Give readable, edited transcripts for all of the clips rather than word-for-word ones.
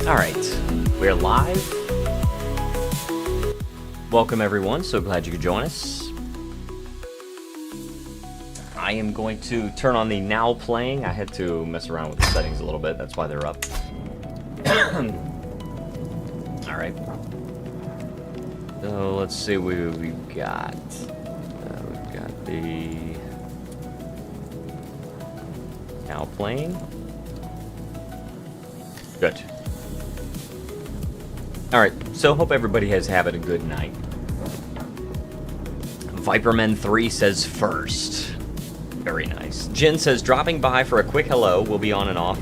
Alright, we're live. Welcome everyone, so glad you could join us. I am going to turn on the now playing. I had to mess around with the settings a little bit, that's why they're up. Alright. So let's see what we've got. We've got the now playing. Good. Alright, so hope everybody has having a good night. Viperman3 says first. Very nice. Jen says, dropping by for a quick hello. We'll be on and off.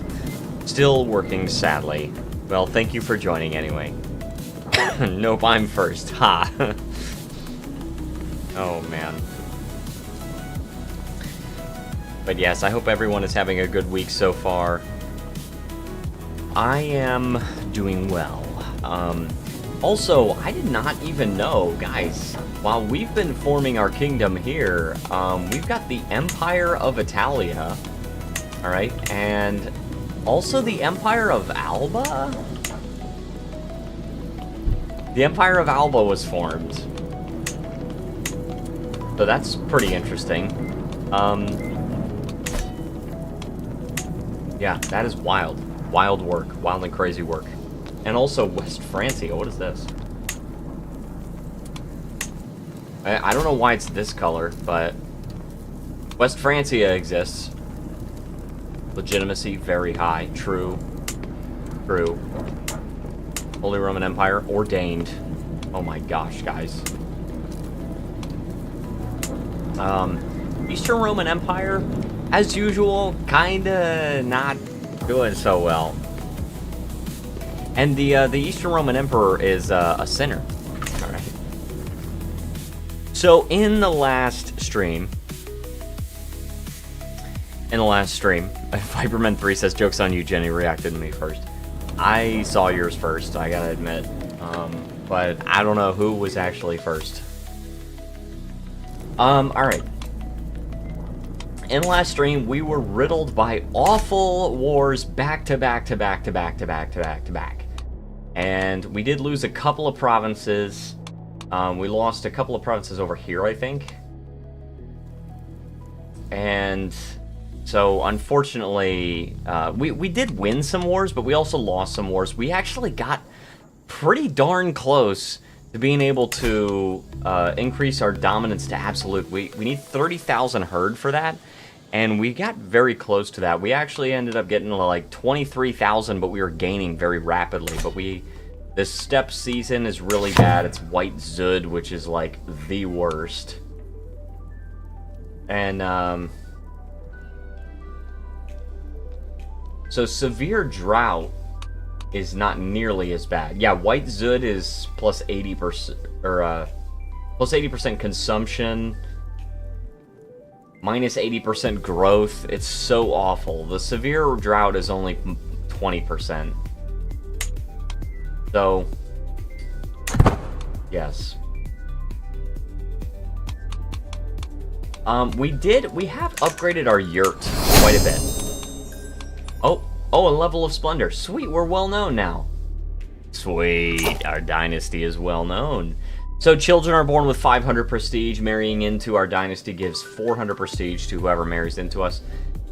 Still working, sadly. Well, thank you for joining anyway. Nope, I'm first. Ha! Oh, man. But yes, I hope everyone is having a good week so far. I am doing well. Also, I did not even know, guys, while we've been forming our kingdom here, we've got the Empire of Italia, alright, and also the Empire of Alba? The Empire of Alba was formed. So that's pretty interesting. Yeah, that is wild. Wild work. Wild and crazy work. And also West Francia. What is this? I don't know why it's this color, but West Francia exists. Legitimacy very high. True. True. Holy Roman Empire ordained. Oh my gosh, guys. Eastern Roman Empire, as usual, kinda not doing so well. And the Eastern Roman Emperor is a sinner. All right. So in the last stream, Viperman3 says, "Joke's on you, Jenny reacted to me first." I saw yours first, I gotta admit, but I don't know who was actually first. All right. In the last stream, we were riddled by awful wars back to back to back to back to back to back to back. And we did lose a couple of provinces. We lost a couple of provinces over here, I think. And so, unfortunately, we did win some wars, but we also lost some wars. We actually got pretty darn close to being able to increase our dominance to absolute. We need 30,000 herd for that. And we got very close to that. We actually ended up getting like 23,000, but we were gaining very rapidly. But this steppe season is really bad. It's White Zud, which is like the worst. And so severe drought is not nearly as bad. Yeah, White Zud is plus 80%, or plus 80% consumption. Minus 80% growth. It's so awful. The severe drought is only 20%. So, yes. We have upgraded our yurt quite a bit. Oh, a level of splendor. Sweet, we're well known now. Sweet, our dynasty is well known. So children are born with 500 prestige. Marrying into our dynasty gives 400 prestige to whoever marries into us.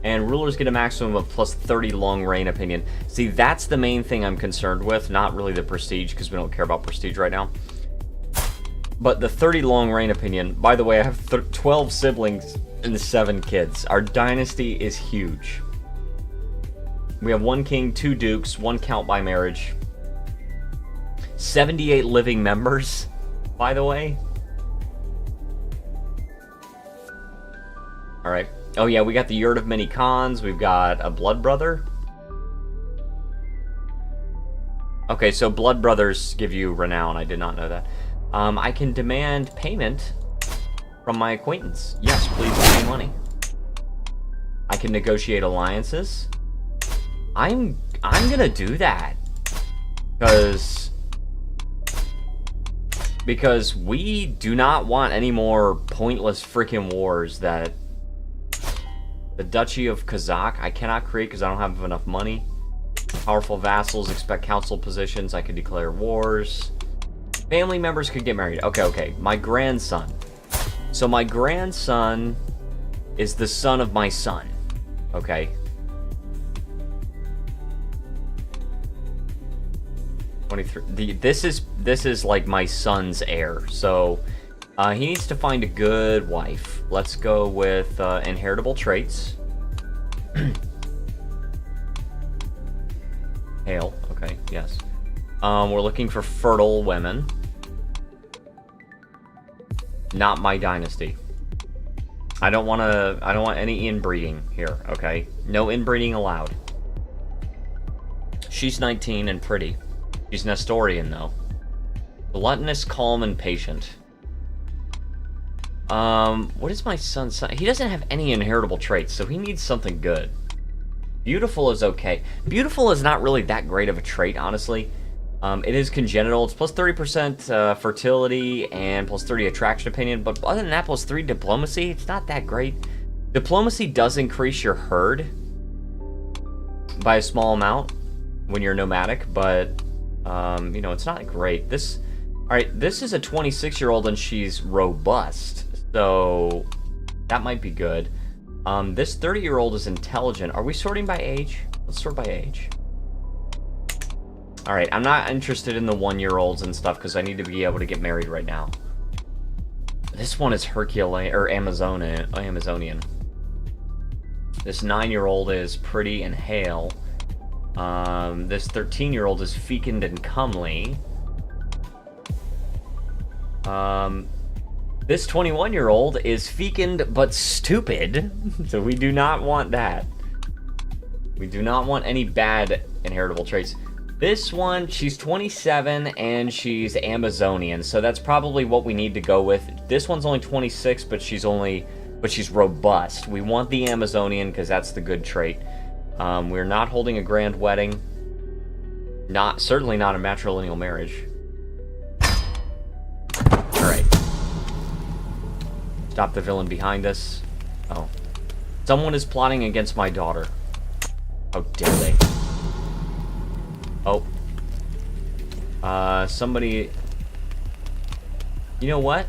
And rulers get a maximum of plus 30 long reign opinion. See, that's the main thing I'm concerned with. Not really the prestige, because we don't care about prestige right now. But the 30 long reign opinion. By the way, I have 12 siblings and 7 kids. Our dynasty is huge. We have 1 king, 2 dukes, 1 count by marriage. 78 living members. By the way. Alright. Oh yeah, we got the Yurt of Many Khans. We've got a Blood Brother. Okay, so Blood Brothers give you renown. I did not know that. I can demand payment from my acquaintance. Yes, please pay me money. I can negotiate alliances. I'm gonna do that. Because we do not want any more pointless freaking wars that The Duchy of Kazakh, I cannot create because I don't have enough money. Powerful vassals expect council positions. I could declare wars. Family members could get married. Okay, okay. My grandson. So my grandson is the son of my son. Okay. This is like my son's heir. So he needs to find a good wife. Let's go with inheritable traits. Hail. Okay, yes. We're looking for fertile women. Not my dynasty. I don't want any inbreeding here, okay? No inbreeding allowed. She's 19 and pretty. She's Nestorian, though. Gluttonous, calm, and patient. What is my son's son? He doesn't have any inheritable traits, so he needs something good. Beautiful is okay. Beautiful is not really that great of a trait, honestly. It is congenital. It's plus 30% fertility and plus 30 attraction opinion, but other than that, plus 3 diplomacy, it's not that great. Diplomacy does increase your herd by a small amount when you're nomadic, but, you know, it's not great. Alright, this is a 26-year-old and she's robust, so that might be good. This 30-year-old is intelligent. Are we sorting by age? Let's sort by age. Alright, I'm not interested in the 1-year-olds and stuff because I need to be able to get married right now. This one is Herculean, or Amazonian. This 9-year-old is pretty and hale. This 13-year-old is fecund and comely. This 21-year-old is fecund but stupid, so we do not want that. We do not want any bad inheritable traits. This one, she's 27 and she's Amazonian, so that's probably what we need to go with. This one's only 26, but she's robust. We want the Amazonian because that's the good trait. We're not holding a grand wedding. Certainly not a matrilineal marriage. Alright. Stop the villain behind us. Oh. Someone is plotting against my daughter. How dare they? Oh. Somebody... You know what?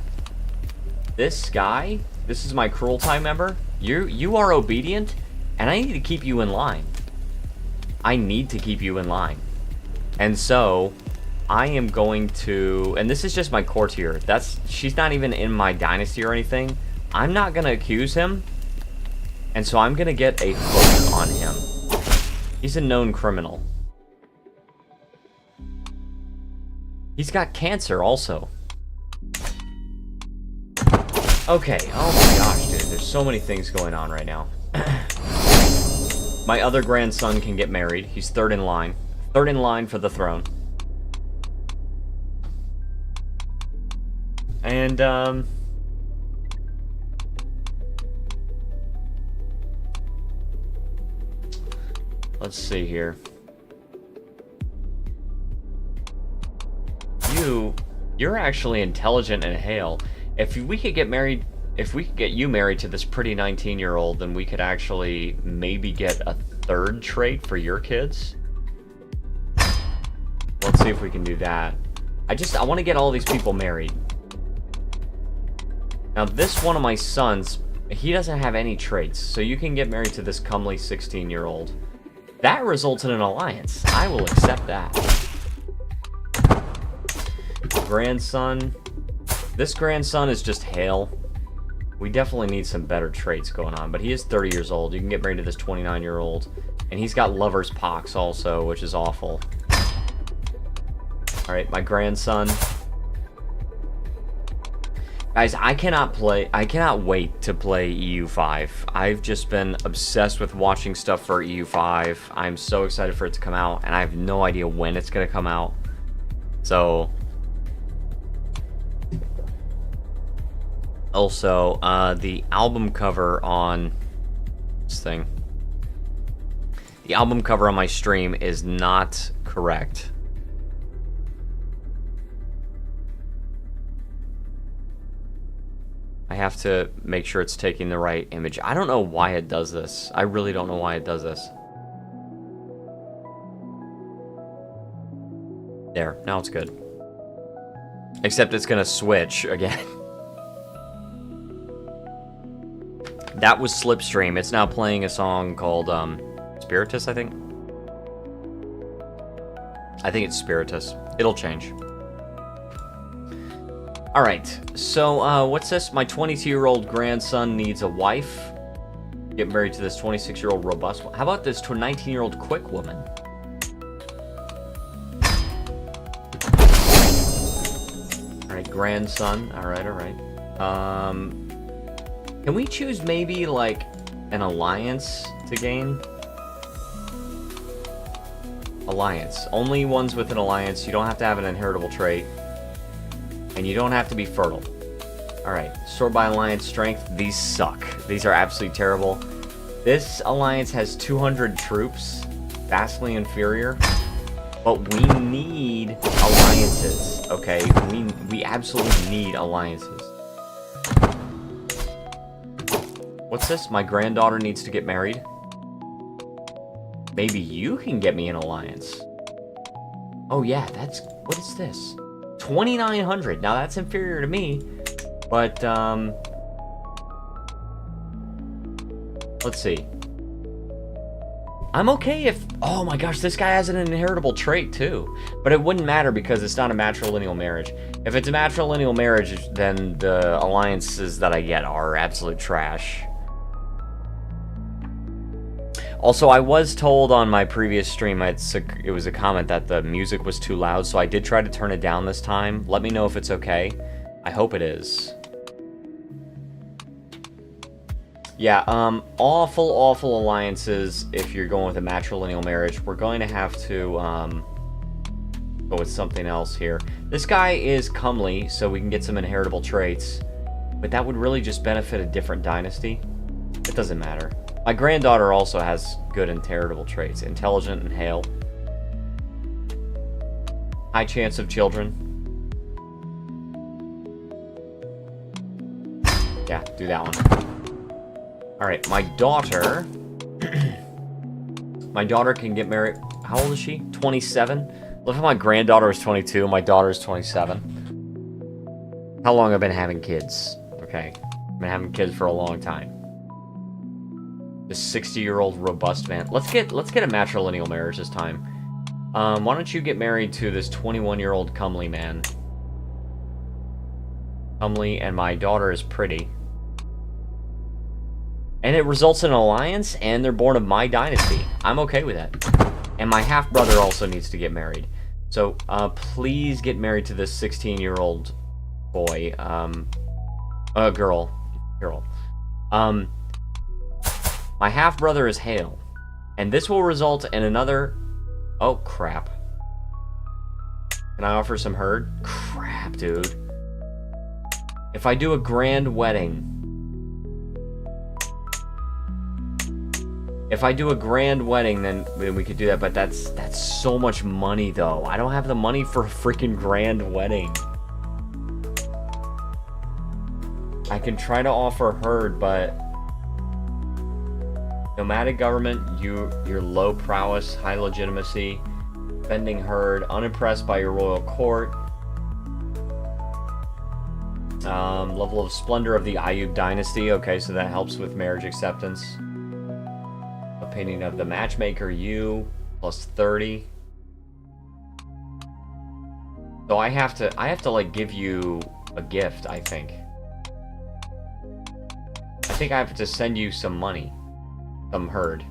This guy, this is my Cruelty member. You are obedient, and I need to keep you in line. I need to keep you in line. And so, I am going to... And this is just my courtier. She's not even in my dynasty or anything. I'm not going to accuse him. And so I'm going to get a hook on him. He's a known criminal. He's got cancer also. Okay, oh my gosh, dude. There's so many things going on right now. My other grandson can get married. He's third in line. Third in line for the throne. And, let's see here. You're actually intelligent and hale. If we could get married, if we could get you married to this pretty 19-year-old, then we could actually maybe get a third trait for your kids. Let's see if we can do that. I want to get all these people married. Now, this one of my sons, he doesn't have any traits, so you can get married to this comely 16-year-old. That results in an alliance. I will accept that. Grandson. This grandson is just hale. We definitely need some better traits going on, but he is 30 years old. You can get married to this 29-year-old. And he's got lover's pox also, which is awful. Alright, my grandson. Guys, I cannot wait to play EU5. I've just been obsessed with watching stuff for EU5. I'm so excited for it to come out, and I have no idea when it's going to come out. So... Also, the album cover on this thing. The album cover on my stream is not correct. I have to make sure it's taking the right image. I don't know why it does this. I really don't know why it does this. There, now it's good. Except it's gonna switch again. That was Slipstream. It's now playing a song called Spiritus, I think. I think it's Spiritus. It'll change. Alright, so what's this? My 22-year-old grandson needs a wife. Get married to this 26-year-old robust one. How about this 19-year-old quick woman? Alright, grandson. Alright. Can we choose maybe, like, an alliance to gain? Alliance. Only ones with an alliance. You don't have to have an inheritable trait. And you don't have to be fertile. Alright, sword by alliance strength. These suck. These are absolutely terrible. This alliance has 200 troops. Vastly inferior. But we need alliances, okay? We absolutely need alliances. What's this? My granddaughter needs to get married. Maybe you can get me an alliance. Oh yeah, that's... What is this? 2,900. Now that's inferior to me. But, let's see. I'm okay if... Oh my gosh, this guy has an inheritable trait too. But it wouldn't matter because it's not a matrilineal marriage. If it's a matrilineal marriage, then the alliances that I get are absolute trash. Also, I was told on my previous stream, it was a comment that the music was too loud, so I did try to turn it down this time. Let me know if it's okay. I hope it is. Yeah, awful alliances if you're going with a matrilineal marriage. We're going to have to go with something else here. This guy is comely, so we can get some inheritable traits. But that would really just benefit a different dynasty. It doesn't matter. My granddaughter also has good inheritable traits. Intelligent and hale. High chance of children. Yeah, do that one. Alright, my daughter... my daughter can get married... How old is she? 27? Look how my granddaughter is 22, my daughter is 27. How long have I been having kids? Okay. I've been having kids for a long time. This 60-year-old robust man. Let's get a matrilineal marriage this time. Why don't you get married to this 21-year-old comely man? Comely, and my daughter is pretty. And it results in an alliance, and they're born of my dynasty. I'm okay with that. And my half-brother also needs to get married. So, please get married to this 16-year-old boy. Girl. My half-brother is hale. And this will result in another... Oh, crap. Can I offer some herd? Crap, dude. If I do a grand wedding... If I do a grand wedding, then we could do that, but that's so much money, though. I don't have the money for a freaking grand wedding. I can try to offer herd, but... Nomadic government, your low prowess, high legitimacy, bending herd, unimpressed by your royal court. Level of splendor of the Ayub dynasty. Okay, so that helps with marriage acceptance. Opinion of the matchmaker, you, plus 30. So I have to like give you a gift, I think. I think I have to send you some money. Some herd.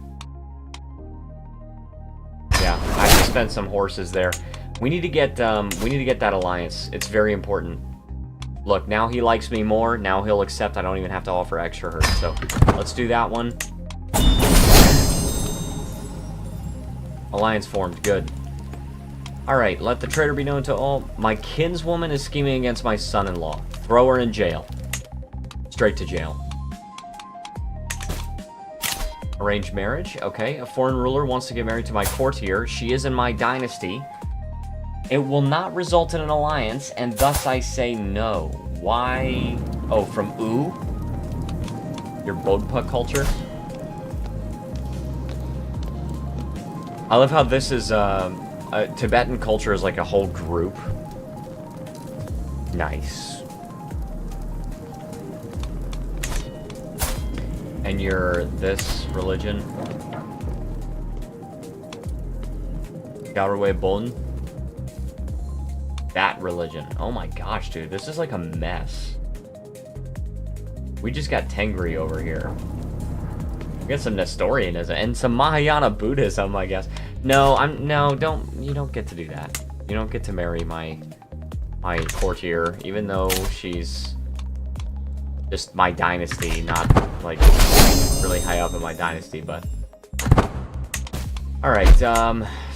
Yeah, I have to spend some horses there. We need to get that alliance. It's very important. Look, now he likes me more. Now he'll accept. I don't even have to offer extra herd. So let's do that one. Alliance formed. Good. Alright, let the traitor be known to all. My kinswoman is scheming against my son-in-law. Throw her in jail. Straight to jail. Arranged marriage. Okay, a foreign ruler wants to get married to my courtier. She is in my dynasty. It will not result in an alliance, and thus I say no. Why Oh, from Ooh? Your Bodpa culture? I love how this is, Tibetan culture is like a whole group. Nice. And you're this religion? Garwe Bon? That religion. Oh my gosh, dude. This is like a mess. We just got Tengri over here. We got some Nestorianism and some Mahayana Buddhism, I guess. No, you don't get to do that. You don't get to marry my courtier, even though she's just my dynasty, not like really high up in my dynasty, but alright,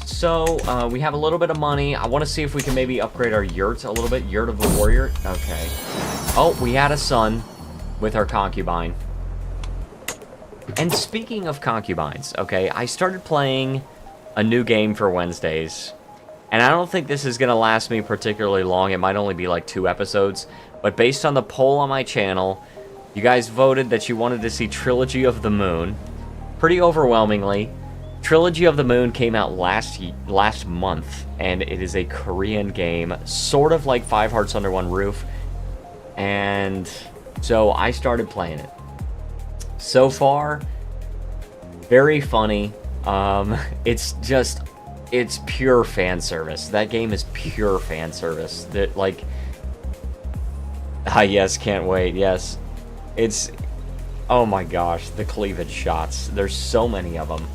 so we have a little bit of money. I want to see if we can maybe upgrade our yurt a little bit. Yurt of the warrior. Okay. Oh, we had a son with our concubine. And speaking of concubines, okay, I started playing a new game for Wednesdays, and I don't think this is going to last me particularly long. It might only be like 2 episodes, but based on the poll on my channel, you guys voted that you wanted to see Trilogy of the Moon. Pretty overwhelmingly. Trilogy of the Moon came out last month, and it is a Korean game, sort of like 5 Hearts Under One Roof, and so I started playing it. So far, very funny. It's pure fan service. That game is pure fan service. That, like, yes, can't wait. Yes, it's, oh my gosh, the cleavage shots. There's so many of them.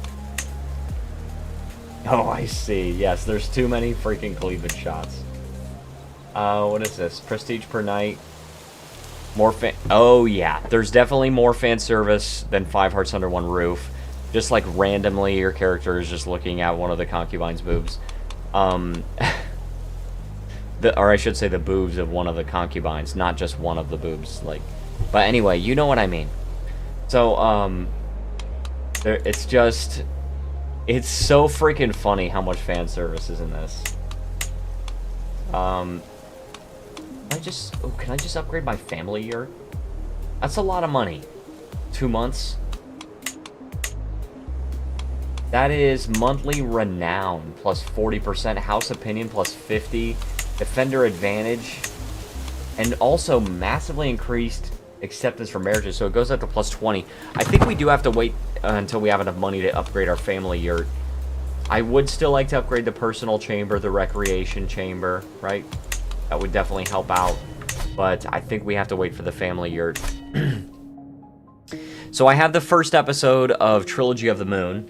Oh, I see. Yes, there's too many freaking cleavage shots. What is this? Prestige per night. More fan... Oh, yeah. There's definitely more fan service than 5 Hearts Under One Roof. Just, like, randomly, your character is just looking at one of the concubine's boobs. Or I should say the boobs of one of the concubines, not just one of the boobs. Like, but anyway, you know what I mean. So, it's just... It's so freaking funny how much fan service is in this. Can I just upgrade my family yurt? That's a lot of money. 2 months. That is monthly renown plus 40%, house opinion plus 50, defender advantage, and also massively increased acceptance for marriages, so it goes up to plus 20. I think we do have to wait until we have enough money to upgrade our family yurt. I would still like to upgrade the personal chamber, the recreation chamber, right? That would definitely help out, but I think we have to wait for the family yurt. So I have the first episode of Trilogy of the Moon.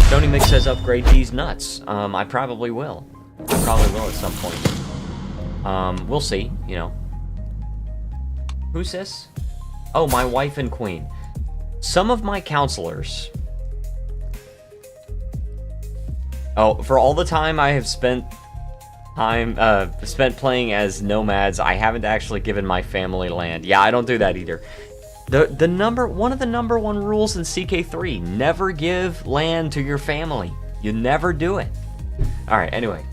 Tony Mix says upgrade these nuts. I probably will. I probably will at some point. We'll see, you know. Who's this? Oh, my wife and queen. Some of my counselors... Oh, for all the time I have spent playing as nomads, I haven't actually given my family land. Yeah, I don't do that either. One of the number 1 rules in CK3, never give land to your family. You never do it. Alright, anyway.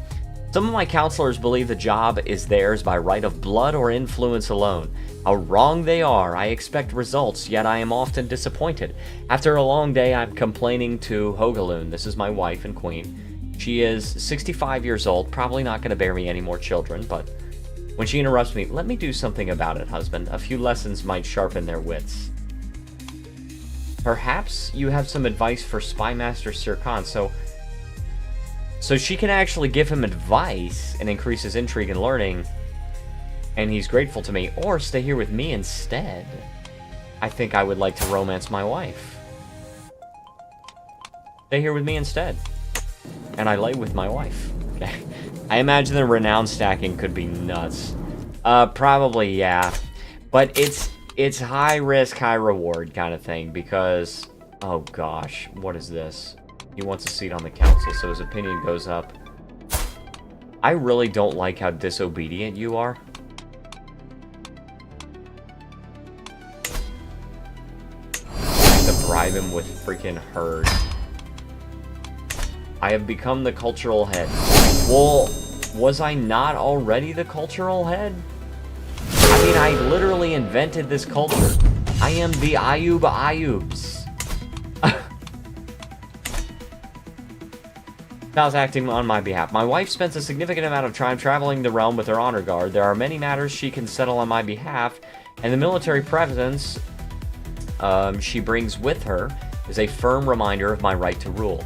Some of my counselors believe the job is theirs by right of blood or influence alone. How wrong they are. I expect results, yet I am often disappointed. After a long day, I'm complaining to Hogaloon. This is my wife and queen. She is 65 years old, probably not going to bear me any more children, but when she interrupts me, let me do something about it, husband. A few lessons might sharpen their wits. Perhaps you have some advice for Spymaster Sir Khan, so she can actually give him advice and increase his intrigue and learning, and he's grateful to me, or stay here with me instead. I think I would like to romance my wife. Stay here with me instead. And I lay with my wife. Okay. I imagine the renown stacking could be nuts. Probably, yeah. But it's high risk, high reward kind of thing, because... Oh gosh, what is this? He wants a seat on the council, so his opinion goes up. I really don't like how disobedient you are. I have to bribe him with freaking herd. I have become the cultural head. Well, was I not already the cultural head? I mean, I literally invented this culture. I am the Ayubs. Val's acting on my behalf. My wife spends a significant amount of time traveling the realm with her honor guard. There are many matters she can settle on my behalf, and the military presence she brings with her is a firm reminder of my right to rule.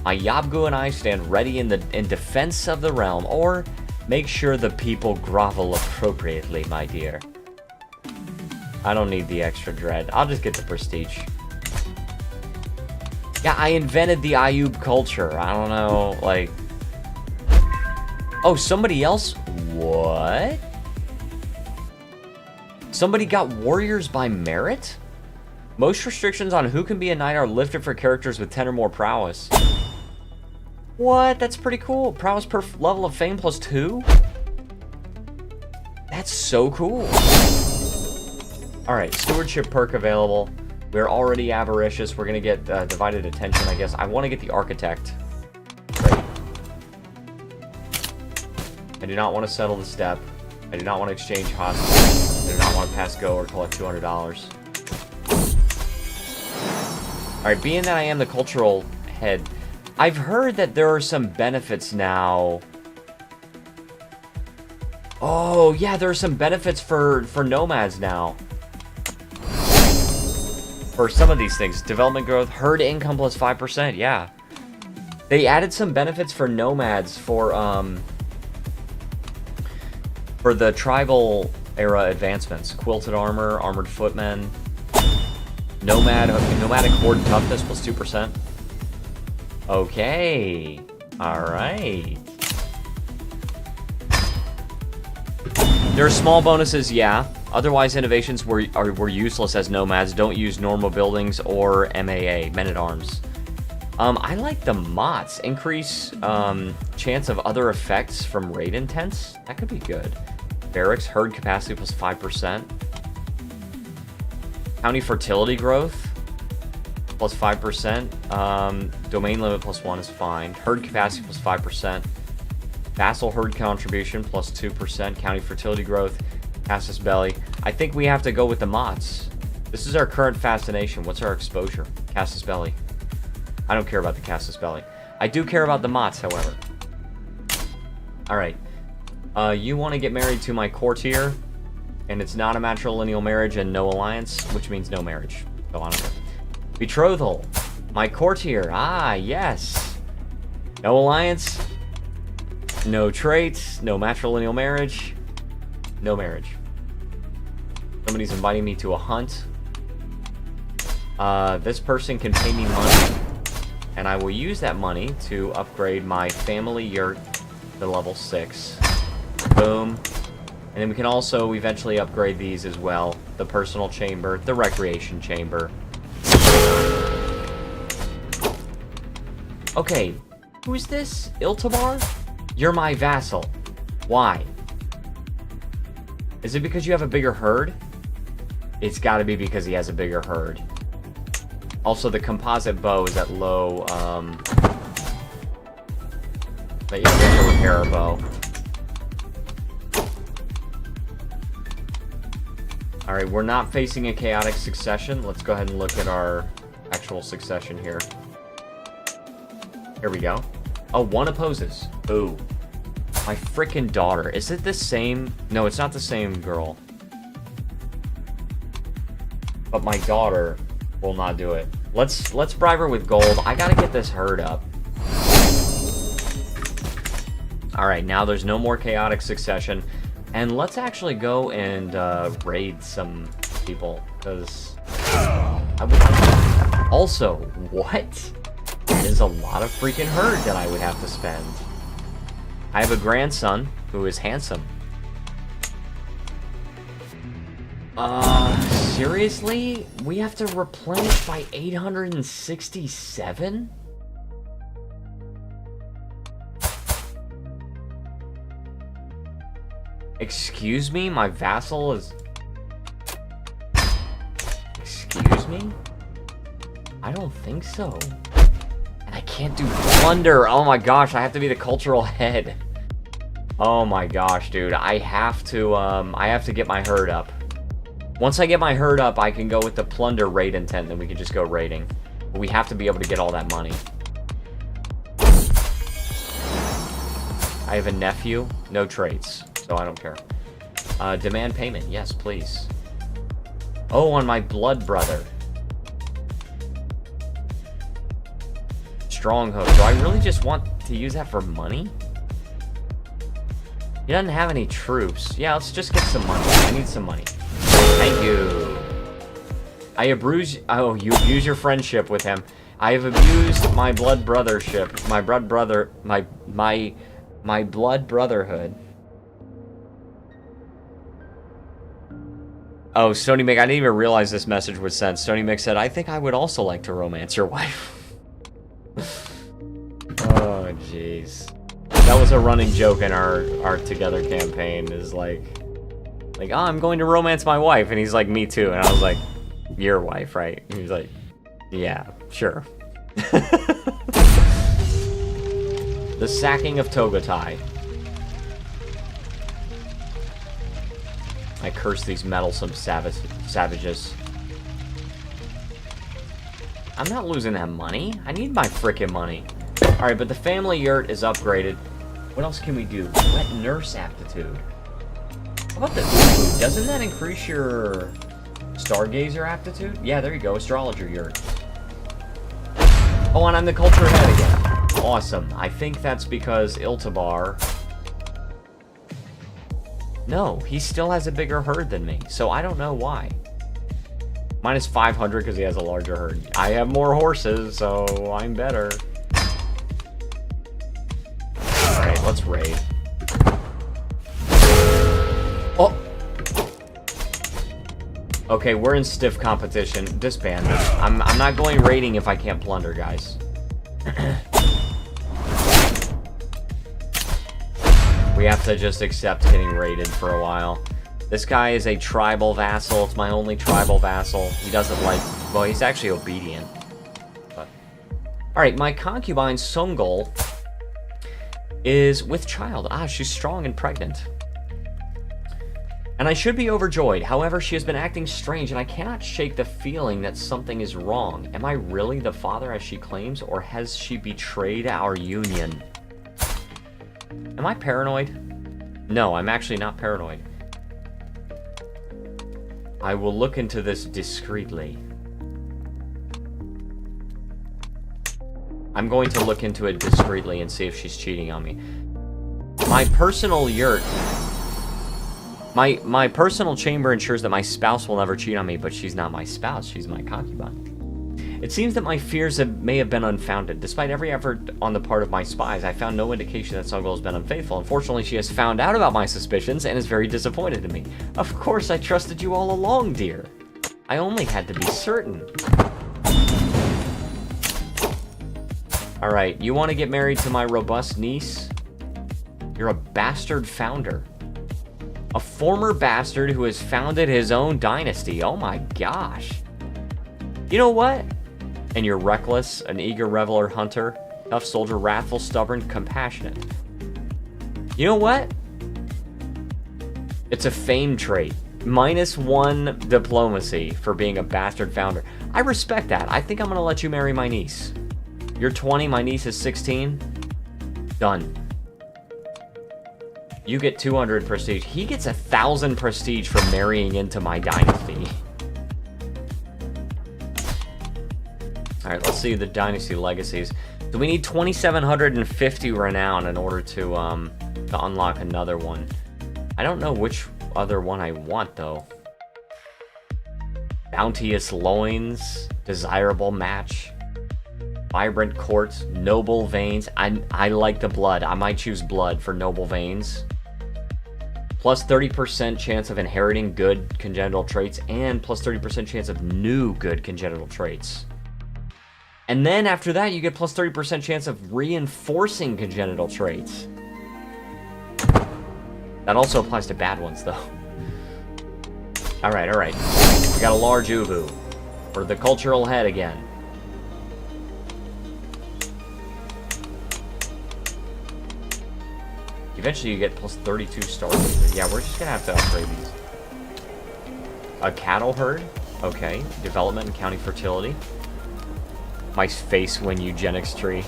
My Yabgu and I stand ready in defense of the realm, or make sure the people grovel appropriately, my dear. I don't need the extra dread. I'll just get the prestige. Yeah, I invented the Ayub culture. I don't know, like... Oh, somebody else? What? Somebody got warriors by merit? Most restrictions on who can be a knight are lifted for characters with 10 or more prowess. What? That's pretty cool. Prowess per level of fame plus 2? That's so cool. Alright, stewardship perk available. We're already avaricious. We're going to get divided attention, I guess. I want to get the architect. Great. I do not want to settle the step. I do not want to exchange hostages. I do not want to pass go or collect $200. Alright, being that I am the cultural head, I've heard that there are some benefits now. Oh, yeah, there are some benefits for nomads now. For some of these things. Development growth, herd income plus 5%, yeah. They added some benefits for nomads for the tribal era advancements. Quilted armor, armored footmen, nomadic horde toughness plus 2%. Okay. Alright. There are small bonuses, yeah. Otherwise, innovations were useless as nomads. Don't use normal buildings or MAA, men-at-arms. I like the mods. Increase chance of other effects from raid intents. That could be good. Barracks, herd capacity plus 5%. County fertility growth plus 5%. Domain limit plus 1 is fine. Herd capacity plus 5%. Vassal herd contribution plus 2%. County fertility growth. Casus Belli. I think we have to go with the mods. This is our current fascination. What's our exposure? Casus Belli. I don't care about the Casus Belli. I do care about the mods, however. Alright. You want to get married to my courtier, and it's not a matrilineal marriage and no alliance, which means no marriage. Go on with it. Betrothal. My courtier. Ah, yes. No alliance. No traits. No matrilineal marriage. No marriage. Somebody's inviting me to a hunt. This person can pay me money, and I will use that money to upgrade my family yurt to level 6. Boom. And then we can also eventually upgrade these as well. The personal chamber, the recreation chamber. Okay, who is this? Iltabar? You're my vassal. Why? Is it because you have a bigger herd? It's gotta be because he has a bigger herd. Also, the composite bow is at low, but you have to repair a bow. Alright, we're not facing a chaotic succession. Let's go ahead and look at our actual succession here. Here we go. Oh, one opposes. Ooh. My frickin' daughter. Is it the same? No, it's not the same girl. But my daughter will not do it. Let's bribe her with gold. I gotta get this herd up. Alright, now there's no more chaotic succession. And let's actually go and raid some people. Because I would... Also, what? That is a lot of freaking herd that I would have to spend. I have a grandson who is handsome. Seriously? We have to replenish by 867? Excuse me? My vassal is... Excuse me? I don't think so. And I can't do plunder. Oh my gosh, I have to be the cultural head. Oh my gosh, dude. I have to get my herd up. Once I get my herd up, I can go with the plunder raid intent, then we can just go raiding. But we have to be able to get all that money. I have a nephew, no traits, so I don't care. Demand payment, yes, please. Oh, on my blood brother. Stronghold. Do I really just want to use that for money? He doesn't have any troops. Yeah, let's just get some money. I need some money. Thank you. I abuse. Oh, you abuse your friendship with him. I have abused my blood brothership. My blood brother. My blood brotherhood. Oh, Stony Mick, I didn't even realize this message was sent. Stony Mick said, I think I would also like to romance your wife. Oh, jeez. That was a running joke in our Together campaign, is like, oh, I'm going to romance my wife. And he's like, me too. And I was like, your wife, right? And he was like, yeah, sure. The sacking of Togotai. I curse these meddlesome savages. I'm not losing that money. I need my frickin' money. Alright, but the family yurt is upgraded. What else can we do? Wet nurse aptitude. How about the Ubu? Doesn't that increase your stargazer aptitude? Yeah, there you go. Astrologer yurt. Oh, and I'm the culture head again. Awesome. I think that's because Iltabar... No, he still has a bigger herd than me, so I don't know why. Minus 500 because he has a larger herd. I have more horses, so I'm better. Alright, let's raid. Oh! Okay, we're in stiff competition. Disband this. I'm not going raiding if I can't plunder, guys. We have to just accept getting raided for a while. This guy is a tribal vassal. It's my only tribal vassal. He doesn't like... Well, he's actually obedient. But... Alright, my concubine, Songol, is with child. Ah, she's strong and pregnant. And I should be overjoyed. However, she has been acting strange, and I cannot shake the feeling that something is wrong. Am I really the father as she claims, or has she betrayed our union? Am I paranoid? No, I'm actually not paranoid. I will look into this discreetly. I'm going to look into it discreetly and see if she's cheating on me. My personal yurt... My personal chamber ensures that my spouse will never cheat on me, but she's not my spouse, she's my concubine. It seems that my fears may have been unfounded. Despite every effort on the part of my spies, I found no indication that Songol has been unfaithful. Unfortunately, she has found out about my suspicions and is very disappointed in me. Of course, I trusted you all along, dear. I only had to be certain. Alright, you want to get married to my robust niece? You're a bastard founder. A former bastard who has founded his own dynasty. Oh my gosh. You know what? And you're reckless, an eager reveler hunter, tough soldier, wrathful, stubborn, compassionate. You know what? It's a fame trait. -1 diplomacy for being a bastard founder. I respect that. I think I'm going to let you marry my niece. You're 20, my niece is 16. Done. You get 200 prestige. He gets 1,000 prestige for marrying into my dynasty. Alright, let's see the dynasty legacies. So we need 2,750 renown in order to unlock another one. I don't know which other one I want, though. Bounteous loins, desirable match, vibrant courts, noble veins. I like the blood. I might choose blood for noble veins. Plus 30% chance of inheriting good congenital traits, and plus 30% chance of new good congenital traits. And then after that, you get plus 30% chance of reinforcing congenital traits. That also applies to bad ones, though. Alright, alright. We got a large ubu. For the cultural head again. Eventually you get plus 32 stars. Yeah, we're just gonna have to upgrade these. A cattle herd. Okay. Development and county fertility. My face win eugenics tree.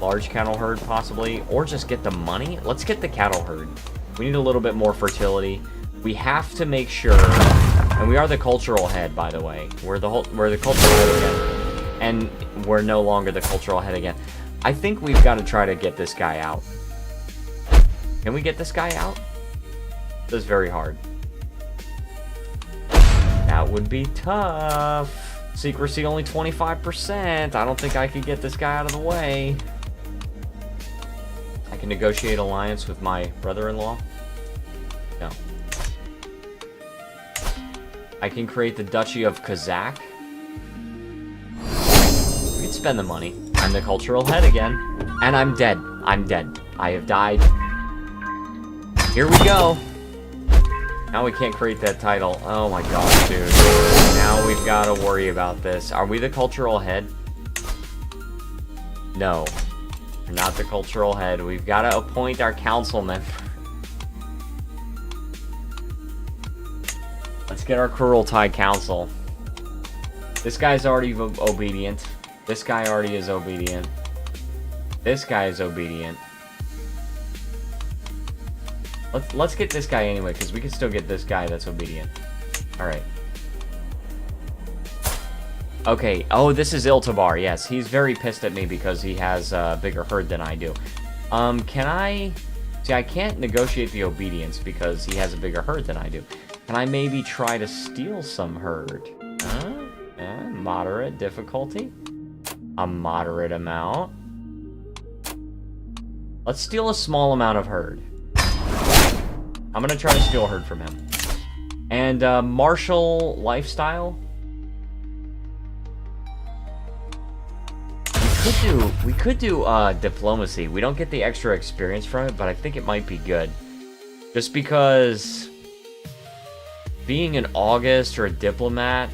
Large cattle herd, possibly. Or just get the money. Let's get the cattle herd. We need a little bit more fertility. We have to make sure... And we are the cultural head, by the way. We're the cultural head again. And we're no longer the cultural head again. I think we've got to try to get this guy out. Can we get this guy out? This is very hard. That would be tough. Secrecy only 25%. I don't think I could get this guy out of the way. I can negotiate alliance with my brother-in-law. No. I can create the Duchy of Kazakh. We could spend the money. I'm the cultural head again. And I'm dead. I'm dead. I have died. Here we go. Now we can't create that title. Oh my gosh, dude. Now we've got to worry about this. Are we the cultural head? No. We're not the cultural head. We've got to appoint our council member. Let's get our Kurultai council. This guy's already obedient. This guy already is obedient. This guy is obedient. Let's get this guy anyway, because we can still get this guy that's obedient. Alright. Okay, oh, this is Iltabar, yes. He's very pissed at me because he has a bigger herd than I do. Can I... See, I can't negotiate the obedience because he has a bigger herd than I do. Can I maybe try to steal some herd? Moderate difficulty? A moderate amount. Let's steal a small amount of herd. I'm gonna try to steal herd from him. And martial lifestyle. We could do diplomacy. We don't get the extra experience from it, but I think it might be good. Just because being an August or a diplomat.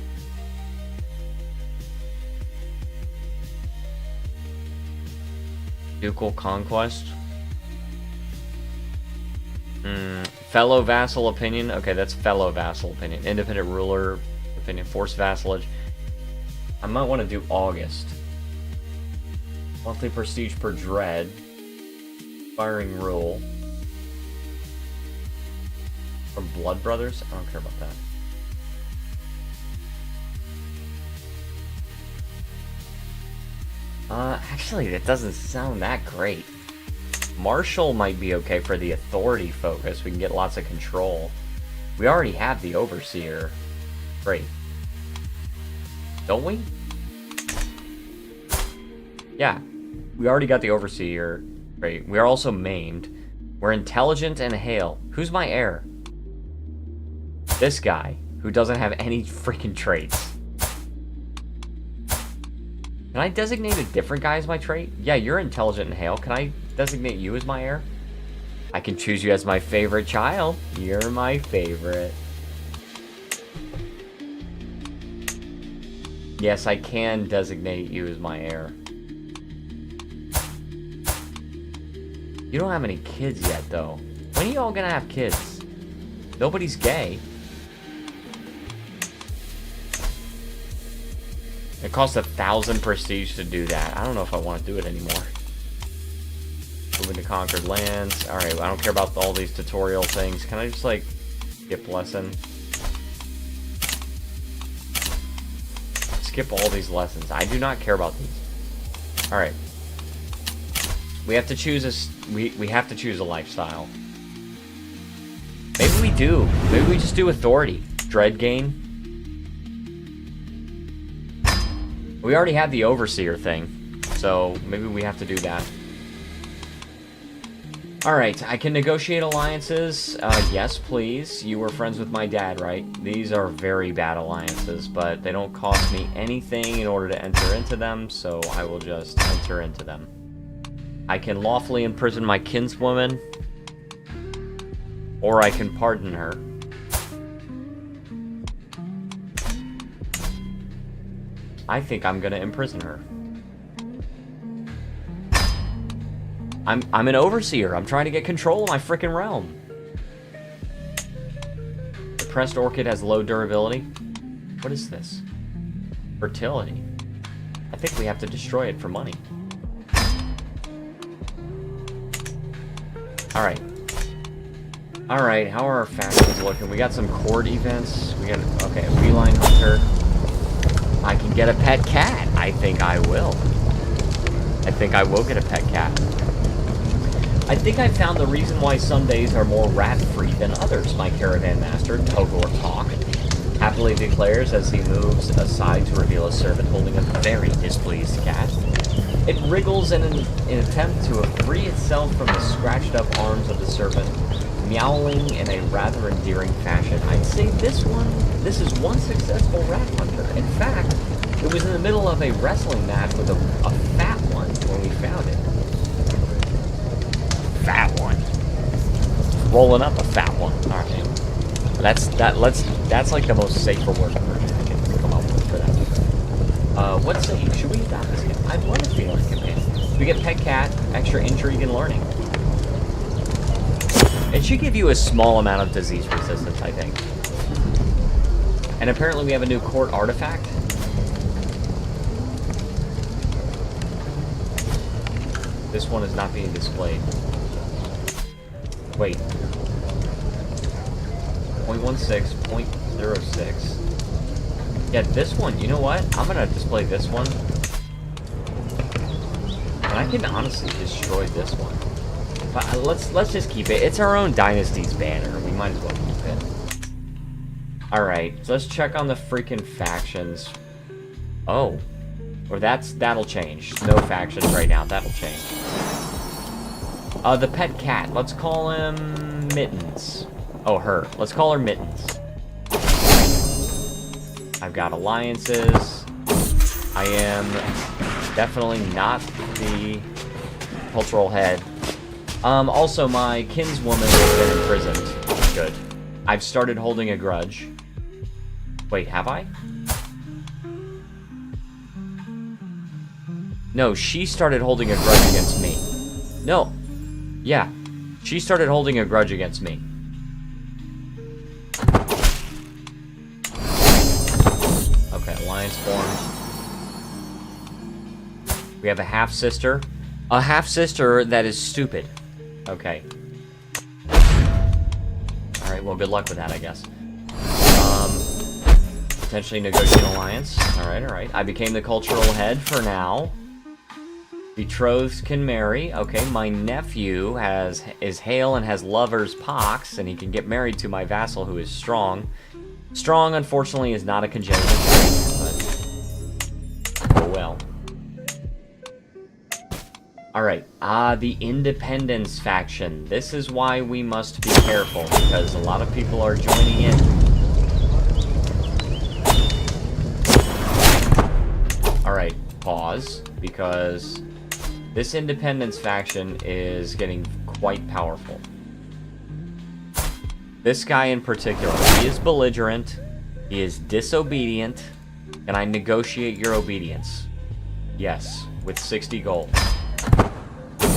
Ducal conquest. Fellow vassal opinion. Okay, that's fellow vassal opinion. Independent ruler opinion. Forced vassalage. I might want to do August. Monthly prestige per dread. Firing rule. From Blood Brothers? I don't care about that. Actually, that doesn't sound that great. Marshal might be okay for the authority focus. We can get lots of control. We already have the Overseer. Great. Don't we? Yeah. We already got the Overseer. Great. We are also maimed. We're intelligent and hale. Who's my heir? This guy, who doesn't have any freaking traits. Can I designate a different guy as my trait? Yeah, you're intelligent and hale. Can I designate you as my heir? I can choose you as my favorite child. You're my favorite. Yes, I can designate you as my heir. You don't have any kids yet, though. When are you all gonna have kids? Nobody's gay. It costs 1,000 prestige to do that. I don't know if I want to do it anymore. Moving to conquered lands. Alright, I don't care about all these tutorial things. Can I just, like, skip lesson? Skip all these lessons. I do not care about these. Alright. We have to choose a... We have to choose a lifestyle. Maybe we do. Maybe we just do authority. Dread gain. We already have the Overseer thing, so maybe we have to do that. Alright, I can negotiate alliances. Yes, please. You were friends with my dad, right? These are very bad alliances, but they don't cost me anything in order to enter into them, so I will just enter into them. I can lawfully imprison my kinswoman, or I can pardon her. I think I'm gonna imprison her. I'm an overseer. I'm trying to get control of my frickin' realm. Depressed orchid has low durability. What is this? Fertility. I think we have to destroy it for money. Alright. Alright, how are our factions looking? We got some court events. We got, okay, a feline hunter. I can get a pet cat. I think I will. I think I will get a pet cat. I think I found the reason why some days are more rat-free than others, my caravan master, Togor Talk, happily declares as he moves aside to reveal a servant holding a very displeased cat. It wriggles in an attempt to free itself from the scratched-up arms of the servant, meowling in a rather endearing fashion. I'd say this is one successful rat hunter. In fact, it was in the middle of a wrestling match with a fat one when we found it. Fat one. Rolling up a fat one. Alright. That's like the most safer word version I can come up with for that. What's the should we adopt this kid? I'd love a feline companion. We get pet cat, extra intrigue and learning. It should give you a small amount of disease resistance, I think. And apparently we have a new court artifact. This one is not being displayed. Wait. 0.16, 0.06. Yeah, this one, you know what? I'm gonna display this one. And I can honestly destroy this one. But let's just keep it. It's our own dynasty's banner. We might as well keep it. Alright, so let's check on the freaking factions. Oh. Or that'll change. No factions right now. That'll change. The pet cat. Let's call him Mittens. Oh, her. Let's call her Mittens. I've got alliances. I am definitely not the cultural head. Also, my kinswoman has been imprisoned. Good. I've started holding a grudge. Wait, have I? No, she started holding a grudge against me. No. Yeah. She started holding a grudge against me. Okay, alliance formed. We have a half-sister. A half-sister that is stupid. Okay. Alright, well, good luck with that, I guess. Potentially negotiate an alliance. Alright. I became the cultural head for now. Betrothed can marry. Okay, my nephew is hale and has lover's pox, and he can get married to my vassal who is strong. Strong, unfortunately, is not a congenital trait, but oh well. Alright, the Independence faction. This is why we must be careful, because a lot of people are joining in. Alright, pause, because this Independence faction is getting quite powerful. This guy in particular, he is belligerent, he is disobedient, and I negotiate your obedience. Yes, with 60 gold.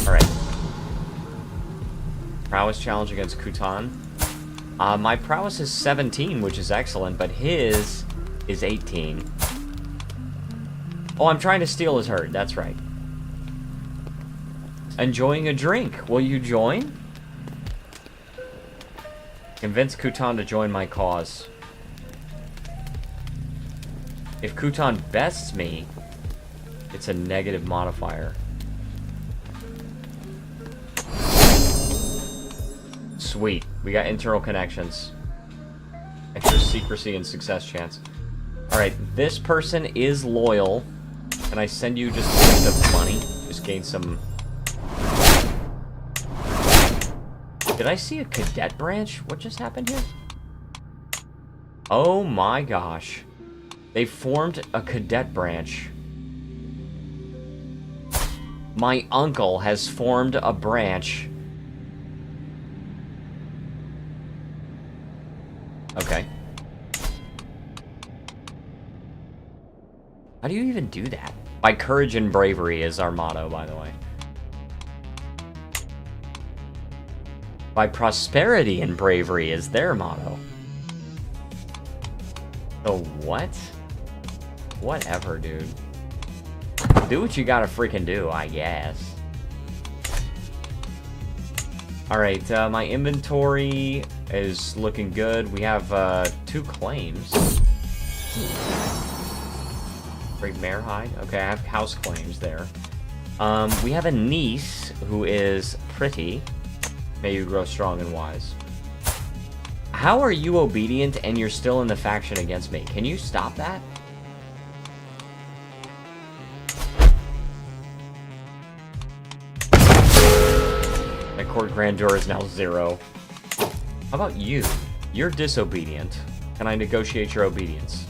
Alright. Prowess challenge against Kutan. My prowess is 17, which is excellent, but his is 18. Oh, I'm trying to steal his herd, that's right. Enjoying a drink. Will you join? Convince Kutan to join my cause. If Kutan bests me, it's a negative modifier. Sweet. We got internal connections. Extra secrecy and success chance. Alright, this person is loyal. Can I send you just a gift of money? Just gain some... Did I see a cadet branch? What just happened here? Oh my gosh. They formed a cadet branch. My uncle has formed a branch. Okay. How do you even do that? By courage and bravery is our motto, by the way. By prosperity and bravery is their motto. So what? Whatever, dude. Do what you gotta freaking do, I guess. Alright, my inventory is looking good. We have 2 claims. Great Mare Hide. Okay, I have house claims there. We have a niece who is pretty. May you grow strong and wise. How are you obedient and you're still in the faction against me? Can you stop that? My court grandeur is now 0. How about you? You're disobedient. Can I negotiate your obedience?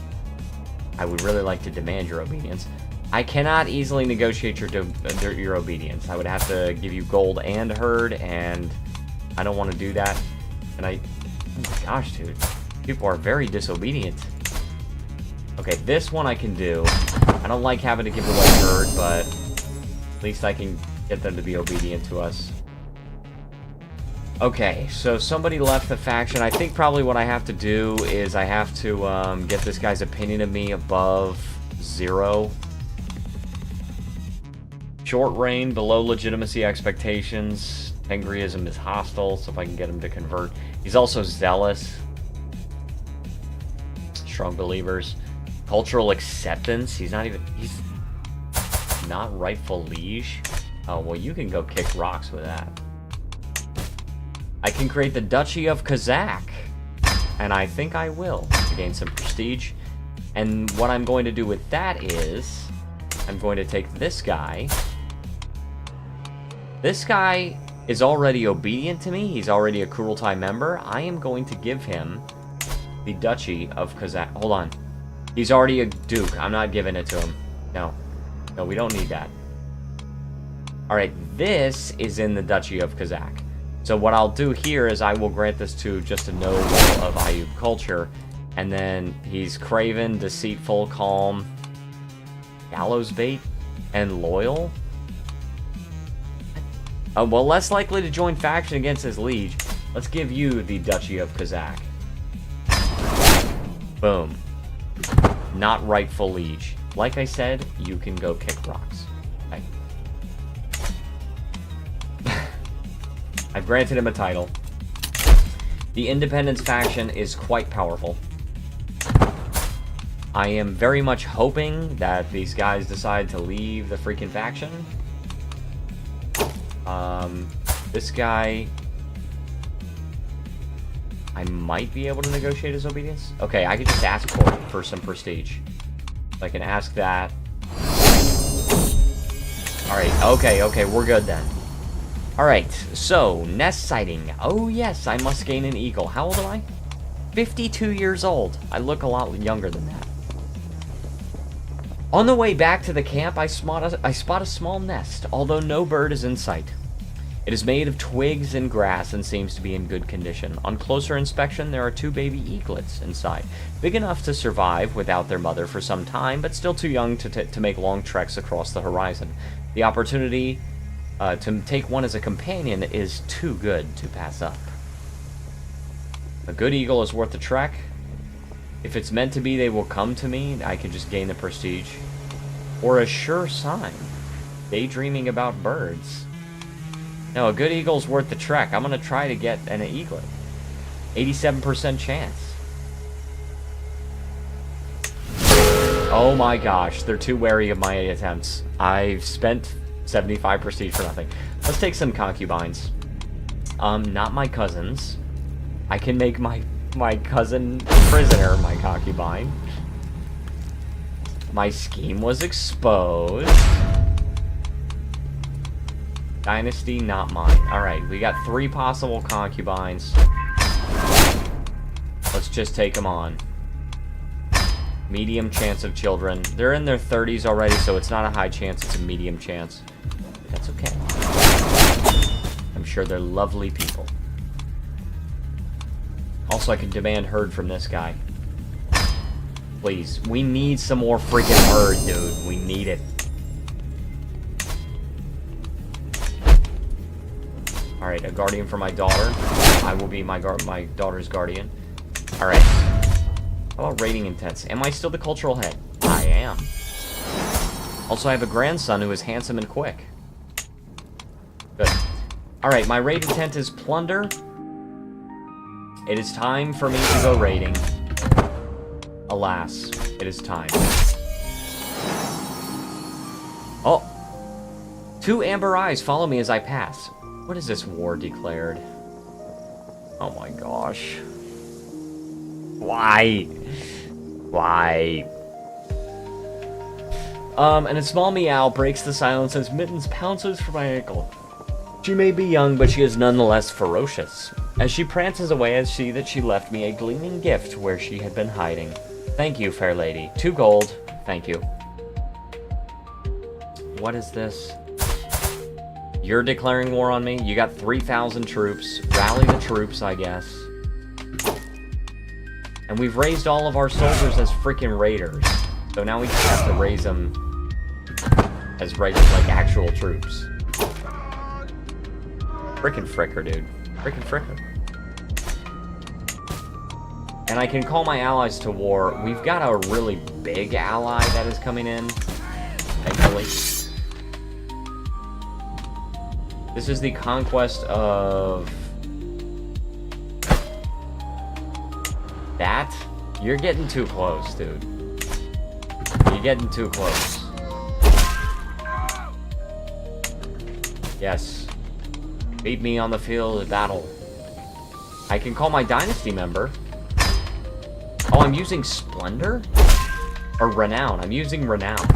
I would really like to demand your obedience. I cannot easily negotiate your obedience. I would have to give you gold and herd, and I don't want to do that. And oh my gosh, dude. People are very disobedient. Okay, this one I can do. I don't like having to give away herd, but at least I can get them to be obedient to us. Okay, so somebody left the faction. I think probably what I have to do is I have to get this guy's opinion of me above 0. Short reign, below legitimacy expectations. Tengriism is hostile, so if I can get him to convert. He's also zealous. Strong believers. Cultural acceptance. He's not rightful liege. Oh, well, you can go kick rocks with that. I can create the Duchy of Kazakh, and I think I will, to gain some prestige. And what I'm going to do with that is, I'm going to take this guy. This guy is already obedient to me. He's already a Kurultai member. I am going to give him the Duchy of Kazakh. Hold on. He's already a duke. I'm not giving it to him. No. No, we don't need that. Alright, this is in the Duchy of Kazakh. So what I'll do here is I will grant this to just a noble of Ayub culture, and then he's craven, deceitful, calm, gallows bait, and loyal. Well, less likely to join faction against his liege. Let's give you the Duchy of Kazakh. Boom. Not rightful liege. Like I said, you can go kick rocks. Okay. I've granted him a title. The Independence faction is quite powerful. I am very much hoping that these guys decide to leave the freaking faction. This guy, I might be able to negotiate his obedience. Okay, I could just ask for some prestige. So I can ask that. Alright, okay, we're good then. Alright, so, nest sighting. Oh yes, I must gain an eagle. How old am I? 52 years old. I look a lot younger than that. On the way back to the camp, I spot a small nest, although no bird is in sight. It is made of twigs and grass and seems to be in good condition. On closer inspection, there are 2 baby eaglets inside, big enough to survive without their mother for some time, but still too young to make long treks across the horizon. The opportunity to take one as a companion is too good to pass up. A good eagle is worth the trek. If it's meant to be, they will come to me. I can just gain the prestige. Or a sure sign. Daydreaming about birds. No, a good eagle's worth the trek. I'm going to try to get an eaglet. 87% chance. Oh my gosh, they're too wary of my attempts. I've spent 75 prestige for nothing. Let's take some concubines. Not my cousins. I can make my cousin prisoner my concubine. My scheme was exposed. Dynasty, not mine. Alright, we got 3 possible concubines. Let's just take them on. Medium chance of children. They're in their 30s already, so it's not a high chance, it's a medium chance. That's okay. I'm sure they're lovely people. Also, I can demand herd from this guy. Please. We need some more freaking herd, dude. We need it. Alright, a guardian for my daughter. I will be my daughter's guardian. Alright. How about raiding intents? Am I still the cultural head? I am. Also, I have a grandson who is handsome and quick. Good. Alright, my raid intent is plunder. It is time for me to go raiding. Alas, it is time. Oh! 2 amber eyes follow me as I pass. What is this war declared? Oh my gosh. Why? Why? And a small meow breaks the silence as Mittens pounces for my ankle. She may be young, but she is nonetheless ferocious. As she prances away, I see that she left me a gleaming gift where she had been hiding. Thank you, fair lady. 2 gold. Thank you. What is this? You're declaring war on me? You got 3,000 troops. Rally the troops, I guess. And we've raised all of our soldiers as freaking raiders. So now we just have to raise them as like actual troops. Frickin' fricker, dude. Frickin' fricker. And I can call my allies to war. We've got a really big ally that is coming in. Thankfully. This is the conquest of... that? You're getting too close, dude. You're getting too close. Yes. Beat me on the field of battle. I can call my dynasty member. Oh, I'm using Splendor? Or Renown. I'm using Renown.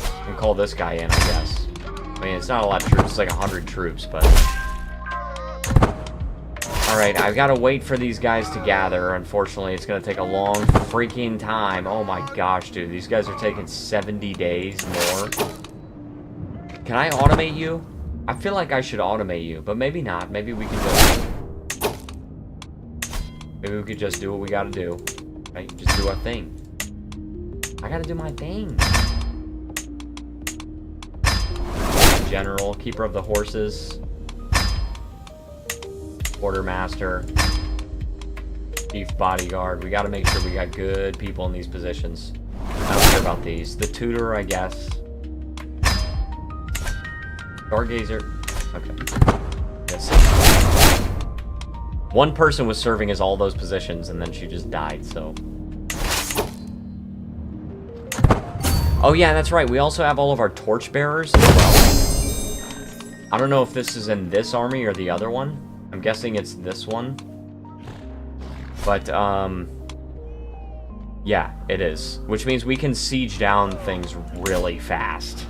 I can call this guy in, I guess. I mean, it's not a lot of troops. It's like 100 troops, but... Alright, I've got to wait for these guys to gather. Unfortunately, it's going to take a long freaking time. Oh my gosh, dude. These guys are taking 70 days more. Can I automate you? I feel like I should automate you, but maybe not. Maybe we can just... maybe we could just do what we gotta do. Right? Just do our thing. I gotta do my thing. General, keeper of the horses. Quartermaster. Chief bodyguard. We gotta make sure we got good people in these positions. I don't care about these. The tutor, I guess. Stargazer. Okay. Yes. One person was serving as all those positions, and then she just died, so... oh yeah, that's right. We also have all of our torchbearers as well. I don't know if this is in this army or the other one. I'm guessing it's this one. But, yeah, it is. Which means we can siege down things really fast.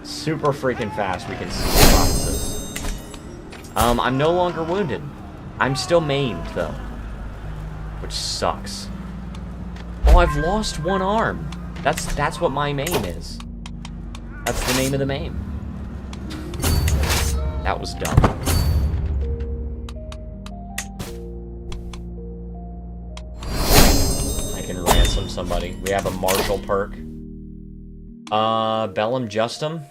Super freaking fast we can siege provinces. I'm no longer wounded. I'm still maimed, though. Which sucks. Oh, I've lost 1 arm. That's what my maim is. That's the name of the maim. That was dumb. I can ransom somebody. We have a martial perk. Bellum Justum.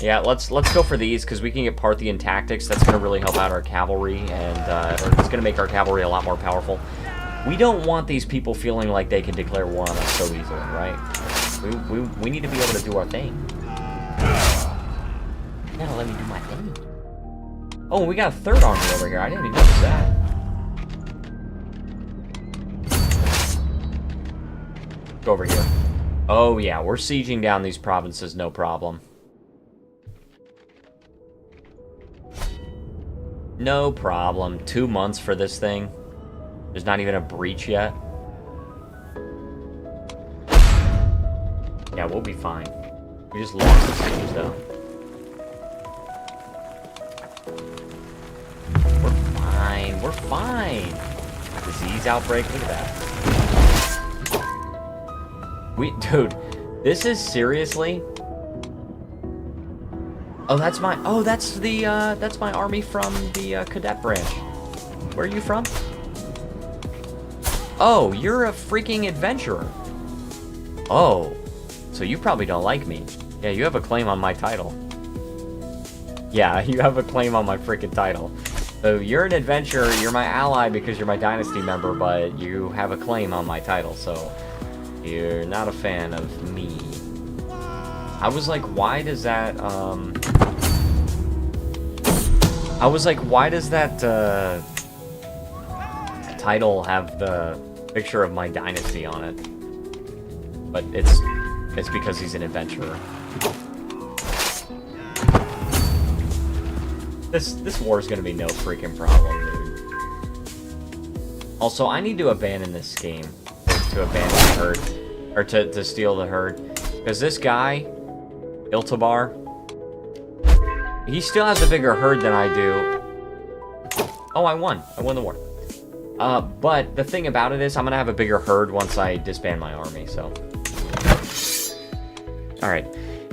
Yeah, let's go for these, because we can get Parthian tactics. That's going to really help out our cavalry, and it's going to make our cavalry a lot more powerful. We don't want these people feeling like they can declare war on us so easily, right? We need to be able to do our thing. You gotta let me do my thing. Oh, we got a 3rd army over here. I didn't even notice that. Go over here. Oh, yeah, we're sieging down these provinces, no problem. No problem. 2 months for this thing. There's not even a breach yet. Yeah, we'll be fine. We just lost the siege, though. We're fine. We're fine. Disease outbreak. Look at that. Dude, this is seriously... oh, that's my... oh, that's my army from the cadet branch. Where are you from? Oh, you're a freaking adventurer. Oh, so you probably don't like me. Yeah, you have a claim on my title. Yeah, you have a claim on my freaking title. So you're an adventurer, you're my ally because you're my dynasty member, but you have a claim on my title, so you're not a fan of me. I was like, why does that, title have the picture of my dynasty on it? But it's because he's an adventurer. This war is gonna be no freaking problem, dude. Also, I need to abandon this scheme to abandon the herd, or to steal the herd, because this guy, Iltabar, he still has a bigger herd than I do. Oh, I won the war. But the thing about it is, I'm gonna have a bigger herd once I disband my army. So, all right.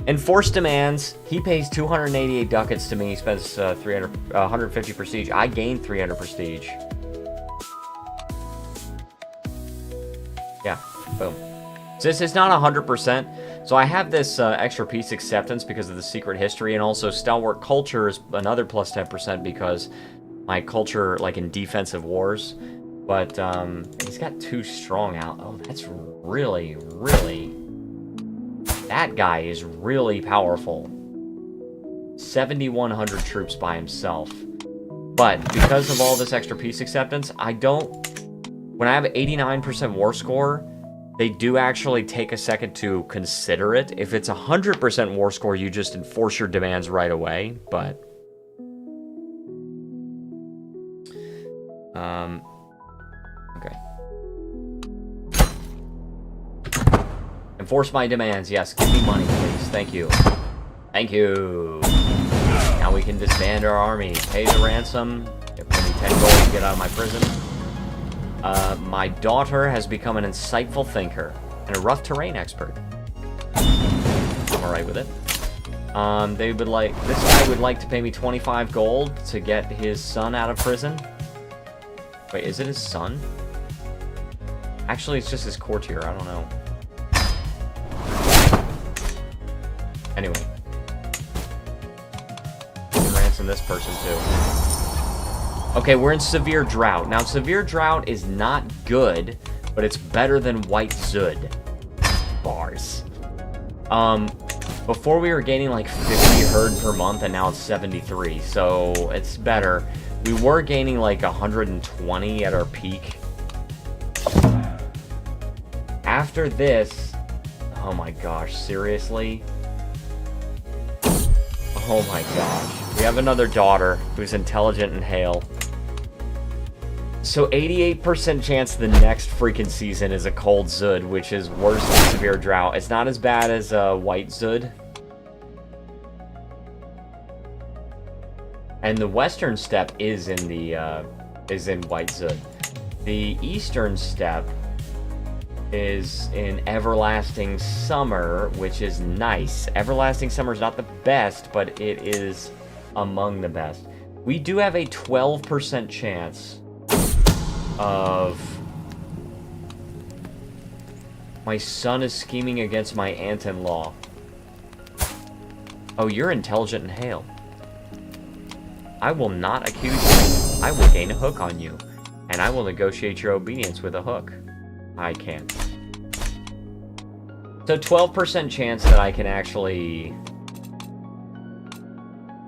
Enforced demands. He pays 288 ducats to me. He spends 150 prestige. I gain 300 prestige. Yeah, boom. This is not 100%. So I have this extra peace acceptance because of the secret history, and also stalwart culture is another plus 10% because my culture, like in defensive wars. But he's got 2 strong out. Oh, that's really, really. That guy is really powerful. 7,100 troops by himself. But because of all this extra peace acceptance, I don't... When I have 89% war score, they do actually take a second to consider it. If it's 100% war score, you just enforce your demands right away. But... okay. Enforce my demands. Yes, give me money, please. Thank you. Thank you. Now we can disband our army. Pay the ransom. Give me 10 gold to get out of my prison. My daughter has become an insightful thinker and a rough terrain expert. I'm alright with it. They would like... This guy would like to pay me 25 gold to get his son out of prison. Wait, is it his son? Actually, it's just his courtier. I don't know. Anyway. We can ransom this person, too. Okay, we're in severe drought. Now, severe drought is not good, but it's better than white Zud. Bars. Before we were gaining like 50 herd per month, and now it's 73, so it's better. We were gaining like 120 at our peak. After this... Oh my gosh, seriously? Oh my gosh. We have another daughter who's intelligent and hale. So 88% chance the next freaking season is a cold Zud, which is worse than severe drought. It's not as bad as white Zud. And the western steppe is in the white Zud. The eastern steppe is in everlasting summer, which is nice. Everlasting summer is not the best, but it is among the best. We do have a 12% chance of... My son is scheming against my aunt-in-law. Oh, you're intelligent and hale. I will not accuse you. I will gain a hook on you. And I will negotiate your obedience with a hook. I can't. So 12% chance that I can actually...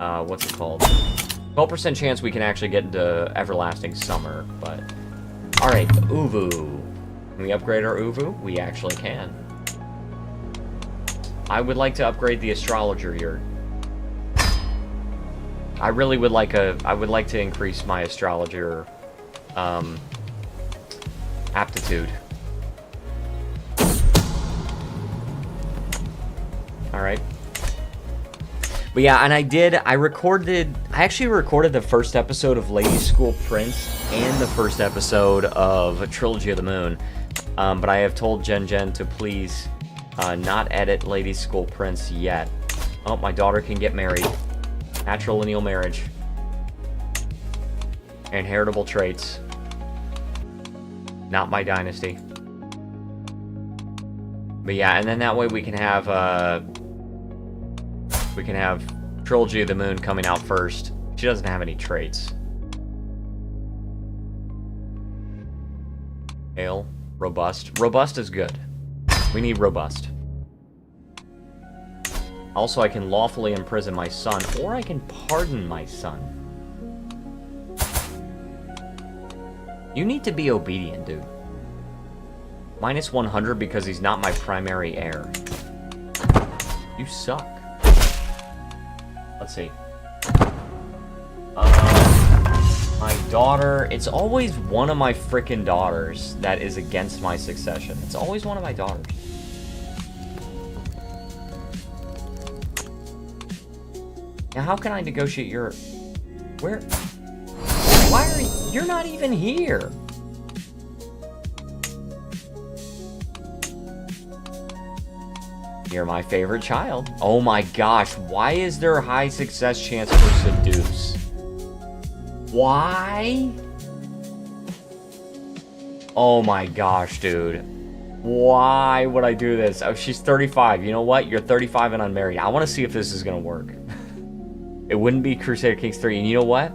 what's it called? 12% chance we can actually get into everlasting summer, but... Alright, Uvu. Can we upgrade our Uvu? We actually can. I would like to upgrade the astrologer here. I really would like I would like to increase my astrologer aptitude. Alright. But yeah, and I actually recorded the first episode of Lady School Prince and the first episode of A Trilogy of the Moon. But I have told Jen to please not edit Lady School Prince yet. Oh, my daughter can get married. Natural lineal marriage. Inheritable traits. Not my dynasty. But yeah, and then that way we can have We can have Trilogy of the Moon coming out first. She doesn't have any traits. Hail. Robust. Robust is good. We need robust. Also, I can lawfully imprison my son, or I can pardon my son. You need to be obedient, dude. Minus 100 because he's not my primary heir. You suck. Let's see. My daughter... It's always one of my frickin' daughters that is against my succession. It's always one of my daughters. Now, how can I negotiate your... Where... Why are you... You're not even here! You're my favorite child. Oh my gosh, why is there a high success chance for seduce? Why? Oh my gosh, dude. Why would I do this? Oh, she's 35. You know what? You're 35 and unmarried. I want to see if this is going to work. It wouldn't be Crusader Kings 3. And you know what?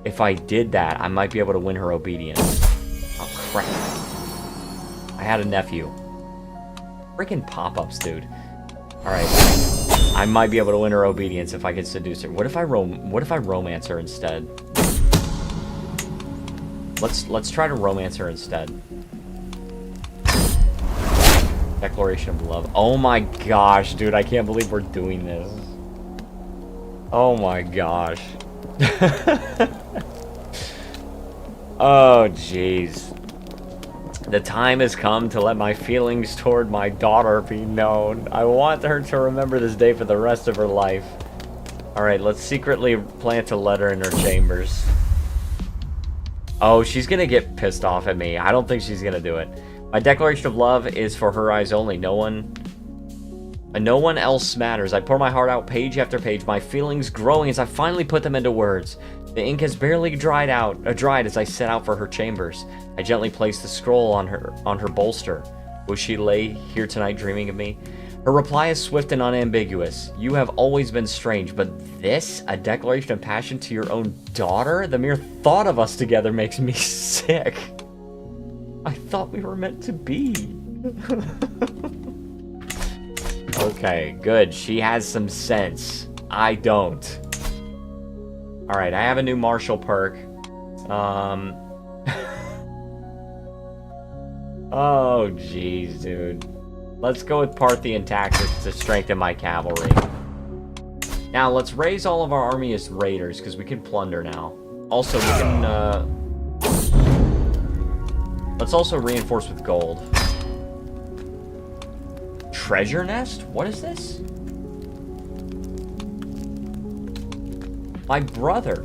If I did that, I might be able to win her obedience. Oh, crap. I had a nephew. Freaking pop-ups, dude. Alright. I might be able to win her obedience if I could seduce her. What if I romance her instead? Let's try to romance her instead. Declaration of love. Oh my gosh, dude, I can't believe we're doing this. Oh my gosh. Oh jeez. The time has come to let my feelings toward my daughter be known. I want her to remember this day for the rest of her life. Alright, let's secretly plant a letter in her chambers. Oh, she's gonna get pissed off at me. I don't think she's gonna do it. My declaration of love is for her eyes only. No one else matters. I pour my heart out page after page, my feelings growing as I finally put them into words. The ink has barely dried as I set out for her chambers. I gently place the scroll on her bolster. Will she lay here tonight dreaming of me? Her reply is swift and unambiguous. You have always been strange, but this, a declaration of passion to your own daughter? The mere thought of us together makes me sick. I thought we were meant to be. Okay, good. She has some sense. I don't. Alright, I have a new martial perk. Oh, jeez, dude. Let's go with Parthian tactics to strengthen my cavalry. Now, let's raise all of our army as raiders, because we can plunder now. Also, we can, let's also reinforce with gold. Treasure nest? What is this? My brother.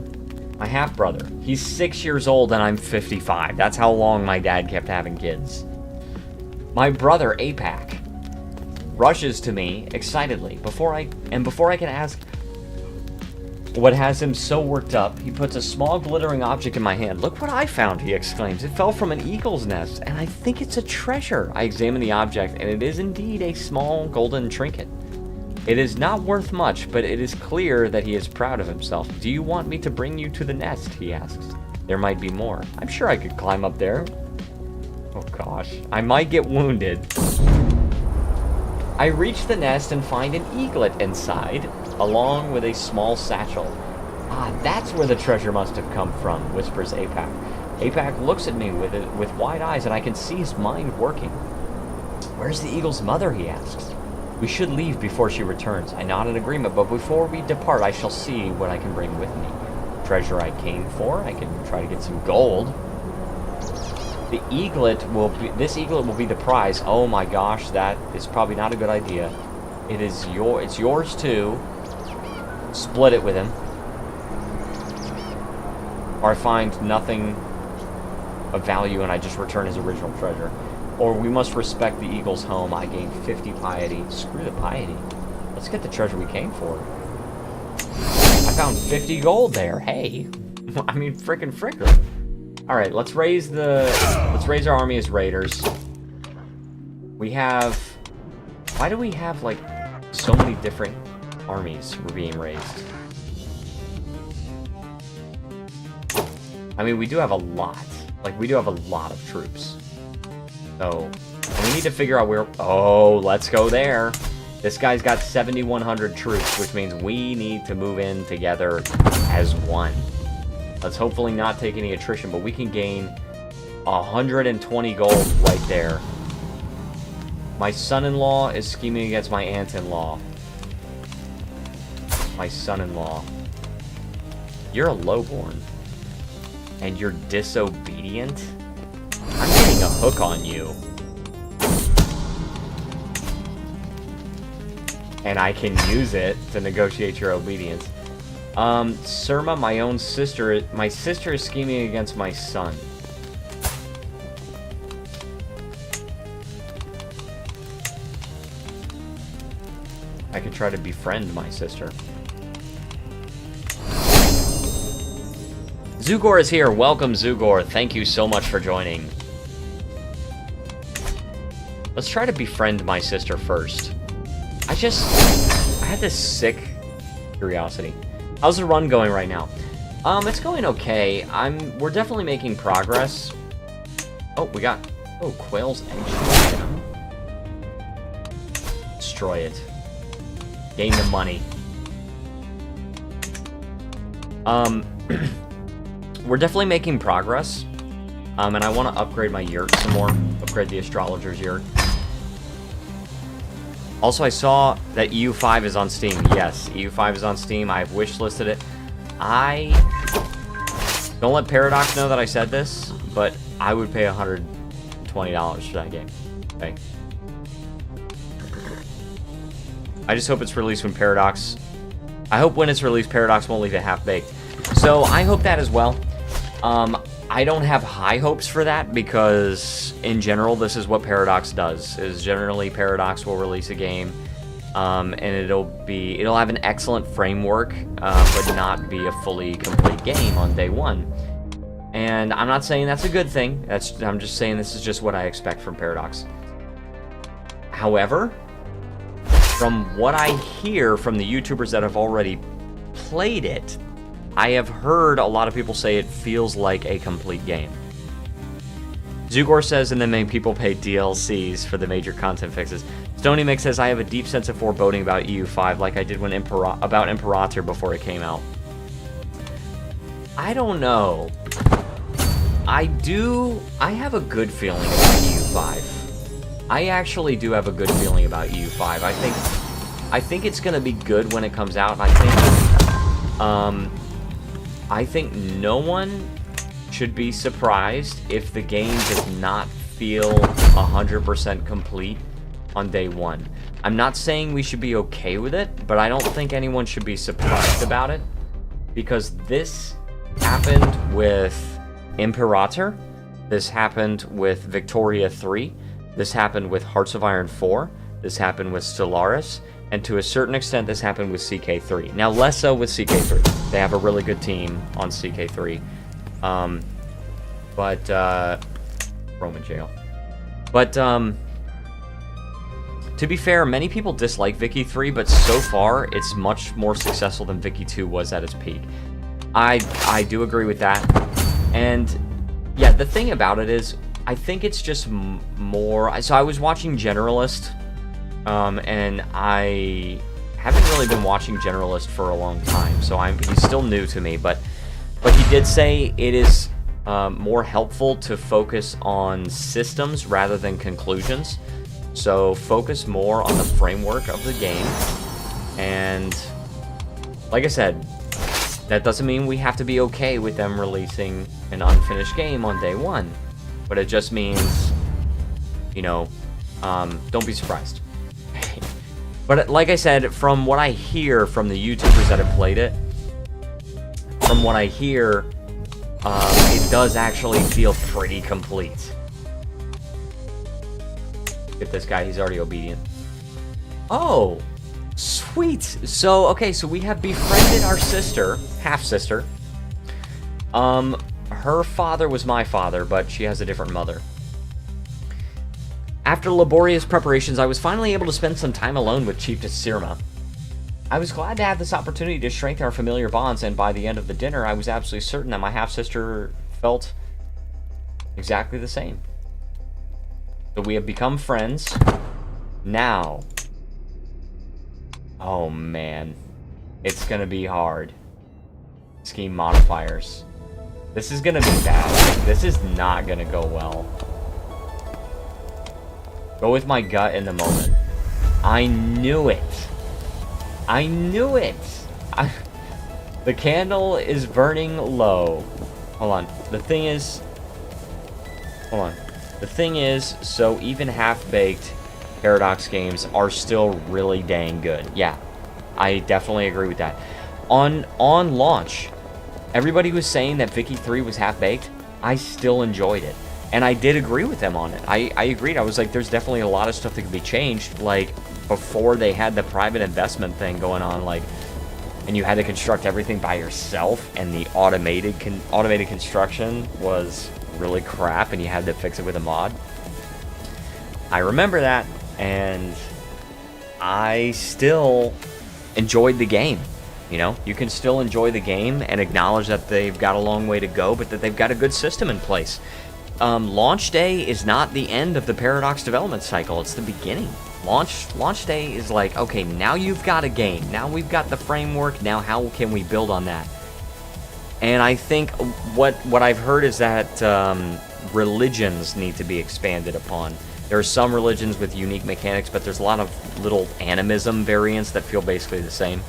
My half-brother. He's 6 years old and I'm 55. That's how long my dad kept having kids. My brother, APAC, rushes to me excitedly. Before I can ask what has him so worked up, he puts a small glittering object in my hand. Look what I found, he exclaims. It fell from an eagle's nest, and I think it's a treasure. I examine the object, and it is indeed a small golden trinket. It is not worth much, but it is clear that he is proud of himself. Do you want me to bring you to the nest, he asks. There might be more. I'm sure I could climb up there. Oh gosh, I might get wounded. I reach the nest and find an eaglet inside, along with a small satchel. Ah, that's where the treasure must have come from, whispers APAC. APAC looks at me with wide eyes, and I can see his mind working. Where's the eagle's mother, he asks. We should leave before she returns. I nod in agreement, but before we depart, I shall see what I can bring with me. Treasure I came for. I can try to get some gold. This eaglet will be the prize. Oh my gosh, that is probably not a good idea. It's yours too. Split it with him. Or I find nothing of value and I just return his original treasure. Or we must respect the eagle's home. I gain 50 piety. Screw the piety. Let's get the treasure we came for. I found 50 gold there. Hey. I mean, frickin' fricker. Alright, let's raise our army as raiders. We have... Why do we have, like, so many different armies were being raised. I mean, we do have a lot. Like, we do have a lot of troops. So, we need to figure out where... Oh, let's go there. This guy's got 7,100 troops, which means we need to move in together as one. Let's hopefully not take any attrition, but we can gain 120 gold right there. My son-in-law is scheming against my aunt-in-law. My son-in-law. You're a lowborn. And you're disobedient? I'm getting a hook on you. And I can use it to negotiate your obedience. Surma, my sister is scheming against my son. I could try to befriend my sister. Zugor is here. Welcome, Zugor. Thank you so much for joining. Let's try to befriend my sister first. I had this sick curiosity. How's the run going right now? It's going okay. We're definitely making progress. Oh, we got... Oh, Quail's Egg. Destroy it. Gain the money. We're definitely making progress. And I want to upgrade my yurt some more. Upgrade the astrologer's yurt. Also, I saw that EU5 is on Steam. Yes, EU5 is on Steam. I've wishlisted it. Don't let Paradox know that I said this, but I would pay $120 for that game. Okay. I just hope it's released when Paradox... I hope when it's released, Paradox won't leave it half-baked. So, I hope that as well. I don't have high hopes for that because, in general, this is what Paradox does. Is generally Paradox will release a game, and it'll have an excellent framework, but not be a fully complete game on day one. And I'm not saying that's a good thing. I'm just saying this is just what I expect from Paradox. However, from what I hear from the YouTubers that have already played it, I have heard a lot of people say it feels like a complete game. Zugor says, and then make people pay DLCs for the major content fixes. Stony Mix says, I have a deep sense of foreboding about EU5, like I did when about Imperator before it came out. I don't know. I have a good feeling about EU5. I actually do have a good feeling about EU5. I think it's gonna be good when it comes out, and I think no one should be surprised if the game does not feel 100% complete on day one. I'm not saying we should be okay with it, but I don't think anyone should be surprised about it, because this happened with Imperator, this happened with Victoria 3, this happened with Hearts of Iron 4, this happened with Stellaris, and to a certain extent, this happened with CK3. Now, less so with CK3. They have a really good team on CK3. Roman jail. But, to be fair, many people dislike Vicky 3, but so far, it's much more successful than Vicky 2 was at its peak. I do agree with that. And, yeah, the thing about it is, I think it's just more... So I was watching Generalist... and I haven't really been watching Generalist for a long time, so he's still new to me, but he did say it is more helpful to focus on systems rather than conclusions. So focus more on the framework of the game, and like I said, that doesn't mean we have to be okay with them releasing an unfinished game on day one, but it just means, you know, don't be surprised. But like I said, from what I hear from the YouTubers that have played it, from what I hear, it does actually feel pretty complete. Get this guy, he's already obedient. Oh, sweet. So, okay, so we have befriended our sister, half-sister. Her father was my father, but she has a different mother. After laborious preparations, I was finally able to spend some time alone with Chiefess Sirma. I was glad to have this opportunity to strengthen our familiar bonds, and by the end of the dinner, I was absolutely certain that my half-sister felt exactly the same. So we have become friends. Now. Oh, man. It's gonna be hard. Scheme modifiers. This is gonna be bad. This is not gonna go well. Go with my gut in the moment. I knew it. I knew it. The candle is burning low. Hold on. The thing is... Hold on. The thing is, so even half-baked Paradox games are still really dang good. Yeah, I definitely agree with that. On launch, everybody was saying that Vicky 3 was half-baked. I still enjoyed it. And I did agree with them on it. I agreed. I was like, there's definitely a lot of stuff that could be changed. Like, before they had the private investment thing going on, like, and you had to construct everything by yourself, and the automated construction was really crap, and you had to fix it with a mod. I remember that, and I still enjoyed the game. You know, you can still enjoy the game and acknowledge that they've got a long way to go, but that they've got a good system in place. Launch day is not the end of the Paradox development cycle, it's the beginning. Launch day is like, okay, now you've got a game, now we've got the framework, now how can we build on that? And I think what I've heard is that religions need to be expanded upon. There are some religions with unique mechanics, but there's a lot of little animism variants that feel basically the same.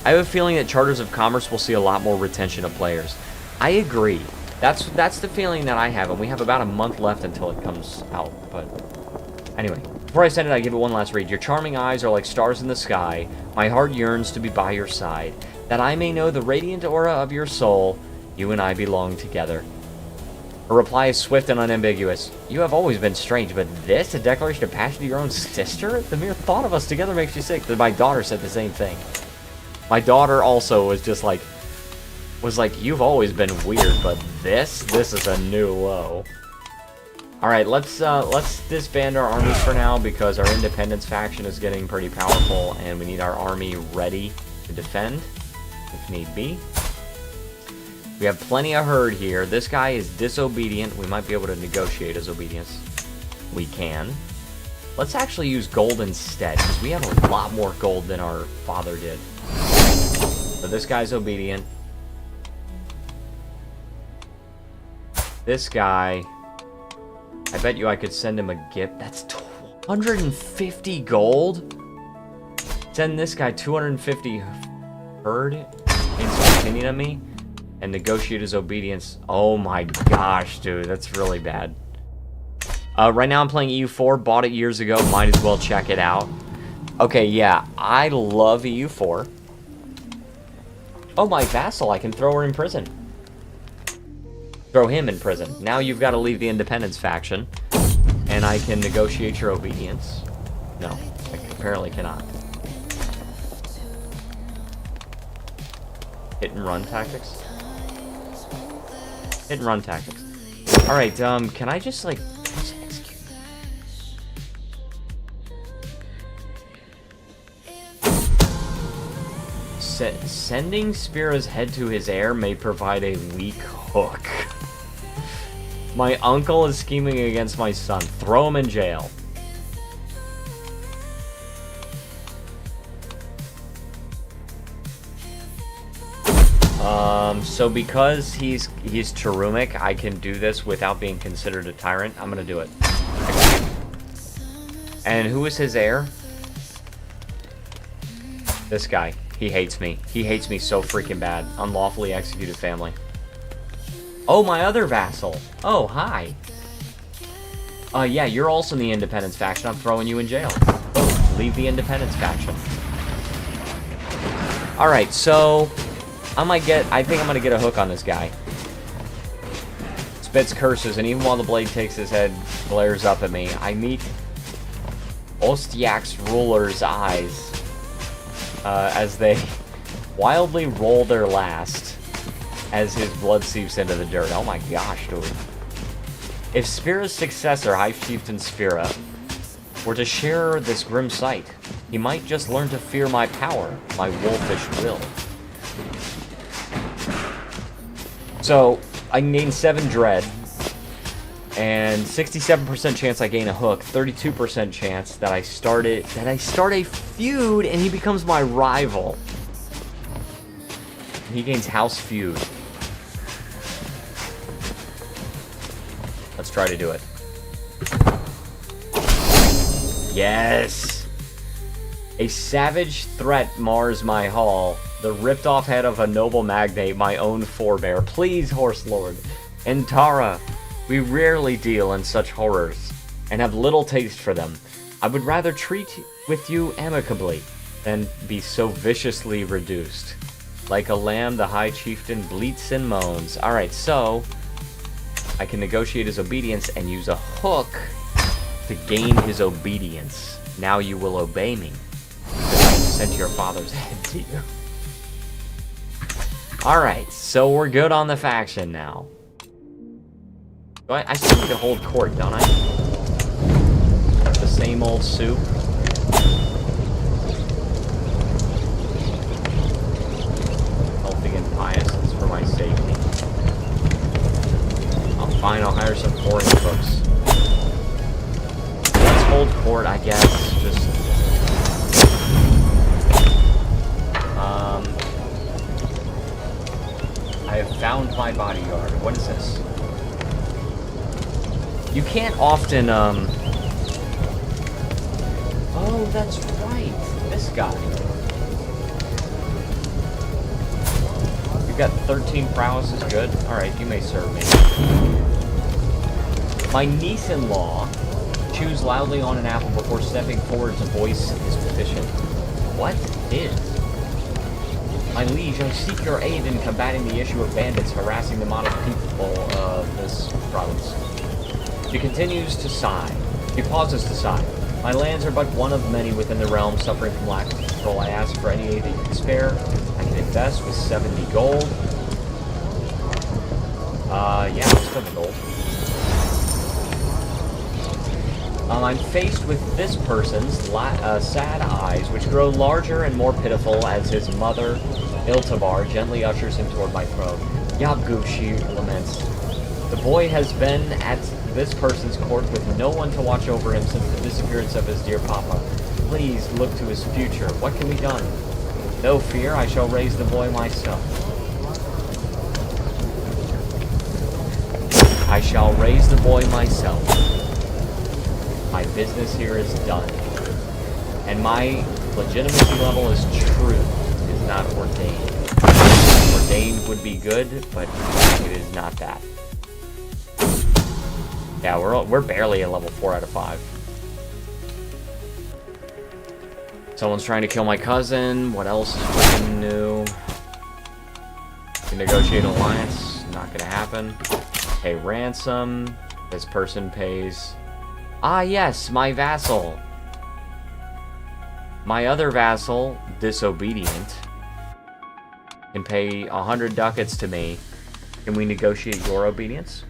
I have a feeling that Charters of Commerce will see a lot more retention of players. I agree. That's the feeling that I have, and we have about a month left until it comes out. But anyway, before I send it, I give it one last read. Your charming eyes are like stars in the sky. My heart yearns to be by your side, that I may know the radiant aura of your soul. You and I belong together. Her reply is swift and unambiguous. You have always been strange, but this, a declaration of passion to your own sister? The mere thought of us together makes you sick. My daughter said the same thing. My daughter also was like, you've always been weird, but this is a new low. Alright, let's disband our armies for now, because our independence faction is getting pretty powerful, and we need our army ready to defend, if need be. We have plenty of herd here. This guy is disobedient. We might be able to negotiate his obedience. We can. Let's actually use gold instead, because we have a lot more gold than our father did. So this guy's obedient. This guy, I bet you I could send him a gift. That's 250 gold? Send this guy 250 herd, instant opinion of me, and negotiate his obedience. Oh my gosh, dude, that's really bad. Right now I'm playing EU4, bought it years ago, might as well check it out. Okay, yeah, I love EU4. Oh, my vassal, I can throw her in prison. Throw him in prison. Now you've got to leave the independence faction, and I can negotiate your obedience. No, I apparently cannot. Hit and run tactics? Hit and run tactics. Alright, can I just, like, execute? Sending Spira's head to his heir may provide a weak hook. My uncle is scheming against my son. Throw him in jail. So because he's Cherumic, I can do this without being considered a tyrant. I'm gonna do it. And who is his heir? This guy. He hates me. He hates me so freaking bad. Unlawfully executed family. Oh, my other vassal. Oh, hi. Yeah, you're also in the independence faction. I'm throwing you in jail. Oh, leave the independence faction. Alright, so I think I'm gonna get a hook on this guy. Spits curses, and even while the blade takes his head, glares up at me. I meet Ostiak's ruler's eyes as they wildly roll their last as his blood seeps into the dirt. Oh my gosh, dude. If Spira's successor, High Chieftain Spira, were to share this grim sight, He might just learn to fear my power, my wolfish will. So, I can gain 7 dread, and 67% chance I gain a hook, 32% chance that I start a feud and he becomes my rival. He gains house feud. Let's try to do it. Yes! A savage threat mars my hall. The ripped off head of a noble magnate, my own forebear. Please, horse lord. And Tara, we rarely deal in such horrors, and have little taste for them. I would rather treat with you amicably than be so viciously reduced. Like a lamb, the high chieftain bleats and moans. Alright, so I can negotiate his obedience and use a hook to gain his obedience. Now you will obey me, because I sent your father's head to you. Alright, so we're good on the faction now. I still need to hold court, don't I? The same old soup. Healthy and pious, it's for my safety. Fine, I'll hire some foreign cooks. Let's hold court, I guess. Just... I have found my bodyguard. What is this? You can't often, Oh, that's right. This guy. You've got 13 prowess is good. Alright, you may serve me. My niece-in-law chews loudly on an apple before stepping forward to voice his petition. What is? My liege, I seek your aid in combating the issue of bandits harassing the modest people of this province. She continues to sigh. She pauses to sigh. My lands are but one of many within the realm suffering from lack of control. I ask for any aid that you can spare. I can invest with 70 gold. Yeah, let's spend the gold. I'm faced with this person's sad eyes, which grow larger and more pitiful as his mother, Iltabar, gently ushers him toward my throne. Yabgu, she laments. The boy has been at this person's court with no one to watch over him since the disappearance of his dear papa. Please look to his future. What can be done? No fear, I shall raise the boy myself. I shall raise the boy myself. My business here is done. And my legitimacy level is true. It is not ordained. Ordained would be good, but it is not that. Yeah, we're barely at level 4 out of 5. Someone's trying to kill my cousin. What else is freaking new? Can negotiate an alliance. Not gonna happen. Pay ransom. This person pays... Ah, yes, my vassal. My other vassal, disobedient, can pay 100 ducats to me. Can we negotiate your obedience?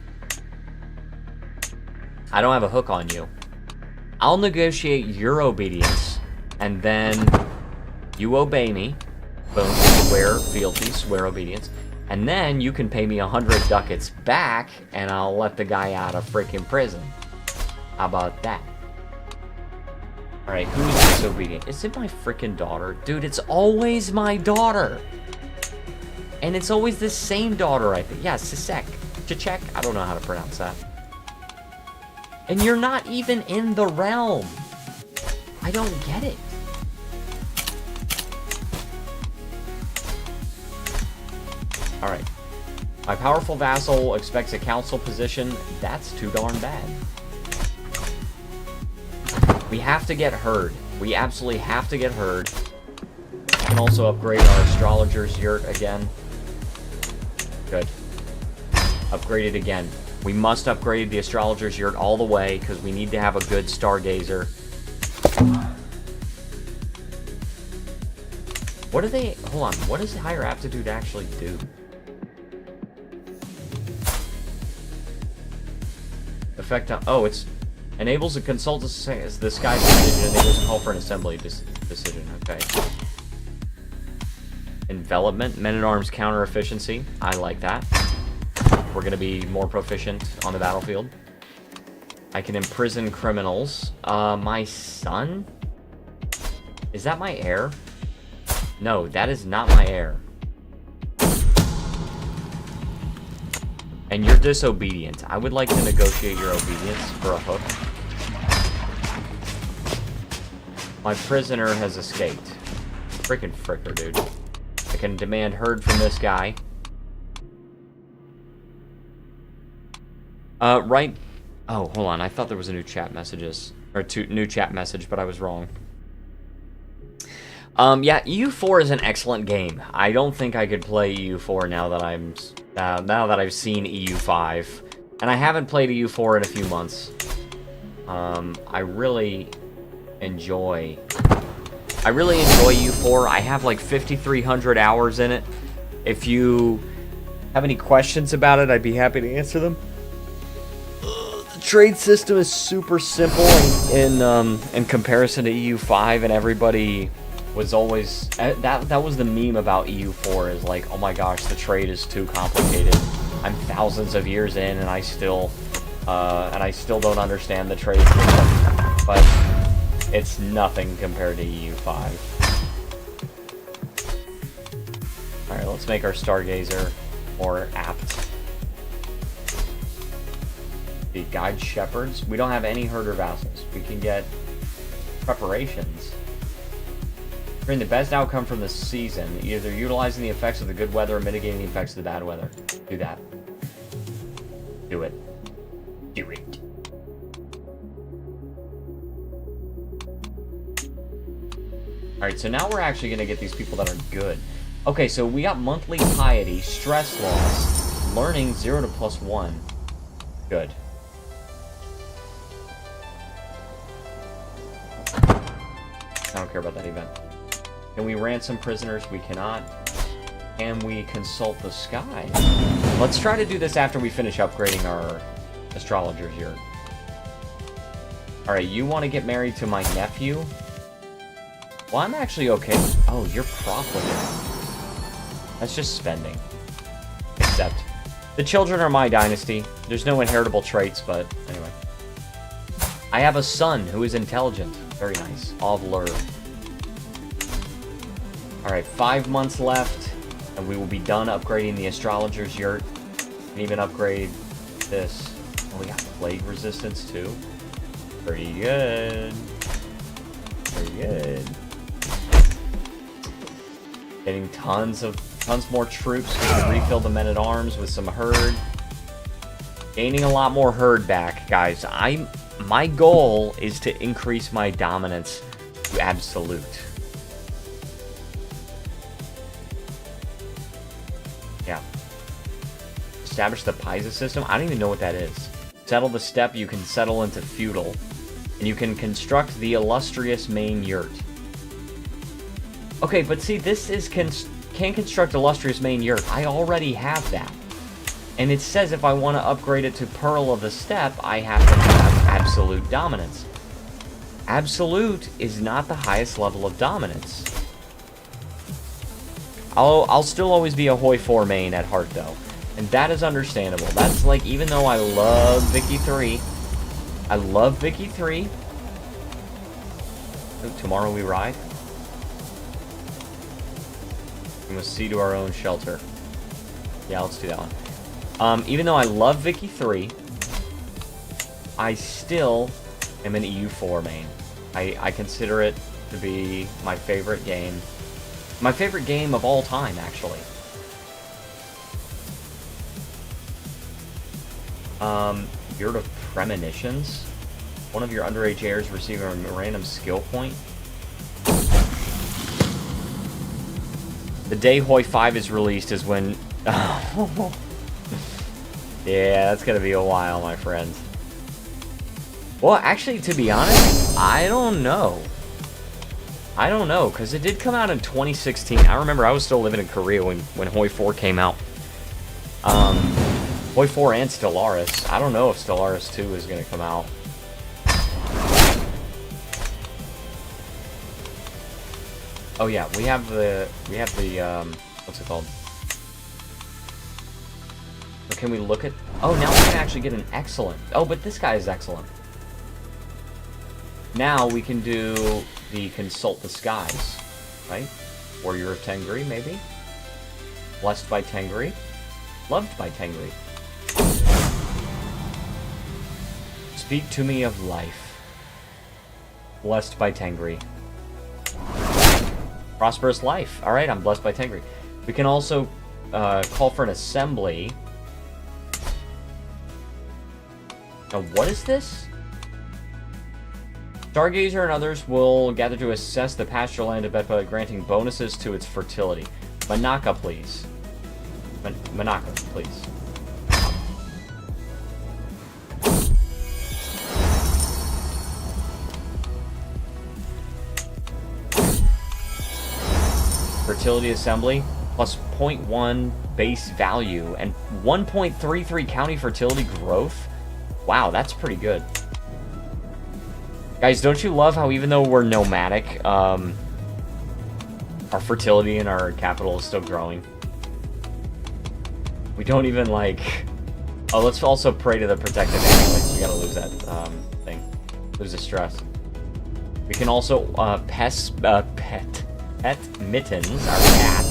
I don't have a hook on you. I'll negotiate your obedience, and then you obey me. Boom, swear fealty, swear obedience. And then you can pay me 100 ducats back, and I'll let the guy out of freaking prison. How about that? Alright, who's disobedient? Is it my freaking daughter? Dude, it's always my daughter! And it's always the same daughter, I think. Yeah, Sisek. Chichek? I don't know how to pronounce that. And you're not even in the realm. I don't get it. Alright. My powerful vassal expects a council position. That's too darn bad. We have to get heard. We absolutely have to get heard. We can also upgrade our astrologer's yurt again. Good. Upgrade it again. We must upgrade the astrologer's yurt all the way because we need to have a good stargazer. What do they... Hold on. What does higher aptitude actually do? Effect on... Oh, it's Enables a consult the sky's decision. Enables a call for an assembly decision. Okay. Envelopment. Men-at-arms counter efficiency. I like that. We're going to be more proficient on the battlefield. I can imprison criminals. My son? Is that my heir? No, that is not my heir. And you're disobedient. I would like to negotiate your obedience for a hook. My prisoner has escaped. Freaking fricker, dude. I can demand herd from this guy. Right. Oh, hold on. I thought there was a new chat messages. Or new chat message, but I was wrong. Yeah, EU4 is an excellent game. I don't think I could play EU4 now that I've seen EU5. And I haven't played EU4 in a few months. I really enjoy EU4. I have like 5,300 hours in it. If you have any questions about it, I'd be happy to answer them. The trade system is super simple in comparison to EU5, and everybody was always that was the meme about EU4, is like, oh my gosh, the trade is too complicated. I'm thousands of years in and I still don't understand the trade system. But it's nothing compared to EU5. Alright, let's make our Stargazer more apt. The guide shepherds. We don't have any herder vassals. We can get preparations. Bring the best outcome from the season, either utilizing the effects of the good weather or mitigating the effects of the bad weather. Do that. Do it. Do it. Alright, so now we're actually going to get these people that are good. Okay, so we got monthly piety, stress loss, learning 0 to +1. Good. I don't care about that event. Can we ransom prisoners? We cannot. Can we consult the sky? Let's try to do this after we finish upgrading our astrologers here. Alright, you want to get married to my nephew? Well, I'm actually okay. Oh, you're profligate. That's just spending. Except, the children are my dynasty. There's no inheritable traits, but anyway. I have a son who is intelligent. Very nice. Of Lur. Alright, 5 months left, and we will be done upgrading the astrologer's yurt. And even upgrade this. Oh, we got plague resistance too. Pretty good. Pretty good. Getting tons more troops. We can refill the men-at-arms with some herd. Gaining a lot more herd back, guys. My goal is to increase my dominance to absolute. Yeah. Establish the Pisa system. I don't even know what that is. Settle the steppe. You can settle into feudal. And you can construct the illustrious main yurt. Okay, but see, this is can construct illustrious main yurt. I already have that. And it says if I want to upgrade it to Pearl of the Steppe, I have to have absolute dominance. Absolute is not the highest level of dominance. I'll still always be a Hoi 4 main at heart, though. And that is understandable. That's like, even though I love Vicky 3. I love Vicky 3. Ooh, tomorrow we ride. We must see to our own shelter. Yeah, let's do that one. Even though I love Vicky 3, I still am an EU4 main. I consider it to be my favorite game. My favorite game of all time, actually. Yurt of Premonitions. One of your underage heirs receiving a random skill point. The day Hoi 5 is released is when... Yeah, that's gonna be a while, my friends. Well, actually, to be honest, I don't know. I don't know, because it did come out in 2016. I remember I was still living in Korea when Hoi 4 came out. Hoi 4 and Stellaris. I don't know if Stellaris 2 is going to come out. Oh yeah, we have the what's it called? So can we look at? Oh, now we can actually get an excellent. Oh, but this guy is excellent. Now we can do the consult the skies, right? Warrior of Tengri, maybe. Blessed by Tengri, loved by Tengri. Speak to me of life. Blessed by Tengri. Prosperous life. Alright, I'm blessed by Tengri. We can also call for an assembly. Now, what is this? Stargazer and others will gather to assess the pasture land of Betpa, granting bonuses to its fertility. Manaka, please. Manaka, please. Fertility assembly plus 0.1 base value and 1.33 county fertility growth. Wow, that's pretty good. Guys, don't you love how even though we're nomadic, our fertility in our capital is still growing? We don't even like... Oh, let's also pray to the protective ambulance. We gotta lose that thing. Lose the stress. We can also pet Mittens, our cat.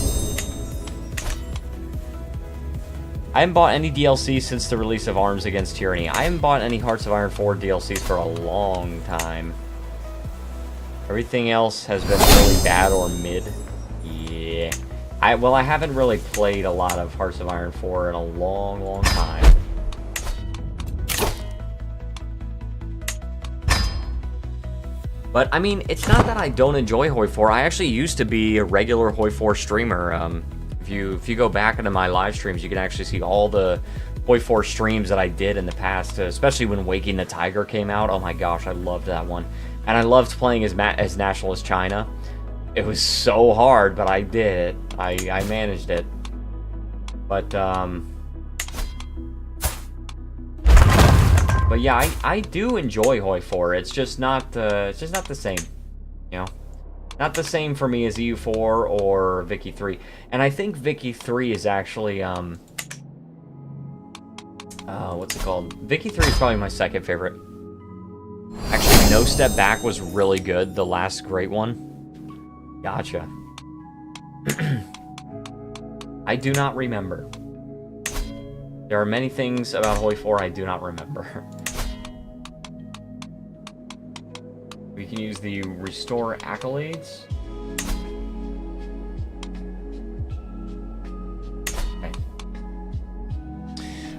I haven't bought any DLC since the release of Arms Against Tyranny. I haven't bought any Hearts of Iron 4 DLCs for a long time. Everything else has been really bad or mid. Yeah. Well, I haven't really played a lot of Hearts of Iron 4 in a long time. But, I mean, it's not that I don't enjoy Hoi 4. I actually used to be a regular Hoi 4 streamer. If you go back into my live streams, you can actually see all the Hoi 4 streams that I did in the past, especially when Waking the Tiger came out. Oh my gosh, I loved that one. And I loved playing as Nationalist China. It was so hard, but I did it. I managed it. But yeah, I do enjoy Hoi 4. It's just not the same, you know. Not the same for me as EU4 or Vicky 3. And I think Vicky 3 is actually what's it called? Vicky 3 is probably my second favorite. Actually, No Step Back was really good, the last great one. Gotcha. I do not remember. There are many things about Hoi 4 I do not remember. We can use the restore accolades. Okay.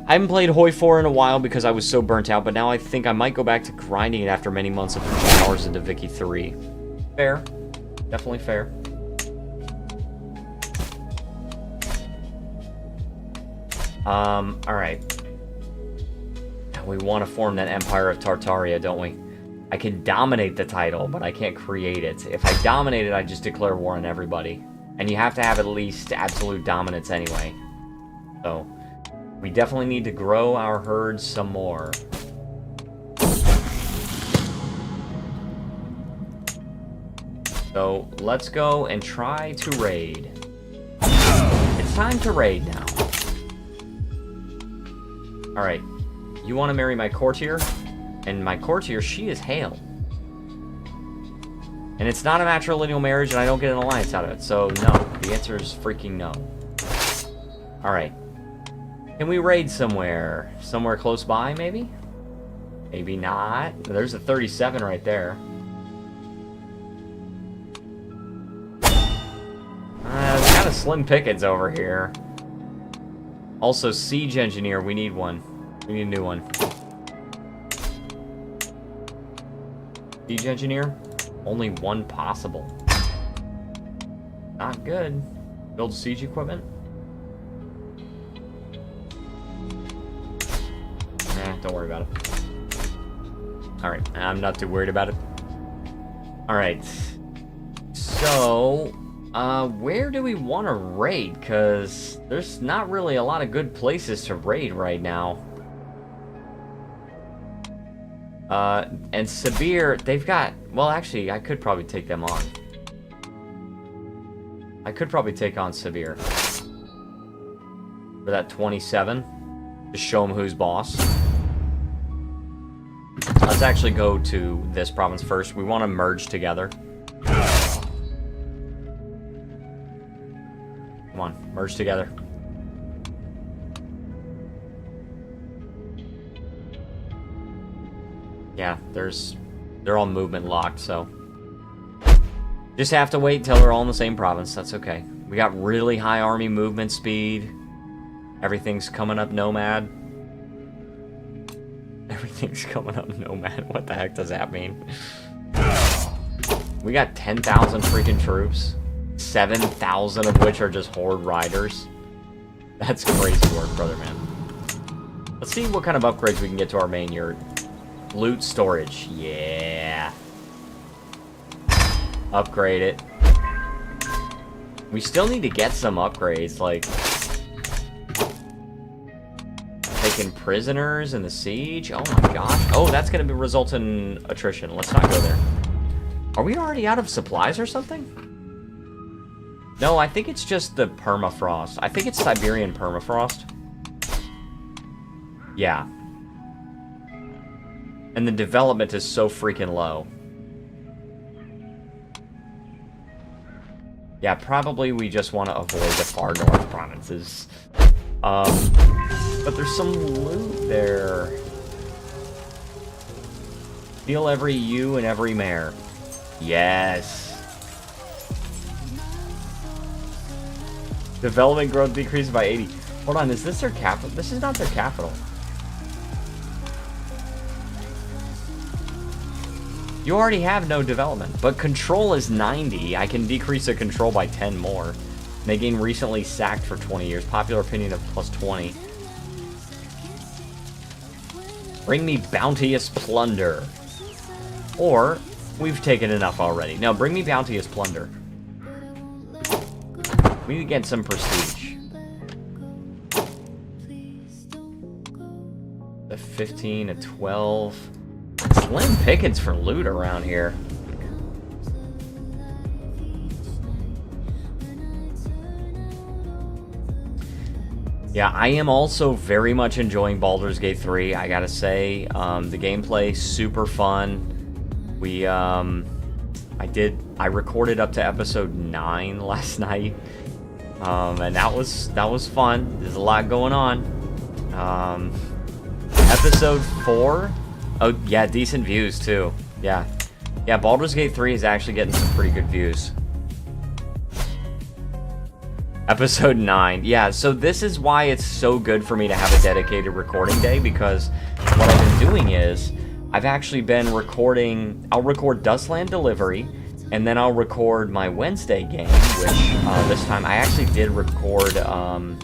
I haven't played Hoi 4 in a while because I was so burnt out, but now I think I might go back to grinding it after many months of pushing hours into Vicky 3. Fair. Definitely fair. Alright. We want to form that Empire of Tartaria, don't we? I can dominate the title, but I can't create it. If I dominate it, I just declare war on everybody. And you have to have at least absolute dominance anyway. So, we definitely need to grow our herds some more. So, let's go and try to raid. It's time to raid now. Alright, you want to marry my courtier? And my courtier, she is Hale. And it's not a matrilineal marriage, and I don't get an alliance out of it. So, no. The answer is freaking no. Alright. Can we raid somewhere? Somewhere close by, maybe? Maybe not. There's a 37 right there. It's kind of slim pickings over here. Also, siege engineer, we need one. We need a new one. Siege engineer, only one possible. Not good. Build siege equipment. Nah, don't worry about it. Alright, I'm not too worried about it. Alright. So, where do we want to raid? Because there's not really a lot of good places to raid right now. And Sabir, they've got... Well, actually, I could probably take them on. I could probably take on Severe. For that 27. To show him who's boss. Let's actually go to this province first. We want to merge together. Come on, merge together. Yeah, they're all movement locked, so just have to wait until they're all in the same province. That's okay. We got really high army movement speed. Everything's coming up Nomad. Everything's coming up Nomad. What the heck does that mean? We got 10,000 freaking troops. 7,000 of which are just Horde riders. That's crazy work, brother, man. Let's see what kind of upgrades we can get to our main yurt. Loot storage. Yeah. Upgrade it. We still need to get some upgrades, like taking prisoners in the siege. Oh my gosh. Oh, that's going to result in attrition. Let's not go there. Are we already out of supplies or something? No, I think it's just the permafrost. I think it's Siberian permafrost. Yeah. And the development is so freaking low. Yeah, probably we just want to avoid the far north provinces. But there's some loot there. Steal every ewe and every mare. Yes. Development growth decreased by 80. Hold on, is this their capital? This is not their capital. You already have no development, but control is 90. I can decrease the control by 10 more. They gain recently sacked for 20 years. Popular opinion of plus 20. Bring me bounteous plunder. Or, we've taken enough already. No, bring me bounteous plunder. We need to get some prestige. The 15, a 12. Slim pickings for loot around here. Yeah, I am also very much enjoying Baldur's Gate 3, I gotta say. The gameplay, super fun. I recorded up to episode 9 last night. And that was fun. There's a lot going on. Episode 4, oh yeah, decent views too. Yeah. Yeah, Baldur's Gate 3 is actually getting some pretty good views. Episode 9. Yeah, so this is why it's so good for me to have a dedicated recording day, because what I've been doing is I've actually been recording. I'll record Dustland Delivery, and then I'll record my Wednesday game, which this time I actually did record. I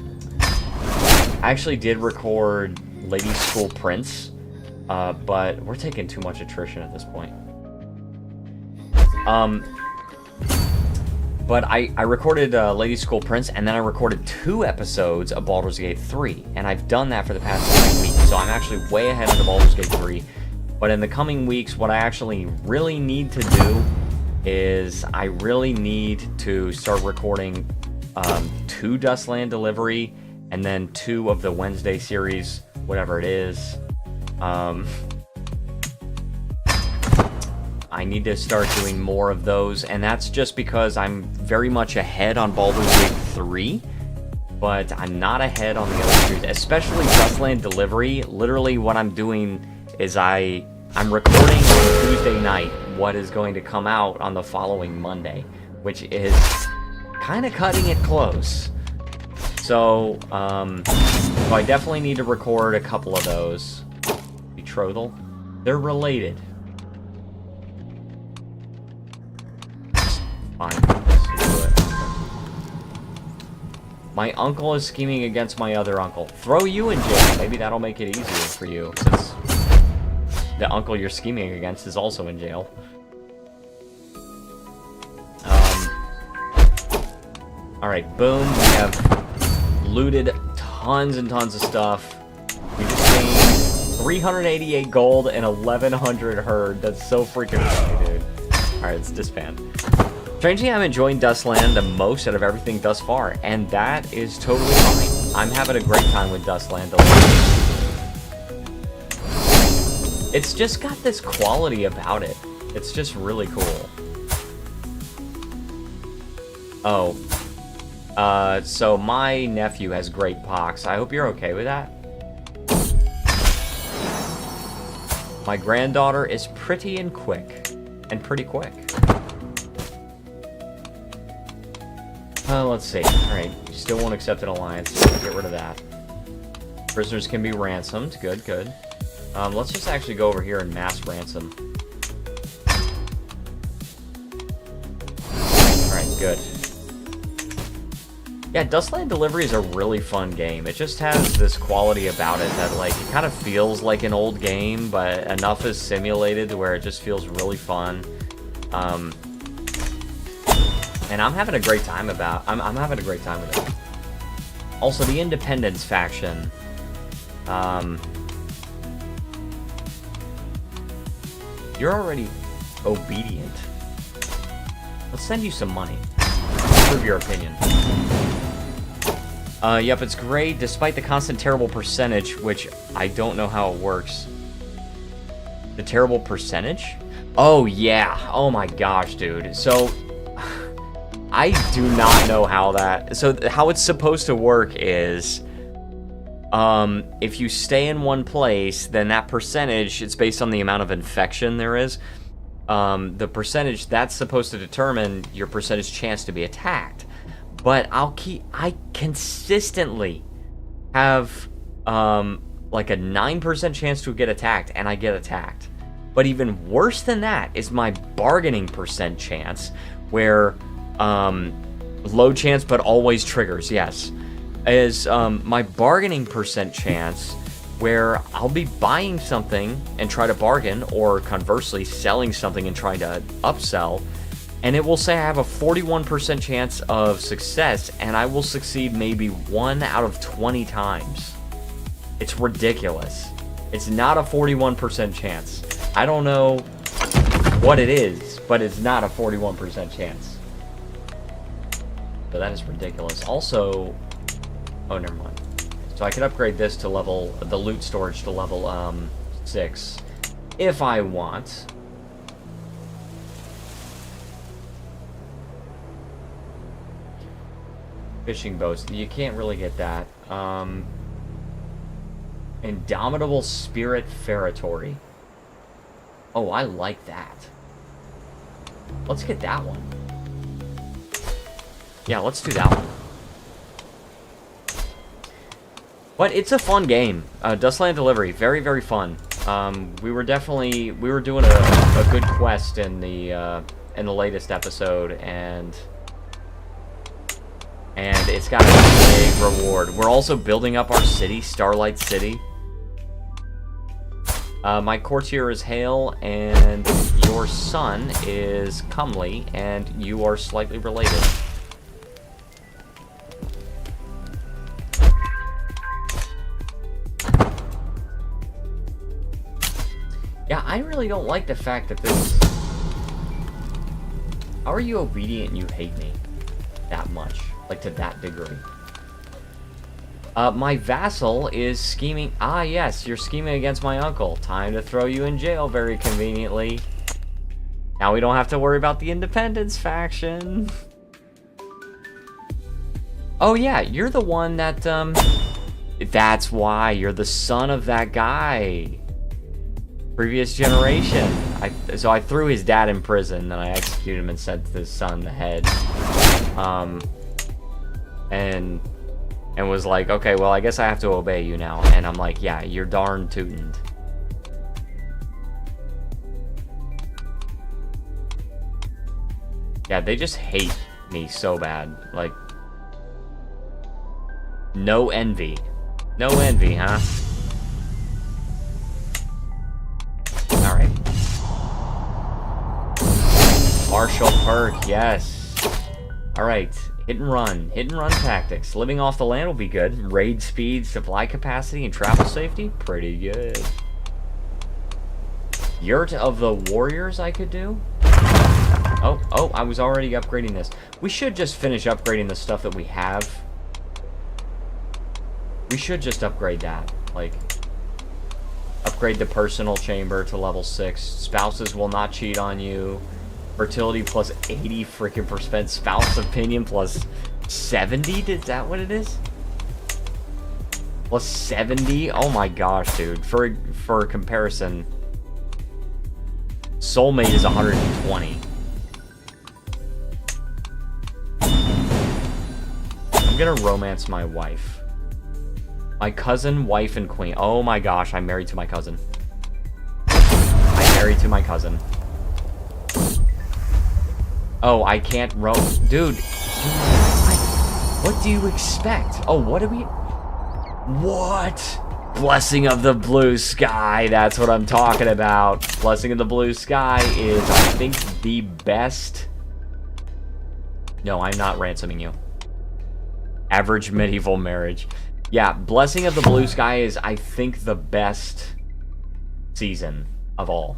actually did record Lady School Prince, but we're taking too much attrition at this point. But I recorded Lady School Prince, and then I recorded 2 episodes of Baldur's Gate 3, and I've done that for the past 3 weeks, so I'm actually way ahead of the Baldur's Gate 3. But in the coming weeks, what I actually really need to do is I really need to start recording 2 Dustland Delivery, and then 2 of the Wednesday series, whatever it is. I need to start doing more of those, and that's just because I'm very much ahead on Baldur's Gate 3, but I'm not ahead on the other series, especially Dustland Delivery. Literally what I'm doing is I'm recording on Tuesday night what is going to come out on the following Monday, which is kind of cutting it close. So I definitely need to record a couple of those. Betrothal? They're related. Fine, let's do it. My uncle is scheming against my other uncle. Throw you in jail. Maybe that'll make it easier for you, since the uncle you're scheming against is also in jail. Alright, boom. We have looted tons and tons of stuff. We just gained 388 gold and 1,100 herd. That's so freaking funny, dude. Alright, let's disband. Strangely, I'm enjoying Dustland the most out of everything thus far, and that is totally fine. I'm having a great time with Dustland Delivery. It's just got this quality about it. It's just really cool. Oh. So my nephew has great pox. I hope you're okay with that. My granddaughter is pretty and quick. And pretty quick. Let's see. Alright, still won't accept an alliance. Get rid of that. Prisoners can be ransomed. Good, good. Let's just actually go over here and mass ransom. Alright, good. Yeah, Dustland Delivery is a really fun game. It just has this quality about it that, like, it kind of feels like an old game, but enough is simulated to where it just feels really fun. And I'm having a great time I'm having a great time with it. Also, the Independence faction. You're already obedient. Let's send you some money. Prove your opinion. Yep, it's great, despite the constant terrible percentage, which I don't know how it works. The terrible percentage? Oh, yeah. Oh my gosh, dude. So, I do not know how that... So, how it's supposed to work is... if you stay in one place, then that percentage, it's based on the amount of infection there is. The percentage, that's supposed to determine your percentage chance to be attacked. But I consistently have, like a 9% chance to get attacked, and I get attacked. But even worse than that is my bargaining percent chance, where, low chance but always triggers, yes. Is, my bargaining percent chance, where I'll be buying something and try to bargain, or conversely, selling something and trying to upsell, and it will say I have a 41% chance of success, and I will succeed maybe 1 out of 20 times. It's ridiculous. It's not a 41% chance. I don't know what it is, but it's not a 41% chance. So that is ridiculous. Also, oh, never mind. So I can upgrade this to level, the loot storage to level 6, if I want. Fishing boats. You can't really get that. Indomitable Spirit Ferritory. Oh, I like that. Let's get that one. Yeah, let's do that one. But it's a fun game. Dustland Delivery, very, very fun. We were doing a good quest in the latest episode, and it's got a big reward. We're also building up our city, Starlight City. My courtier is Hale, and your son is Comely, and you are slightly related. Yeah, I really don't like the fact that this... How are you obedient and you hate me that much? Like, to that degree. My vassal is scheming... Ah, yes, you're scheming against my uncle. Time to throw you in jail very conveniently. Now we don't have to worry about the Independence faction. Oh, yeah, you're the one that, That's why. You're the son of that guy. Previous generation. So I threw his dad in prison, then I executed him and sent his son the head. And was like, okay, well, I guess I have to obey you now. And I'm like, yeah, you're darn tootin'. Yeah, they just hate me so bad. Like, no envy. No envy, huh? Alright. Martial perk, yes. Alright, hit and run. Hit and run tactics. Living off the land will be good. Raid speed, supply capacity, and travel safety, pretty good. Yurt of the Warriors I could do? Oh, I was already upgrading this. We should just finish upgrading the stuff that we have. We should just upgrade that. Like, upgrade the personal chamber to level 6. Spouses will not cheat on you. Fertility plus 80 freaking percent. Spouse opinion plus 70? Is that what it is? Plus 70? Oh my gosh, dude. For comparison, soulmate is 120. I'm gonna romance my wife. My cousin, wife, and queen. Oh my gosh, I'm married to my cousin. I'm married to my cousin. Oh, I can't dude. What do you expect? Oh, what do we... What? Blessing of the Blue Sky. That's what I'm talking about. Blessing of the Blue Sky is, I think, the best... No, I'm not ransoming you. Average medieval marriage. Yeah, Blessing of the Blue Sky is, I think, the best season of all.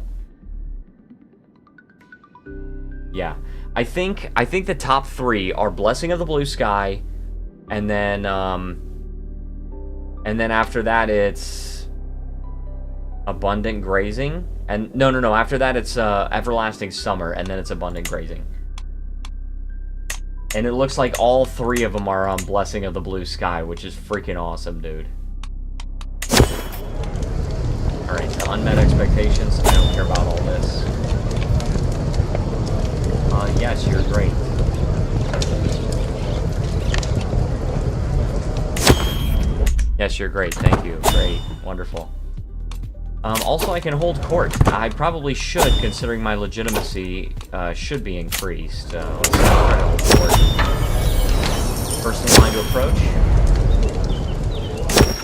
Yeah. I think the top 3 are Blessing of the Blue Sky, and then after that it's Abundant Grazing, and no, after that it's Everlasting Summer, and then it's Abundant Grazing. And it looks like all 3 of them are on Blessing of the Blue Sky, which is freaking awesome, dude. Alright, so unmet expectations. I don't care about all this. Yes, you're great. Yes, you're great. Thank you. Great. Wonderful. Also, I can hold court. I probably should, considering my legitimacy should be increased. Let's try to hold court. First in line to approach.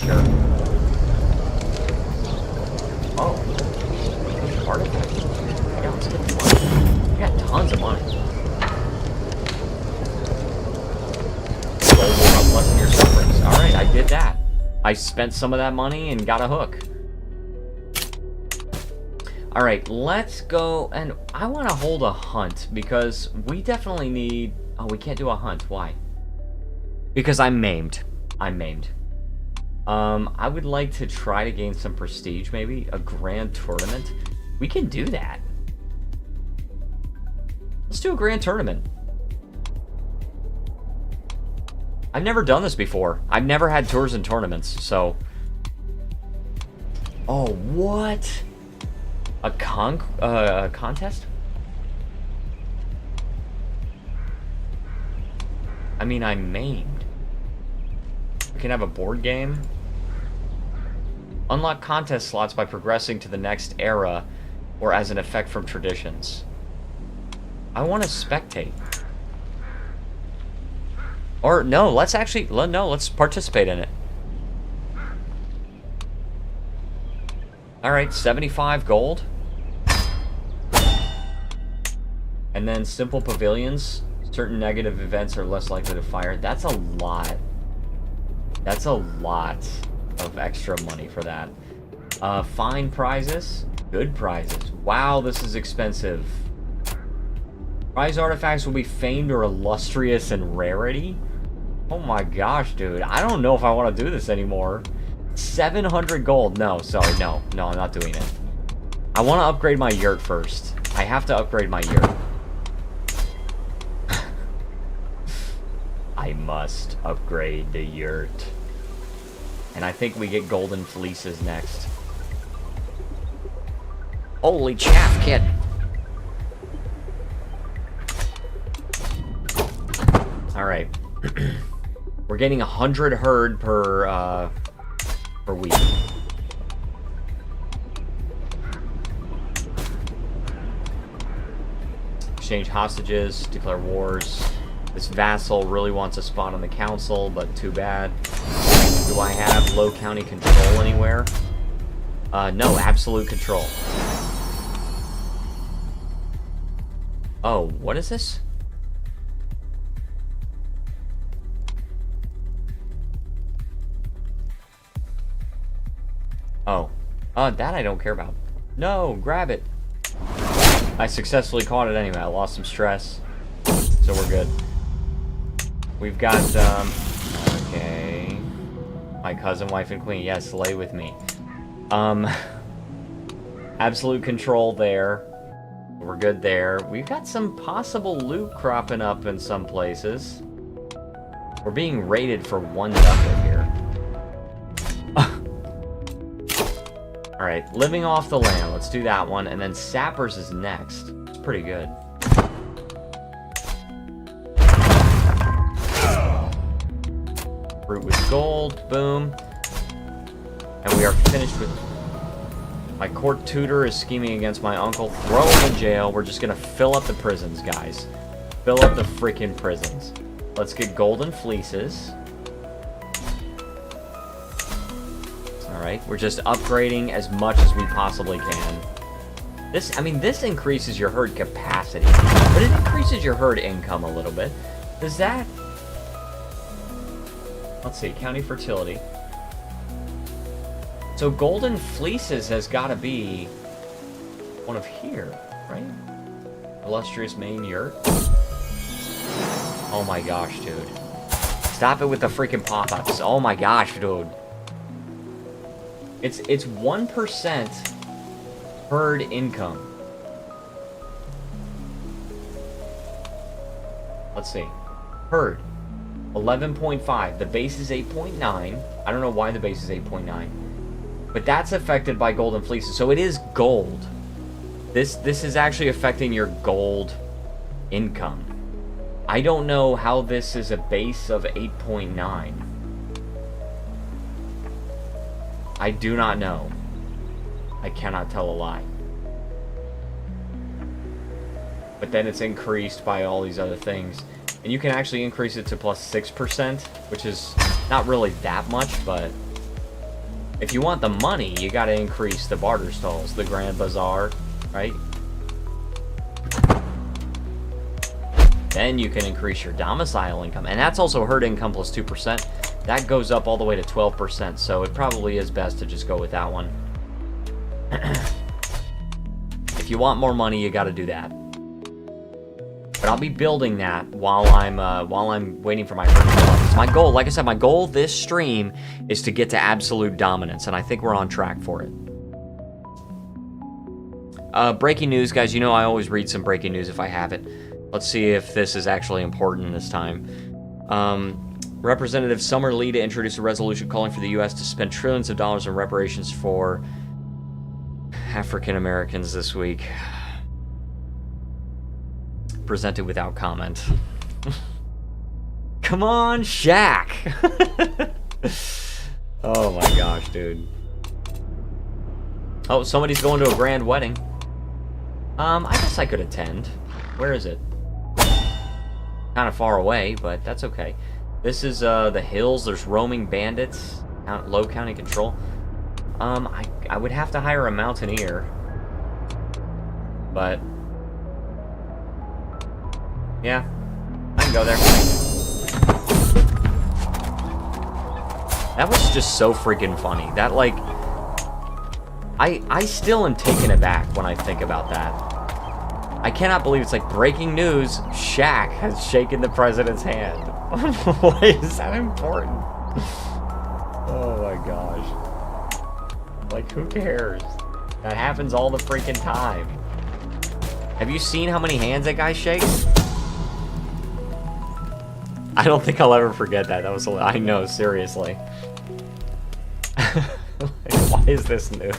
Sure. Oh. Part of that. Yeah, let's get the money. I got tons of money. Gold will not lessen your sufferings. Alright, I did that. I spent some of that money and got a hook. Alright, let's go, and I want to hold a hunt, because we definitely need... Oh, we can't do a hunt. Why? Because I'm maimed. I'm maimed. I would like to try to gain some prestige, maybe. A grand tournament. We can do that. Let's do a grand tournament. I've never done this before. I've never had tours and tournaments, so... Oh, what? A contest? I mean, I'm maimed. We can have a board game. Unlock contest slots by progressing to the next era or as an effect from traditions. I want to spectate. Or, no, let's actually... No, let's participate in it. Alright, 75 gold. And then simple pavilions. Certain negative events are less likely to fire. That's a lot. That's a lot of extra money for that. Fine prizes. Good prizes. Wow, this is expensive. Prize artifacts will be famed or illustrious in rarity. Oh my gosh, dude. I don't know if I want to do this anymore. 700 gold. No, sorry. No, I'm not doing it. I want to upgrade my yurt first. I have to upgrade my yurt. I must upgrade the yurt. And I think we get golden fleeces next. Holy chaff, kid. Alright. We're getting 100 herd per week. Exchange hostages, declare wars. This vassal really wants a spot on the council, but too bad. Do I have low county control anywhere? No, absolute control. Oh, what is this? Oh. That I don't care about. No, grab it. I successfully caught it anyway. I lost some stress. So we're good. We've got, okay. My cousin, wife, and queen. Yes, lay with me. Absolute control there. We're good there. We've got some possible loot cropping up in some places. We're being raided for 1 ducat here. Alright, living off the land. Let's do that one. And then sappers is next. It's pretty good. Fruit with gold. Boom. And we are finished with... My court tutor is scheming against my uncle. Throw him in jail. We're just gonna fill up the prisons, guys. Fill up the freaking prisons. Let's get golden fleeces. Alright, we're just upgrading as much as we possibly can. This, I mean, this increases your herd capacity, but it increases your herd income a little bit. Does that... Let's see, county fertility. So golden fleeces has got to be one of here, right? Illustrious main yurt. Oh my gosh, dude. Stop it with the freaking pop-ups. Oh my gosh, dude. It's 1% herd income. Let's see. Herd. 11.5. The base is 8.9. I don't know why the base is 8.9. But that's affected by golden fleeces. So it is gold. This is actually affecting your gold income. I don't know how this is a base of 8.9. I do not know. I cannot tell a lie. But then it's increased by all these other things. And you can actually increase it to plus 6%, which is not really that much, but... If you want the money, you gotta increase the barter stalls, the Grand Bazaar, right? Then you can increase your domicile income, and that's also herd income plus 2%. That goes up all the way to 12%, so it probably is best to just go with that one. If you want more money, you gotta do that. But I'll be building that while I'm waiting for my herd to go up. My goal, like I said, my goal this stream is to get to absolute dominance, and I think we're on track for it. Breaking news, guys. You know I always read some breaking news if I have it. Let's see if this is actually important this time. Representative Summer Lee to introduce a resolution calling for the U.S. to spend trillions of dollars in reparations for African Americans this week. Presented without comment. Come on, Shaq! Oh my gosh, dude. Oh, somebody's going to a grand wedding. I guess I could attend. Where is it? Kind of far away, but that's okay. This is the hills. There's roaming bandits. Low county control. I would have to hire a mountaineer. But... yeah, I can go there. That was just so freaking funny. That, like... I still am taken aback when I think about that. I cannot believe it's like breaking news. Shaq has shaken the president's hand. Why is that important? Oh my gosh. Like, who cares? That happens all the freaking time. Have you seen how many hands that guy shakes? I don't think I'll ever forget that. That was, I know, seriously. Like, why is this news?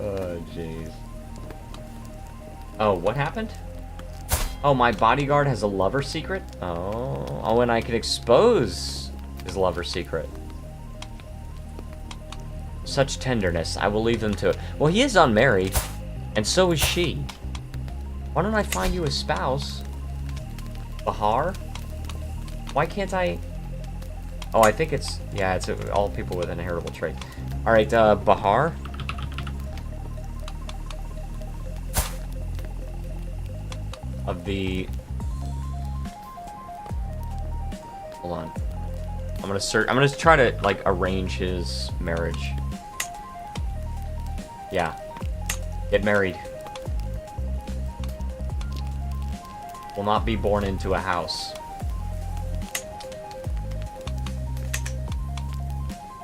Oh, jeez. Oh, what happened? Oh, my bodyguard has a lover secret? Oh, and I can expose his lover secret. Such tenderness. I will leave them to it. Well, he is unmarried, and so is she. Why don't I find you a spouse? Bahar? Why can't I... Oh, I think it's... yeah, it's all people with inheritable traits. Alright, Bahar? Of the... hold on. I'm gonna search... I'm gonna try to, like, arrange his marriage. Yeah. Get married. will not be born into a house.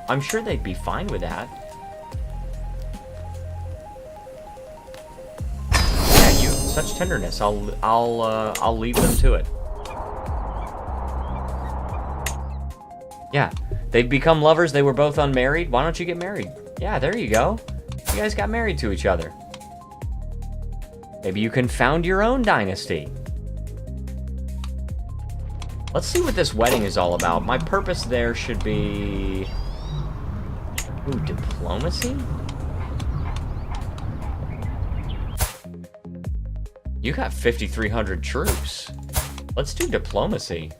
I'm sure they'd be fine with that. Yeah, you such tenderness. I'll leave them to it. Yeah, they've become lovers. They were both unmarried. Why don't you get married? Yeah, there you go. You guys got married to each other. Maybe you can found your own dynasty. Let's see what this wedding is all about. My purpose there should be... Ooh, diplomacy? You got 5,300 troops. Let's do diplomacy.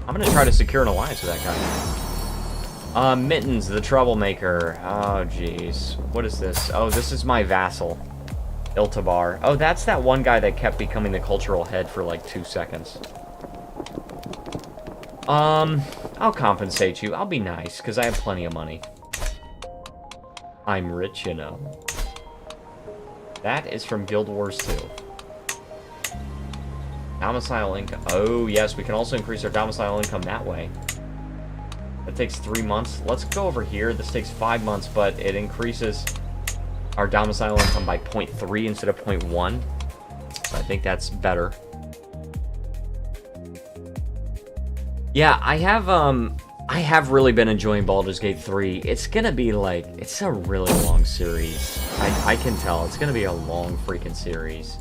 I'm gonna try to secure an alliance with that guy. Mittens, the troublemaker. Oh, jeez. What is this? Oh, this is my vassal. Iltabar. Oh, that's that one guy that kept becoming the cultural head for like 2 seconds. I'll compensate you. I'll be nice, because I have plenty of money. I'm rich, you know. That is from Guild Wars 2. Domicile income. Oh, yes, we can also increase our domicile income that way. That takes 3 months. Let's go over here. This takes 5 months, but it increases our domicile income by 0.3 instead of 0.1. So I think that's better. Yeah, I have really been enjoying Baldur's Gate 3. It's gonna be like, it's a really long series. I can tell. It's gonna be a long freaking series.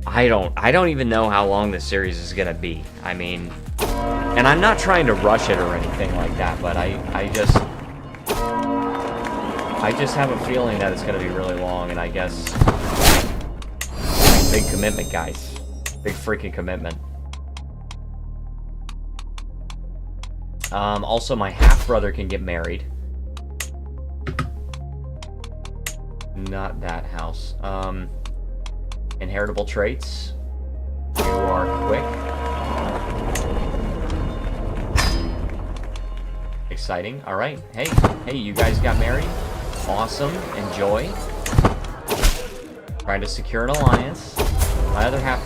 I don't even know how long this series is gonna be. I mean, and I'm not trying to rush it or anything like that, but I just have a feeling that it's gonna be really long, and I guess big commitment, guys. Big freaking commitment. Also, my half-brother can get married. Not that house. Inheritable traits. You are quick. Exciting. Alright. Hey, you guys got married. Awesome. Enjoy. Trying to secure an alliance. My other half...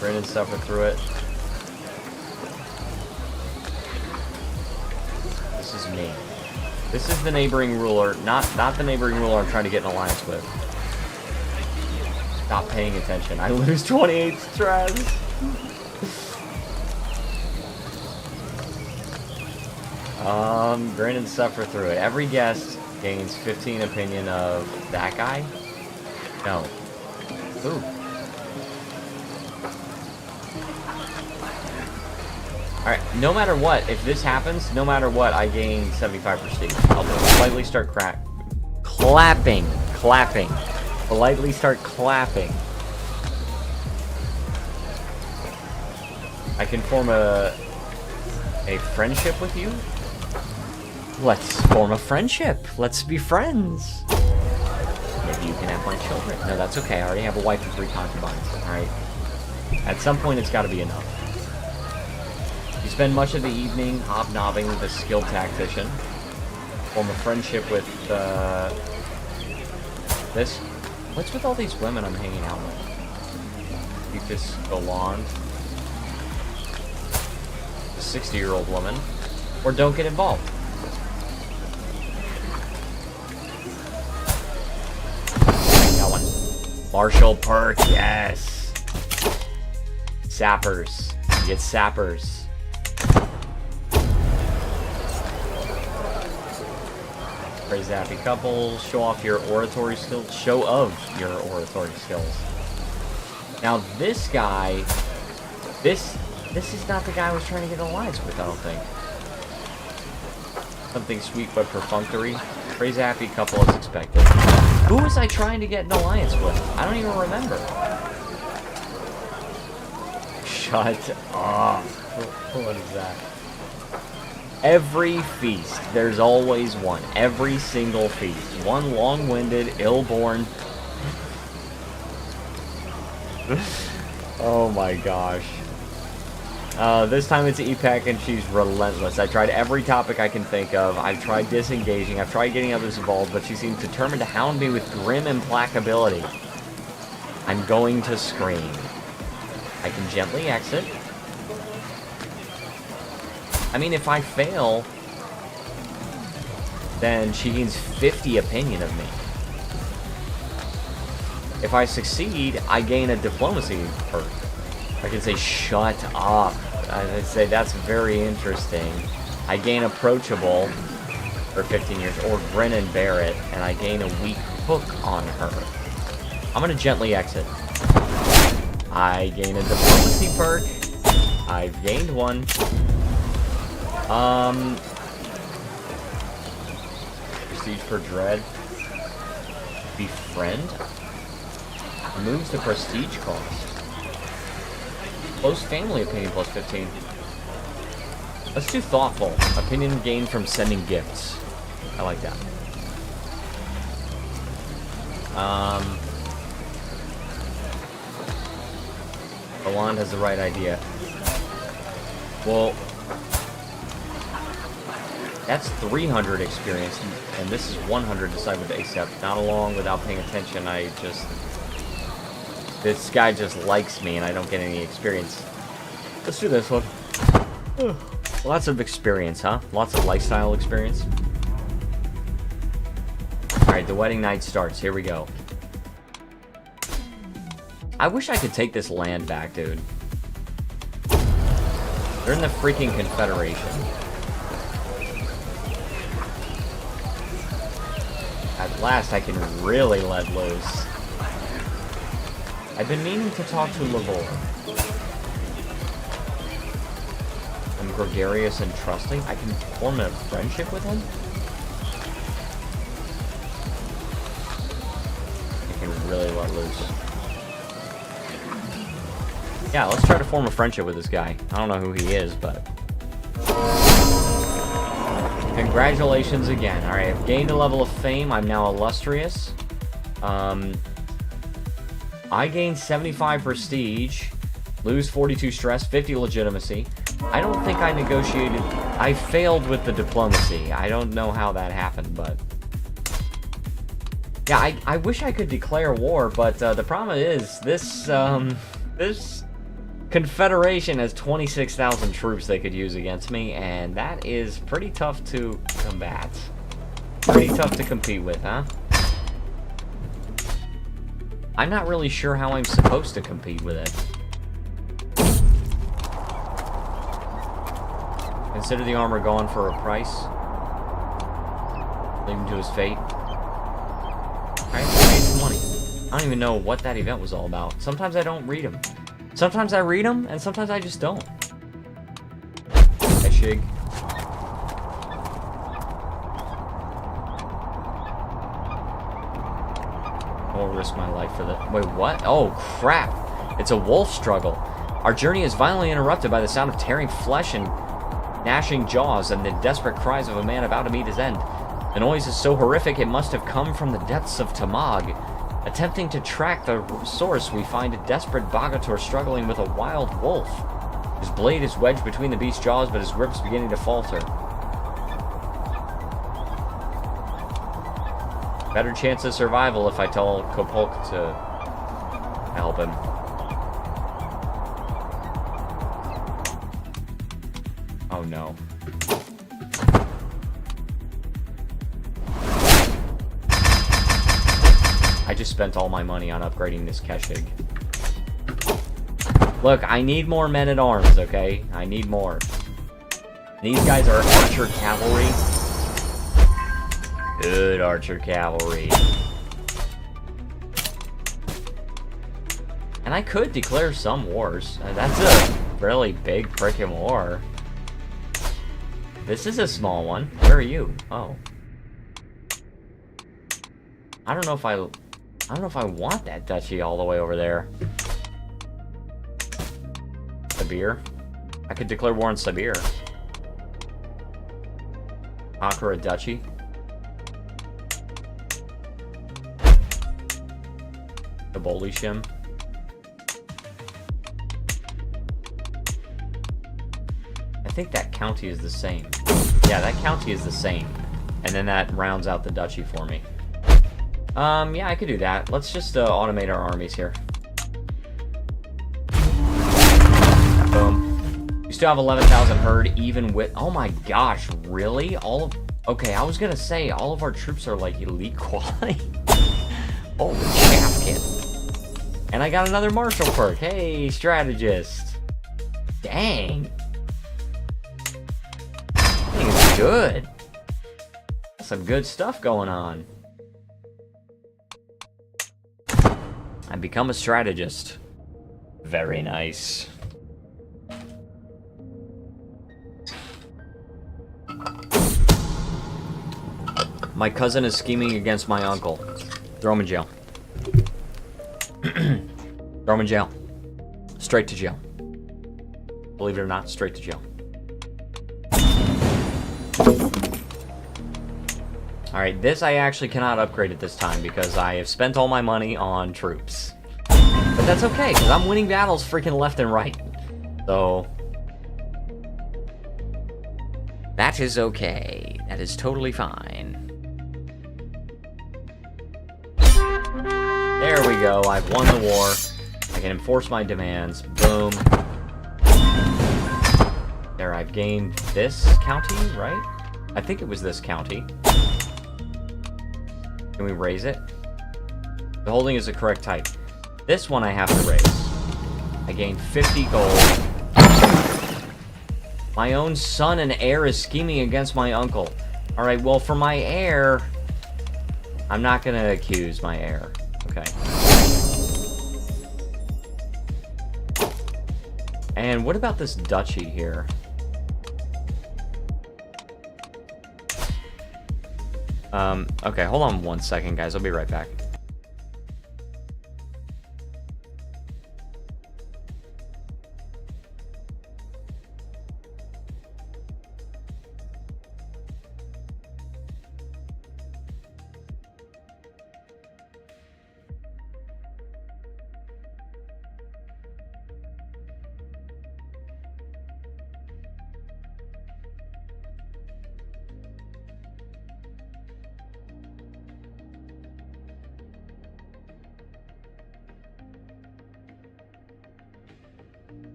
grin and suffer through it. This is me. This is the neighboring ruler, not the neighboring ruler I'm trying to get an alliance with. Stop paying attention. I lose 28 stress. Grin and suffer through it. Every guest gains 15 opinion of that guy. No. Ooh. Alright, no matter what, if this happens, no matter what, I gain 75 prestige. I'll politely start clapping. Politely start clapping. I can form a friendship with you? Let's form a friendship. Let's be friends. Maybe you can have my children. No, that's okay. I already have a wife and 3 concubines. Alright? At some point, it's got to be enough. You spend much of the evening hobnobbing with a skilled tactician. Form a friendship with, this. What's with all these women I'm hanging out with? Keep this Goland. A 60-year-old woman. Or don't get involved. Got one. Martial perk, yes! Sappers. You get sappers. Praise the happy couple. Show off your oratory skills. Show of your oratory skills. Now this guy, this is not the guy I was trying to get an alliance with, I don't think. Something sweet but perfunctory. Praise the happy couple as expected. Who was I trying to get an alliance with? I don't even remember. Shut up. What is that? Every feast, there's always one. Every single feast. One long-winded, ill-born... Oh my gosh. This time it's EPEC and she's relentless. I tried every topic I can think of. I've tried disengaging. I've tried getting others involved, but she seems determined to hound me with grim implacability. I'm going to scream. I can gently exit. I mean, if I fail, then she gains 50 opinion of me. If I succeed, I gain a diplomacy perk. I can say, shut up. I'd say that's very interesting. I gain approachable for 15 years, or grin and bear it, and I gain a weak hook on her. I'm gonna gently exit. I gain a diplomacy perk. I've gained one. Prestige for dread. Befriend? Removes the prestige cost. Close family opinion plus 15. Let's do thoughtful. Opinion gained from sending gifts. I like that. Alon has the right idea. Well, that's 300 experience, and this is 100 decide with ASAP. Not along without paying attention. This guy just likes me, and I don't get any experience. Let's do this one. Lots of experience, huh? Lots of lifestyle experience. Alright, the wedding night starts. Here we go. I wish I could take this land back, dude. They're in the freaking Confederation. At last, I can really let loose. I've been meaning to talk to Lavore. I'm gregarious and trusting. I can form a friendship with him? I can really let loose. Yeah, let's try to form a friendship with this guy. I don't know who he is, but... Congratulations again. Alright, I've gained a level of fame. I'm now illustrious. I gained 75 prestige, lose 42 stress, 50 legitimacy. I don't think I negotiated... I failed with the diplomacy. I don't know how that happened, but... Yeah, I wish I could declare war, but the problem is, this Confederation has 26,000 troops they could use against me, and that is pretty tough to combat. Pretty tough to compete with, huh? I'm not really sure how I'm supposed to compete with it. Consider the armor gone for a price. Leave him to his fate. Alright, pay some money. I don't even know what that event was all about. Sometimes I don't read them. Sometimes I read them, and sometimes I just don't. Hey, Shig. I won't risk my life for that. Wait, what? Oh, crap. It's a wolf struggle. Our journey is violently interrupted by the sound of tearing flesh and gnashing jaws and the desperate cries of a man about to meet his end. The noise is so horrific it must have come from the depths of Tamag. Attempting to track the source, we find a desperate Bogator struggling with a wild wolf. His blade is wedged between the beast's jaws, but his grip is beginning to falter. Better chance of survival if I tell Kopulk to help him. Oh no. I just spent all my money on upgrading this Keshig. Look, I need more men-at-arms, okay? I need more. These guys are archer cavalry. Good archer cavalry. And I could declare some wars. That's a really big frickin' war. This is a small one. Where are you? Oh. I don't know if I want that duchy all the way over there. Sabir. I could declare war on Sabir. Conquer a duchy. The Bolishim. think that county is the same. Yeah, that county is the same. And then that rounds out the duchy for me. Yeah, I could do that. Let's just automate our armies here. Boom. We still have 11,000 herd, even with... Oh my gosh, really? All of... Okay, I was gonna say, all of our troops are like elite quality. Holy chaff kid. And I got another martial perk. Hey, strategist. Dang. I think it's good. Some good stuff going on. I become a strategist. Very nice. My cousin is scheming against my uncle. Throw him in jail. Throw him in jail. Straight to jail. Believe it or not, straight to jail. Alright, this I actually cannot upgrade at this time because I have spent all my money on troops. But that's okay, because I'm winning battles freaking left and right. So... that is okay. That is totally fine. There we go, I've won the war. I can enforce my demands. Boom. There, I've gained this county, right? I think it was this county. Can we raise it? The holding is the correct type. This one I have to raise. I gained 50 gold. My own son and heir is scheming against my uncle. Alright, well, for my heir... I'm not gonna accuse my heir. Okay. And what about this duchy here? Okay, hold on 1 second, guys. I'll be right back.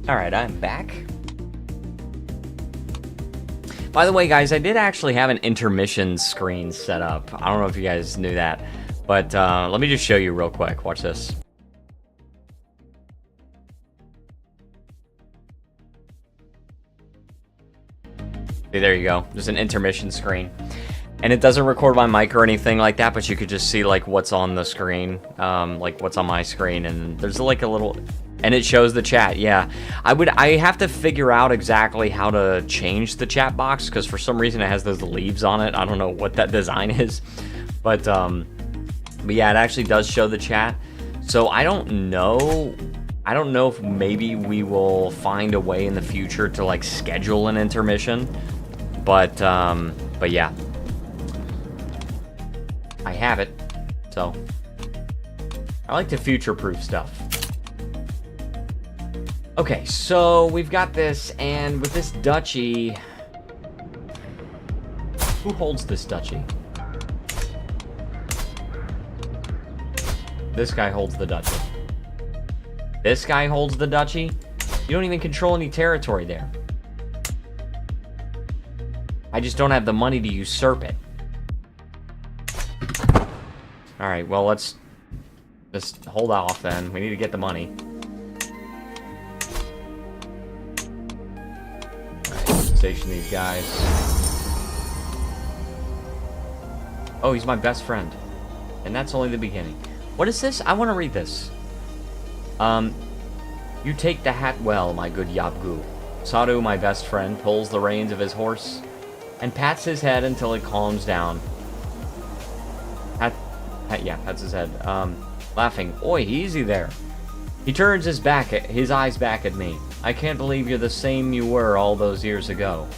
Alright, I'm back. By the way, guys, I did actually have an intermission screen set up. I don't know if you guys knew that, but let me just show you real quick. Watch this. See, there you go. There's an intermission screen. And it doesn't record my mic or anything like that, but you could just see like what's on the screen, like what's on my screen, and there's like a little... And it shows the chat, yeah. I have to figure out exactly how to change the chat box, because for some reason it has those leaves on it. I don't know what that design is. But yeah, it actually does show the chat. So I don't know if maybe we will find a way in the future to like schedule an intermission. But yeah. I have it. So I like to future-proof stuff. Okay, so we've got this, and with this duchy... Who holds this duchy? This guy holds the duchy. This guy holds the duchy? You don't even control any territory there. I just don't have the money to usurp it. Alright, well, let's just hold off then. We need to get the money. Station these guys. Oh, he's my best friend. And that's only the beginning. What is this? I want to read this. You take the hat well, my good Yabgu. Sadhu, my best friend, pulls the reins of his horse and pats his head until it calms down. Pats his head. Laughing. Oi, easy there. He turns his eyes back at me. I can't believe you're the same you were all those years ago.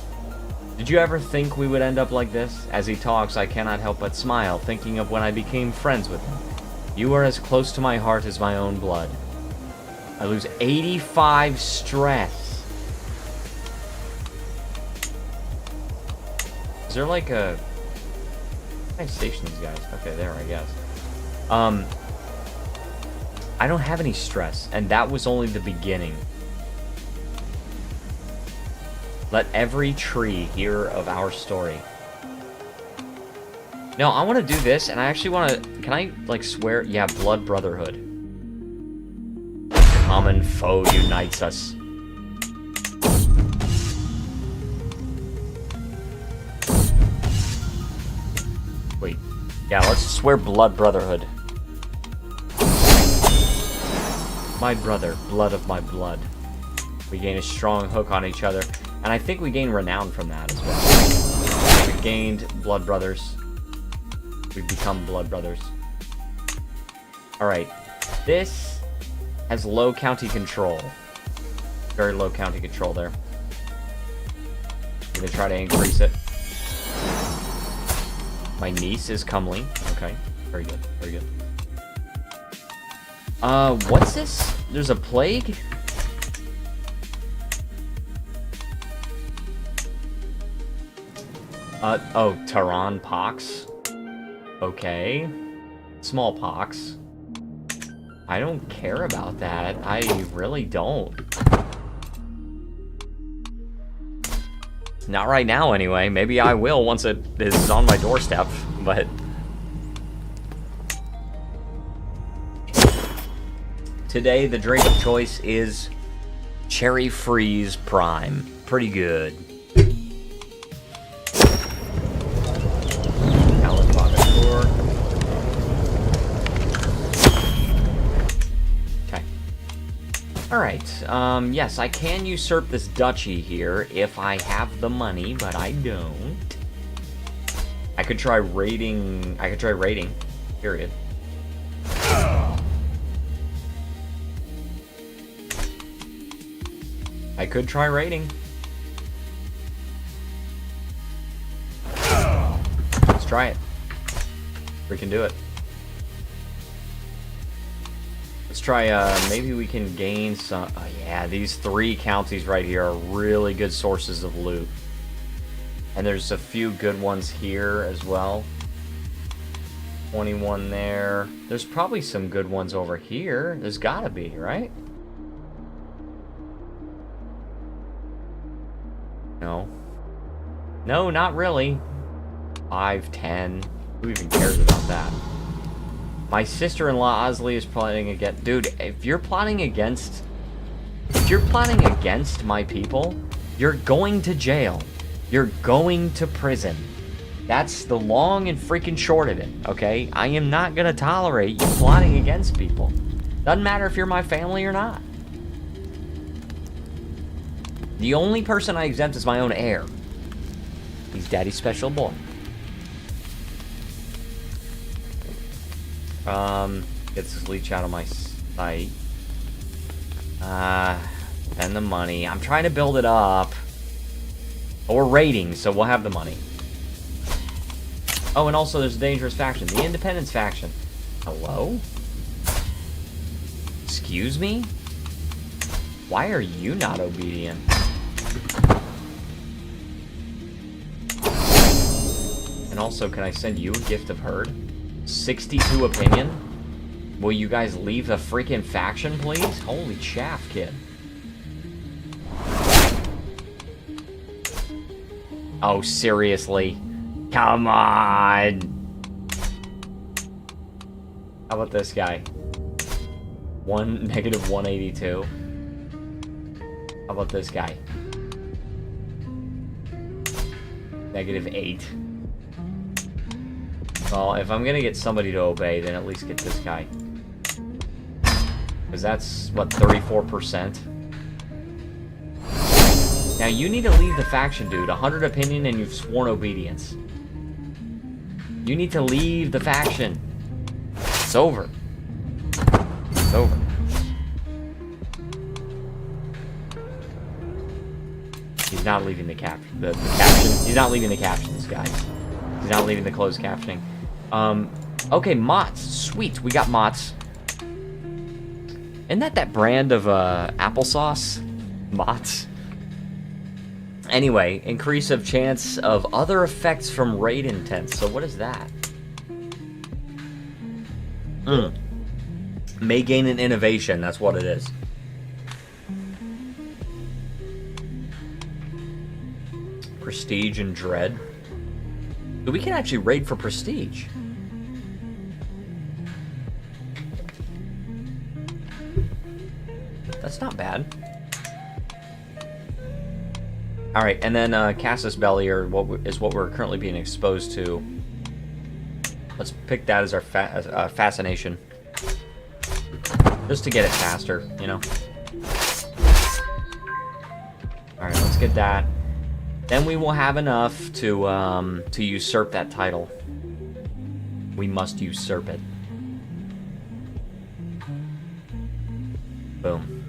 Did you ever think we would end up like this? As he talks, I cannot help but smile, thinking of when I became friends with him. You are as close to my heart as my own blood. I lose 85 stress. Is there like a... How can I station these guys? Okay, there, I guess. I don't have any stress, and that was only the beginning. Let every tree hear of our story. No, I want to do this, and I actually want to... Can I, like, swear? Yeah, blood brotherhood. Common foe unites us. Wait. Yeah, let's swear blood brotherhood. My brother, blood of my blood. We gain a strong hook on each other, and I think we gain renown from that as well. We gained blood brothers. We've become blood brothers. Alright. This has low county control. Very low county control there. I'm gonna try to increase it. My niece is comely. Okay. Very good. Very good. What's this? There's a plague? Oh, Tehran pox. Okay. Smallpox. I don't care about that. I really don't. Not right now, anyway. Maybe I will once it is on my doorstep, but... Today, the drink of choice is Cherry Freeze Prime. Pretty good. Alright, yes, I can usurp this duchy here if I have the money, but I don't. I could try raiding, period. I could try raiding. Let's try it. We can do it. Let's try, maybe we can gain some... Oh, yeah, these 3 counties right here are really good sources of loot. And there's a few good ones here as well. 21 there. There's probably some good ones over here. There's gotta be, right? No. No, not really. 5, 10. Who even cares about that? My sister-in-law Osley is plotting against... Dude, if you're plotting against my people, you're going to jail. You're going to prison. That's the long and freaking short of it, okay? I am not gonna tolerate you plotting against people. Doesn't matter if you're my family or not. The only person I exempt is my own heir. He's daddy's special boy. Get this leech out of my sight. And the money. I'm trying to build it up. Oh, we're raiding, so we'll have the money. Oh, and also there's a dangerous faction. The Independence faction. Hello? Excuse me? Why are you not obedient? And also, can I send you a gift of herd? 62 opinion? Will you guys leave the freaking faction, please? Holy chaff, kid. Oh, seriously? Come on! How about this guy? Negative 182. How about this guy? Negative 8. Well, if I'm gonna get somebody to obey, then at least get this guy. Because that's, what, 34%? Now you need to leave the faction, dude. 100 opinion and you've sworn obedience. You need to leave the faction. It's over. It's over. He's not leaving the caption. He's not leaving the captions, guys. He's not leaving the closed captioning. Okay, Mott's. Sweet, we got Mott's. Isn't that brand of applesauce? Mott's. Anyway, increase of chance of other effects from raid intents. So what is that? May gain an innovation. That's what it is. Prestige and dread. So we can actually raid for prestige. That's not bad. Alright, and then Casus Belli is what we're currently being exposed to. Let's pick that as our fascination. Just to get it faster, you know? Alright, let's get that. Then we will have enough to usurp that title. We must usurp it. Boom.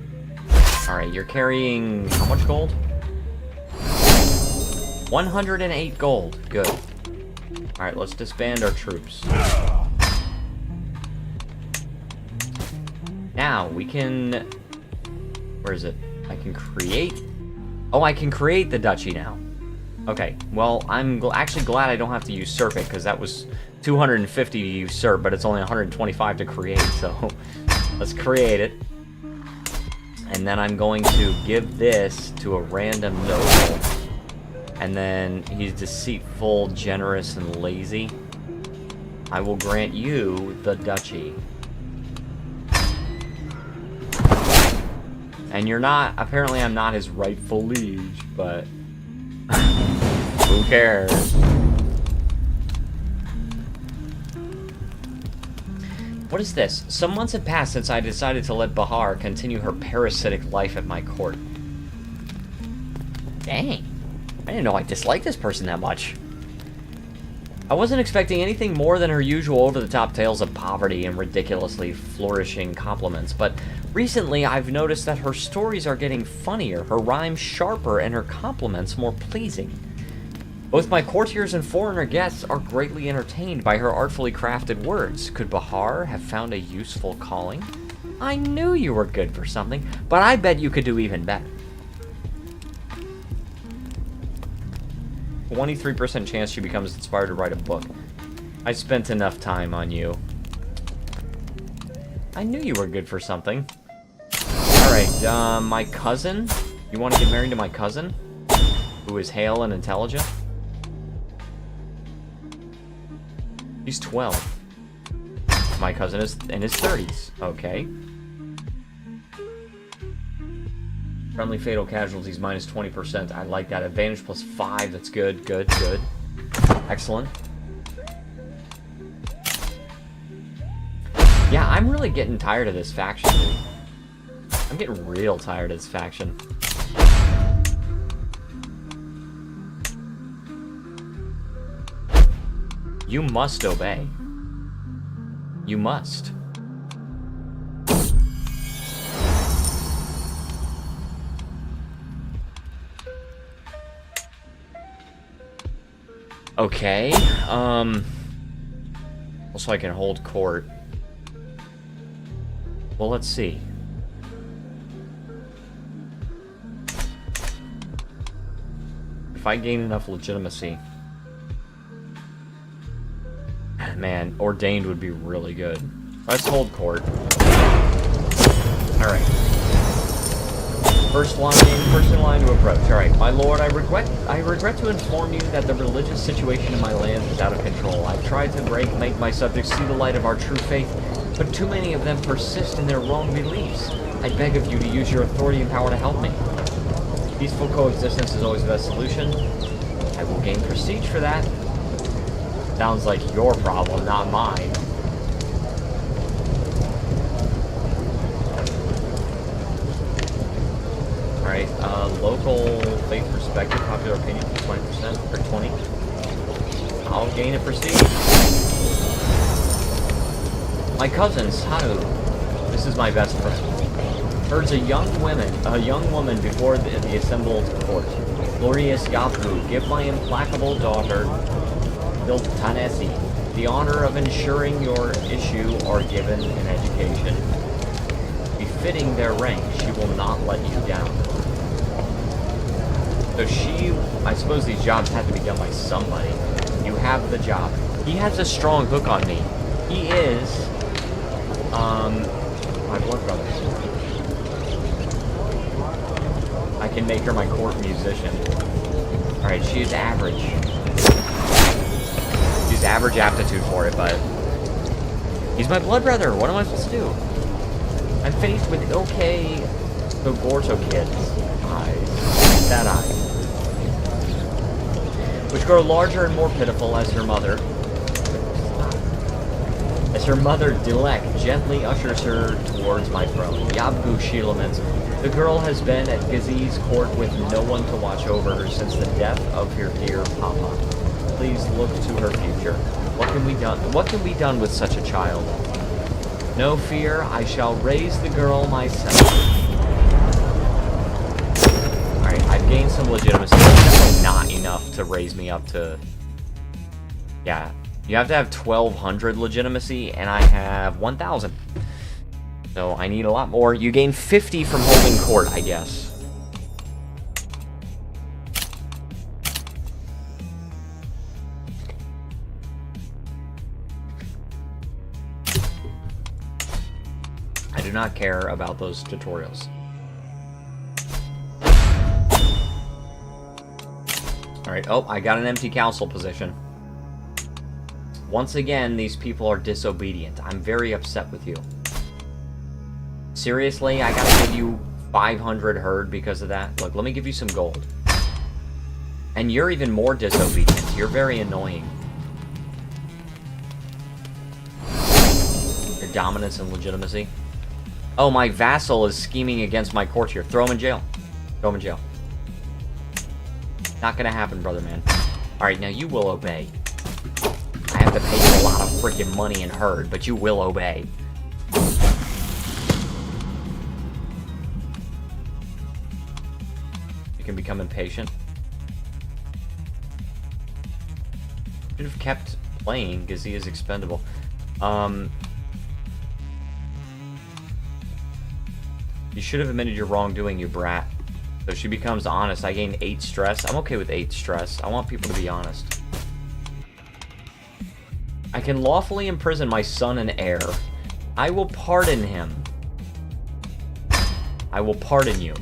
Alright, you're carrying how much gold? 108 gold. Good. Alright, let's disband our troops. Now, we can... Where is it? I can create... Oh, I can create the duchy now. Okay, well, I'm actually glad I don't have to usurp it, because that was 250 to usurp, but it's only 125 to create, so... Let's create it. And then I'm going to give this to a random noble. And then he's deceitful, generous, and lazy. I will grant you the duchy. And you're not... Apparently I'm not his rightful liege, but... who cares? What is this? Some months have passed since I decided to let Bahar continue her parasitic life at my court. Dang. I didn't know I disliked this person that much. I wasn't expecting anything more than her usual over-the-top tales of poverty and ridiculously flourishing compliments, but recently I've noticed that her stories are getting funnier, her rhymes sharper, and her compliments more pleasing. Both my courtiers and foreigner guests are greatly entertained by her artfully crafted words. Could Bahar have found a useful calling? I knew you were good for something, but I bet you could do even better. 23% chance she becomes inspired to write a book. I spent enough time on you. I knew you were good for something. Alright, my cousin? You want to get married to my cousin? Who is hale and intelligent? He's 12. My cousin is in his 30s. Okay. Friendly fatal casualties minus 20%. I like that. Advantage plus 5. That's good. Good. Good. Excellent. Yeah, I'm really getting tired of this faction, dude. I'm getting real tired of this faction. You must obey. You must. Okay, also I can hold court. Well, let's see. If I gain enough legitimacy... Man, ordained would be really good. Let's hold court. Alright. First in line to approach. Alright, my lord, I regret to inform you that the religious situation in my land is out of control. I've tried to make my subjects see the light of our true faith, but too many of them persist in their wrong beliefs. I beg of you to use your authority and power to help me. Peaceful coexistence is always the best solution. I will gain prestige for that. Sounds like your problem, not mine. Alright, Alright, local faith respected popular opinion, 20% or 20. I'll gain a prestige. My cousin, Saru. This is my best friend. Urge a young woman before the assembled court. Glorious Yapu, give my implacable daughter, Tanesi, the honor of ensuring your issue are given an education befitting their rank. She will not let you down. So I suppose these jobs have to be done by somebody. You have the job. He has a strong hook on me. He is, my blood brother. I can make her my court musician. Alright, she is average. She's average aptitude for it, but he's my blood brother. What am I supposed to do? I'm faced with okay Gorto kids. Eyes. Sad eyes. Which grow larger and more pitiful as her mother. As her mother, Dilek, gently ushers her towards my throne. Yabgu Shilamans. The girl has been at Gazi's court with no one to watch over her since the death of her dear papa. Please look to her future. What can be done with such a child? No fear, I shall raise the girl myself. Alright, I've gained some legitimacy. That's definitely not enough to raise me up to... Yeah, you have to have 1,200 legitimacy, and I have 1,000. So I need a lot more. You gain 50 from holding court, I guess. I do not care about those tutorials. Alright, oh, I got an empty council position. Once again, these people are disobedient. I'm very upset with you. Seriously, I gotta give you 500 herd because of that? Look, let me give you some gold. And you're even more disobedient. You're very annoying. Your dominance and legitimacy. Oh, my vassal is scheming against my courtier. Throw him in jail. Throw him in jail. Not gonna happen, brother man. Alright, now you will obey. I have to pay you a lot of freaking money in herd, but you will obey. You can become impatient. Should have kept playing because he is expendable. You should have admitted your wrongdoing, you brat. So she becomes honest. I gain 8 stress. I'm okay with 8 stress. I want people to be honest. I can lawfully imprison my son and heir. I will pardon him. I will pardon you.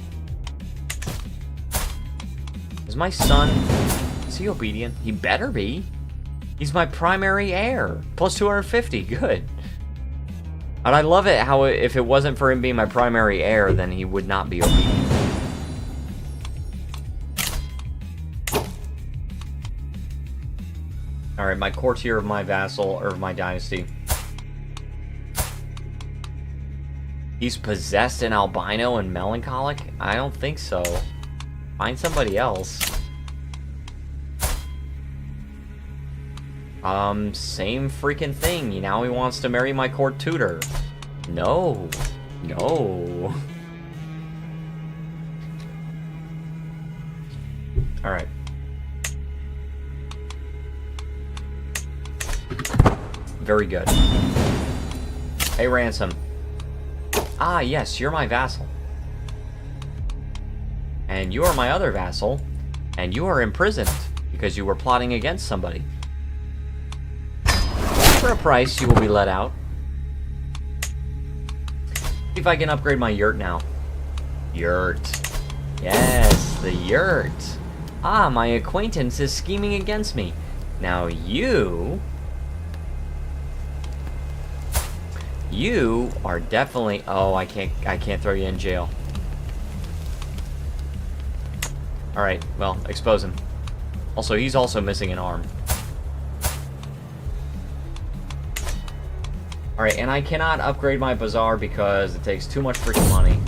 Is my son... Is he obedient? He better be. He's my primary heir. Plus 250. Good. And I love it how if it wasn't for him being my primary heir, then he would not be obedient. Alright, my courtier of my vassal, or of my dynasty. He's possessed and albino and melancholic? I don't think so. Find somebody else. Same freaking thing. Now he wants to marry my court tutor. No. No. Alright. Very good. Hey, Ransom. Ah, yes, you're my vassal. And you are my other vassal. And you are imprisoned because you were plotting against somebody. For a price, you will be let out. See if I can upgrade my yurt now. Yurt. Yes, the yurt. Ah, my acquaintance is scheming against me. Now you are definitely... Oh, I can't throw you in jail. Alright, well, expose him. Also, he's also missing an arm. Alright, and I cannot upgrade my bazaar because it takes too much freaking money.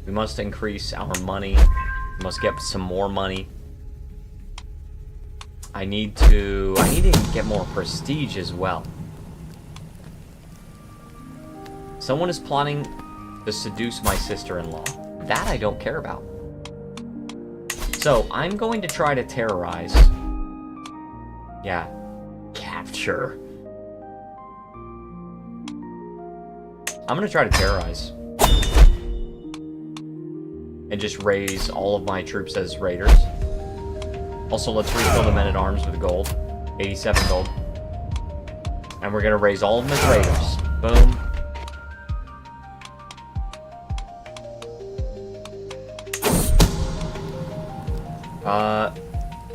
We must increase our money. We must get some more money. I need to get more prestige as well. Someone is plotting to seduce my sister-in-law. That I don't care about. So, I'm going to try to terrorize. Yeah. Capture. I'm gonna try to terrorize. And just raise all of my troops as raiders. Also, let's refill the men-at-arms with gold. 87 gold. And we're gonna raise all of them as raiders. Boom.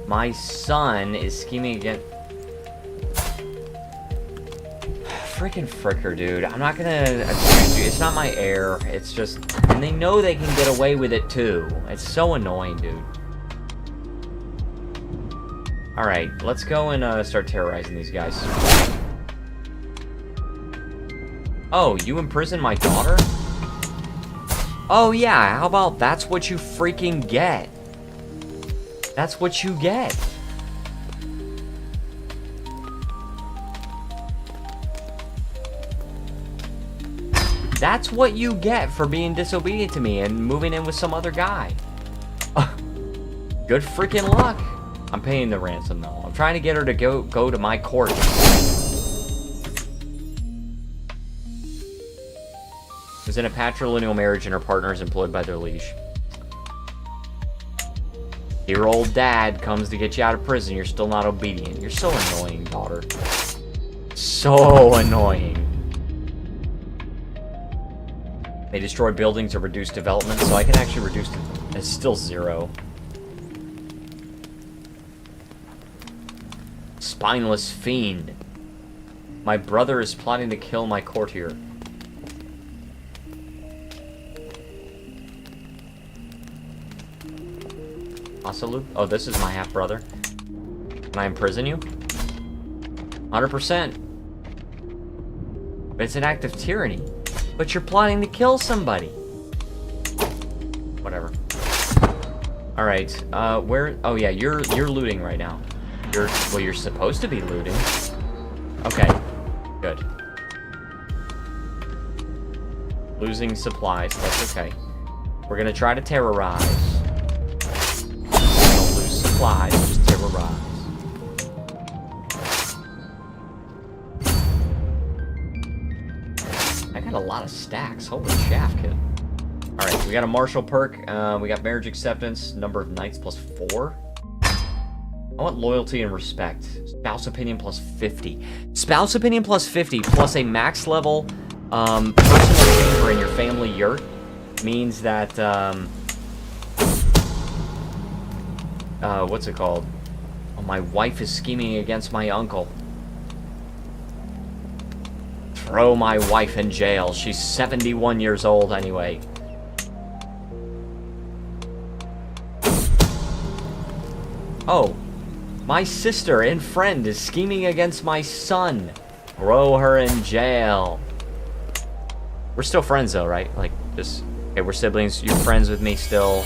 My son is scheming again. Freaking fricker, dude. I'm not gonna accuse you. It's not my heir. It's just... And they know they can get away with it, too. It's so annoying, dude. Alright, let's go and start terrorizing these guys. Oh, you imprisoned my daughter? Oh, yeah. How about that's what you freaking get? That's what you get. That's what you get for being disobedient to me and moving in with some other guy. Good freaking luck. I'm paying the ransom, though. I'm trying to get her to go to my court. Is in a patrilineal marriage and her partner is employed by their liege. Your old dad comes to get you out of prison. You're still not obedient. You're so annoying, daughter. So annoying. They destroy buildings or reduce development, so I can actually reduce it. It's still 0. Spineless fiend. My brother is plotting to kill my courtier. Asalu? Oh, this is my half-brother. Can I imprison you? 100%. But it's an act of tyranny. But you're plotting to kill somebody. Whatever. Alright, where... Oh, yeah, you're looting right now. Well, you're supposed to be looting. Okay, good. Losing supplies, that's okay. We're gonna try to terrorize. Don't lose supplies, just terrorize. I got a lot of stacks, holy chaff, kid. Alright, we got a martial perk, we got marriage acceptance, number of knights plus 4. I want loyalty and respect. Spouse opinion plus 50. Spouse opinion plus 50 plus a max level personal chamber in your family yurt means that what's it called? Oh, my wife is scheming against my uncle. Throw my wife in jail. She's 71 years old anyway. Oh. My sister and friend is scheming against my son. Throw her in jail. We're still friends though, right? Like, just... Okay, we're siblings. You're friends with me still.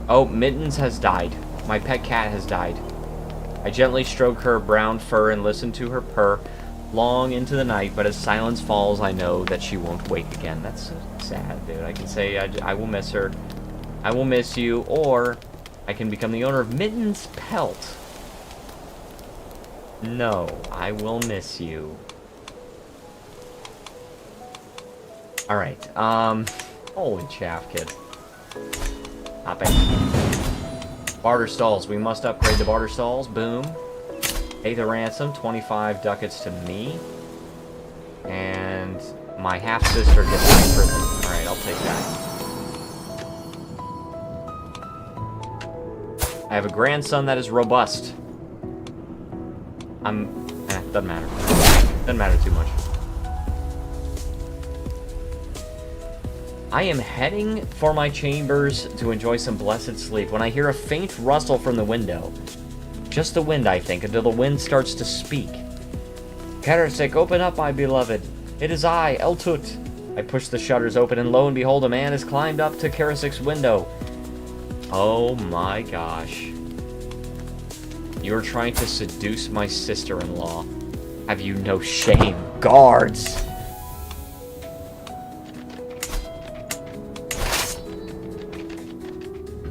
Oh, Mittens has died. My pet cat has died. I gently stroke her brown fur and listen to her purr long into the night, but as silence falls, I know that she won't wake again. That's so sad, dude. I can say I will miss her. I will miss you, or I can become the owner of Mittens Pelt. No, I will miss you. Alright, holy chaff, kid. Hop in. Barter stalls. We must upgrade the barter stalls. Boom. Pay the ransom. 25 ducats to me. And my half-sister gets out of prison. Alright, I'll take that. I have a grandson that is robust. Doesn't matter. Doesn't matter too much. I am heading for my chambers to enjoy some blessed sleep when I hear a faint rustle from the window. Just the wind, I think, until the wind starts to speak. Karasik, open up, my beloved. It is I, Eltut. I push the shutters open, and lo and behold, a man has climbed up to Karasik's window. Oh my gosh. You're trying to seduce my sister-in-law. Have you no shame? Guards!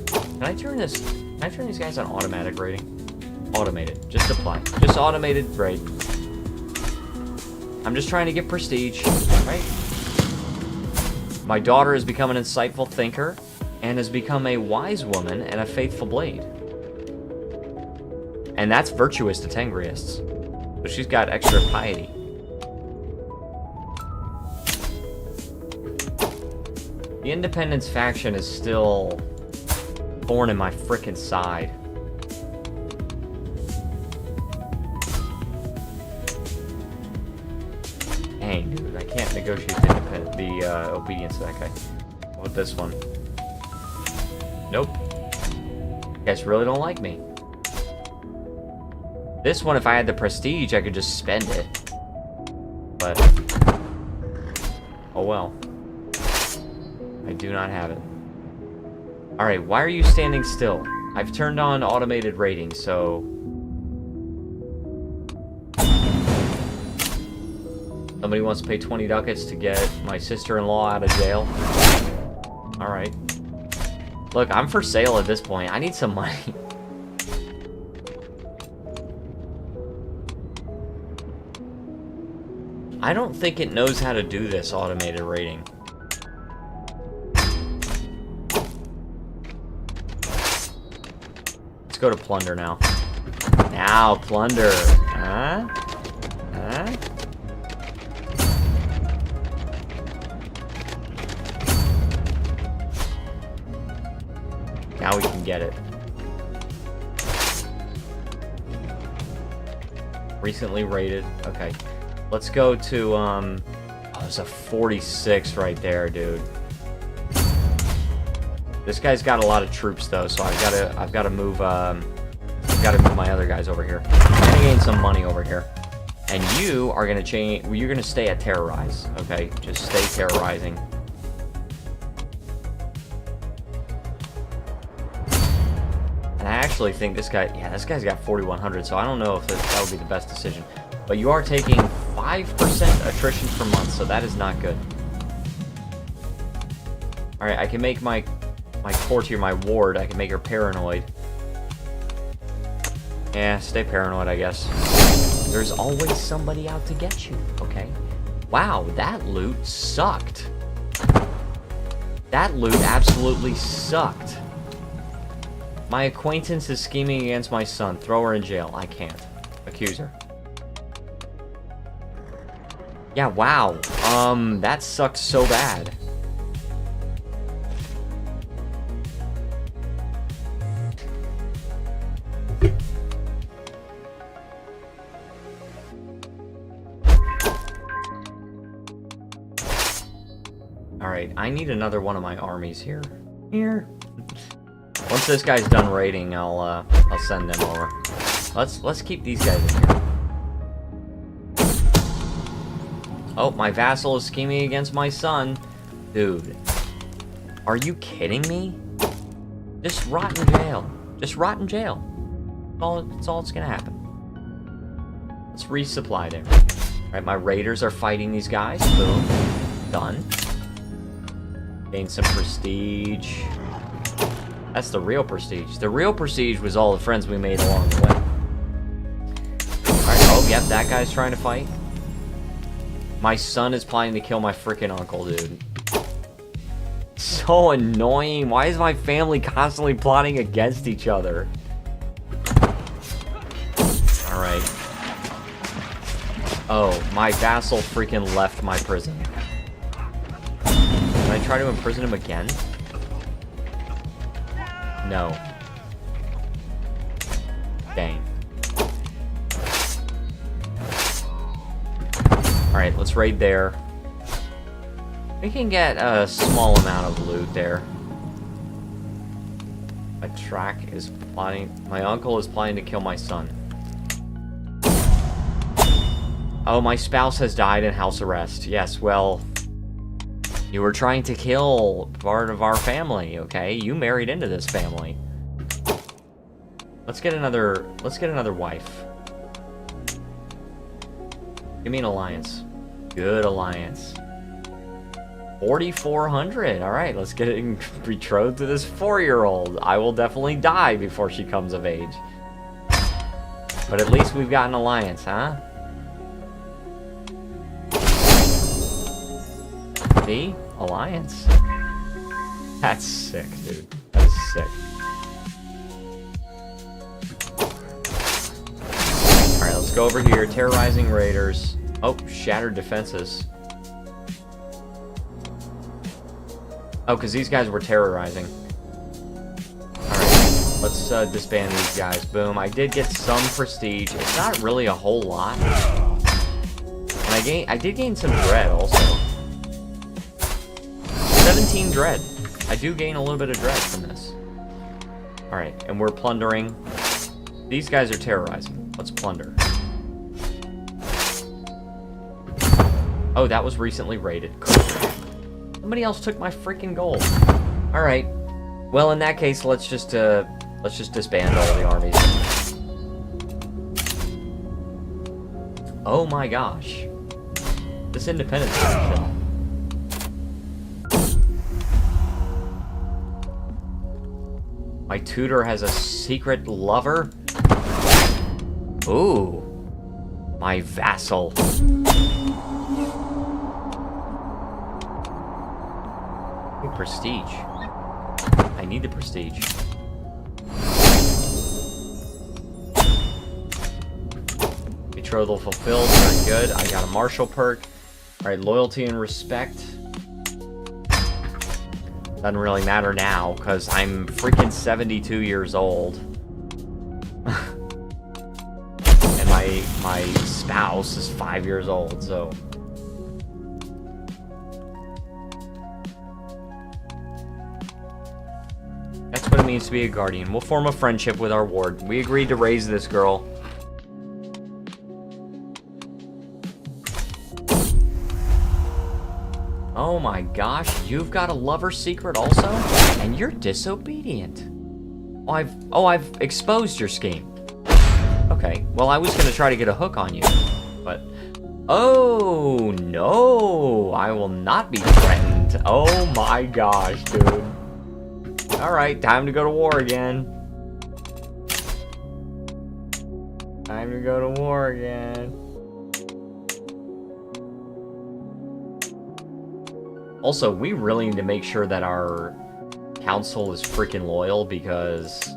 Can I turn these guys on automatic rating? Automated. Just apply. Just automated raid. I'm just trying to get prestige, right? My daughter has become an insightful thinker and has become a wise woman and a faithful blade. And that's virtuous to Tengriists. So she's got extra piety. The Independence faction is still thorn in my frickin' side. Dang, dude, I can't negotiate the obedience of that guy. What about this one? Nope. You guys really don't like me. This one, if I had the prestige, I could just spend it. But, oh well. I do not have it. Alright, why are you standing still? I've turned on automated rating, so... Somebody wants to pay 20 ducats to get my sister-in-law out of jail? Alright. Look, I'm for sale at this point. I need some money. I don't think it knows how to do this automated rating. Let's go to plunder now. Now, plunder. Huh? Huh? Now we can get it. Recently rated. Okay. Let's go to, oh, there's a 46 right there, dude. This guy's got a lot of troops, though, so I've gotta move my other guys over here. I'm gonna gain some money over here. And you are gonna change, you're gonna stay at terrorize, okay? Just stay terrorizing. And I actually think this guy, yeah, this guy's got 4,100, so I don't know if that would be the best decision. But you are taking 5% attrition per month, so that is not good. Alright, I can make my courtier, my ward, I can make her paranoid. Yeah, stay paranoid, I guess. There's always somebody out to get you, okay? Wow, that loot sucked. That loot absolutely sucked. My acquaintance is scheming against my son. Throw her in jail. I can't. Accuse her. Yeah, wow. That sucked so bad. Alright, I need another one of my armies here. Here. Once this guy's done raiding, I'll send them over. Let's keep these guys in here. Oh, my vassal is scheming against my son. Dude. Are you kidding me? Just rot in jail. Just rot in jail. That's all that's gonna happen. Let's resupply there. Alright, my raiders are fighting these guys. Boom. Done. Gain some prestige. That's the real prestige. The real prestige was all the friends we made along the way. Alright, oh, yep, that guy's trying to fight. My son is planning to kill my freaking uncle, dude. So annoying. Why is my family constantly plotting against each other? Alright. Oh, my vassal freaking left my prison. Can I try to imprison him again? No. Dang. Alright, let's raid there. We can get a small amount of loot there. My track is plotting... My uncle is planning to kill my son. Oh, my spouse has died in house arrest. Yes, well, you were trying to kill part of our family, okay? You married into this family. Let's get another wife. Give me an alliance. Good alliance. 4,400. All right, let's get it betrothed to this 4-year-old. I will definitely die before she comes of age. But at least we've got an alliance, huh? See? Alliance. That's sick, dude. That's sick. Alright, let's go over here. Terrorizing raiders. Oh, shattered defenses. Oh, because these guys were terrorizing. Alright, let's disband these guys. Boom. I did get some prestige. It's not really a whole lot. And I did gain some dread also. 17 dread. I do gain a little bit of dread from this. Alright, and we're plundering. These guys are terrorizing. Let's plunder. Oh, that was recently raided. Somebody else took my freaking gold. Alright. Well, in that case, let's just disband all the armies. Oh my gosh. This independence action. My tutor has a secret lover? Ooh. My vassal. Ooh, prestige. I need the prestige. Betrothal fulfilled. Very good. I got a martial perk. Alright, loyalty and respect. Doesn't really matter now, because I'm freaking 72 years old. And my spouse is 5 years old, so... That's what it means to be a guardian. We'll form a friendship with our ward. We agreed to raise this girl. Oh my gosh, you've got a lover secret also? And you're disobedient. Oh, I've exposed your scheme. Okay, well, I was gonna try to get a hook on you, but... Oh, no, I will not be threatened. Oh my gosh, dude. Alright, time to go to war again. Time to go to war again. Also, we really need to make sure that our council is freaking loyal because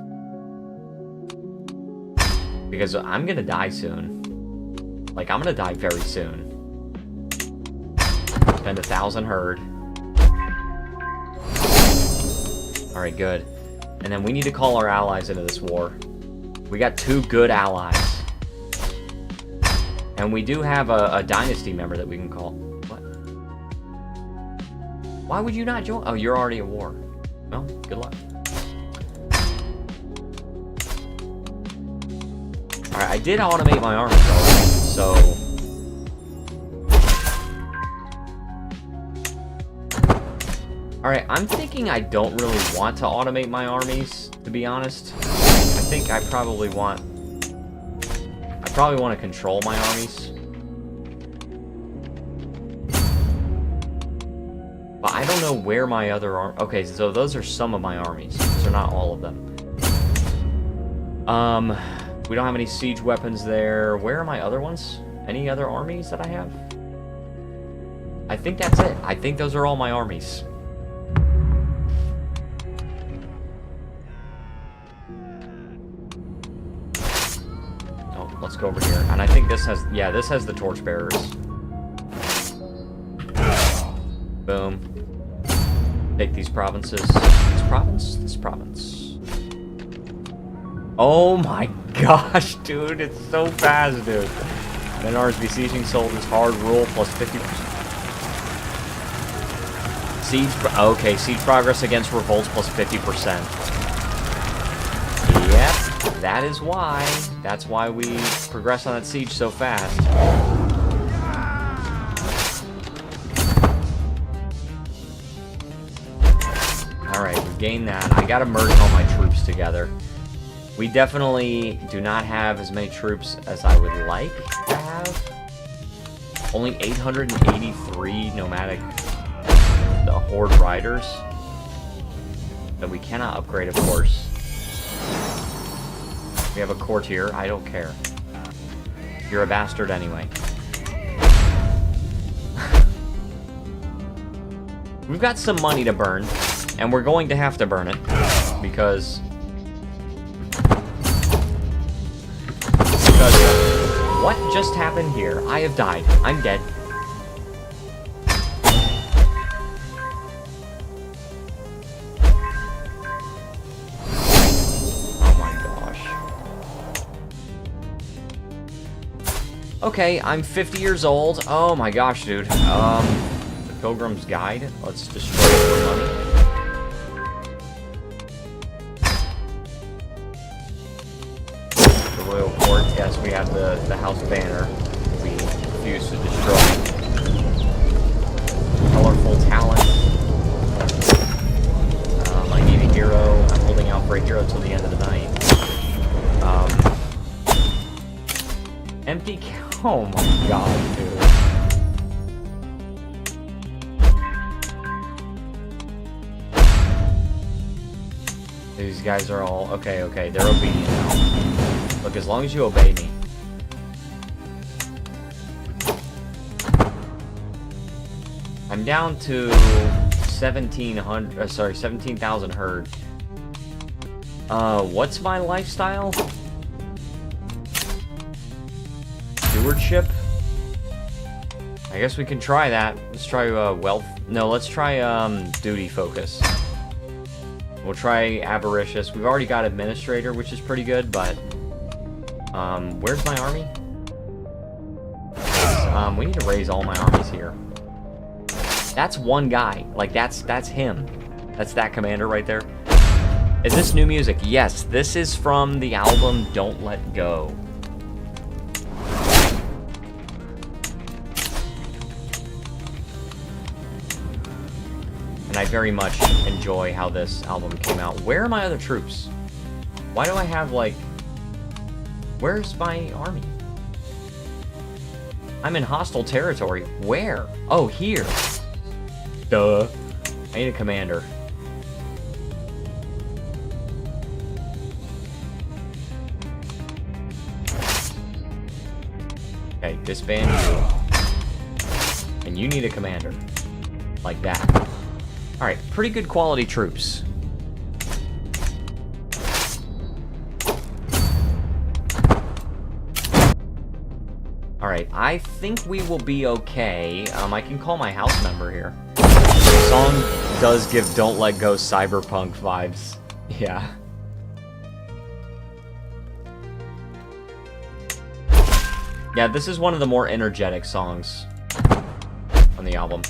I'm gonna die soon. Like, I'm gonna die very soon. Spend 1,000 herd. Alright, good. And then we need to call our allies into this war. We got 2 good allies. And we do have a dynasty member that we can call. Why would you not join? Oh, you're already at war. Well, good luck. Alright, I did automate my army already, so... Alright, I'm thinking I don't really want to automate my armies, to be honest. I think I probably want to control my armies. But I don't know where my other okay, so those are some of my armies. Those are not all of them. We don't have any siege weapons there. Where are my other ones? Any other armies that I have? I think that's it. I think those are all my armies. Oh, let's go over here. And I think this has, yeah, this has the torchbearers. Boom. Take these provinces. This province? This province. Oh my gosh, dude. It's so fast, dude. Men arms besieging soldiers, hard rule, plus 50%. Okay, siege progress against revolts, plus 50%. Yep, that is why. That's why we progress on that siege so fast. gain that. I gotta merge all my troops together. We definitely do not have as many troops as I would like to have. Only 883 nomadic the horde riders that we cannot upgrade, of course. We have a courtier. I don't care. You're a bastard anyway. We've got some money to burn, and we're going to have to burn it because what just happened here? I have died. I'm dead. Oh my gosh. Okay, I'm 50 years old. Oh my gosh, dude. The Pilgrim's Guide. Let's destroy it for money. Royal Court, yes, we have the House Banner. We refuse to destroy. Colorful talent. I need a hero. I'm holding out for a hero till the end of the night. Empty. Oh my god, dude. These guys are all okay. They're obedient now. Look, as long as you obey me. I'm down to 17,000 herd. What's my lifestyle? Stewardship? I guess we can try that. Let's try wealth. No, let's try duty focus. We'll try avaricious. We've already got administrator, which is pretty good, but where's my army? We need to raise all my armies here. That's one guy. Like, that's him. That's that commander right there. Is this new music? Yes, this is from the album Don't Let Go. And I very much enjoy how this album came out. Where are my other troops? Why do I have, like... Where's my army? I'm in hostile territory. Where? Oh, here. Duh. I need a commander. Okay, disband you. And you need a commander. Like that. Alright, pretty good quality troops. Alright, I think we will be okay. I can call my house member here. The song does give Don't Let Go cyberpunk vibes. Yeah. Yeah, this is one of the more energetic songs on the album.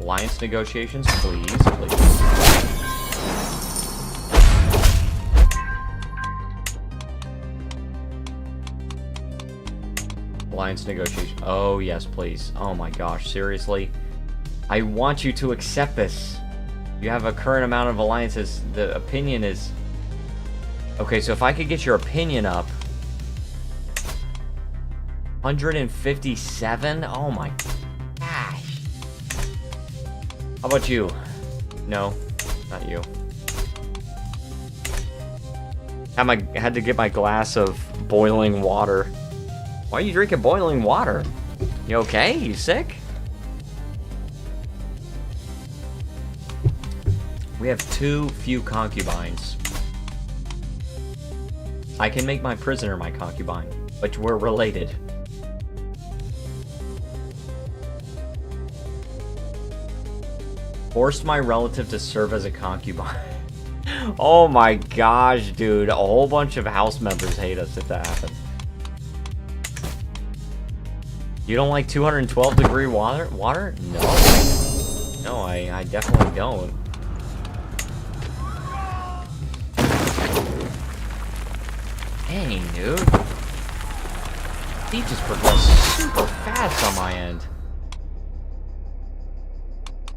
Alliance negotiations, please, please. Alliance negotiation. Oh, yes, please. Oh my gosh, seriously? I want you to accept this. You have a current amount of alliances. The opinion is... Okay, so if I could get your opinion up... 157? Oh my gosh. How about you? No, not you. I had to get my glass of boiling water. Why are you drinking boiling water? You okay? You sick? We have too few concubines. I can make my prisoner my concubine, but we're related. Forced my relative to serve as a concubine. Oh my gosh, dude. A whole bunch of house members hate us if that happens. You don't like 212 degree water? No. No, I definitely don't. Dang, dude. He just progressed super fast on my end.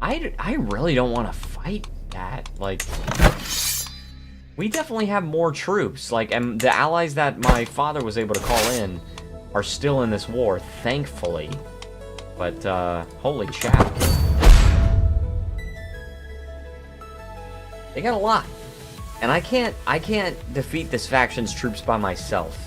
I really don't want to fight that. Like, we definitely have more troops. Like, and the allies that my father was able to call in are still in this war, thankfully. But, holy crap. They got a lot. And I can't defeat this faction's troops by myself.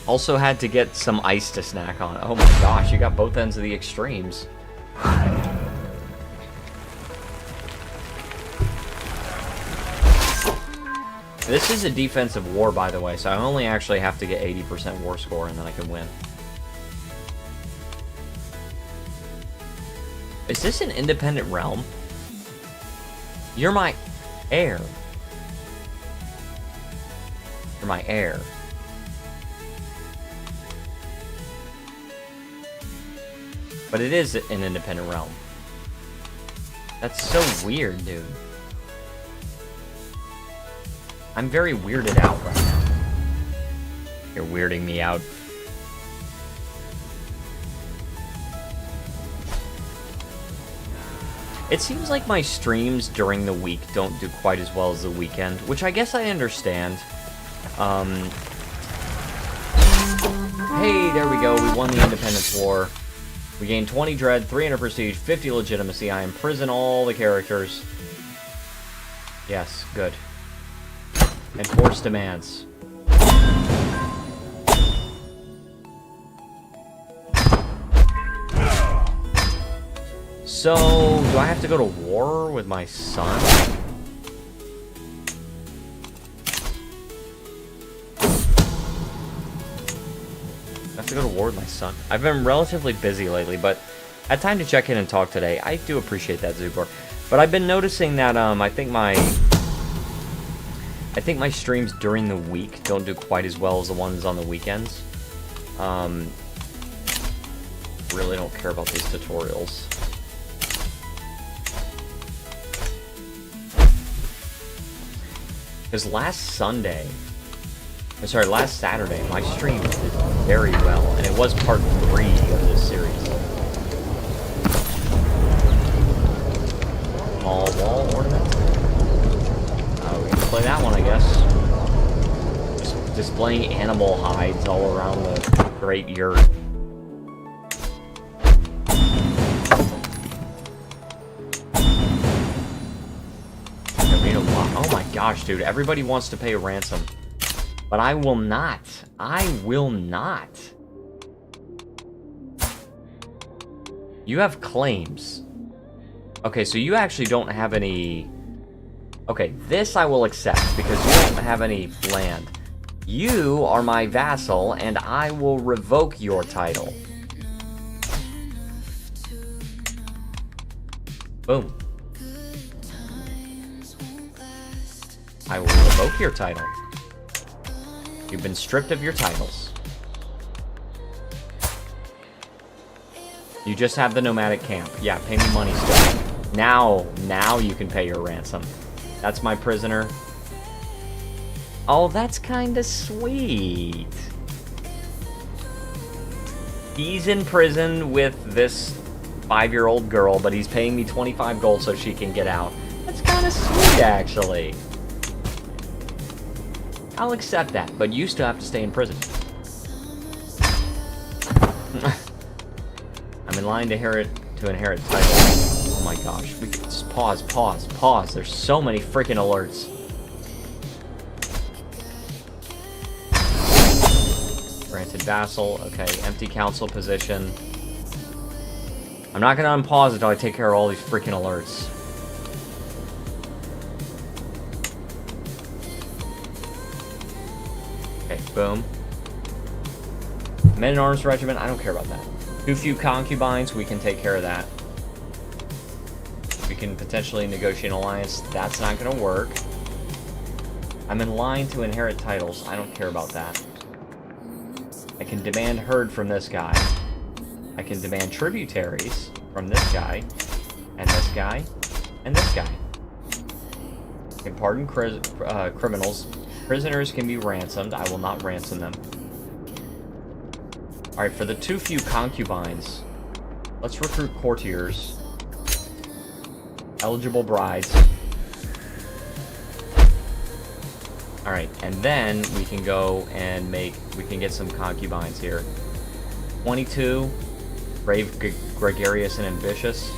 Also had to get some ice to snack on. Oh my gosh, you got both ends of the extremes. This is a defensive war, by the way, so I only actually have to get 80% war score and then I can win. Is this an independent realm? You're my heir. You're my heir. But it is an independent realm. That's so weird, dude. I'm very weirded out right now. You're weirding me out. It seems like my streams during the week don't do quite as well as the weekend, which I guess I understand. Hey, there we go. We won the Independence War. We gained 20 dread, 300 prestige, 50 legitimacy. I imprison all the characters. Yes, good. Enforce demands. So, do I have to go to war with my son? I have to go to war with my son. I've been relatively busy lately, but I had time to check in and talk today. I do appreciate that, Zubor. But I've been noticing that I think my streams during the week don't do quite as well as the ones on the weekends. Really don't care about these tutorials. Because last Saturday, my stream did very well, and it was part 3 of this series. Small wall ornament. We can play that one, I guess. Just displaying animal hides all around the great yurt. Oh my gosh, dude, everybody wants to pay a ransom. But I will not. I will not. You have claims. Okay, so you actually don't have any... Okay, this I will accept, because you don't have any land. You are my vassal, and I will revoke your title. Boom. I will revoke your title. You've been stripped of your titles. You just have the nomadic camp. Yeah, pay me money still. Now you can pay your ransom. That's my prisoner. Oh, that's kinda sweet. He's in prison with this 5-year-old girl, but he's paying me 25 gold so she can get out. That's kinda sweet, actually. I'll accept that, but you still have to stay in prison. I'm in line to inherit title. Oh my gosh. We can just pause. There's so many freaking alerts. Granted vassal. Okay, empty council position. I'm not gonna unpause until I take care of all these freaking alerts. Okay, boom. Men in Arms Regiment, I don't care about that. Too few concubines, we can take care of that. We can potentially negotiate an alliance. That's not going to work. I'm in line to inherit titles. I don't care about that. I can demand herd from this guy. I can demand tributaries from this guy, and this guy, and this guy. I can pardon criminals. Prisoners can be ransomed. I will not ransom them. Alright, for the too few concubines, let's recruit courtiers. Eligible brides. Alright, and then we can go and we can get some concubines here. 22, brave, gregarious, and ambitious.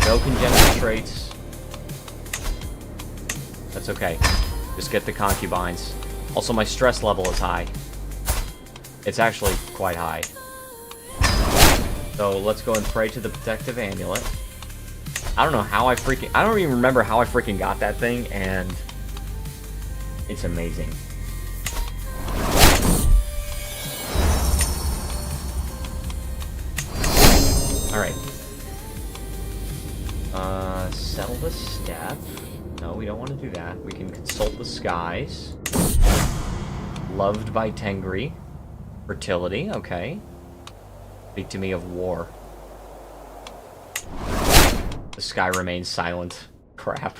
No congenital traits. That's okay. Just get the concubines. Also, my stress level is high. It's actually quite high. So let's go and pray to the protective amulet. I don't know how I don't even remember how I freaking got that thing, and it's amazing. Alright. Settle the step. No, we don't want to do that. We can consult the skies. Loved by Tengri. Fertility, okay. Speak to me of war. The sky remains silent. Crap.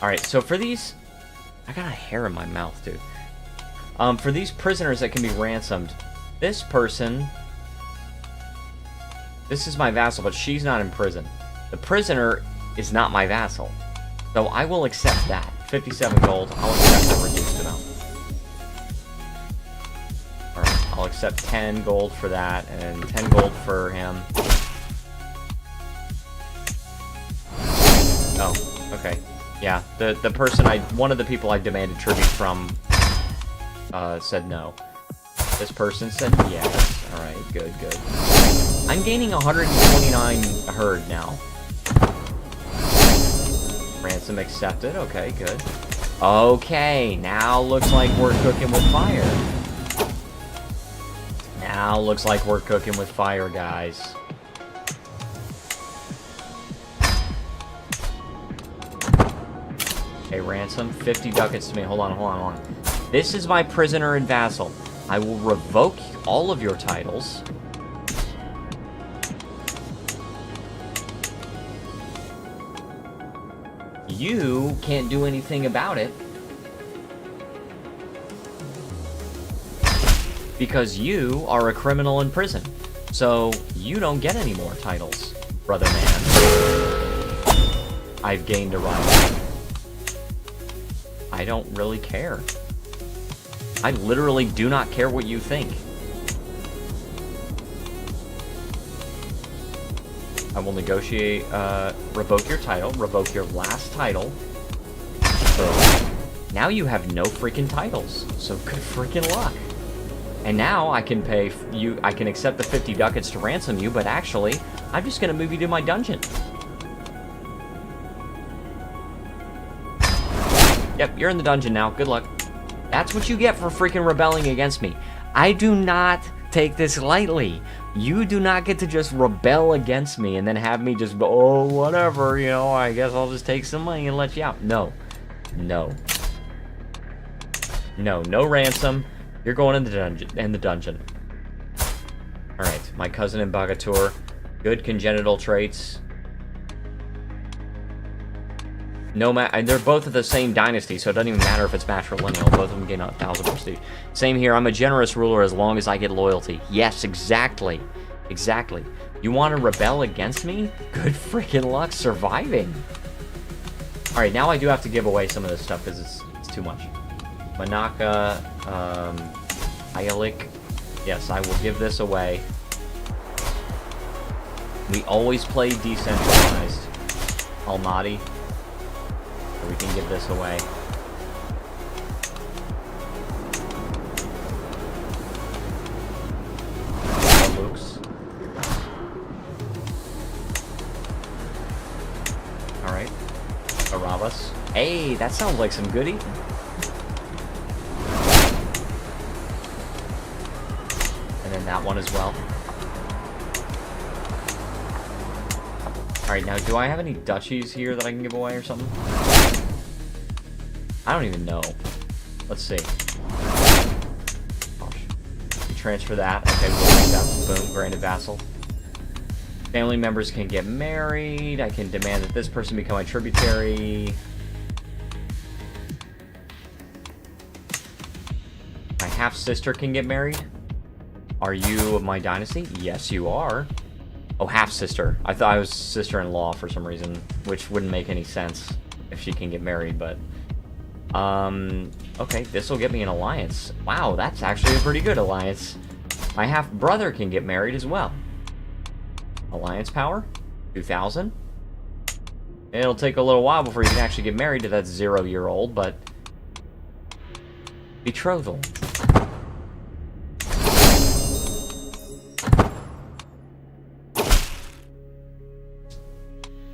Alright, so for these... I got a hair in my mouth, dude. For these prisoners that can be ransomed, this person... This is my vassal, but she's not in prison. The prisoner is not my vassal. So I will accept that. 57 gold. I'll accept the reduced amount. Alright, I'll accept 10 gold for that, and 10 gold for him. Oh, okay. Yeah, the person one of the people I demanded tribute from, said no. This person said yes. Alright, good, good. I'm gaining 129 herd now. Ransom accepted. Okay, good. Okay, now looks like we're cooking with fire. Now looks like we're cooking with fire, guys. Okay, ransom. 50 ducats to me. Hold on, hold on, hold on. This is my prisoner and vassal. I will revoke all of your titles. You can't do anything about it. Because you are a criminal in prison. So, you don't get any more titles, brother man. I've gained a right. I don't really care. I literally do not care what you think. I will negotiate, revoke your title, revoke your last title. So, now you have no freaking titles. So good freaking luck. And now I can pay you, I can accept the 50 ducats to ransom you, but actually, I'm just gonna move you to my dungeon. Yep, you're in the dungeon now. Good luck. That's what you get for freaking rebelling against me. I do not take this lightly. You do not get to just rebel against me and then have me just, oh, whatever, you know, I guess I'll just take some money and let you out. No. No. No, no ransom. You're going in the dungeon. Alright, my cousin in Bagatur. Good congenital traits. And they're both of the same dynasty, so it doesn't even matter if it's matrilineal. Both of them gain 1,000 prestige. Same here, I'm a generous ruler as long as I get loyalty. Yes, exactly. Exactly. You want to rebel against me? Good freaking luck surviving. Alright, now I do have to give away some of this stuff because it's too much. Manaka, Ayalik. Yes, I will give this away. We always play decentralized. Almaty. We can give this away. Luke's. Alright. Aravas. Hey, that sounds like some good eating. And then that one as well. Alright, now do I have any duchies here that I can give away or something? I don't even know. Let's see. Gosh. Transfer that. Okay, we'll do that. Boom, granted vassal. Family members can get married. I can demand that this person become my tributary. My half-sister can get married. Are you of my dynasty? Yes, you are. Oh, half-sister. I thought I was sister-in-law for some reason, which wouldn't make any sense if she can get married, but... Okay, this will get me an alliance. Wow, that's actually a pretty good alliance. My half-brother can get married as well. Alliance power? 2,000? It'll take a little while before you can actually get married to that 0-year-old, but... Betrothal.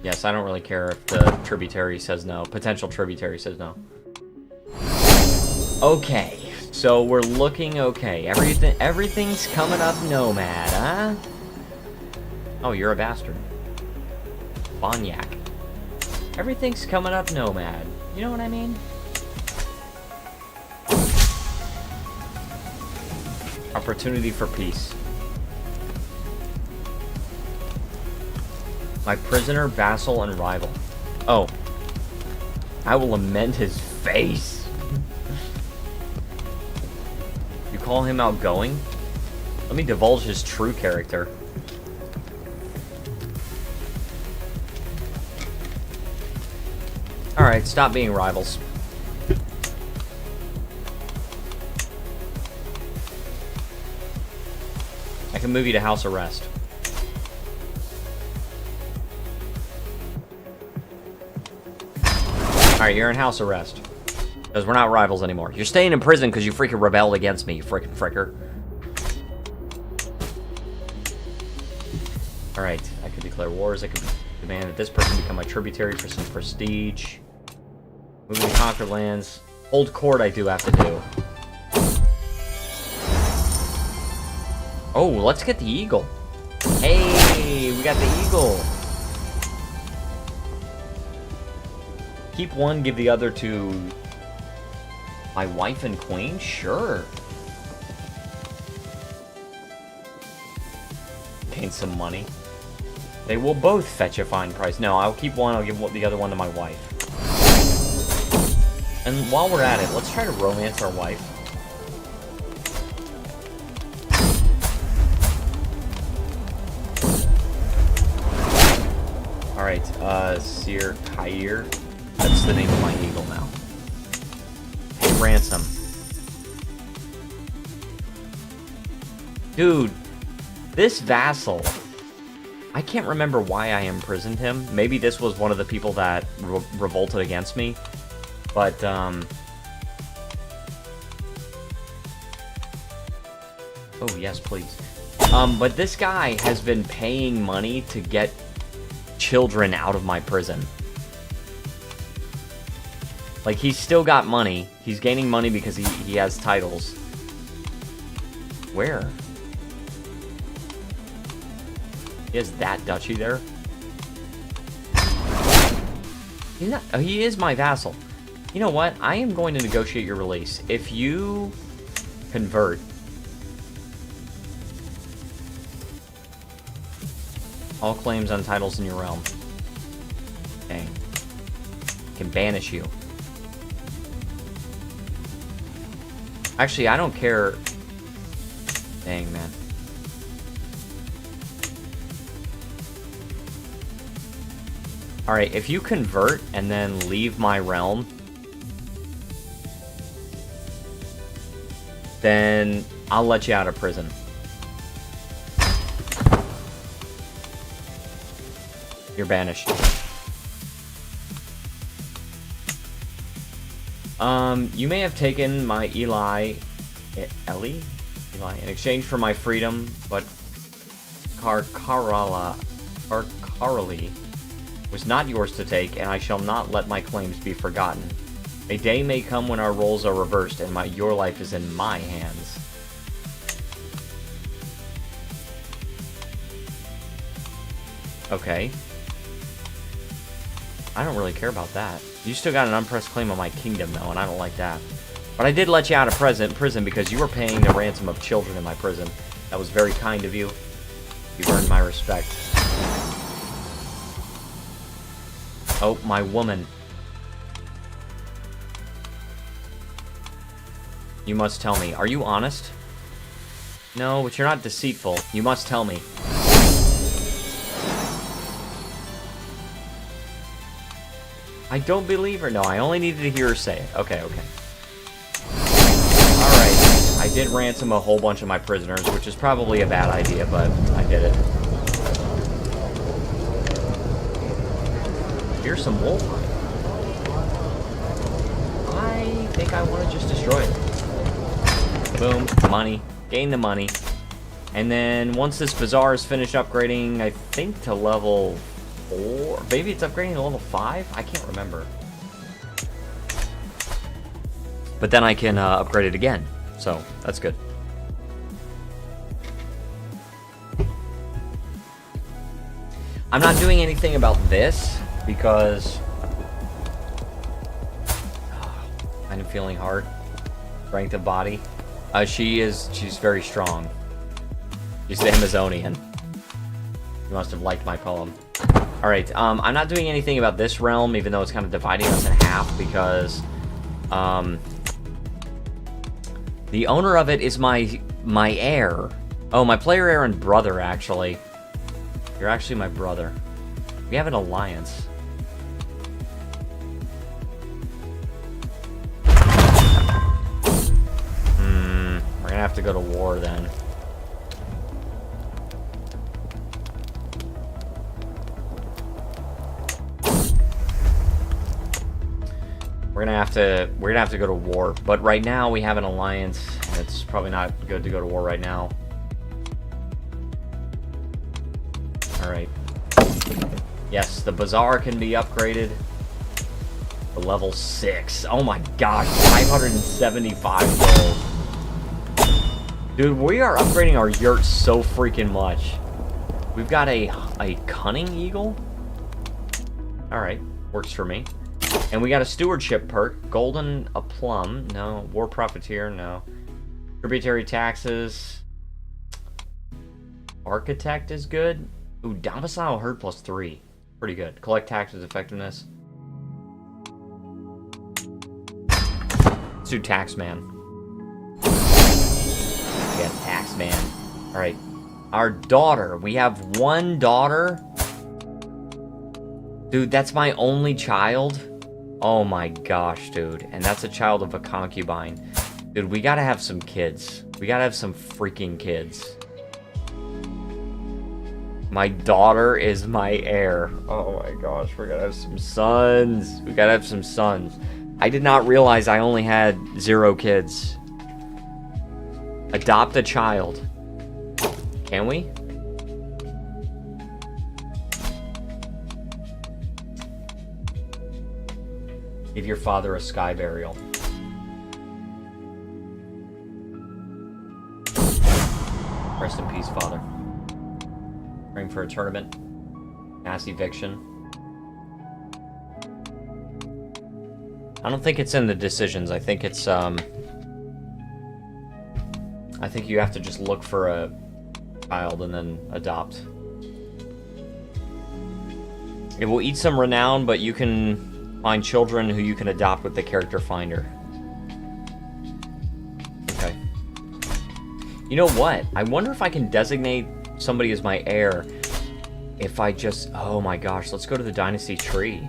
Yes, I don't really care if the tributary says no. Potential tributary says no. Okay, so we're looking okay. Everything's coming up nomad, huh? Oh, you're a bastard. Bonyak. Everything's coming up nomad. You know what I mean? Opportunity for peace. My prisoner, vassal, and rival. Oh. I will amend his face. You call him outgoing? Let me divulge his true character. Alright, stop being rivals. I can move you to house arrest. Alright, you're in house arrest. Because we're not rivals anymore. You're staying in prison because you freaking rebelled against me, you freaking fricker. Alright, I could declare wars. I could demand that this person become my tributary for some prestige. Moving to conquer lands. Hold court I do have to do. Oh, let's get the eagle. Hey, we got the eagle. Keep one, give the other to my wife and queen? Sure. Gain some money. They will both fetch a fine price. No, I'll keep one, I'll give the other one to my wife. And while we're at it, let's try to romance our wife. Alright, Sir Kair. That's the name of my eagle now. Hey, ransom. Dude, this vassal. I can't remember why I imprisoned him. Maybe this was one of the people that revolted against me. But, oh, yes, please. But this guy has been paying money to get children out of my prison. Like, he's still got money. He's gaining money because he has titles. Where? He has that duchy there? He's not, oh, he is my vassal. You know what? I am going to negotiate your release. If you convert... all claims on titles in your realm. Dang. Can banish you. Actually, I don't care. Dang, man. Alright, if you convert and then leave my realm, then I'll let you out of prison. You're banished. You may have taken my Ellie, in exchange for my freedom, but Carcarali was not yours to take, and I shall not let my claims be forgotten. A day may come when our roles are reversed, and your life is in my hands. Okay. I don't really care about that. You still got an unpressed claim on my kingdom, though, and I don't like that. But I did let you out of prison because you were paying the ransom of children in my prison. That was very kind of you. You've earned my respect. Oh, my woman. You must tell me, are you honest? No, but you're not deceitful. You must tell me. I don't believe her. No, I only needed to hear her say it. Okay, okay. Alright. I did ransom a whole bunch of my prisoners, which is probably a bad idea, but I did it. Here's some wolf. I think I want to just destroy it. Boom. Money. Gain the money. And then once this bazaar is finished upgrading, I think to level 4. Maybe it's upgrading to level 5? I can't remember. But then I can upgrade it again. So, that's good. I'm not doing anything about this because I'm feeling hard. Strength of body. She's very strong. She's the Amazonian. You must have liked my poem. Alright, I'm not doing anything about this realm, even though it's kind of dividing us in half, because the owner of it is my heir. Oh, my player heir and brother, actually. You're actually my brother. We have an alliance. We're gonna have to go to war then. We're gonna have to go to war, but right now we have an alliance. It's probably not good to go to war right now. All right. Yes, the bazaar can be upgraded to level 6. Oh my gosh, 575 gold. Dude, we are upgrading our yurt so freaking much. We've got a cunning eagle. All right, works for me. And we got a stewardship perk. Golden a plum. No. War profiteer. No. Tributary taxes. Architect is good. Ooh, domicile herd +3. Pretty good. Collect taxes effectiveness. Let's do taxman. Yeah, taxman. Alright. Our daughter. We have one daughter. Dude, that's my only child. Oh my gosh, dude. And that's a child of a concubine. Dude, we gotta have some kids. We gotta have some freaking kids. My daughter is my heir. Oh my gosh, we're gonna have some sons. We gotta have some sons. I did not realize I only had 0 kids. Adopt a child. Can we? Give your father a sky burial. Rest in peace, father. Praying for a tournament. Mass eviction. I don't think it's in the decisions. I think it's, I think you have to just look for a child and then adopt. It will eat some renown, but you can find children who you can adopt with the character finder. Okay. You know what? I wonder if I can designate somebody as my heir if I just... Oh my gosh, let's go to the dynasty tree.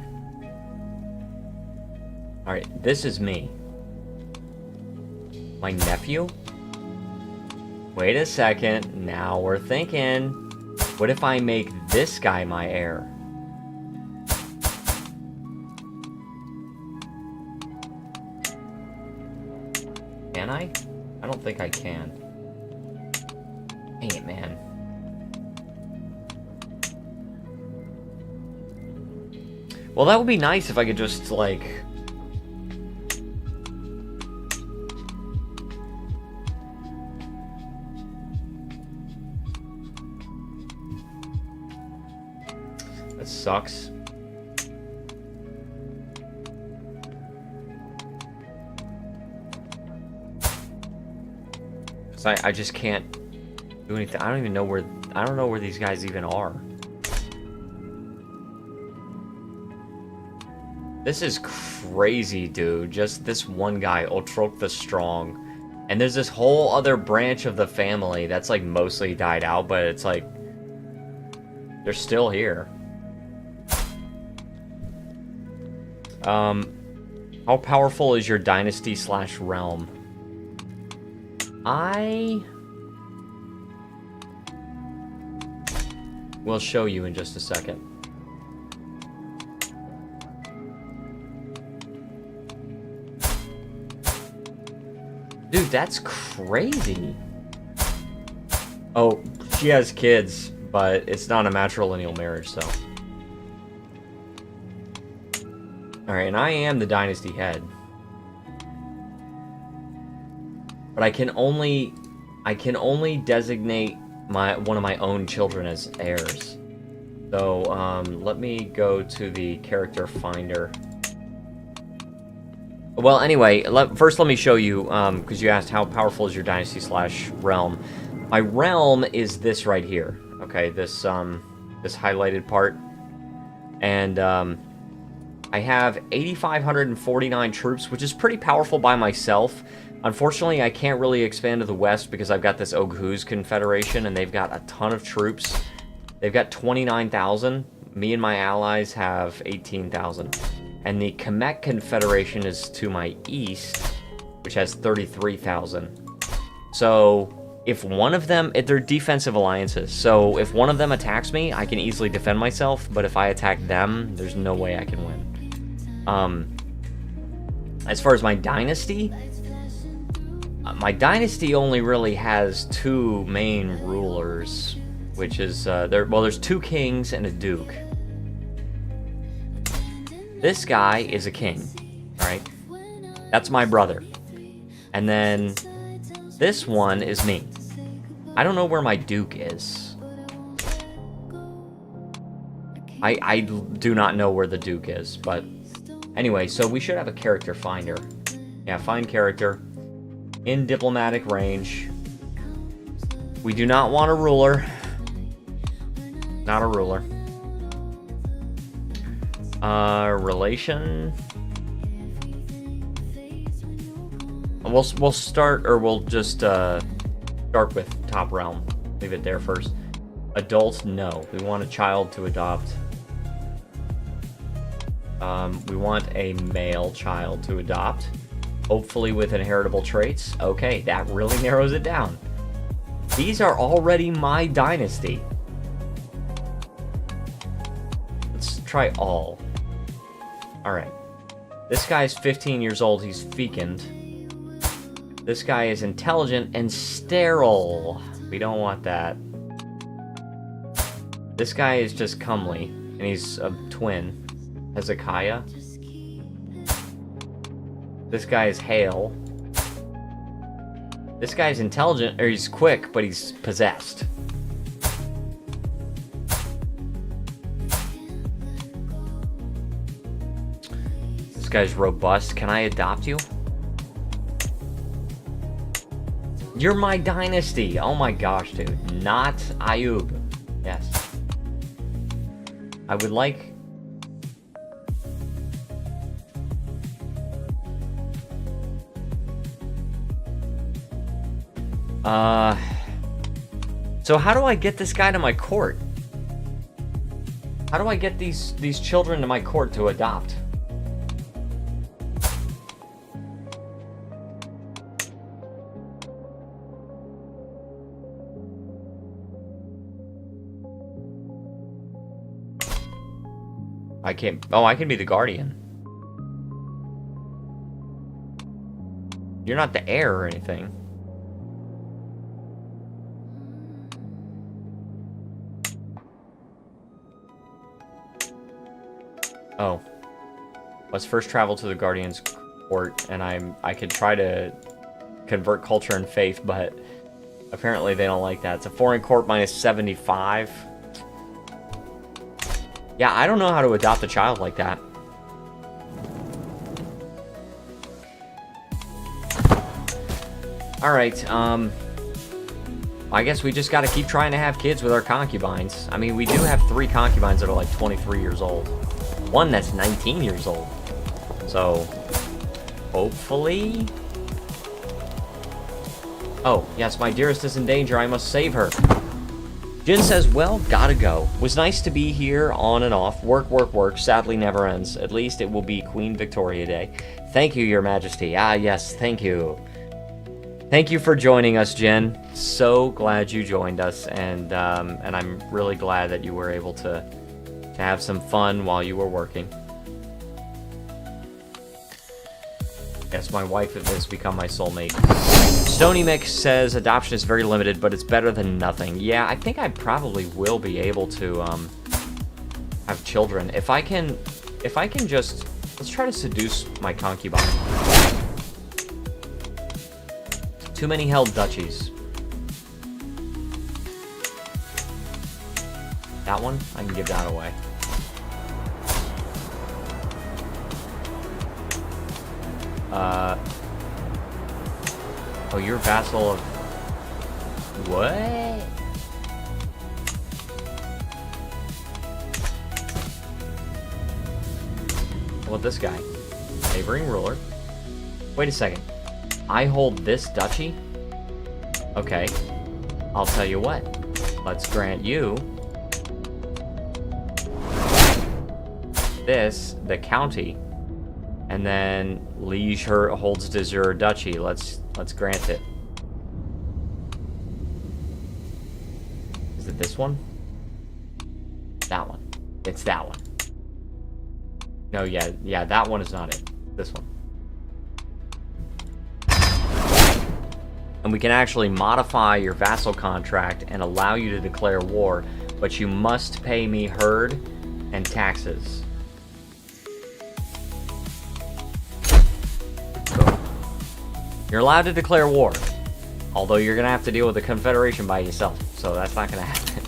Alright, this is me. My nephew? Wait a second. Now we're thinking. What if I make this guy my heir? Can I? I don't think I can. Dang it, man. Well, that would be nice if I could just, like... That sucks. I just can't do anything. I don't even know where... I don't know where these guys even are. This is crazy, dude. Just this one guy, Otrok the Strong. And there's this whole other branch of the family that's like mostly died out, but it's like they're still here. How powerful is your dynasty / realm? I will show you in just a second. Dude, that's crazy. Oh, she has kids, but it's not a matrilineal marriage, so. Alright, and I am the dynasty head. But I can only designate one of my own children as heirs. So, let me go to the character finder. Well, anyway, first let me show you, because you asked how powerful is your dynasty / realm. My realm is this right here, okay, this highlighted part. And, I have 8,549 troops, which is pretty powerful by myself. Unfortunately, I can't really expand to the west because I've got this Oghuz Confederation, and they've got a ton of troops. They've got 29,000. Me and my allies have 18,000. And the Kamek Confederation is to my east, which has 33,000. So, if one of them... They're defensive alliances, so if one of them attacks me, I can easily defend myself, but if I attack them, there's no way I can win. As far as my dynasty only really has 2 main rulers, which is, there's 2 kings and a duke. This guy is a king, right? That's my brother. And then this one is me. I don't know where my duke is. I do not know where the duke is, but anyway, so we should have a character finder. Yeah, find character. In diplomatic range. We do not want a ruler. Not a ruler. Relation. We'll start, or we'll just start with top realm. Leave it there first. Adult, no. We want a child to adopt. We want a male child to adopt. Hopefully with inheritable traits. Okay, that really narrows it down. These are already my dynasty. Let's try all. Alright. This guy's 15 years old. He's fecund. This guy is intelligent and sterile. We don't want that. This guy is just comely. And he's a twin. Hezekiah. This guy is hale. This guy's intelligent, or he's quick, but he's possessed. This guy's robust. Can I adopt you? You're my dynasty. Oh my gosh, dude. Not Ayub. Yes. I would like... So how do I get this guy to my court? How do I get these children to my court to adopt? I can't... Oh, I can be the guardian. You're not the heir or anything. Oh. Let's first travel to the Guardian's court, and I could try to convert culture and faith, but apparently they don't like that. It's a foreign court minus 75. Yeah, I don't know how to adopt a child like that. Alright, I guess we just gotta keep trying to have kids with our concubines. I mean, we do have 3 concubines that are like 23 years old. One that's 19 years old. So, hopefully... Oh, yes, my dearest is in danger. I must save her. Jin says, well, gotta go. Was nice to be here on and off. Work, work, work. Sadly never ends. At least it will be Queen Victoria Day. Thank you, Your Majesty. Ah, yes, thank you. Thank you for joining us, Jin. So glad you joined us, and I'm really glad that you were able to have some fun while you were working. Yes, my wife has become my soulmate. Stony Mick says adoption is very limited, but it's better than nothing. Yeah, I think I probably will be able to have children if I can just let's try to seduce my concubine. Too many held duchies. That one, I can give that away. Oh, you're vassal of... What? How about this guy? Neighboring ruler. Wait a second. I hold this duchy? Okay. I'll tell you what. Let's grant you... this, the county. And then liege holds de jure duchy. Let's grant it. Is it this one? That one. It's that one. No, yeah, that one is not it. This one. And we can actually modify your vassal contract and allow you to declare war, but you must pay me herd and taxes. You're allowed to declare war, although you're going to have to deal with the Confederation by yourself, so that's not going to happen.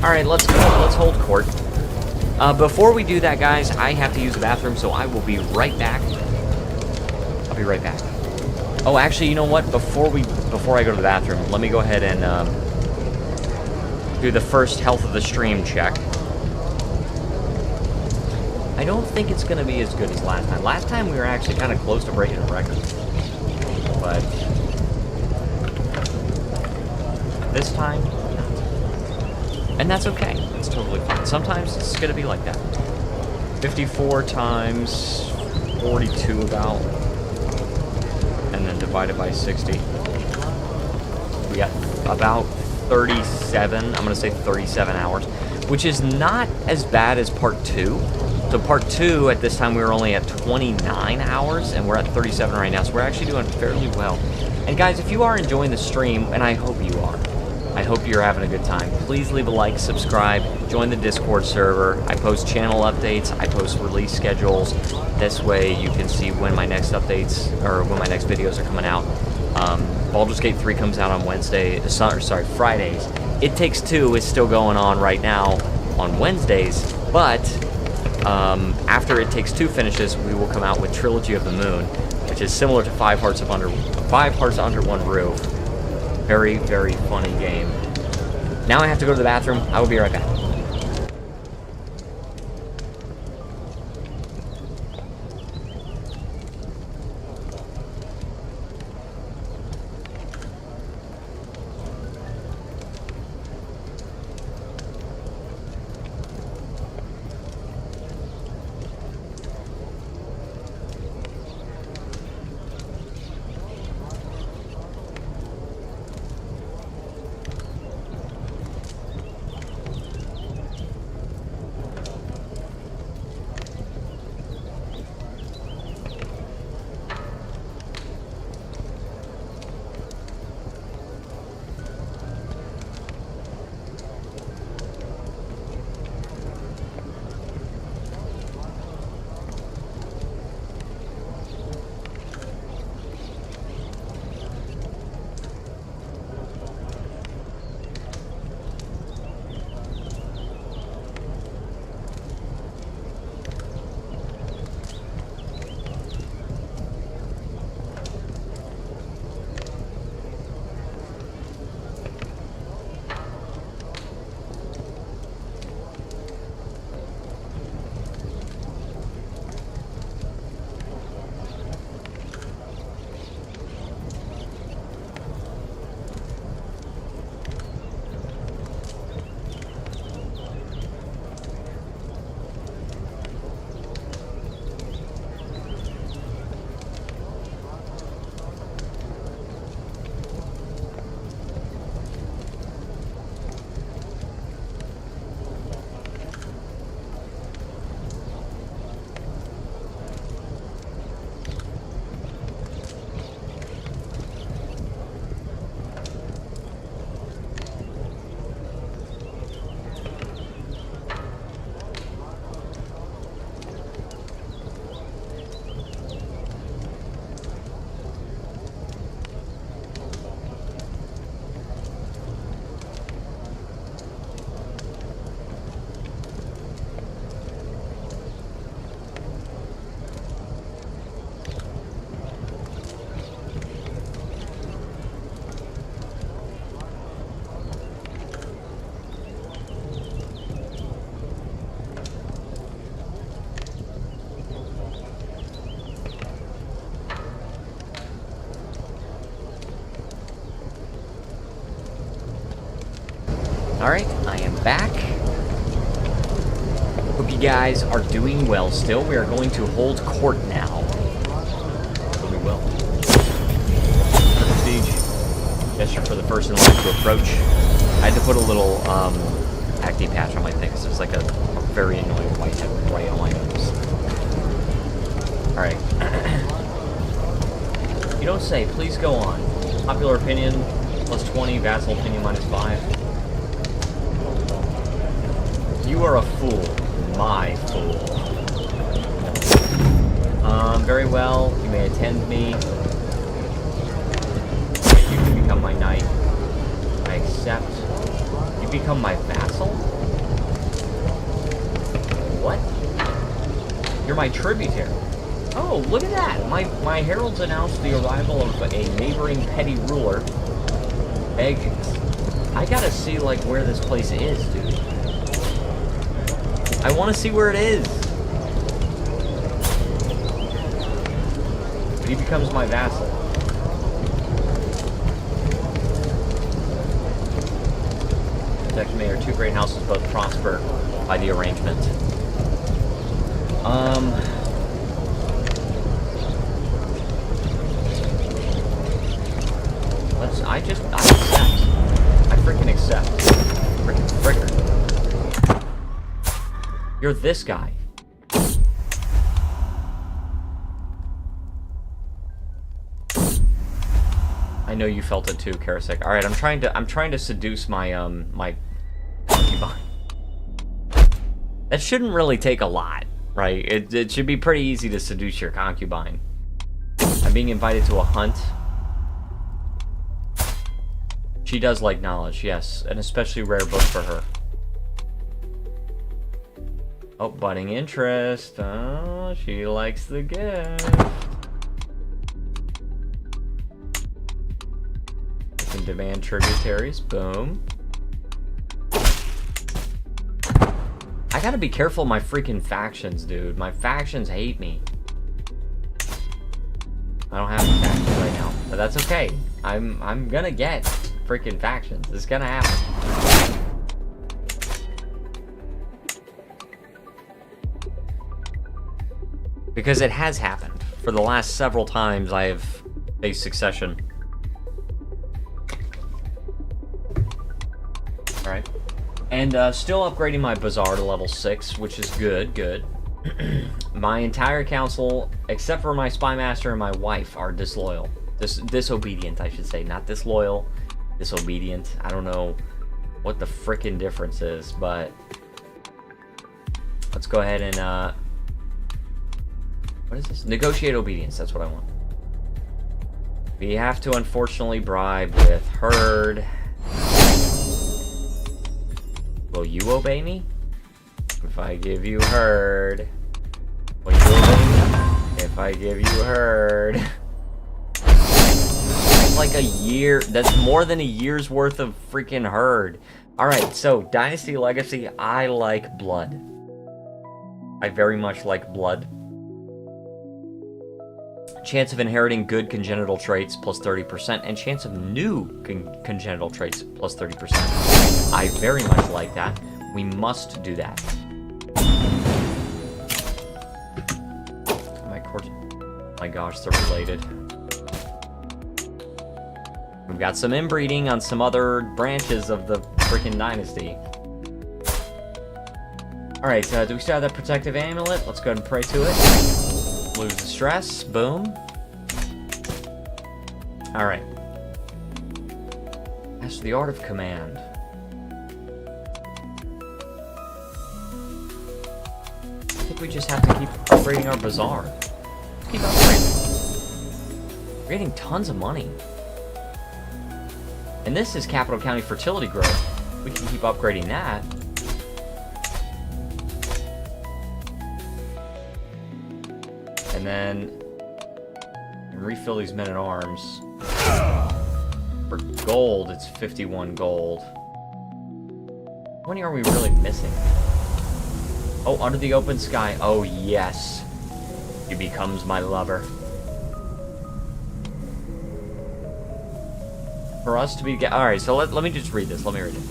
Alright, let's go. Let's hold court. Before we do that, guys, I have to use the bathroom, so I will be right back. I'll be right back. Oh, actually, you know what? Before I go to the bathroom, let me go ahead and do the first health of the stream check. I don't think it's going to be as good as last time. Last time we were actually kind of close to breaking a record. But this time, not. And that's okay. It's totally fine. Sometimes it's going to be like that. 54 times 42 about. And then divided by 60. We got about 37, I'm going to say 37 hours. Which is not as bad as part 2. So part 2, at this time, we were only at 29 hours, and we're at 37 right now, so we're actually doing fairly well. And guys, if you are enjoying the stream, and I hope you are, I hope you're having a good time, please leave a like, subscribe, join the Discord server. I post channel updates, I post release schedules. This way you can see when my next updates, or when my next videos are coming out. Baldur's Gate 3 comes out on Fridays. It Takes Two is still going on right now on Wednesdays, but... after It Takes Two finishes, we will come out with Trilogy of the Moon, which is similar to Five Hearts Under One Roof. Very, very funny game. Now I have to go to the bathroom. I will be right back. back. Hope you guys are doing well still. We are going to hold court now. So we will. Siege. Gesture for the first in line to approach. I had to put a little acne patch on my thing because there's like a very annoying white head right on my nose. Alright. You don't say, please go on. Popular opinion, plus 20, vassal opinion, minus 5. You are a fool. My fool. Very well. You may attend me. You can become my knight. I accept. You become my vassal? What? You're my tributary. Oh, look at that! My heralds announced the arrival of a neighboring petty ruler. I gotta see, like, where this place is, dude. I want to see where it is. He becomes my vassal. Protect me, our two great houses both prosper by the arrangement. I accept. I freaking accept. Freaking fricker. You're this guy. I know you felt it too, Karasek. All right, I'm trying to seduce my my concubine. That shouldn't really take a lot, right? It should be pretty easy to seduce your concubine. I'm being invited to a hunt. She does like knowledge, yes, an especially rare book for her. Oh, budding interest. Oh, she likes the gift. I can demand tributaries. Boom. I gotta be careful of my freaking factions, dude. My factions hate me. I don't have any factions right now, but that's okay. I'm gonna get freaking factions. It's gonna happen. Because it has happened. For the last several times I have faced succession. Alright. And still upgrading my bazaar to level 6, which is good. My entire council, except for my spy master and my wife, are disloyal. Disobedient, I should say. Not disloyal. Disobedient. I don't know what the frickin' difference is, but let's go ahead and what is this? Negotiate obedience, that's what I want. We have to unfortunately bribe with herd. Will you obey me? If I give you herd. Will you obey me? If I give you herd. That's like a year. That's more than a year's worth of freaking herd. Alright, so Dynasty Legacy, I like blood. I very much like blood. Chance of inheriting good congenital traits plus 30%, and chance of new congenital traits plus 30%. I very much like that. We must do that. My gosh, they're related. We've got some inbreeding on some other branches of the freaking dynasty. Alright, do we still have that protective amulet? Let's go ahead and pray to it. Lose the stress. Boom. Alright. Master the art of command. I think we just have to keep upgrading our bazaar. Keep upgrading. We're getting tons of money. And this is Capital County fertility growth. We can keep upgrading that. And then refill these men-at-arms. For gold, it's 51 gold. How many are we really missing? Oh, under the open sky. Oh, yes. He becomes my lover. For us to be... Alright, so let me just read this. Let me read it.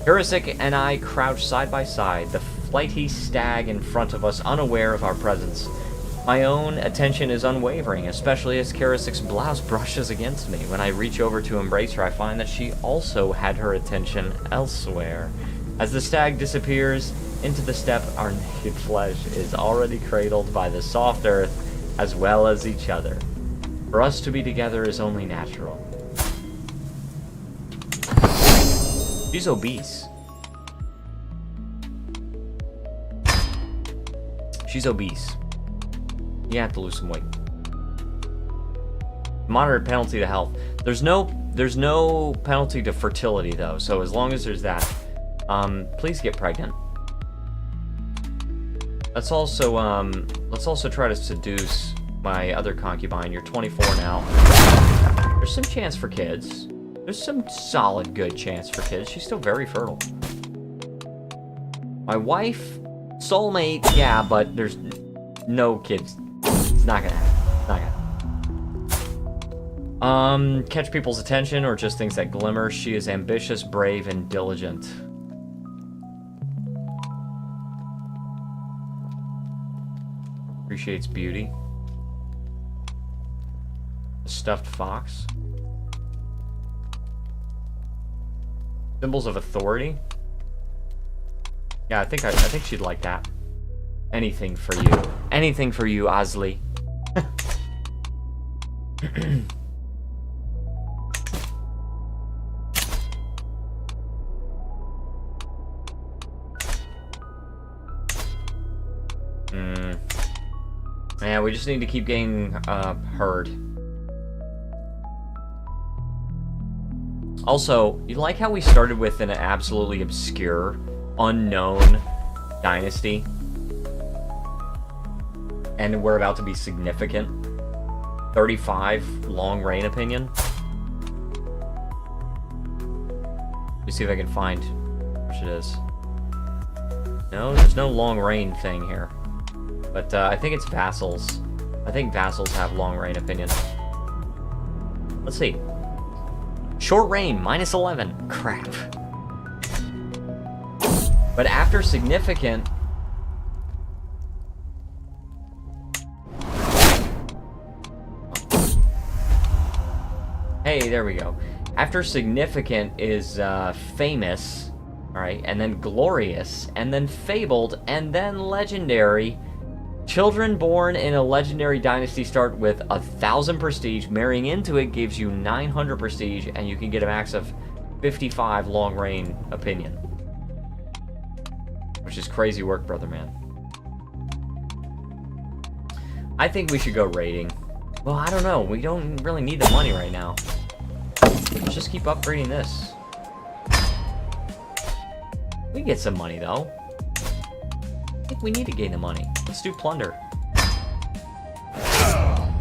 Karasik and I crouch side by side, the flighty stag in front of us, unaware of our presence. My own attention is unwavering, especially as Karasik's blouse brushes against me. When I reach over to embrace her, I find that she also had her attention elsewhere. As the stag disappears into the steppe, our naked flesh is already cradled by the soft earth as well as each other. For us to be together is only natural. She's obese. She's obese. You have to lose some weight. Moderate penalty to health. There's no penalty to fertility though, so as long as there's that, please get pregnant. Let's also try to seduce my other concubine. You're 24 now. There's some chance for kids. There's some solid good chance for kids. She's still very fertile. My wife, soulmate, yeah, but there's no kids. It's not gonna happen. It's not gonna. Catch people's attention or just things that glimmer. She is ambitious, brave, and diligent. Appreciates beauty. A stuffed fox. Symbols of authority. Yeah, I think she'd like that. Anything for you. Anything for you, Osley. Yeah, we just need to keep getting heard. Also, you like how we started with an absolutely obscure, unknown dynasty? And we're about to be significant. 35, long reign opinion. Let me see if I can find which it is. No, there's no long reign thing here. But I think it's vassals. I think vassals have long reign opinion. Let's see. Short reign, -11. Crap. But after significant... Hey, there we go. After significant is famous, alright, and then glorious, and then fabled, and then legendary. Children born in a legendary dynasty start with 1,000 prestige. Marrying into it gives you 900 prestige, and you can get a max of 55 long reign opinion. Which is crazy work, brother man. I think we should go raiding. Well, I don't know. We don't really need the money right now. Let's just keep upgrading this. We get some money, though. I think we need to gain the money. Let's do plunder. Oh,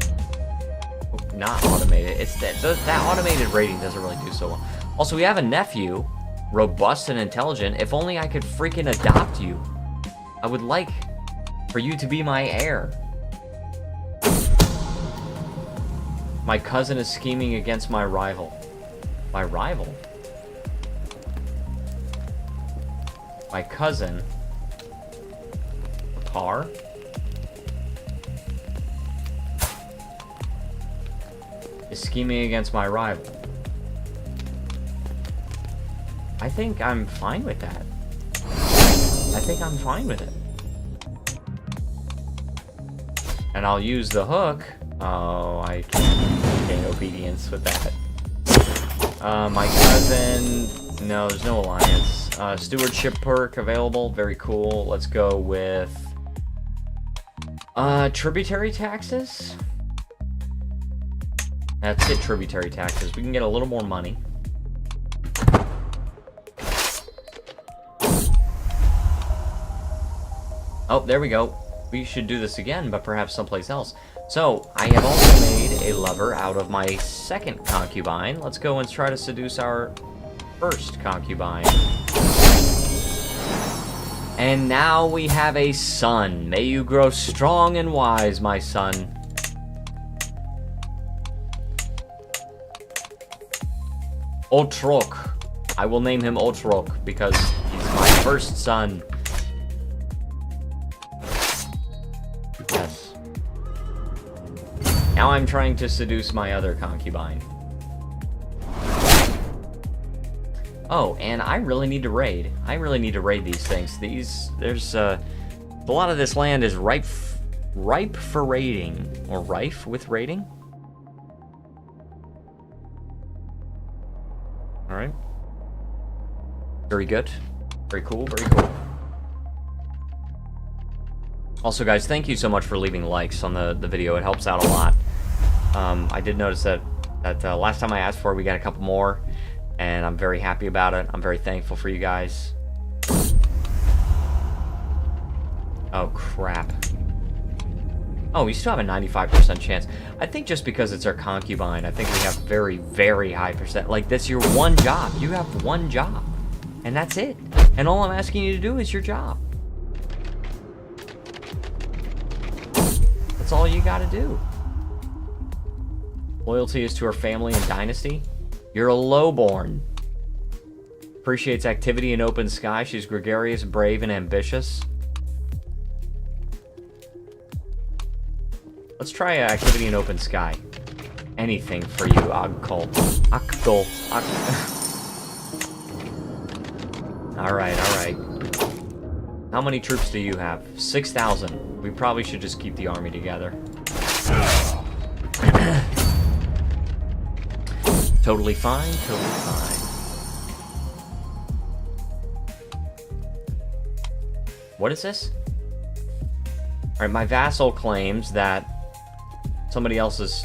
not automated. It's that automated rating doesn't really do so well. Also, we have a nephew, robust and intelligent. If only I could freaking adopt you. I would like for you to be my heir. My cousin is scheming against my rival. My rival? My cousin... Par? Is scheming against my rival. I think I'm fine with that. I think I'm fine with it. And I'll use the hook. Oh, I can't gain obedience with that. My cousin... No, there's no alliance. Stewardship perk available. Very cool. Let's go with... tributary taxes? Let's get tributary taxes. We can get a little more money. Oh, there we go. We should do this again, but perhaps someplace else. So, I have also made a lover out of my second concubine. Let's go and try to seduce our first concubine. And now we have a son. May you grow strong and wise, my son. Otrok. I will name him Ultrok because he's my first son. Yes. Now I'm trying to seduce my other concubine. Oh, and I really need to raid. I really need to raid these things. There's a lot of this land is ripe for raiding, or rife with raiding. All right. Very good. Very cool. Very cool. Also, guys, thank you so much for leaving likes on the video. It helps out a lot. I did notice that last time I asked for it, we got a couple more, and I'm very happy about it. I'm very thankful for you guys. Oh, crap. Oh, we still have a 95% chance. I think just because it's our concubine, I think we have very, very high percent. Like, that's your one job. You have one job. And that's it. And all I'm asking you to do is your job. That's all you gotta do. Loyalty is to her family and dynasty. You're a lowborn. Appreciates activity in open sky. She's gregarious, brave, and ambitious. Let's try activity in open sky. Anything for you, Agkol. Akdol. Alright, alright. How many troops do you have? 6,000. We probably should just keep the army together. Totally fine, totally fine. What is this? Alright, my vassal claims that somebody else's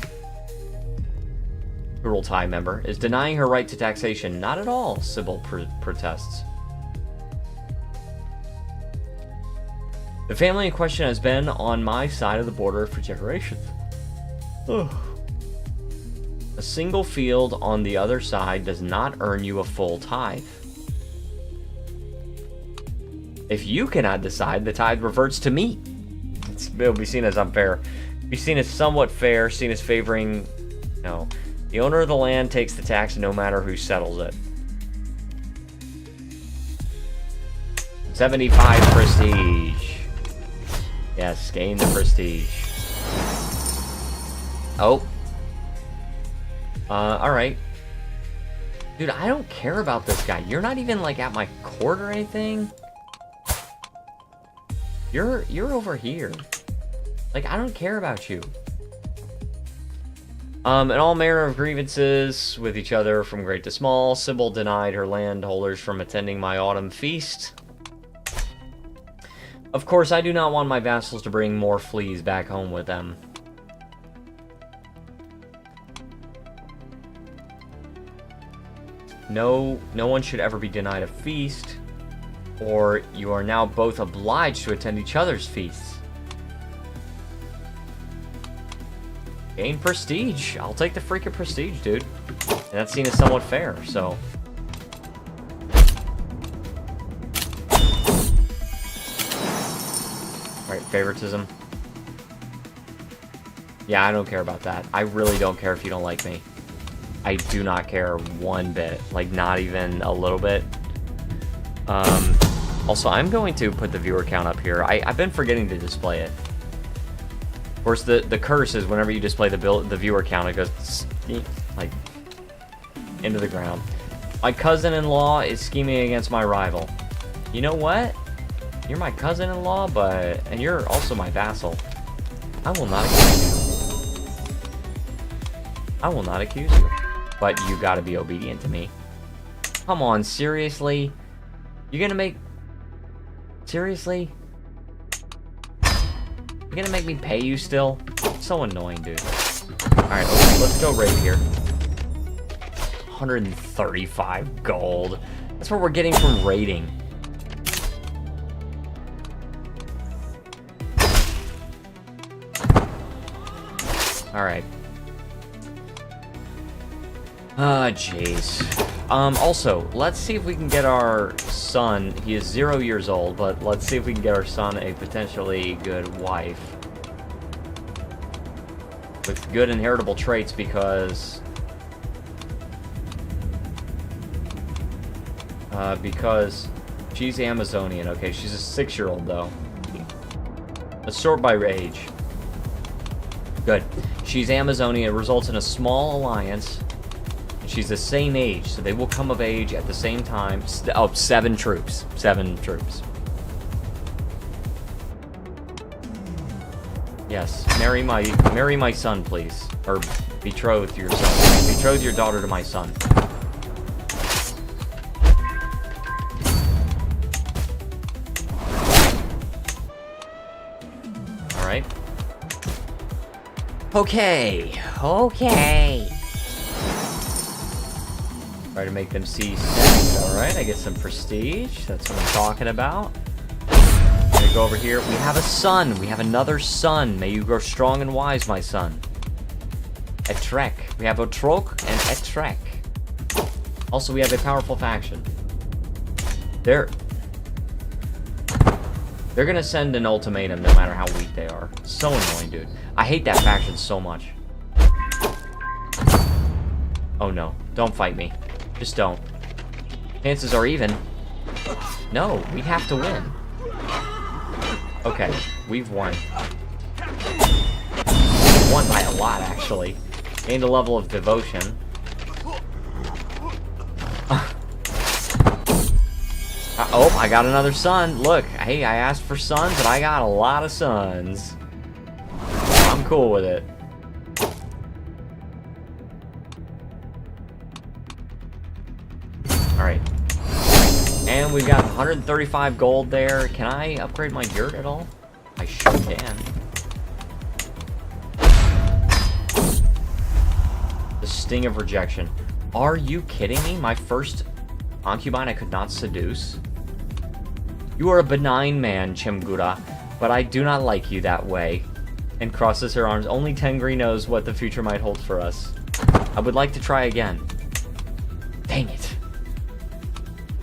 Kurultai member is denying her right to taxation. Not at all, Sybil protests. The family in question has been on my side of the border for generations. Ugh. A single field on the other side does not earn you a full tithe. If you cannot decide, the tithe reverts to me. It'll be seen as unfair. Be seen as somewhat fair, seen as favoring, no. The owner of the land takes the tax no matter who settles it. 75 prestige. Yes, gain the prestige. Oh. Alright. Dude, I don't care about this guy. You're not even, like, at my court or anything. You're over here. Like, I don't care about you. And all manner of grievances with each other from great to small. Sybil denied her landholders from attending my autumn feast. Of course, I do not want my vassals to bring more fleas back home with them. No one should ever be denied a feast, or you are now both obliged to attend each other's feasts. Gain prestige. I'll take the freaking prestige, dude. And that's seen as somewhat fair, so. Alright, favoritism. Yeah, I don't care about that. I really don't care if you don't like me. I do not care one bit. Like, not even a little bit. Also, I'm going to put the viewer count up here. I've been forgetting to display it. Of course, the curse is whenever you display the viewer count, it goes, like, into the ground. My cousin-in-law is scheming against my rival. You know what? You're my cousin-in-law, and you're also my vassal. I will not accuse you. I will not accuse you. But you gotta be obedient to me. Come on, seriously? You're gonna make... Seriously? You're gonna make me pay you still? It's so annoying, dude. Alright, let's go raid here. 135 gold. That's what we're getting from raiding. Alright. Ah, jeez. Also, let's see if we can get our son, he is 0 years old, but let's see if we can get our son a potentially good wife. With good inheritable traits, because... Because she's Amazonian. Okay, she's a 6-year-old, though. Let's sort by age. Good. She's Amazonian. It results in a small alliance. She's the same age, so they will come of age at the same time. Oh, 7 troops. 7 troops. Yes, marry my son, please. Or betroth your son. Betroth your daughter to my son. Alright. Okay. Okay. Try to make them see sense. Alright, I get some prestige. That's what I'm talking about. I'm gonna go over here. We have a son. We have another son. May you grow strong and wise, my son. Etrek. We have Otrok and Etrek. Also, we have a powerful faction. They're gonna send an ultimatum no matter how weak they are. So annoying, dude. I hate that faction so much. Oh no. Don't fight me. Just don't. Chances are even. No, we have to win. Okay, we've won. We've won by a lot, actually. Gained a level of devotion. Oh, I got another son. Look, hey, I asked for sons, and I got a lot of sons. I'm cool with it. Alright. And we've got 135 gold there. Can I upgrade my yurt at all? I sure can. The sting of rejection. Are you kidding me? My first concubine I could not seduce? You are a benign man, Chimgura, but I do not like you that way. And crosses her arms. Only Tengri knows what the future might hold for us. I would like to try again. Dang it.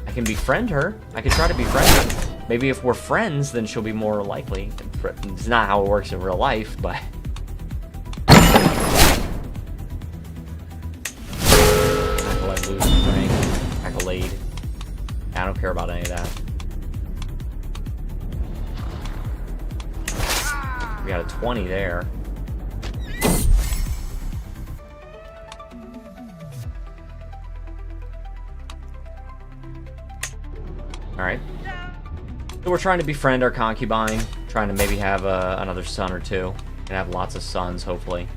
I can befriend her. I can try to befriend her. Maybe if we're friends, then she'll be more likely. It's not how it works in real life, but... Accolade. I don't care about any of that. We got a 20 there. Alright. So we're trying to befriend our concubine. Trying to maybe have another son or two. And have lots of sons, hopefully.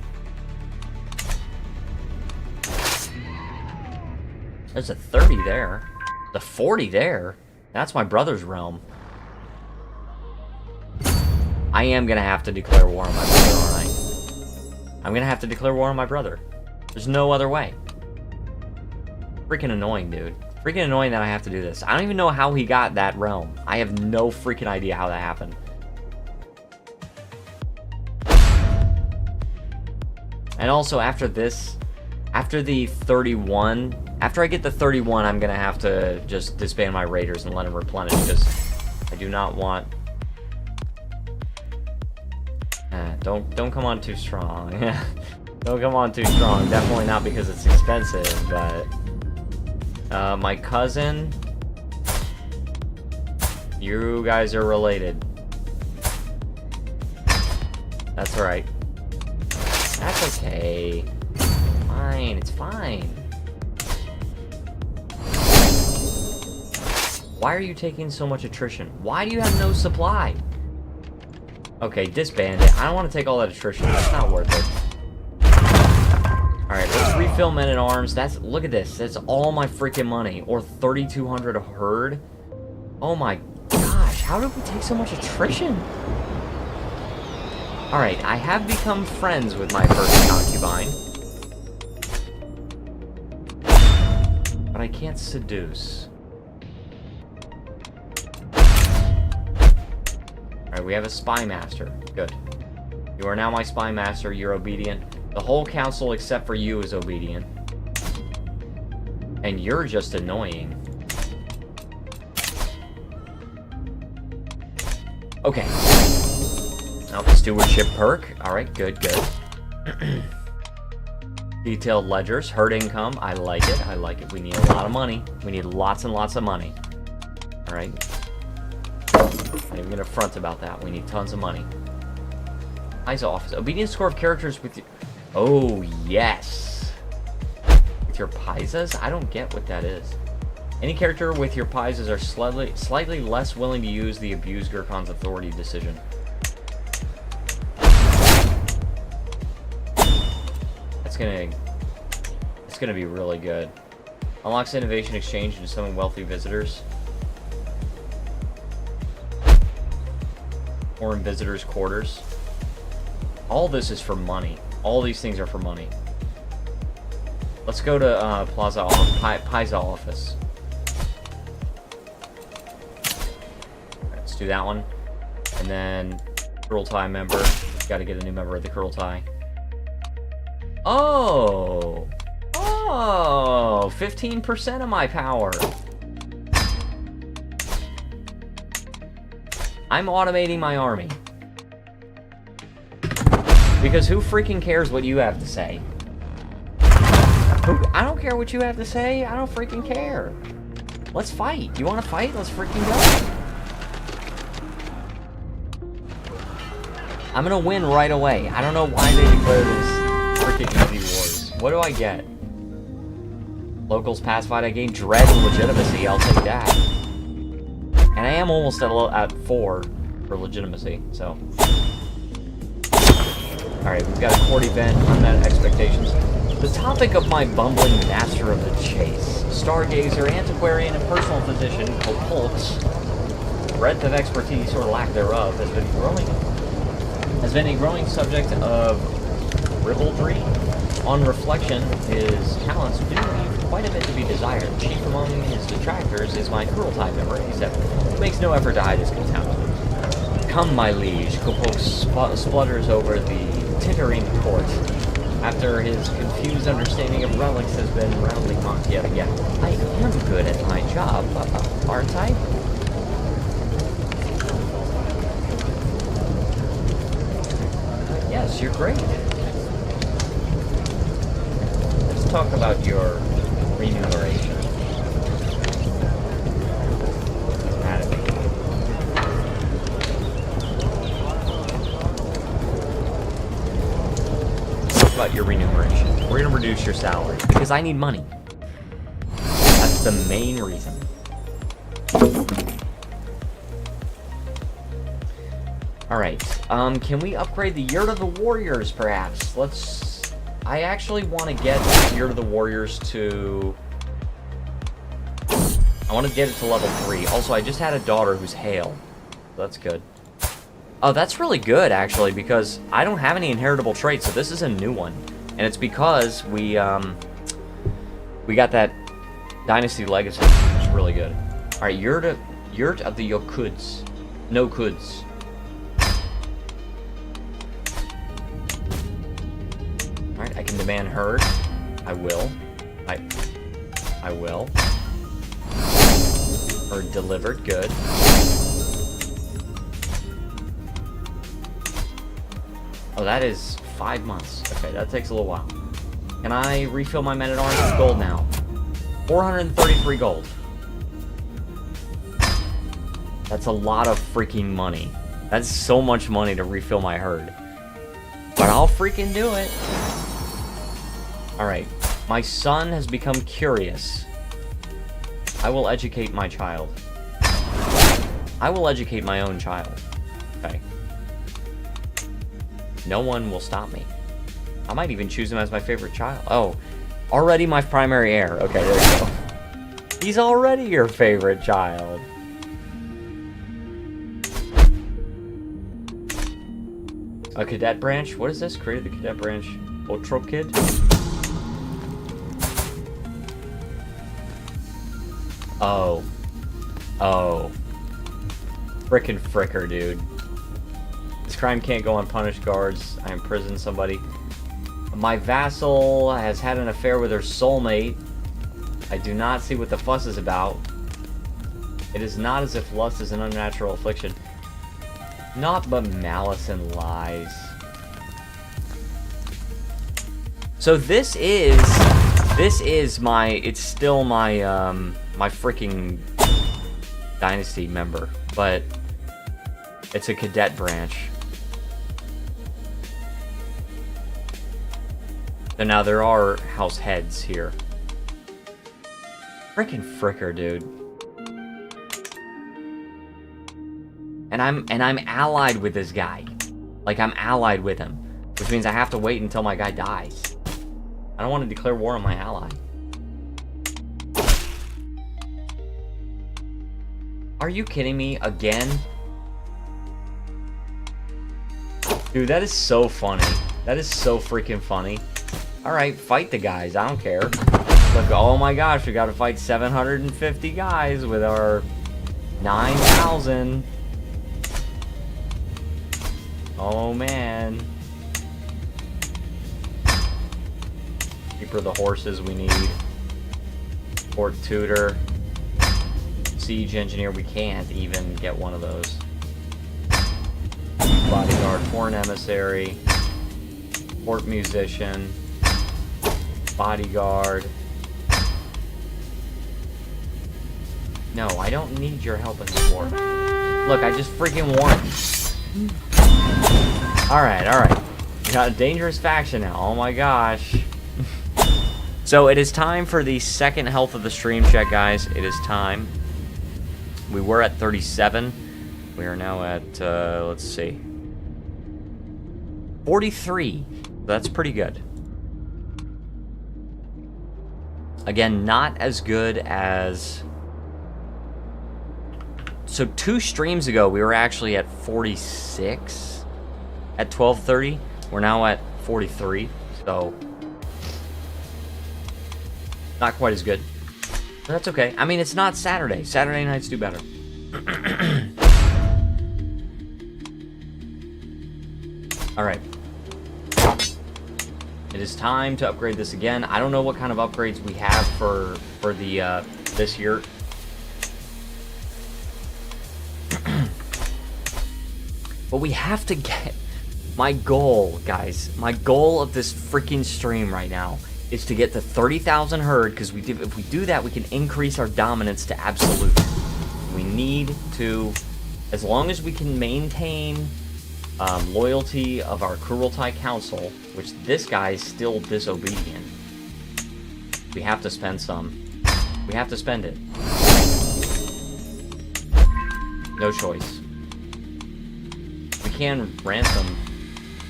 There's a 30 there. The 40 there. That's my brother's realm. I am gonna have to declare war on my brother, aren't I? I'm gonna have to declare war on my brother. There's no other way. Freaking annoying, dude. Freaking annoying that I have to do this. I don't even know how he got that realm. I have no freaking idea how that happened. And also, after this, after the 31, after I get the 31, I'm gonna have to just disband my raiders and let them replenish, because I do not want... Don't come on too strong. Don't come on too strong. Definitely not because it's expensive, but... my cousin... You guys are related. That's right. That's okay. Fine, it's fine. Why are you taking so much attrition? Why do you have no supply? Okay, disband it. I don't want to take all that attrition. That's not worth it. Alright, let's refill men-at-arms. Look at this. That's all my freaking money. Or 3,200 a herd. Oh my gosh, how did we take so much attrition? Alright, I have become friends with my first concubine. But I can't seduce. Alright, we have a spy master. Good. You are now my spy master. You're obedient. The whole council except for you is obedient. And you're just annoying. Okay. Oh, stewardship perk. Alright, good, good. Detailed ledgers, herd income. I like it. I like it. We need a lot of money. We need lots and lots of money. All right. Not even gonna front about that. We need tons of money. Eyes office. Obedience score of characters with your... Oh, yes. With your paisas? I don't get what that is. Any character with your paisas are slightly less willing to use the abuse Gurkhan's authority decision. It's gonna be really good. Unlocks innovation exchange and summon wealthy visitors. Or in visitors' quarters. All this is for money. All these things are for money. Let's go to Paisa office. Right, let's do that one. And then Kurultai member. Got to get a new member of the Kurultai. Oh! Oh! 15% of my power. I'm automating my army. Because who freaking cares what you have to say? I don't care what you have to say. I don't freaking care. Let's fight. You want to fight? Let's freaking go. I'm gonna win right away. I don't know why they declare this freaking easy wars. What do I get? Locals pacified. I gain dread and legitimacy. I'll take that. And I am almost at 4 for legitimacy, so. Alright, we've got a court event. Unmet expectations. The topic of my bumbling master of the chase, stargazer, antiquarian, and personal physician, Opulx, breadth of expertise or lack thereof, has been a growing subject of ribaldry. On reflection, his talents do leave quite a bit to be desired. Chief among his detractors is my Kurultai member, except he makes no effort to hide his contempt. Come, my liege, Opulx splutters over the tittering court. After his confused understanding of relics has been roundly mocked yet again. I am good at my job, aren't I? Yes, you're great. Let's talk about your remuneration. About your remuneration. We're gonna reduce your salary because I need money. That's the main reason. Alright, can we upgrade the Yurt of the Warriors perhaps? I actually want to get Yurt of the Warriors to... I want to get it to level 3. Also, I just had a daughter who's Hale. That's good. Oh, that's really good, actually, because I don't have any inheritable traits, so this is a new one. And it's because we got that Dynasty Legacy, which is really good. Alright, Yurt of the Yokuds. No Kuds. Alright, I can demand herd. I will. I will. Herd delivered, good. Oh, that is 5 months. Okay, that takes a little while. Can I refill my men-at-arms with gold now? 433 gold. That's a lot of freaking money. That's so much money to refill my herd. But I'll freaking do it. Alright. My son has become curious. I will educate my child. I will educate my own child. Okay. No one will stop me. I might even choose him as my favorite child. Oh, already my primary heir. Okay, there you go. He's already your favorite child. A cadet branch? What is this? Created the cadet branch. Otro kid? Oh. Oh. Frickin' fricker, dude. This crime can't go unpunished, guards. I imprisoned somebody. My vassal has had an affair with her soulmate. I do not see what the fuss is about. It is not as if lust is an unnatural affliction. Not but malice and lies. So this is my, it's still my, my freaking dynasty member, but it's a cadet branch. So now there are house heads here. Frickin' fricker, dude. And I'm allied with this guy. Like, I'm allied with him. Which means I have to wait until my guy dies. I don't want to declare war on my ally. Are you kidding me again? Dude, that is so funny. That is so freaking funny. Alright, fight the guys. I don't care. Look, oh my gosh, we gotta fight 750 guys with our 9,000. Oh man. Keeper the horses we need. Port tutor. Siege engineer, we can't even get one of those. Bodyguard, foreign emissary. Port musician. Bodyguard. No, I don't need your help in this war. Look, I just freaking won. Alright, alright. We got a dangerous faction now. Oh my gosh. So it is time for the second health of the stream check, guys. It is time. We were at 37. We are now at, let's see. 43. That's pretty good. Again, not as good as... So 2 streams ago, we were actually at 46 at 12:30. We're now at 43, so not quite as good. But that's okay. I mean, it's not Saturday. Saturday nights do better. All right. It is time to upgrade this again. I don't know what kind of upgrades we have for the this year. But we have to get... My goal, guys, my goal of this freaking stream right now is to get to 30,000 herd, because if we do that, we can increase our dominance to absolute. We need to, as long as we can maintain loyalty of our Kurultai Council, which this guy is still disobedient, we have to spend some. We have to spend it. No choice. We can ransom.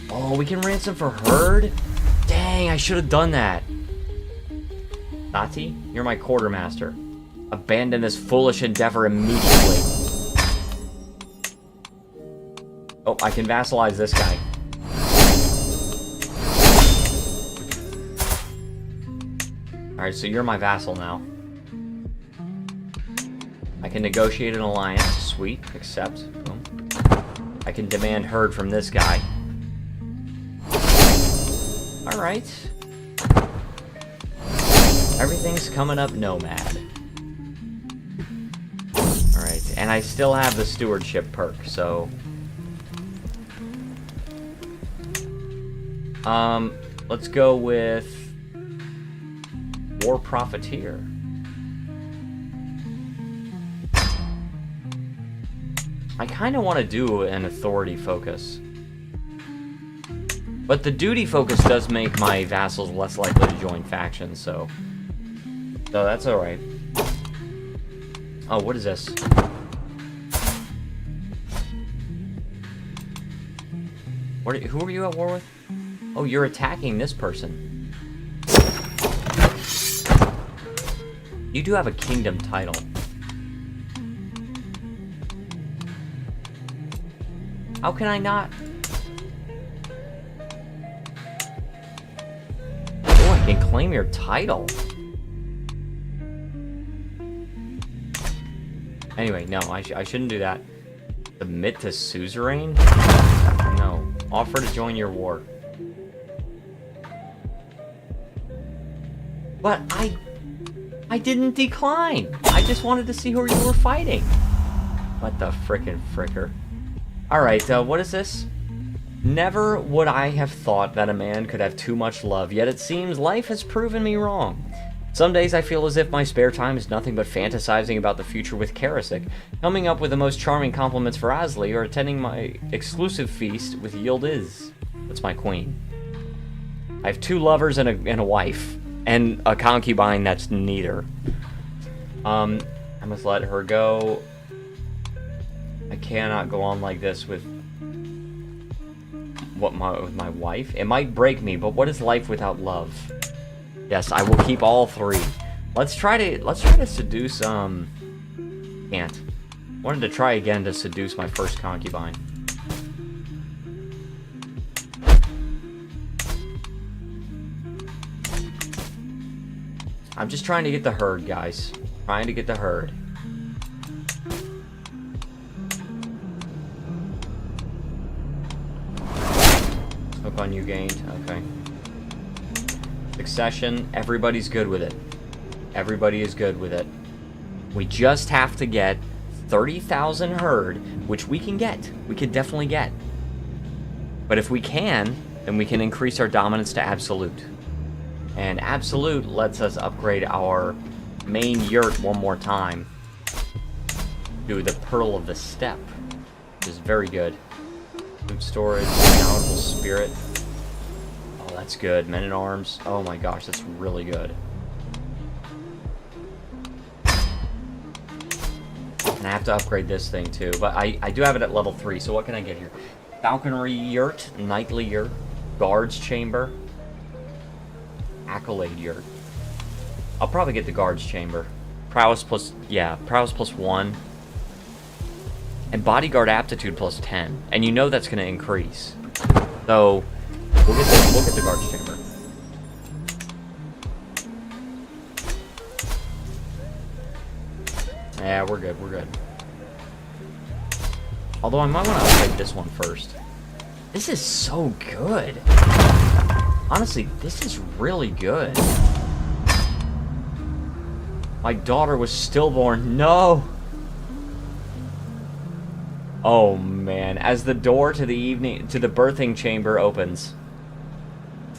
Oh, we can ransom for herd? Dang, I should have done that. Nati, you're my quartermaster. Abandon this foolish endeavor immediately. Oh, I can vassalize this guy. Alright, so you're my vassal now. I can negotiate an alliance. Sweet. Accept. Boom. I can demand herd from this guy. Alright. Everything's coming up nomad. Alright, and I still have the stewardship perk, so... let's go with... War Profiteer. I kind of want to do an authority focus. But the duty focus does make my vassals less likely to join factions, so that's alright. Oh, what is this? Who are you at war with? Oh, you're attacking this person. You do have a kingdom title. How can I not? Oh, I can claim your title. Anyway, no, I shouldn't do that. Submit to suzerain? No. Offer to join your war. But I didn't decline. I just wanted to see who you were fighting. What the frickin' fricker. Alright, what is this? Never would I have thought that a man could have too much love, yet it seems life has proven me wrong. Some days I feel as if my spare time is nothing but fantasizing about the future with Karasik, coming up with the most charming compliments for Asli, or attending my exclusive feast with Yildiz. That's my queen. I have 2 lovers and a wife, and a concubine that's neither. I must let her go. I cannot go on like this with my wife. It might break me, but what is life without love? Yes, I will keep all 3. Let's try to seduce can't. Wanted to try again to seduce my first concubine. I'm just trying to get the herd, guys. Trying to get the herd. Hook on you gained. Okay. Succession. Everybody's good with it. Everybody is good with it. We just have to get 30,000 herd, which we can get. We could definitely get. But if we can, then we can increase our dominance to absolute. And absolute lets us upgrade our main yurt one more time to the Pearl of the Steppe, which is very good. Food storage, palatable spirit. Oh, that's good. Men at arms. Oh my gosh, that's really good. And I have to upgrade this thing too, but I do have it at level 3, so what can I get here? Falconry yurt, knightly yurt, guards chamber, accolade yurt. I'll probably get the guards chamber. Prowess plus 1. And bodyguard aptitude plus 10. And you know that's going to increase. So, we'll get the guards chamber. Yeah, we're good, we're good. Although I might want to upgrade this one first. This is so good. Honestly, this is really good. My daughter was stillborn. No! Oh man, as the door to the birthing chamber opens,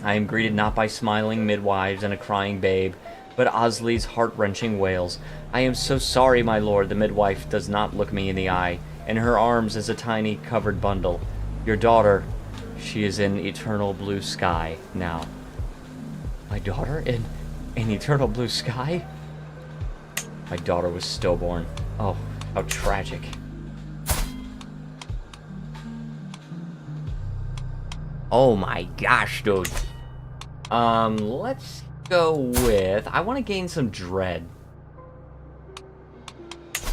I am greeted not by smiling midwives and a crying babe, but Asli's heart-wrenching wails. I am so sorry, my lord. The midwife does not look me in the eye. In her arms is a tiny covered bundle. Your daughter, she is in eternal blue sky now. My daughter in eternal blue sky? My daughter was stillborn. Oh, how tragic. Oh my gosh, dude. Let's go with... I want to gain some dread.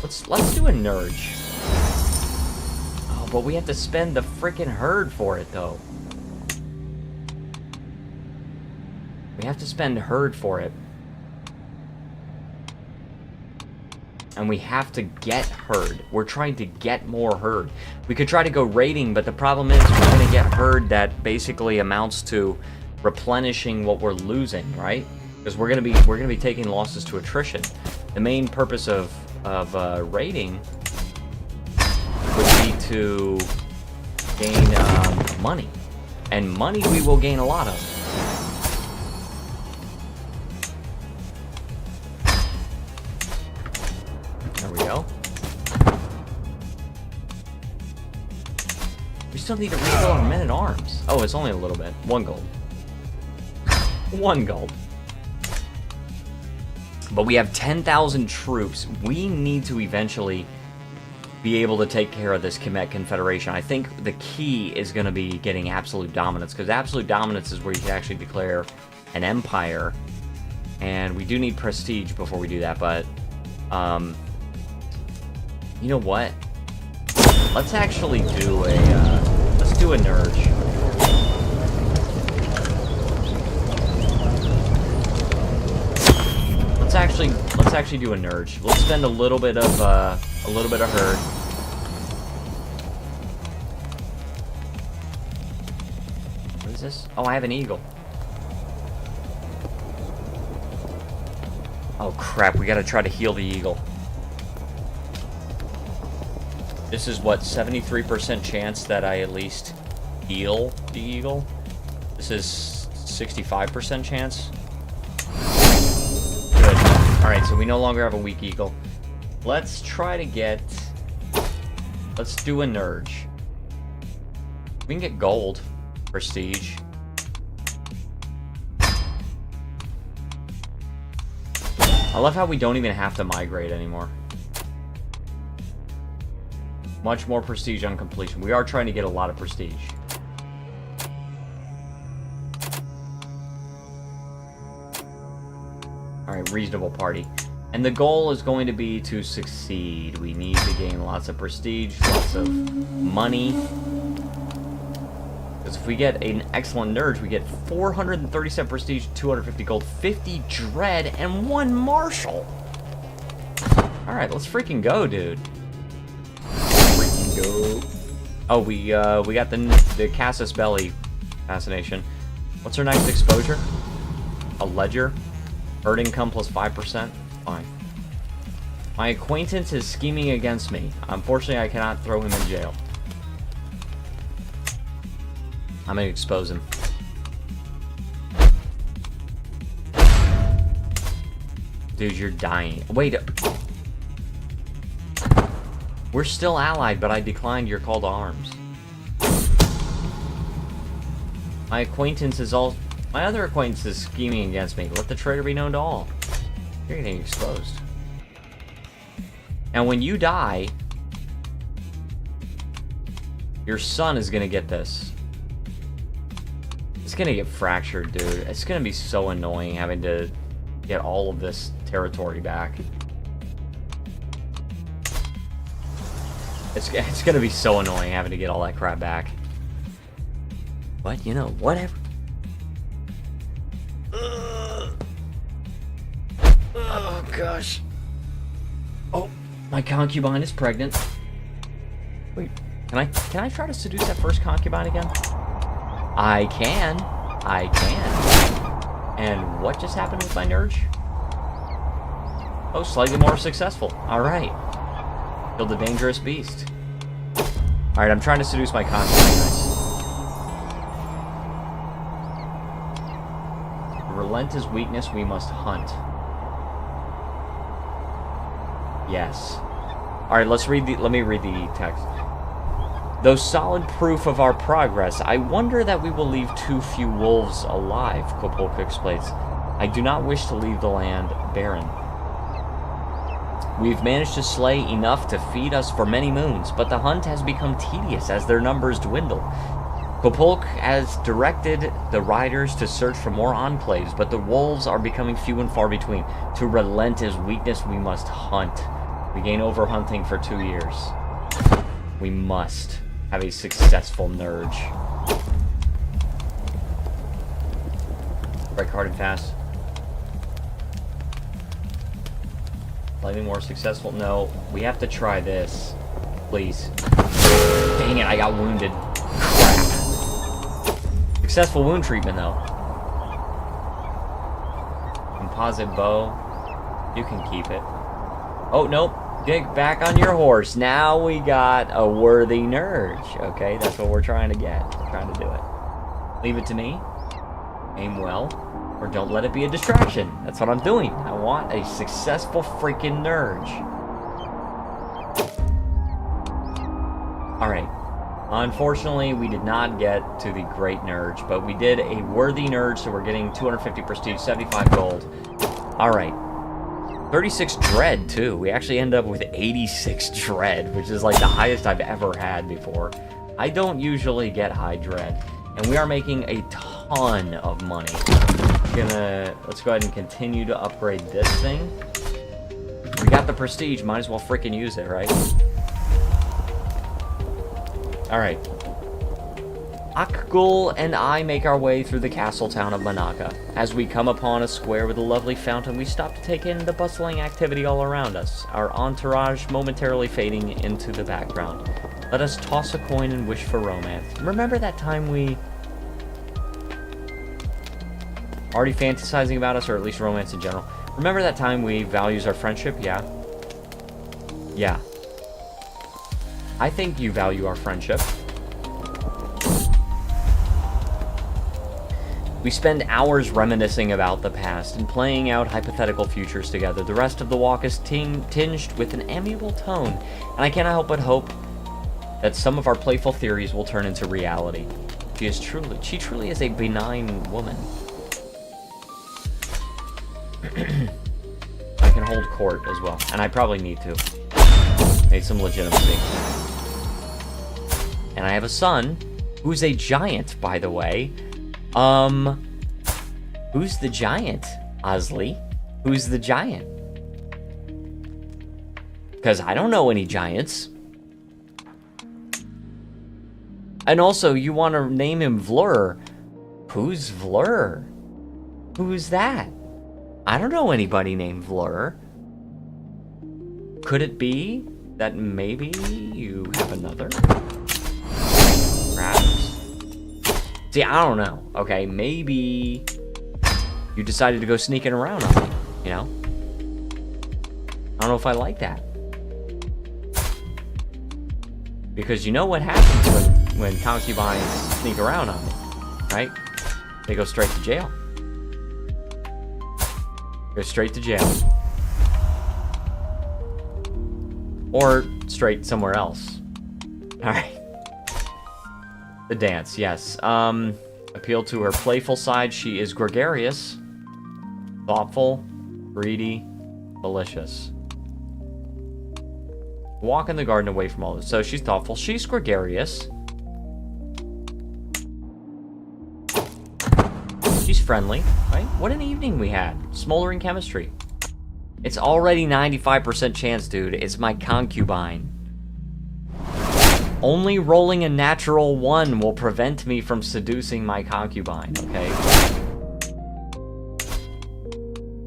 Let's do a Nurge. Oh, but we have to spend the frickin' herd for it, though. We have to spend herd for it. And we have to get herd. We're trying to get more herd. We could try to go raiding, but the problem is we're going to get herd that basically amounts to replenishing what we're losing, right? Because we're going to be taking losses to attrition. The main purpose of raiding would be to gain money, and money we will gain a lot of. There we go. We still need to refill our men at arms. Oh, it's only a little bit. 1 gold. 1 gold. But we have 10,000 troops. We need to eventually be able to take care of this Kemet Confederation. I think the key is going to be getting absolute dominance, because absolute dominance is where you can actually declare an empire. And we do need prestige before we do that, but you know what? Let's actually do a Nurge. Let's actually do a Nurge. Let's spend a little bit of herd. What is this? Oh, I have an eagle. Oh crap, we gotta try to heal the eagle. This is what, 73% chance that I at least heal the eagle. This is 65% chance. Good. Alright, so we no longer have a weak eagle. Let's try to get... Let's do a Nurge. We can get gold. Prestige. I love how we don't even have to migrate anymore. Much more prestige on completion. We are trying to get a lot of prestige. Alright, reasonable party. And the goal is going to be to succeed. We need to gain lots of prestige, lots of money. Because if we get an excellent Nurge, we get 437 prestige, 250 gold, 50 dread, and 1 martial. Alright, let's freaking go, dude. Freaking go. Oh, we got the Casus Belli fascination. What's our next exposure? A ledger. Earned income plus 5%. Fine. My acquaintance is scheming against me. Unfortunately, I cannot throw him in jail. I'm gonna expose him. Dude, you're dying. Wait. We're still allied, but I declined your call to arms. My acquaintance is all... My other acquaintance is scheming against me. Let the traitor be known to all. You're getting exposed. And when you die, your son is gonna get this. It's gonna get fractured, dude. It's gonna be so annoying having to get all of this territory back. It's gonna be so annoying having to get all that crap back. But, you know, whatever. Oh, gosh. Oh, my concubine is pregnant. Wait, can I try to seduce that first concubine again? I can. And what just happened with my Nurge? Oh, slightly more successful. Alright. Killed a dangerous beast. Alright, I'm trying to seduce my concubine, guys. To relent his weakness, we must hunt. Yes. Alright, let me read the text. Though solid proof of our progress, I wonder that we will leave too few wolves alive, Kopolka explains. I do not wish to leave the land barren. We've managed to slay enough to feed us for many moons, but the hunt has become tedious as their numbers dwindle. Kopolk has directed the riders to search for more enclaves, but the wolves are becoming few and far between. To relent his weakness, we must hunt. We gain overhunting for 2 years. We must have a successful Nurge. Right card and fast. Slightly more successful. No, we have to try this. Please. Dang it, I got wounded. Crap. Successful wound treatment, though. Composite bow. You can keep it. Oh, nope. Get back on your horse. Now we got a worthy Nurge. Okay, that's what we're trying to get. We're trying to do it. Leave it to me. Aim well. Or don't let it be a distraction. That's what I'm doing. I want a successful freaking Nurge. Alright. Unfortunately, we did not get to the great Nurge, but we did a worthy Nurge, so we're getting 250 prestige, 75 gold. Alright. 36 dread, too. We actually end up with 86 dread, which is like the highest I've ever had before. I don't usually get high dread. And we are making a ton of money. Let's go ahead and continue to upgrade this thing. We got the prestige, might as well freaking use it, right? Alright. Akgul and I make our way through the castle town of Manaka. As we come upon a square with a lovely fountain, we stop to take in the bustling activity all around us, our entourage momentarily fading into the background. Let us toss a coin and wish for romance. Remember that time we... Already fantasizing about us, or at least romance in general. Remember that time we values our friendship? Yeah. Yeah. I think you value our friendship. We spend hours reminiscing about the past and playing out hypothetical futures together. The rest of the walk is tinged with an amiable tone, and I cannot help but hope that some of our playful theories will turn into reality. She truly is a benign woman. I can hold court as well, and I probably need to. Need some legitimacy. And I have a son, who's a giant, by the way. Who's the giant, Osley? Who's the giant? Because I don't know any giants. And also, you want to name him Vlur. Who's Vlur? Who's that? I don't know anybody named Vlur. Could it be that maybe you have another? Perhaps? See, I don't know. Okay, maybe you decided to go sneaking around on me, you know? I don't know if I like that. Because you know what happens when concubines sneak around on me, right? They go straight to jail. Go straight to jail. Or straight somewhere else. Alright. The dance, yes. Appeal to her playful side. She is gregarious, thoughtful, greedy, malicious. Walk in the garden away from all this. So she's thoughtful. She's gregarious. She's friendly, right? What an evening we had. Smoldering chemistry. It's already 95% chance, dude. It's my concubine. Only rolling a natural 1 will prevent me from seducing my concubine, okay?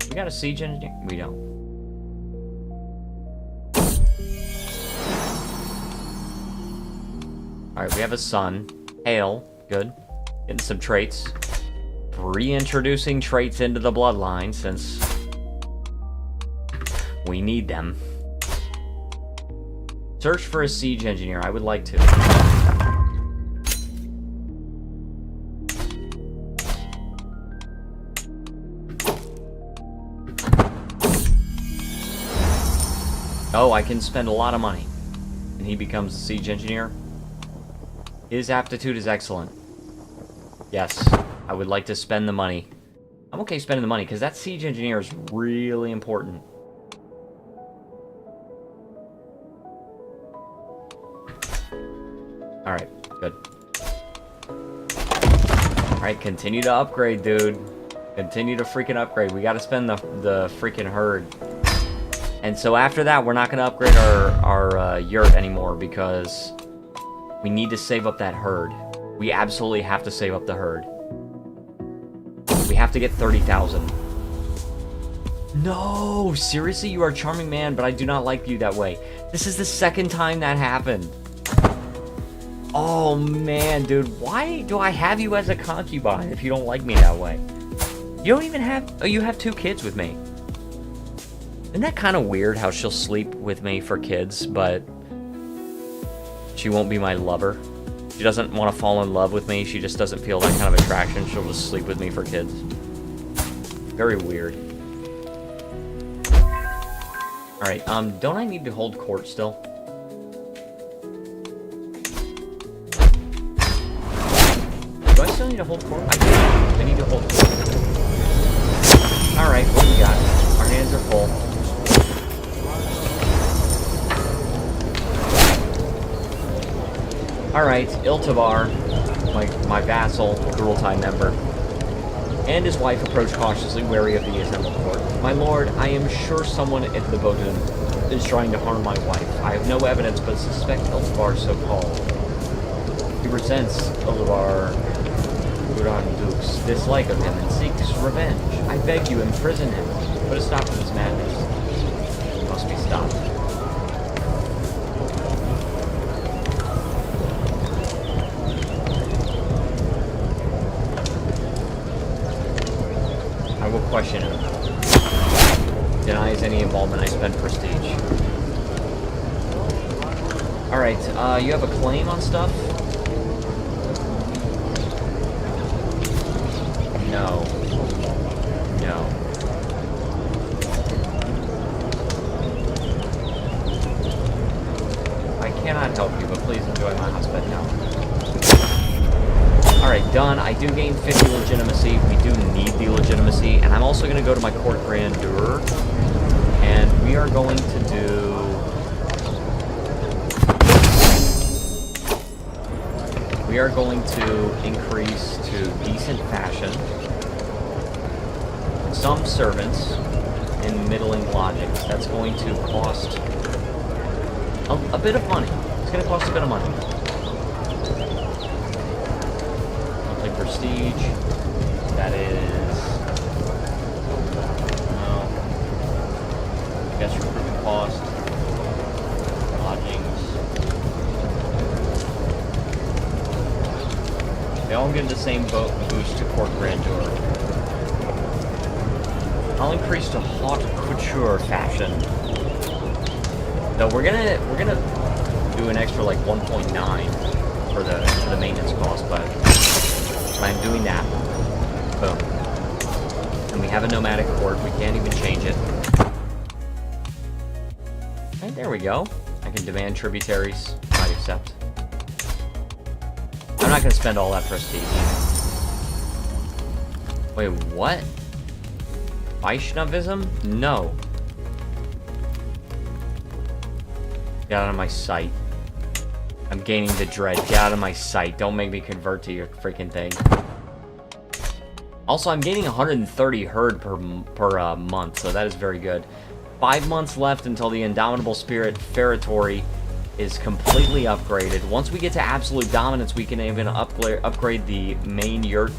We got a siege engineer? We don't. Alright, we have a son. Hail. Good. Getting some traits. Reintroducing traits into the bloodline, since we need them. Search for a siege engineer. I would like to. Oh, I can spend a lot of money. And he becomes a siege engineer. His aptitude is excellent. Yes, I would like to spend the money. I'm okay spending the money, because that siege engineer is really important. Alright, good. Alright, continue to upgrade, dude. Continue to freaking upgrade. We gotta spend the freaking herd. And so after that, we're not gonna upgrade our yurt anymore, because we need to save up that herd. We absolutely have to save up the herd. We have to get 30,000. No! Seriously? You are a charming man, but I do not like you that way. This is the second time that happened. Oh, man, dude. Why do I have you as a concubine if you don't like me that way? You don't even have... Oh, you have 2 kids with me. Isn't that kind of weird how she'll sleep with me for kids, but she won't be my lover? She doesn't want to fall in love with me. She just doesn't feel that kind of attraction. She'll just sleep with me for kids. Very weird. Alright, don't I need to hold court still? Do I still need to hold court? I do. I need to hold court. Alright, what do we got? Our hands are full. Alright, Iltivar, my vassal, Grueltide member, and his wife approach cautiously, wary of the assembled court. My lord, I am sure someone at the Bodun is trying to harm my wife. I have no evidence, but suspect Iltivar so called. He resents Iltivar Duke's dislike of him and seeks revenge. I beg you, imprison him. Put a stop to this madness. He must be stopped. I will question him. Denies any involvement. I spend prestige. Alright, you have a claim on stuff? done. I do gain 50 legitimacy. We do need the legitimacy. And I'm also going to go to my court grandeur. And we are going to do... We are going to increase to decent fashion. Some servants and middling logics. That's going to cost a bit of money. It's going to cost a bit of money. Monthly prestige. That is... No. Guest recruitment cost. Lodgings. They all give the same boost to court grandeur. I'll increase to haute couture fashion. So we're gonna do an extra like 1.9 for the maintenance cost, but I'm doing that. Boom. And we have a nomadic court. We can't even change it. Right, there we go. I can demand tributaries. Might accept. I'm not gonna spend all that prestige. Wait, what? Vaishnavism? No. Get out of my sight. I'm gaining the dread. Get out of my sight. Don't make me convert to your freaking thing. Also, I'm gaining 130 herd per month, so that is very good. 5 months left until the Indomitable Spirit Feretory is completely upgraded. Once we get to absolute dominance, we can even upgrade the main yurt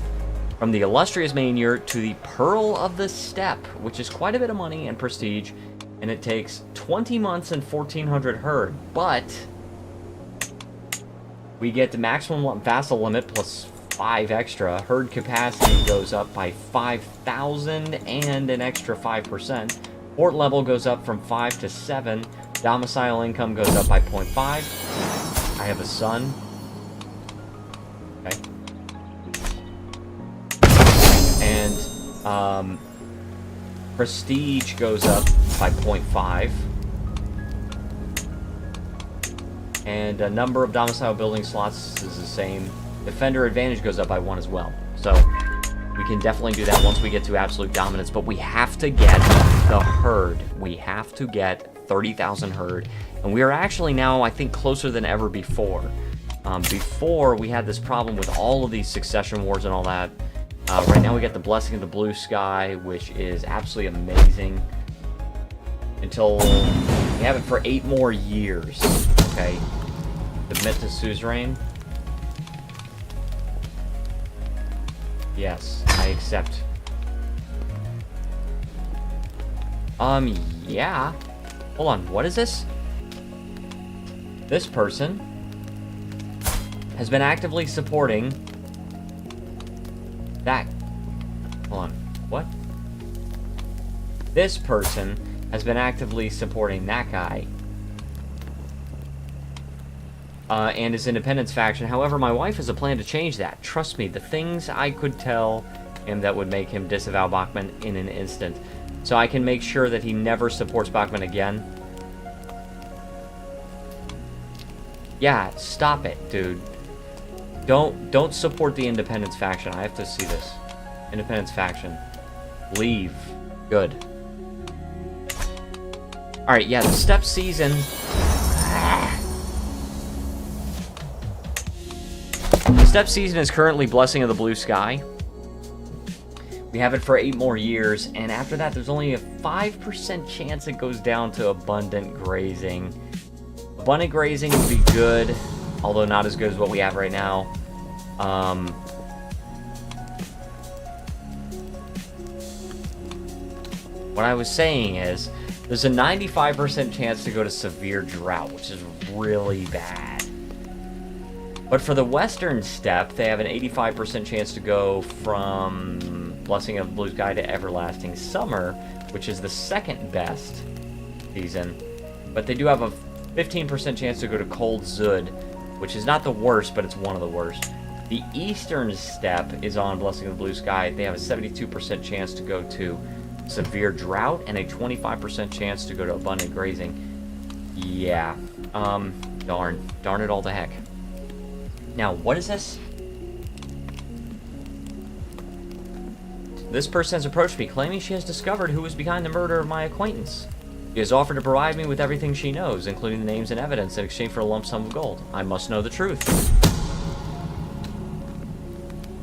from the illustrious main yurt to the Pearl of the Steppe, which is quite a bit of money and prestige, and it takes 20 months and 1,400 herd, but we get the maximum vassal limit plus 5 extra. Herd capacity goes up by 5,000 and an extra 5%. Fort level goes up from 5 to 7. Domicile income goes up by 0.5. I have a son. Okay. And prestige goes up by 0.5. And a number of domicile building slots is the same. Defender advantage goes up by 1 as well. So we can definitely do that once we get to absolute dominance. But we have to get the herd. We have to get 30,000 herd. And we are actually now, I think, closer than ever before. Before, we had this problem with all of these succession wars and all that. Right now we got the Blessing of the Blue Sky, which is absolutely amazing. Until we have it for 8 more years. Okay. Submit to suzerain. Yes, I accept. Yeah. Hold on, what is this? This person has been actively supporting that. Hold on, what? This person has been actively supporting that guy. And his independence faction. However, my wife has a plan to change that. Trust me, the things I could tell him that would make him disavow Bachmann in an instant. So I can make sure that he never supports Bachmann again. Yeah, stop it, dude. Don't support the independence faction. I have to see this. Independence faction. Leave. Good. Alright, yeah, the steppe season. The steppe season is currently Blessing of the Blue Sky. We have it for 8 more years, and after that, there's only a 5% chance it goes down to abundant grazing. Abundant grazing would be good, although not as good as what we have right now. What I was saying is, there's a 95% chance to go to severe drought, which is really bad. But for the western steppe, they have an 85% chance to go from Blessing of the Blue Sky to Everlasting Summer, which is the second best season. But they do have a 15% chance to go to Cold Zud, which is not the worst, but it's one of the worst. The eastern steppe is on Blessing of the Blue Sky. They have a 72% chance to go to severe drought and a 25% chance to go to abundant grazing. Yeah. Darn it all to heck. Now, what is this? This person has approached me, claiming she has discovered who was behind the murder of my acquaintance. She has offered to provide me with everything she knows, including the names and evidence, in exchange for a lump sum of gold. I must know the truth.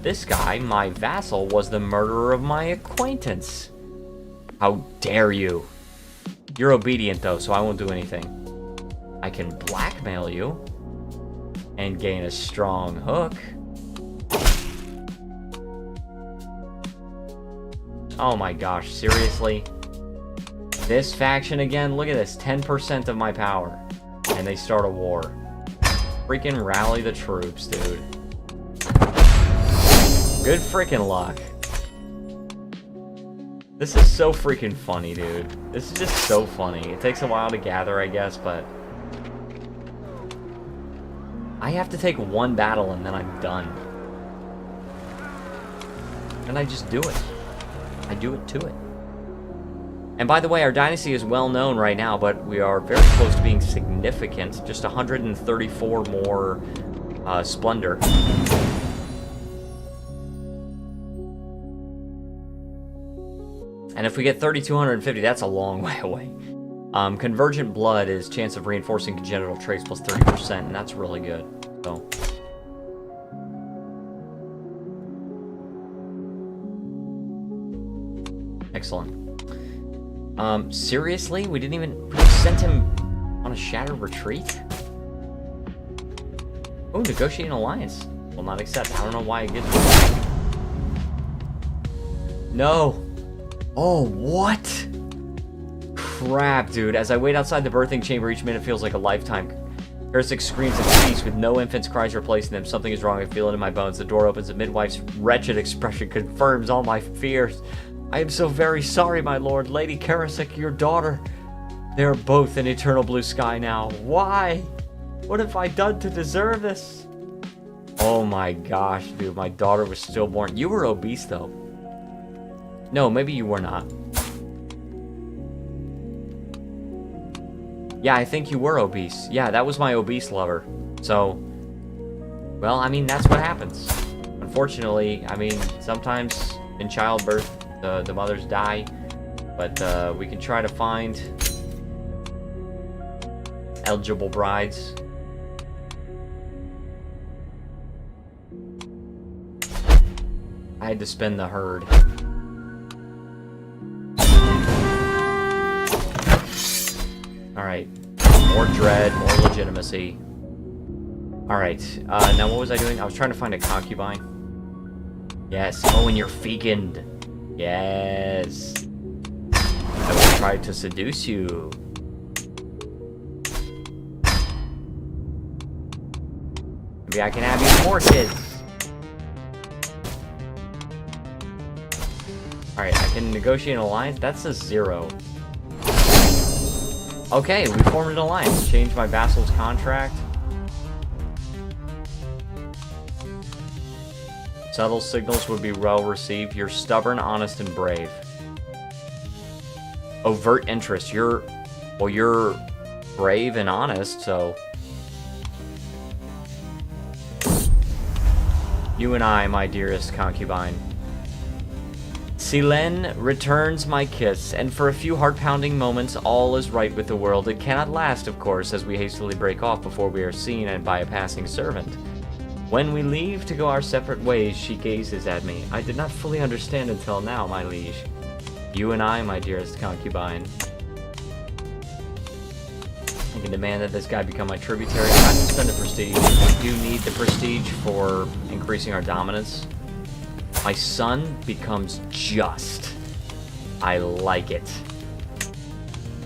This guy, my vassal, was the murderer of my acquaintance. How dare you? You're obedient, though, so I won't do anything. I can blackmail you and gain a strong hook. Oh my gosh, seriously? This faction again? Look at this, 10% of my power. And they start a war. Freaking rally the troops, dude. Good freaking luck. This is so freaking funny, dude. This is just so funny. It takes a while to gather, I guess, but... I have to take one battle and then I'm done. And I just do it. I do it to it. And by the way, our dynasty is well known right now, but we are very close to being significant. Just 134 more splendor. And if we get 3,250, that's a long way away. Convergent blood is chance of reinforcing congenital traits plus 30%, and that's really good. So. Excellent. Seriously? We sent him on a shattered retreat? Oh, negotiate an alliance. Will not accept. I don't know why it gives me. No. Oh, what? Crap, dude. As I wait outside the birthing chamber, each minute feels like a lifetime. Heretic screams and speaks with no infant's cries replacing them. Something is wrong. I feel it in my bones. The door opens. The midwife's wretched expression confirms all my fears. I am so very sorry, my lord. Lady Karasek, your daughter. They are both in eternal blue sky now. Why? What have I done to deserve this? Oh my gosh, dude. My daughter was stillborn. You were obese, though. No, maybe you were not. Yeah, I think you were obese. Yeah, that was my obese lover. So, well, I mean, that's what happens. Unfortunately, I mean, sometimes in childbirth, the mothers die. But we can try to find eligible brides. I had to spend the herd. Alright, more dread, more legitimacy. Alright, now what was I doing? I was trying to find a concubine. Yes, oh, and you're fecund. Yes. I will try to seduce you. Maybe I can have even more kids. Alright, I can negotiate an alliance. That's a 0. Okay, we formed an alliance. Change my vassal's contract. Subtle signals would be well received. You're stubborn, honest, and brave. Overt interest. You're brave and honest, so... You and I, my dearest concubine. Silen returns my kiss, and for a few heart-pounding moments, all is right with the world. It cannot last, of course, as we hastily break off before we are seen and by a passing servant. When we leave to go our separate ways, she gazes at me. I did not fully understand until now, my liege. You and I, my dearest concubine. I can demand that this guy become my tributary. I'm not going to spend the prestige. We do need the prestige for increasing our dominance. My son becomes just. I like it.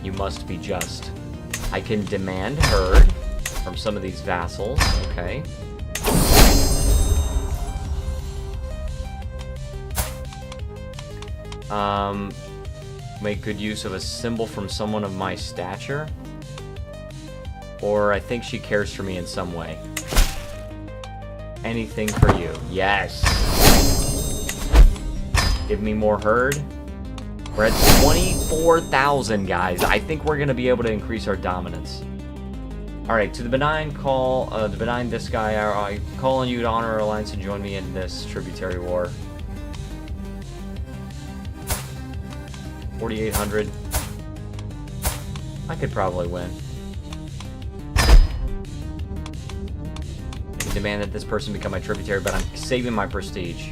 You must be just. I can demand herd from some of these vassals. Okay. Make good use of a symbol from someone of my stature. Or I think she cares for me in some way. Anything for you. Yes. Give me more herd. We're at 24,000, guys. I think we're going to be able to increase our dominance. Alright, to the benign call, this guy, I call on you to honor our alliance and join me in this tributary war. 4,800. I could probably win. I can demand that this person become my tributary, but I'm saving my prestige.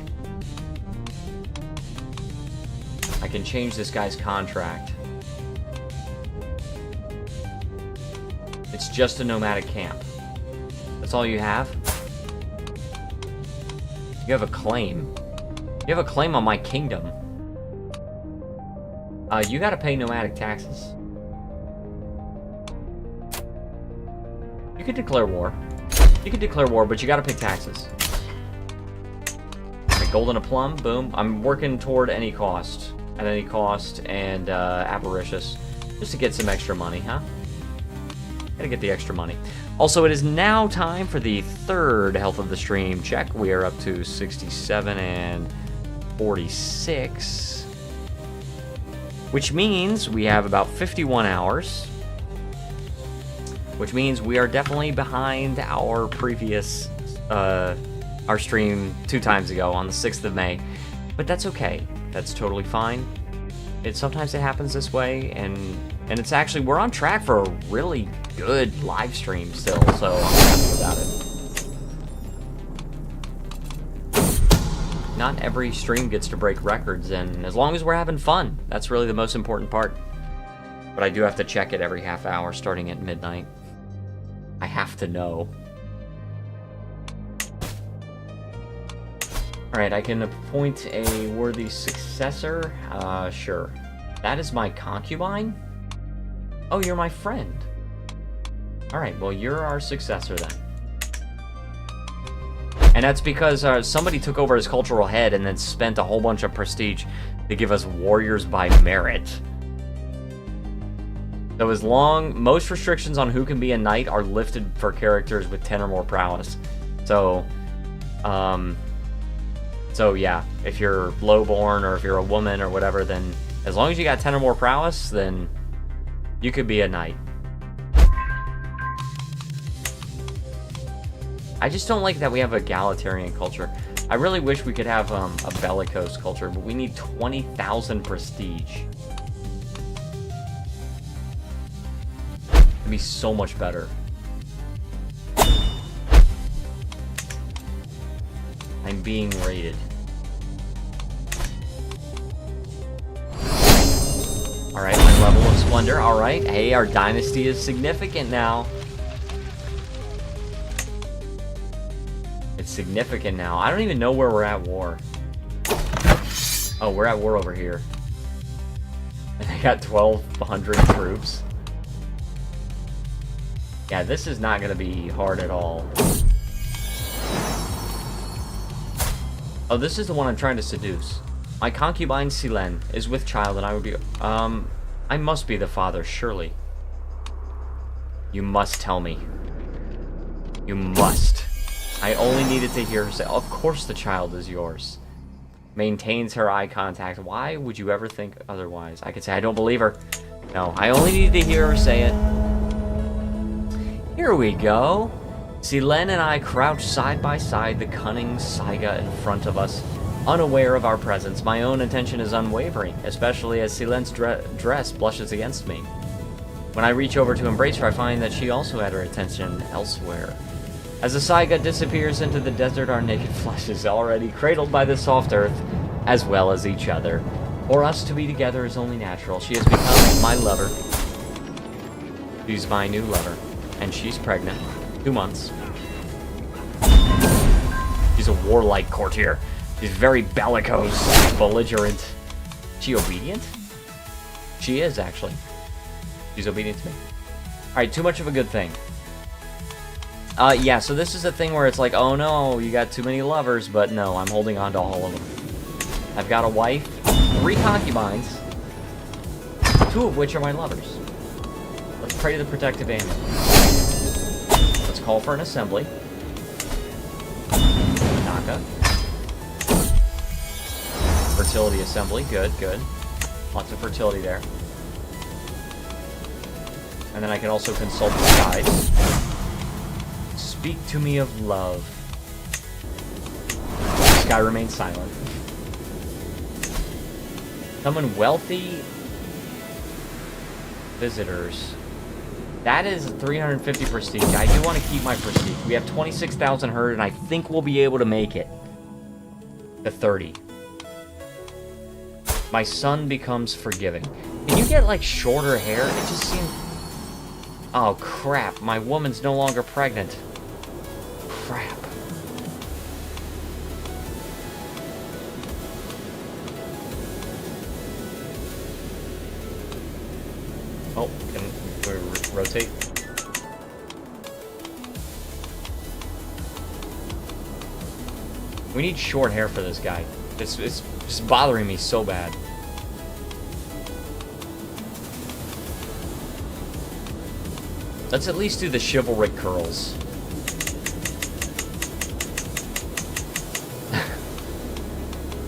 I can change this guy's contract. It's just a nomadic camp. That's all you have? You have a claim. You have a claim on my kingdom. You gotta pay nomadic taxes. You could declare war. You could declare war, but you gotta pay taxes. Okay, golden a plum, boom. I'm working toward any cost. At any cost, and avaricious. Just to get some extra money, huh? Gotta get the extra money. Also, it is now time for the third health of the stream check. We are up to 67 and 46. Which means we have about 51 hours. Which means we are definitely behind our previous, our stream 2 times ago on the 6th of May. But that's okay. That's totally fine. Sometimes it happens this way, and it's actually, we're on track for a really good live stream still, so I'm happy about it. Not every stream gets to break records, and as long as we're having fun, that's really the most important part. But I do have to check it every half hour starting at midnight. I have to know. Alright, I can appoint a worthy successor. Sure. That is my concubine? Oh, you're my friend. Alright, well, you're our successor then. And that's because somebody took over his cultural head and then spent a whole bunch of prestige to give us warriors by merit. So most restrictions on who can be a knight are lifted for characters with 10 or more prowess. So yeah, if you're lowborn or if you're a woman or whatever, then as long as you got 10 or more prowess, then you could be a knight. I just don't like that we have a egalitarian culture. I really wish we could have a bellicose culture, but we need 20,000 prestige. It'd be so much better. I'm being raided. Alright, my level of splendor. Alright, hey, our dynasty is significant now. It's significant now. I don't even know where we're at war. Oh, we're at war over here. And I got 1,200 troops. Yeah, this is not going to be hard at all. Oh, this is the one I'm trying to seduce. My concubine, Silen, is with child, and I would be... I must be the father, surely. You must tell me. You must. I only needed to hear her say, of course the child is yours. Maintains her eye contact. Why would you ever think otherwise? I could say, I don't believe her. No, I only needed to hear her say it. Here we go. Silen and I crouch side by side, the cunning Saiga in front of us, unaware of our presence. My own attention is unwavering, especially as Silen's dress blushes against me. When I reach over to embrace her, I find that she also had her attention elsewhere. As the Saiga disappears into the desert, our naked flesh is already cradled by the soft earth, as well as each other. For us to be together is only natural. She has become my lover. She's my new lover. And she's pregnant. 2 months. She's a warlike courtier. She's very bellicose, belligerent. She obedient? She is, actually. She's obedient to me. Alright, too much of a good thing. Yeah, so this is a thing where it's like, oh no, you got too many lovers, but no, I'm holding on to all of them. I've got a wife, 3 concubines, 2 of which are my lovers. Let's pray to the protective angel. Let's call for an assembly. Naka. Fertility assembly, good, good. Lots of fertility there. And then I can also consult the guides. Speak to me of love. This guy remains silent. Someone wealthy visitors. That is 350 prestige. I do want to keep my prestige. We have 26,000 herd, and I think we'll be able to make it to 30. My son becomes forgiving. Can you get, like, shorter hair? It just seems... Oh, crap. My woman's no longer pregnant. Crap. Oh, can we rotate? We need short hair for this guy. It's just bothering me so bad. Let's at least do the chivalric curls.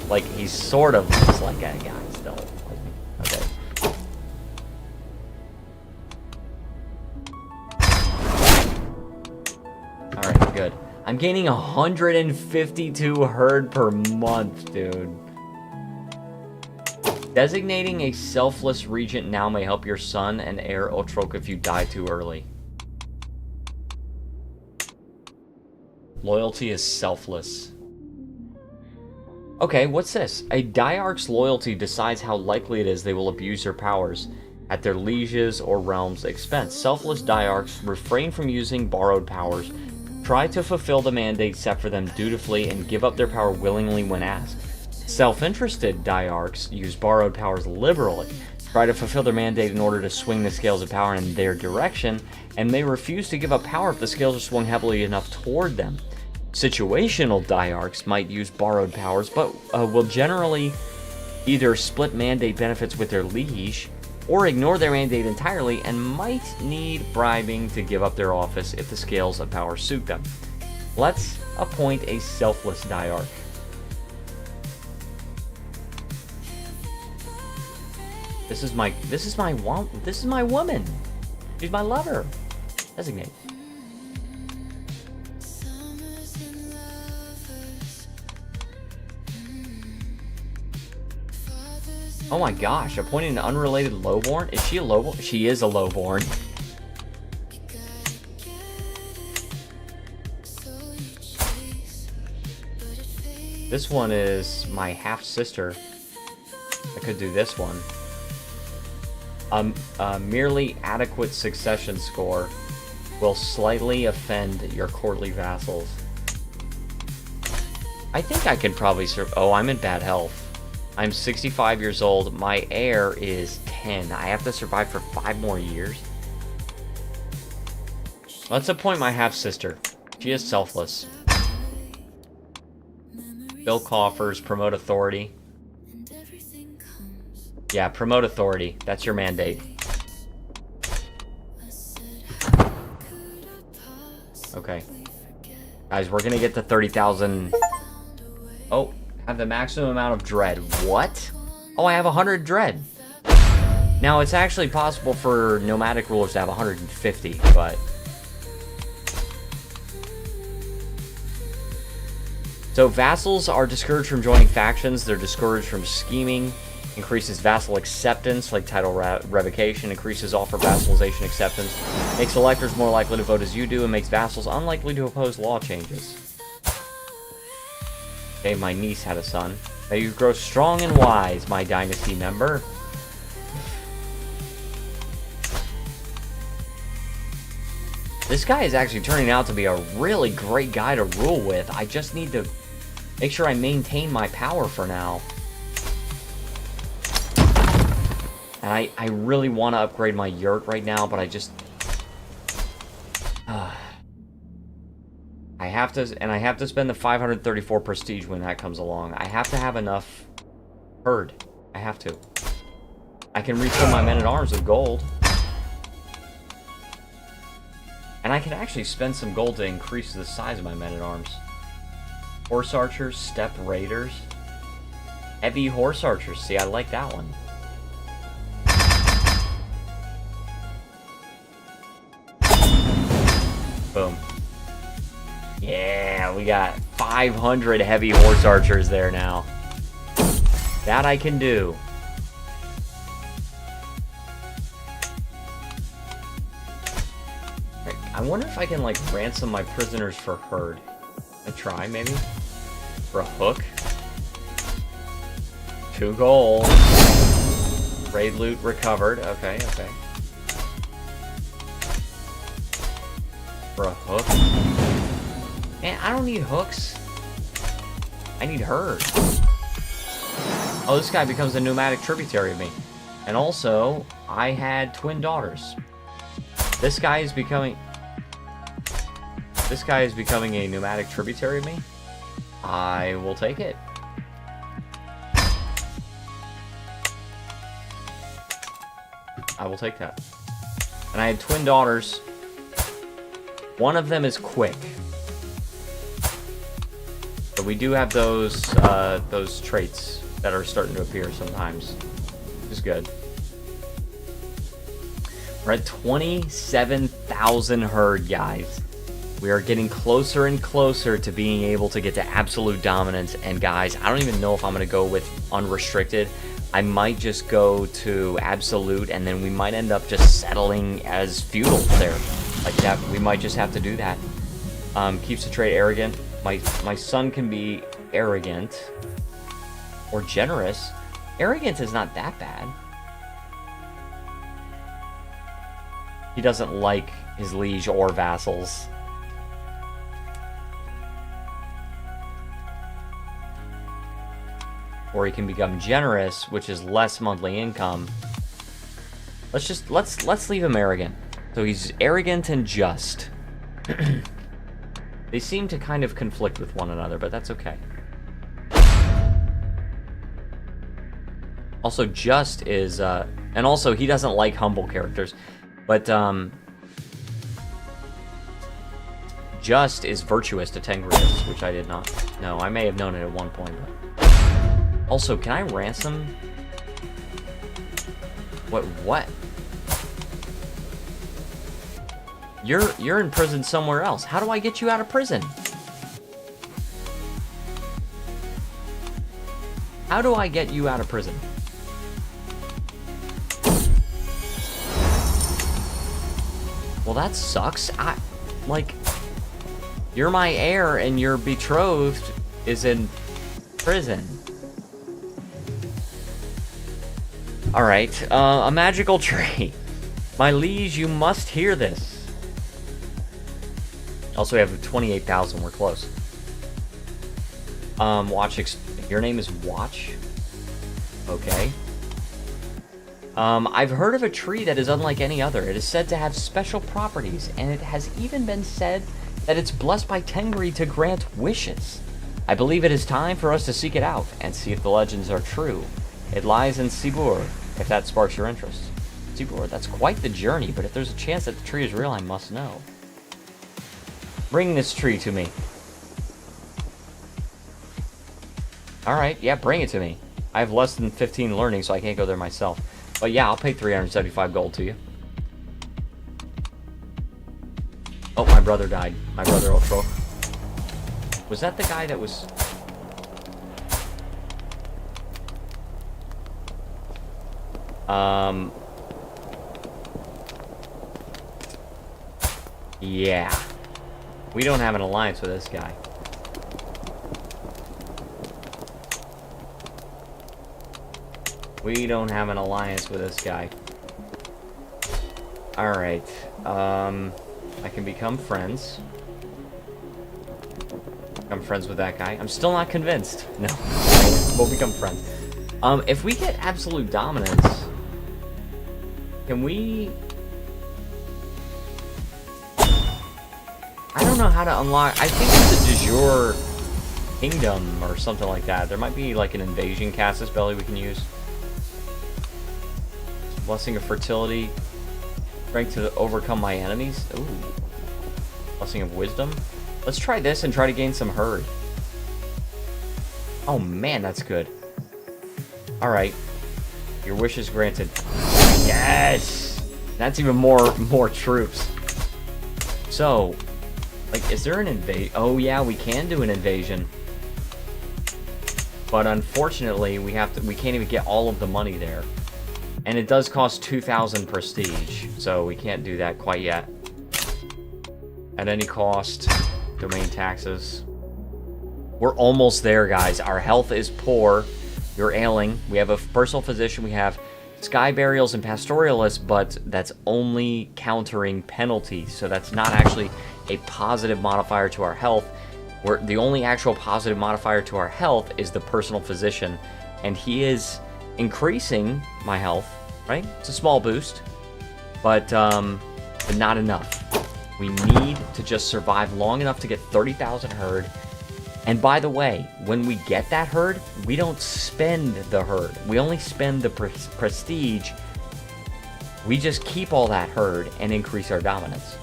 Like, he sort of looks like a guy still. Okay. Alright, good. I'm gaining 152 herd per month, dude. Designating a selfless regent now may help your son and heir Otrok if you die too early. Loyalty is selfless. Okay, what's this? A diarch's loyalty decides how likely it is they will abuse their powers at their liege's or realm's expense. Selfless diarchs refrain from using borrowed powers, try to fulfill the mandate set for them dutifully, and give up their power willingly when asked. Self-interested diarchs use borrowed powers liberally, try to fulfill their mandate in order to swing the scales of power in their direction, and they refuse to give up power if the scales are swung heavily enough toward them. Situational diarchs might use borrowed powers, but will generally either split mandate benefits with their liege, or ignore their mandate entirely, and might need bribing to give up their office if the scales of power suit them. Let's appoint a selfless diarch. This is my woman. She's my lover. Designate. Oh my gosh, appointing an unrelated lowborn? Is she a lowborn? She is a lowborn. This one is my half-sister. I could do this one. A merely adequate succession score will slightly offend your courtly vassals. I think I could probably oh, I'm in bad health. I'm 65 years old. My heir is 10. I have to survive for 5 more years. Let's appoint my half-sister. She is selfless. Fill coffers, promote authority. Yeah, promote authority. That's your mandate. Okay. Guys, we're gonna get to 30,000. Oh, have the maximum amount of dread. What? Oh, I have 100 dread. Now, it's actually possible for nomadic rulers to have 150, but... So, vassals are discouraged from joining factions. They're discouraged from scheming. Increases vassal acceptance, like title revocation. Increases offer vassalization acceptance. Makes electors more likely to vote as you do, and makes vassals unlikely to oppose law changes. Okay, my niece had a son. May you grow strong and wise, my dynasty member. This guy is actually turning out to be a really great guy to rule with. I just need to make sure I maintain my power for now. And I really want to upgrade my yurt right now, but I just... I have to spend the 534 prestige when that comes along. I have to have enough herd. I have to. I can refill my men-at-arms with gold. And I can actually spend some gold to increase the size of my men-at-arms. Horse archers, steppe raiders. Heavy horse archers. See, I like that one. Boom. Yeah, we got 500 heavy horse archers there now. That I can do. I wonder if I can, like, ransom my prisoners for herd. I try, maybe? For a hook? 2 gold. Raid loot recovered. Okay, okay. For a hook? Man, I don't need hooks. I need herd. Oh, this guy becomes a nomadic tributary of me. And also, I had twin daughters. This guy is becoming a nomadic tributary of me. I will take it. I will take that. And I had twin daughters. One of them is quick. But we do have those traits that are starting to appear sometimes. Which is good. We're at 27,000 herd, guys. We are getting closer and closer to being able to get to absolute dominance. And guys, I don't even know if I'm going to go with unrestricted. I might just go to absolute, and then we might end up just settling as feudal there. Like that, we might just have to do that. Keeps the trait arrogant. My son can be arrogant. Or generous. Arrogant is not that bad. He doesn't like his liege or vassals. Or he can become generous, which is less monthly income. Let's leave him arrogant. So he's arrogant and just. They seem to kind of conflict with one another, but that's okay. Also, just is and also he doesn't like humble characters, but just is virtuous to Tengrius, which I did not know. I may have known it at one point, but also, can I ransom? What? You're in prison somewhere else. How do I get you out of prison? How do I get you out of prison? Well, that sucks. You're my heir and your betrothed is in prison. Alright, a magical tree. My liege, you must hear this. Also, we have 28,000, we're close. Your name is Watch? Okay. I've heard of a tree that is unlike any other. It is said to have special properties, and it has even been said that it's blessed by Tengri to grant wishes. I believe it is time for us to seek it out, and see if the legends are true. It lies in Sibur, if that sparks your interest. Sibur, that's quite the journey, but if there's a chance that the tree is real, I must know. Bring this tree to me. Alright, yeah, bring it to me. I have less than 15 learning, so I can't go there myself. But yeah, I'll pay 375 gold to you. Oh, my brother died. My brother Otrok. Was that the guy that was... Yeah. We don't have an alliance with this guy. We don't have an alliance with this guy. Alright. I can become friends. I'm friends with that guy. I'm still not convinced. No. We'll become friends. If we get absolute dominance, can we... I don't know how to unlock... I think it's a de jure kingdom or something like that. There might be like an invasion Casus Belli we can use. Blessing of fertility. Strength to overcome my enemies. Ooh. Blessing of wisdom. Let's try this and try to gain some herd. Oh man, that's good. Alright. Your wish is granted. Yes! That's even more troops. So, like, is there an invasion? Oh yeah, we can do an invasion. But unfortunately, we can't even get all of the money there. And it does cost 2,000 prestige, so we can't do that quite yet. At any cost. Domain taxes. We're almost there, guys. Our health is poor. You're ailing. We have a personal physician. We have sky burials and pastoralists, but that's only countering penalties. So that's not actually a positive modifier to our health. The only actual positive modifier to our health is the personal physician. And he is increasing my health, right? It's a small boost, but not enough. We need to just survive long enough to get 30,000 herd. And by the way, when we get that herd, we don't spend the herd. We only spend the prestige. We just keep all that herd and increase our dominance.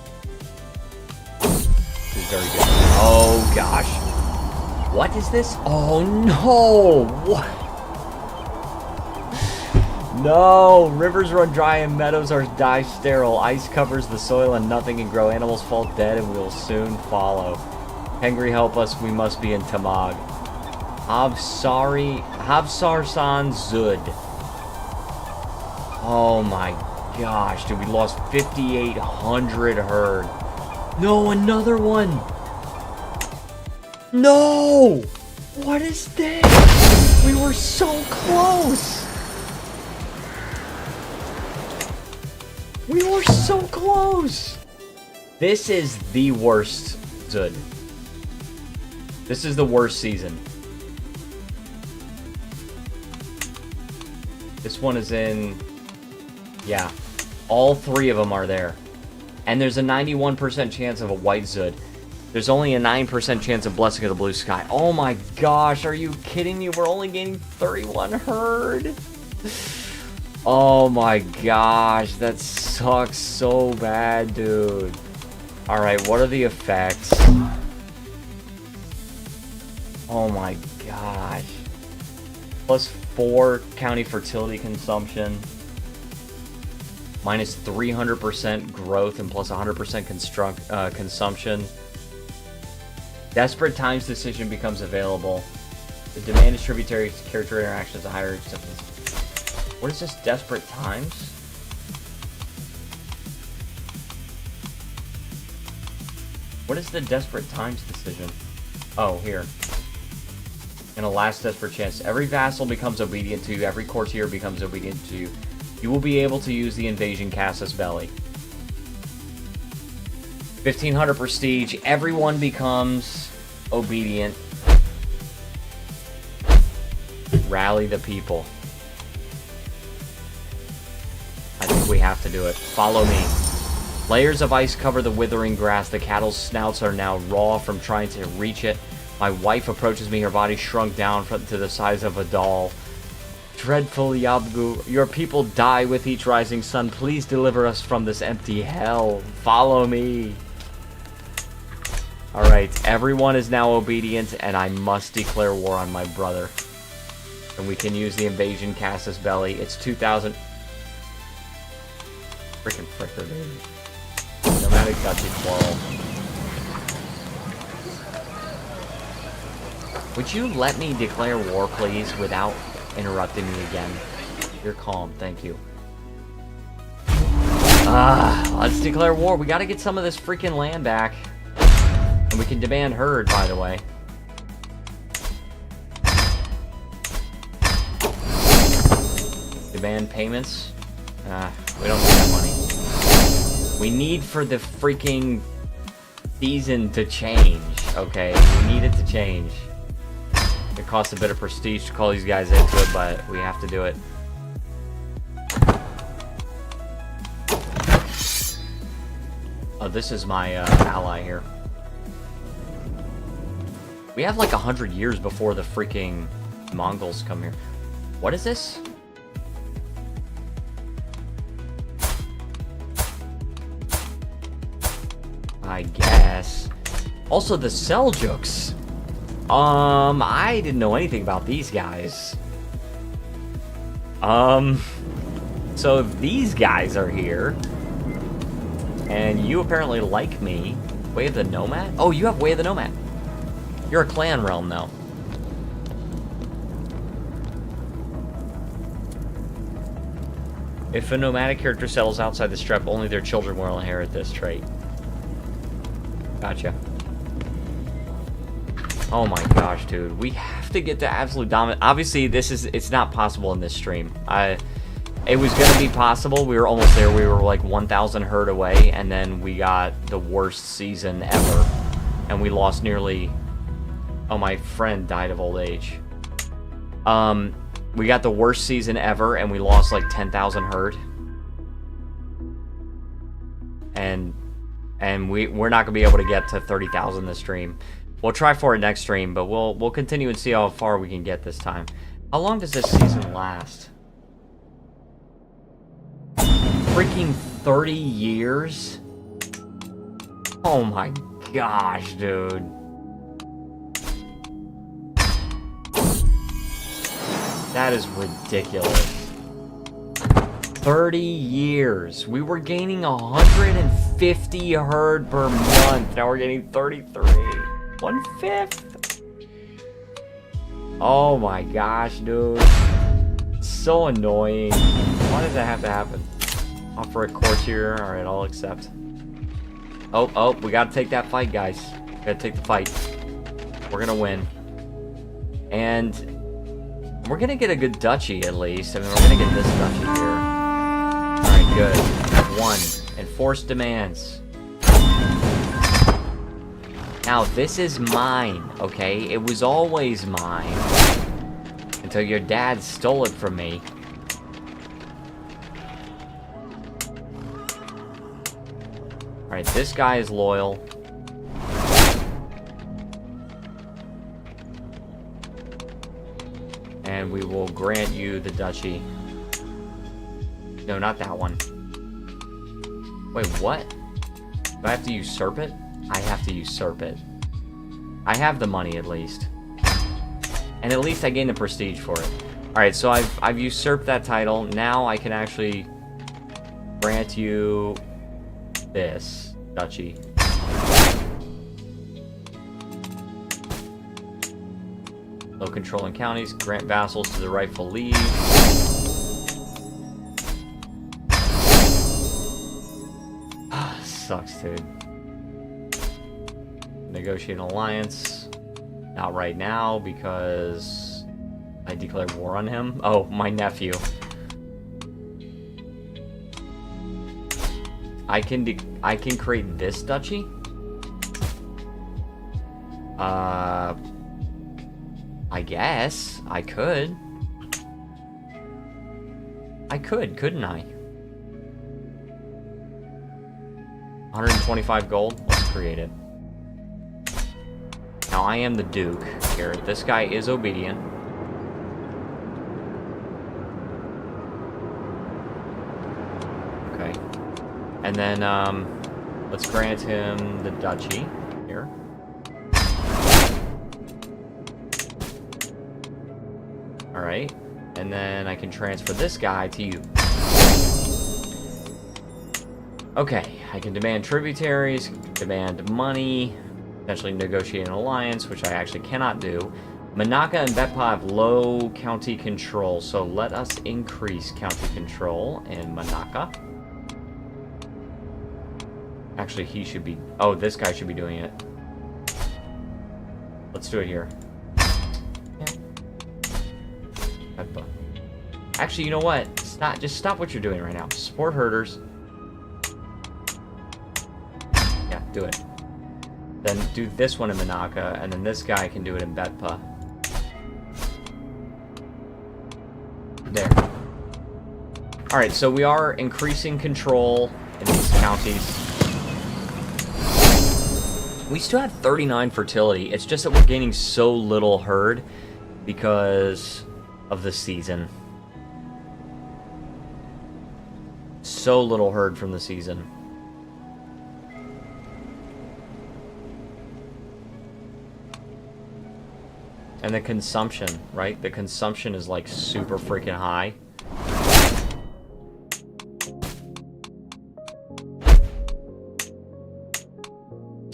This is very good. Oh, gosh. What is this? Oh, no. What? No. Rivers run dry and meadows die sterile. Ice covers the soil and nothing can grow. Animals fall dead and we will soon follow. Hengri, help us. We must be in Tamag. Havsarsan Zud. Oh my gosh, dude. We lost 5,800 herd. No, another one. No! What is this? We were so close. We were so close. This is the worst Zud. This is the worst season. This one is in... Yeah. All three of them are there. And there's a 91% chance of a white Zud. There's only a 9% chance of Blessing of the Blue Sky. Oh my gosh, are you kidding me? We're only gaining 31 herd. Oh my gosh, that sucks so bad, dude. Alright, what are the effects? Oh my gosh. Plus 4 county fertility consumption. Minus 300% growth and plus 100% consumption. Desperate Times decision becomes available. The demand is tributary to character interactions, a higher acceptance. What is this? Desperate Times? What is the Desperate Times decision? Oh, here. In a last desperate chance, every vassal becomes obedient to you. Every courtier becomes obedient to you. You will be able to use the invasion Casus Belli. 1,500 prestige. Everyone becomes obedient. Rally the people. I think we have to do it. Follow me. Layers of ice cover the withering grass. The cattle's snouts are now raw from trying to reach it. My wife approaches me, her body shrunk down to the size of a doll. Dreadful Yabgu, your people die with each rising sun. Please deliver us from this empty hell. Follow me. Alright, everyone is now obedient, and I must declare war on my brother. And we can use the invasion Casus Belli. It's 2,000... Frickin' fricker, dude. Nomadic Duchy Quarrel. Would you let me declare war, please, without interrupting me again? You're calm, thank you. Let's declare war. We gotta get some of this freaking land back. And we can demand herd, by the way. Demand payments? We don't need that money. We need for the freaking season to change, okay? We need it to change. It costs a bit of prestige to call these guys into it, but we have to do it. Oh, this is my ally here. We have like 100 years before the freaking Mongols come here. What is this? I guess. Also, the Seljuks. I didn't know anything about these guys. So if these guys are here, and you apparently like me, Way of the Nomad? Oh, you have Way of the Nomad. You're a clan realm now. If a nomadic character settles outside the strip, only their children will inherit this trait. Gotcha. Oh my gosh, dude. We have to get to absolute dominance. Obviously, it's not possible in this stream. It was going to be possible. We were almost there. We were like 1,000 herd away, and then we got the worst season ever. And we lost nearly... Oh, my friend died of old age. We got the worst season ever, and we lost like 10,000 herd. And we're not going to be able to get to 30,000 this stream. We'll try for it next stream, but we'll continue and see how far we can get this time. How long does this season last? Freaking 30 years? Oh my gosh, dude. That is ridiculous. 30 years. We were gaining 150 herd per month. Now we're getting 33. 1/5. Oh my gosh, dude. So annoying. Why does that have to happen? Offer a courtier. Alright, I'll accept. Oh, we gotta take that fight, guys. We gotta take the fight. We're gonna win. And we're gonna get a good duchy, at least. I mean, we're gonna get this duchy here. Alright, good. 1. Enforce demands. Now, this is mine, okay? It was always mine. Until your dad stole it from me. Alright, this guy is loyal. And we will grant you the duchy. No, not that one. Wait, what? Do I have to usurp it? I have to usurp it. I have the money, at least. And at least I gain the prestige for it. Alright, so I've usurped that title. Now I can actually grant you this duchy. Low controlling counties, grant vassals to the rightful liege. Sucks, dude. Negotiate an alliance. Not right now, because I declared war on him. Oh, my nephew. I can create this duchy. I guess I could. Couldn't I? 125 gold. Let's create it. Now I am the Duke here. This guy is obedient. Okay. And then let's grant him the duchy here. Alright. And then I can transfer this guy to you. Okay, I can demand tributaries, demand money, potentially negotiate an alliance, which I actually cannot do. Monaco and Betpa have low county control, so let us increase county control in Monaco. Actually, he should be... Oh, this guy should be doing it. Let's do it here. Betpa. Actually, you know what? Just stop what you're doing right now. Support herders. Yeah, do it. Then do this one in Monaco, and then this guy can do it in Betpa. There. Alright, so we are increasing control in these counties. We still have 39 fertility. It's just that we're gaining so little herd because of the season. So little herd from the season. And the consumption, right? The consumption is like super freaking high.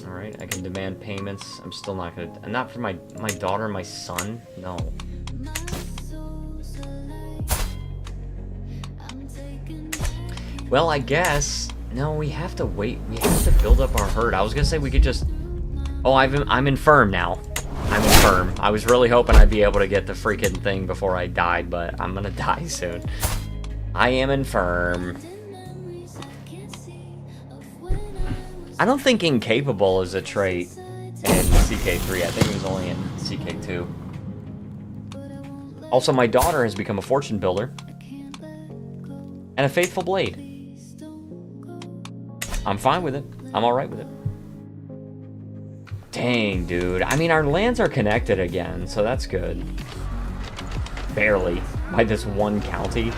Alright, I can demand payments. I'm still not gonna... And not for my daughter and my son? No. Well, I guess... No, we have to wait. We have to build up our herd. I was gonna say we could just Oh, I'm infirm now. I'm infirm. I was really hoping I'd be able to get the freaking thing before I died, but I'm gonna die soon. I am infirm. I don't think incapable is a trait in CK3. I think it was only in CK2. Also, my daughter has become a fortune builder. And a faithful blade. I'm fine with it. I'm alright with it. Dang, dude. I mean, our lands are connected again, so that's good. Barely. By this one county.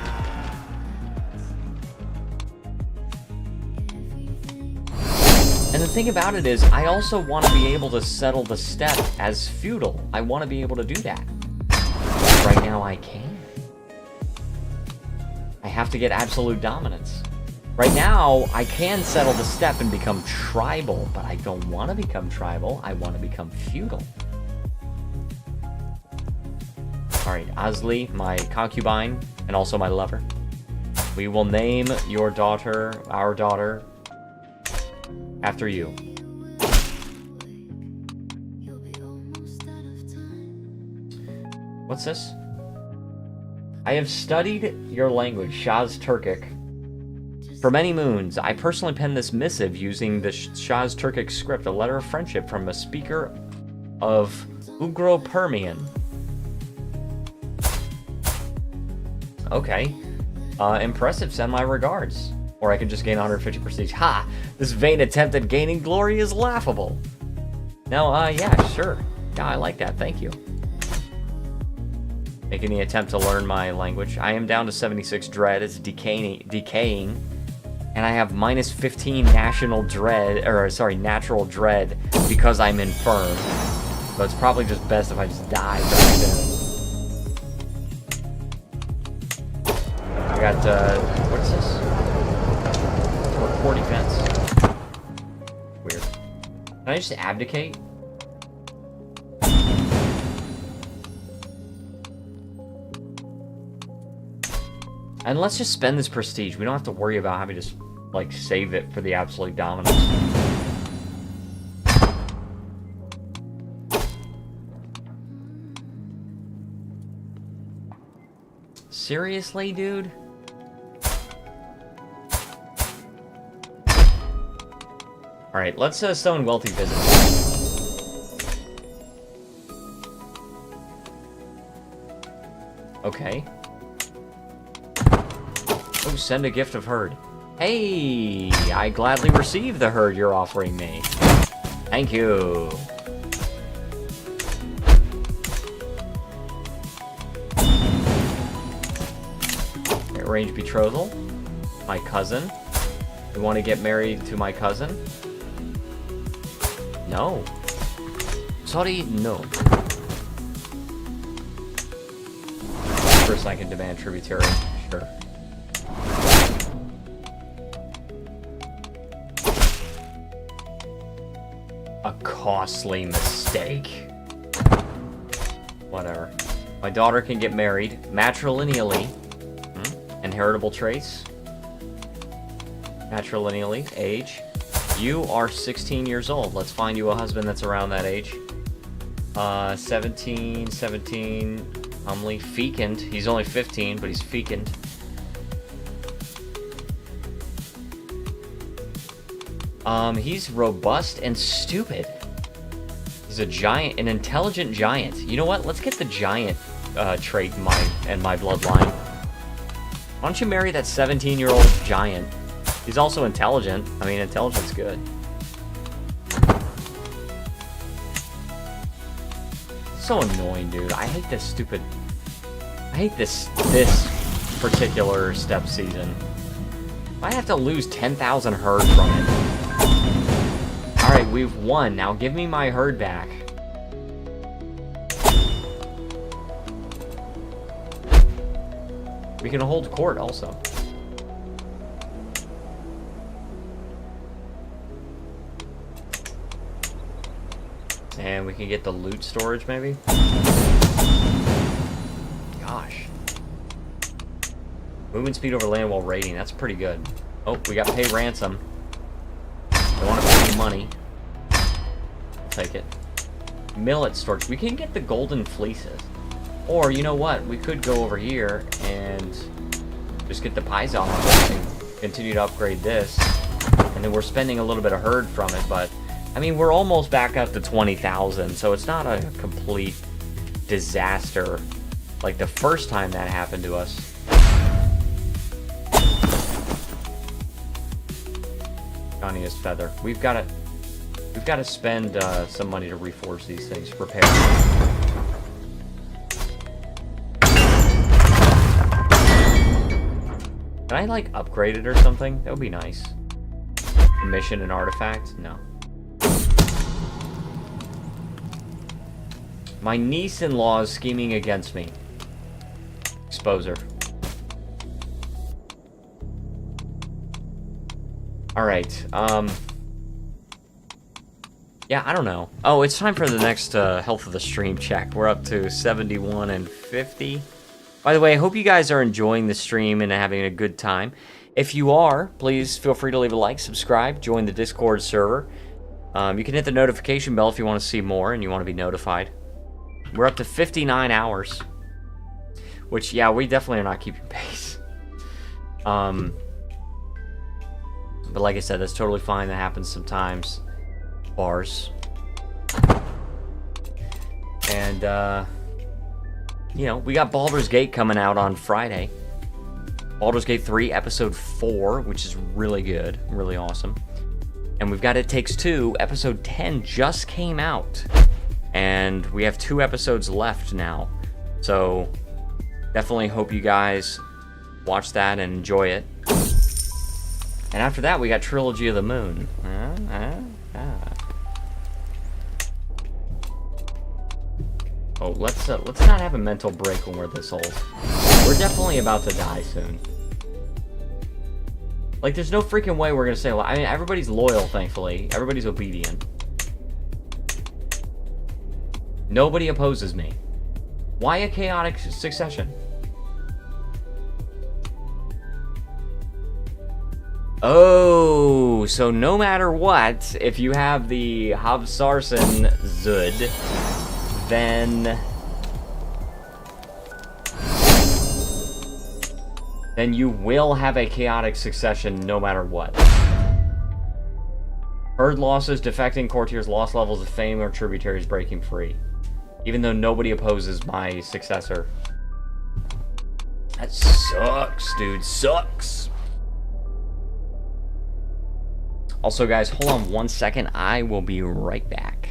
And the thing about it is, I also want to be able to settle the steppe as feudal. I want to be able to do that. Right now I can't. I have to get absolute dominance. Right now, I can settle the steppe and become tribal, but I don't want to become tribal. I want to become feudal. Alright, Asli, my concubine, and also my lover. We will name your daughter, our daughter, after you. What's this? I have studied your language, Shah's Turkic, for many moons. I personally penned this missive using the Shah's Turkic script, a letter of friendship from a speaker of Ugro-Permian. Okay. Impressive, send my regards. Or I could just gain 150 prestige. Ha! This vain attempt at gaining glory is laughable. No, yeah, sure. Yeah, I like that, thank you. Making the attempt to learn my language. I am down to 76 dread, it's decaying. And I have minus 15 natural dread because I'm infirm. So it's probably just best if I just die very soon. I got, what is this? Core defense. Weird. Can I just abdicate? And let's just spend this prestige. We don't have to worry about having to, like, save it for the absolute dominance. Seriously, dude? Alright, let's summon wealthy visitors. Okay. Oh, send a gift of herd. Hey, I gladly receive the herd you're offering me. Thank you. Arrange betrothal. My cousin. You want to get married to my cousin? No. Sorry, no. First I can demand tributary. Sure. A costly mistake. Whatever. My daughter can get married matrilineally. Inheritable traits. Matrilineally. Age. You are 16 years old. Let's find you a husband that's around that age. 17, Humley. Fecund. He's only 15, but he's fecund. He's robust and stupid. He's a giant, an intelligent giant. You know what? Let's get the giant trait in my bloodline. Why don't you marry that 17-year-old giant? He's also intelligent. I mean, intelligence good. So annoying, dude. I hate this stupid... I hate this particular step season. I have to lose 10,000 herd from it. Alright, we've won. Now give me my herd back. We can hold court also. And we can get the loot storage, maybe? Gosh. Movement speed over land while raiding. That's pretty good. Oh, we got to pay ransom. They want to pay me money. take it. Millet storage. We can get the golden fleeces. Or, you know what? We could go over here and just get the Paisan and continue to upgrade this. And then we're spending a little bit of herd from it, but... I mean, we're almost back up to 20,000, so it's not a complete disaster like the first time that happened to us. Tiniest feather. We've got to spend some money to reforge these things. Repair. Can I like upgrade it or something? That would be nice. Commission an artifact? No. My niece-in-law is scheming against me. Expose her. Alright, yeah, I don't know. Oh, it's time for the next health of the stream check. We're up to 71 and 50. By the way, I hope you guys are enjoying the stream and having a good time. If you are, please feel free to leave a like, subscribe, join the Discord server. You can hit the notification bell if you want to see more and you want to be notified. We're up to 59 hours. Which, yeah, we definitely are not keeping pace. But like I said, that's totally fine. That happens sometimes. Bars. And, you know, we got Baldur's Gate coming out on Friday. Baldur's Gate 3, Episode 4, which is really good. Really awesome. And we've got It Takes Two. Episode 10 just came out. And we have 2 episodes left now. So, definitely hope you guys watch that and enjoy it. And after that, we got Trilogy of the Moon. Oh, let's not have a mental break when we're this old. We're definitely about to die soon. Like, there's no freaking way we're gonna say, well, I mean, everybody's loyal, thankfully. Everybody's obedient. Nobody opposes me. Why a chaotic succession? Oh, so no matter what, if you have the Havsarsen Zud, then you will have a chaotic succession no matter what. Herd losses, defecting courtiers, lost levels of fame, or tributaries breaking free. Even though nobody opposes my successor. That sucks, dude. Sucks. Also, guys, hold on 1 second. I will be right back.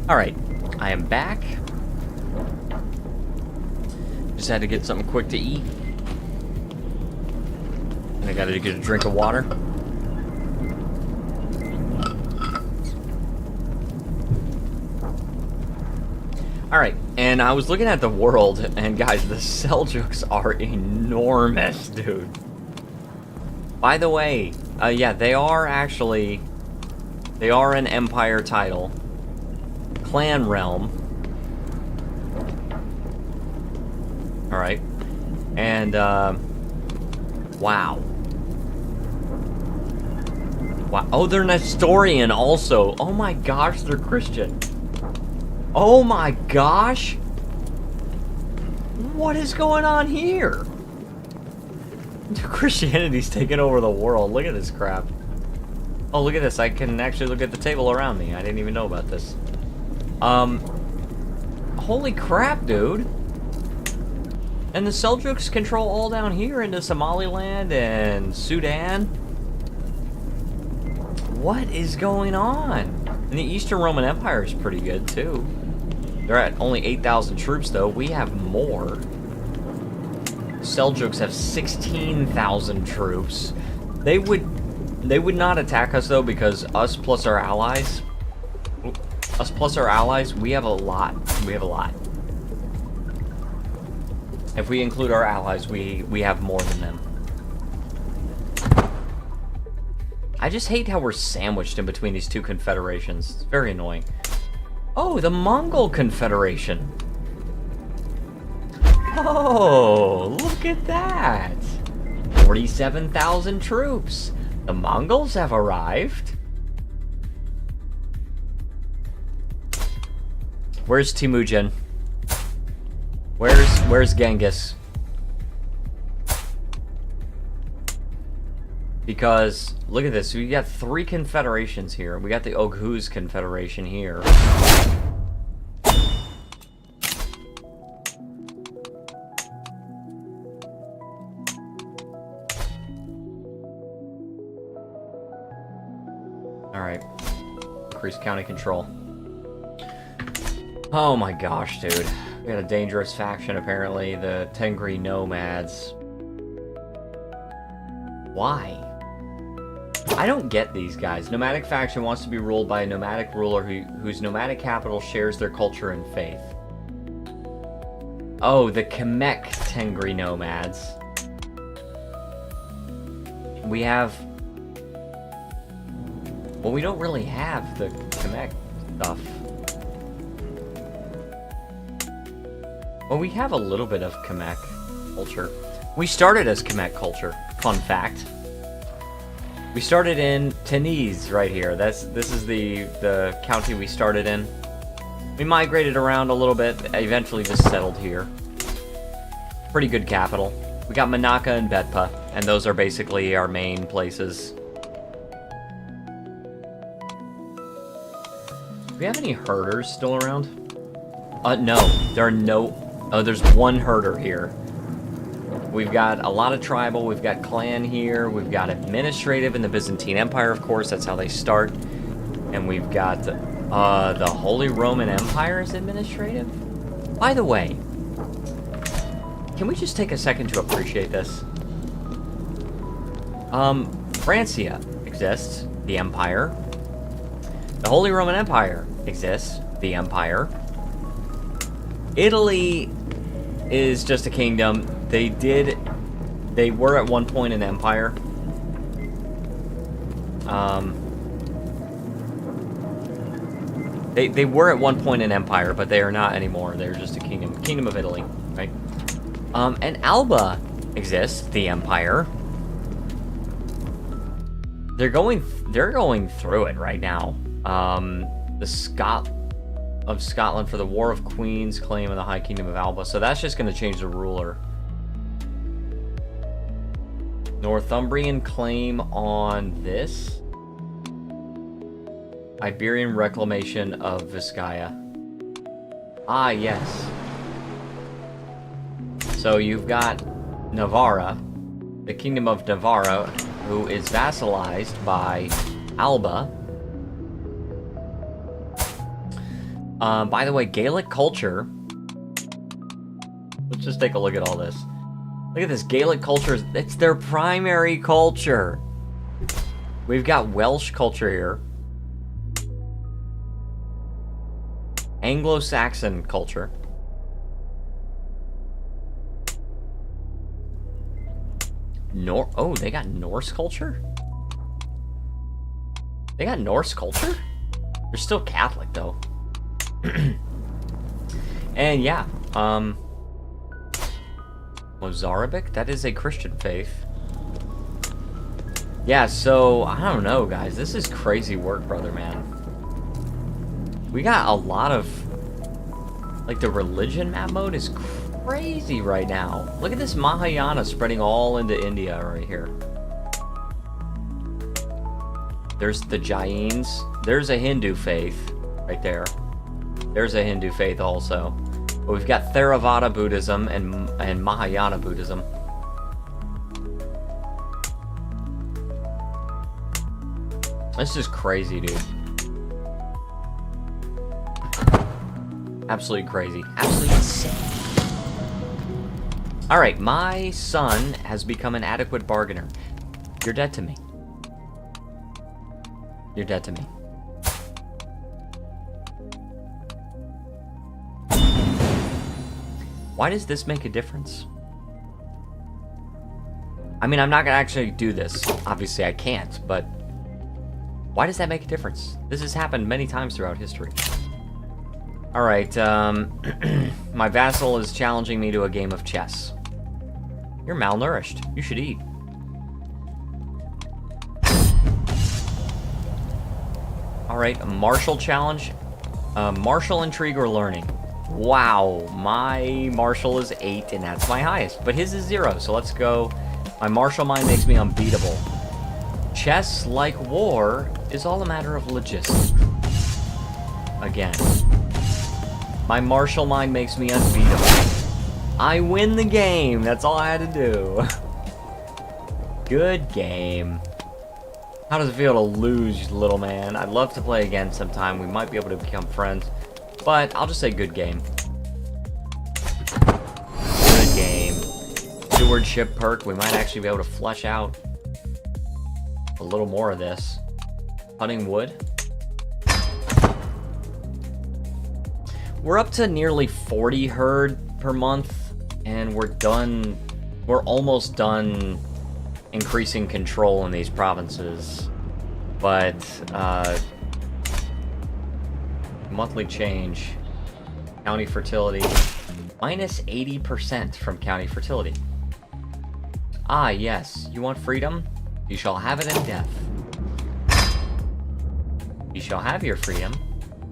Alright, I am back. Just had to get something quick to eat. And I gotta get a drink of water. Alright, and I was looking at the world, and guys, the Seljuks are enormous, dude. By the way, yeah, they are an empire title. Clan realm. Alright. And, wow. Wow. Oh, they're Nestorian also. Oh my gosh, they're Christian. Oh my gosh. What is going on here? Christianity's taking over the world. Look at this crap. Oh, look at this. I can actually look at the table around me. I didn't even know about this. Holy crap, dude. And the Seljuks control all down here into Somaliland and Sudan. What is going on? And the Eastern Roman Empire is pretty good, too. They're at only 8,000 troops, though. We have more. Seljuks have 16,000 troops. They would not attack us, though, because us plus our allies, we have a lot. We have a lot. If we include our allies, we have more than them. I just hate how we're sandwiched in between these two confederations. It's very annoying. Oh, the Mongol Confederation. Oh, look at that. 47,000 troops. The Mongols have arrived. Where's Temujin? Where's Genghis? Because, look at this, we got 3 confederations here. We got the Oghuz Confederation here. Alright. Increase county control. Oh my gosh, dude. We got a dangerous faction, apparently. The Tengri Nomads. Why? I don't get these guys. Nomadic faction wants to be ruled by a nomadic ruler whose nomadic capital shares their culture and faith. Oh, the Kemek Tengri Nomads. We have... Well, we don't really have the Kemek stuff. Well, we have a little bit of Kemek culture. We started as Kemek culture. Fun fact. We started in Teniz right here. This is the county we started in. We migrated around a little bit, eventually just settled here. Pretty good capital. We got Manaka and Bedpa, and those are basically our main places. Do we have any herders still around? No. There are no... Oh, there's one herder here. We've got a lot of tribal, we've got clan here, we've got administrative in the Byzantine Empire, of course, that's how they start. And we've got the Holy Roman Empire is administrative? By the way, can we just take a second to appreciate this? Francia exists, the Empire. The Holy Roman Empire exists, the Empire. Italy is just a kingdom. They were at one point an empire. They were at one point an empire, but they are not anymore. They're just a kingdom. Kingdom of Italy, right? And Alba exists, the empire. They're going through it right now. The Scotland for the War of Queens claim in the High Kingdom of Alba. So that's just going to change the ruler. Northumbrian claim on this. Iberian reclamation of Vizcaya. Ah, yes. So you've got Navarra, the Kingdom of Navarra, who is vassalized by Alba. By the way, Gaelic culture. Let's just take a look at all this. Look at this, Gaelic culture. It's their primary culture. We've got Welsh culture here. Anglo-Saxon culture. Oh, they got Norse culture? They got Norse culture? They're still Catholic, though. And yeah, Mozarabic? That is a Christian faith. Yeah, so, I don't know, guys. This is crazy work, brother, man. We got a lot of... Like, the religion map mode is crazy right now. Look at this Mahayana spreading all into India right here. There's the Jains. There's a Hindu faith right there. There's a Hindu faith also. But we've got Theravada Buddhism and Mahayana Buddhism. This is crazy, dude. Absolutely crazy. Absolutely insane. Alright, my son has become an adequate bargainer. You're dead to me. You're dead to me. Why does this make a difference? I mean, I'm not gonna actually do this. Obviously, I can't, but... Why does that make a difference? This has happened many times throughout history. Alright, my vassal is challenging me to a game of chess. You're malnourished. You should eat. Alright, a martial challenge. Martial intrigue or learning. Wow, my martial is 8, and that's my highest. But his is 0, so let's go. My martial mind makes me unbeatable. Chess, like war, is all a matter of logistics. Again. My martial mind makes me unbeatable. I win the game. That's all I had to do. Good game. How does it feel to lose, little man? I'd love to play again sometime. We might be able to become friends. But I'll just say good game. Good game. Stewardship perk. We might actually be able to flesh out a little more of this. Cutting wood. We're up to nearly 40 herd per month, and we're done. We're almost done increasing control in these provinces. But, monthly change. County fertility. Minus 80% from county fertility. Ah, yes. You want freedom? You shall have it in death. You shall have your freedom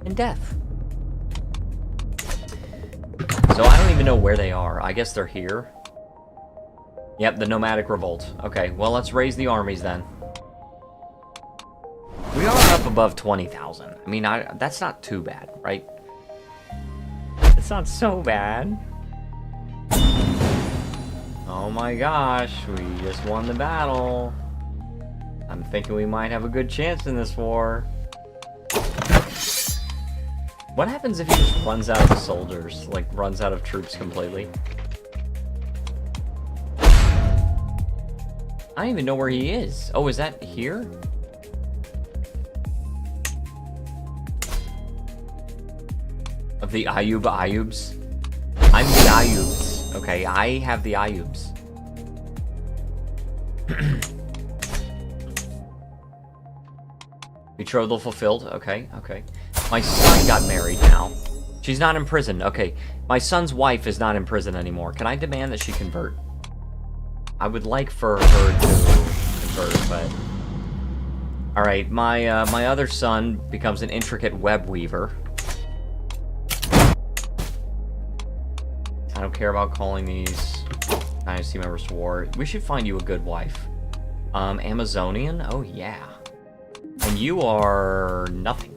in death. So I don't even know where they are. I guess they're here. Yep, the Nomadic revolt. Okay, well, let's raise the armies then. We are up above 20,000. I mean, that's not too bad, right? It's not so bad. Oh my gosh, we just won the battle. I'm thinking we might have a good chance in this war. What happens if he just runs out of soldiers? Like, runs out of troops completely? I don't even know where he is. Oh, is that here? Of the Ayubs? I'm the Ayubs. Okay, I have the Ayubs. Betrothal fulfilled. Okay, okay. My son got married now. She's not in prison. Okay, my son's wife is not in prison anymore. Can I demand that she convert? I would like for her to convert, but... Alright, my other son becomes an intricate web weaver. I don't care about calling these dynasty members to war. We should find you a good wife. Amazonian? Oh, yeah. And you are nothing.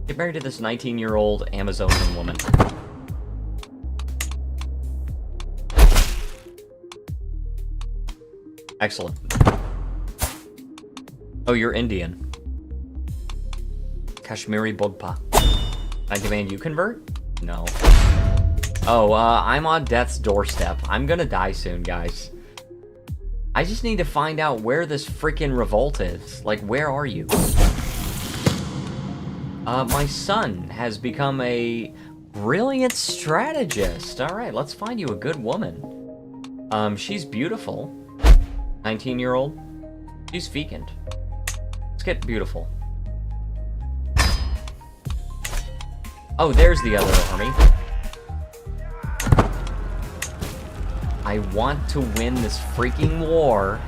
Get married to this 19-year-old Amazonian woman. Excellent. Oh, you're Indian. Kashmiri Bogpa. I demand you convert? No. Oh, I'm on death's doorstep. I'm gonna die soon, guys. I just need to find out where this freaking revolt is. Like, where are you? My son has become a brilliant strategist. Alright, let's find you a good woman. She's beautiful. 19-year-old. She's fecund. Let's get beautiful. Oh, there's the other army. I want to win this freaking war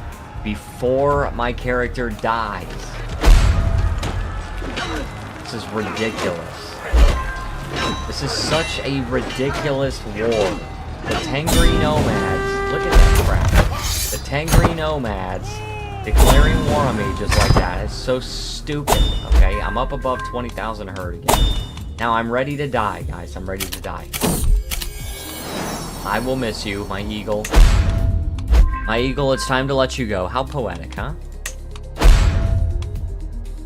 before my character dies. This is ridiculous. This is such a ridiculous war. The Tengri nomads, look at that crap. The Tengri nomads declaring war on me just like that is so stupid, okay? I'm up above 20,000 herd again. Now I'm ready to die, guys. I'm ready to die. I will miss you, my eagle. My eagle, it's time to let you go. How poetic, huh?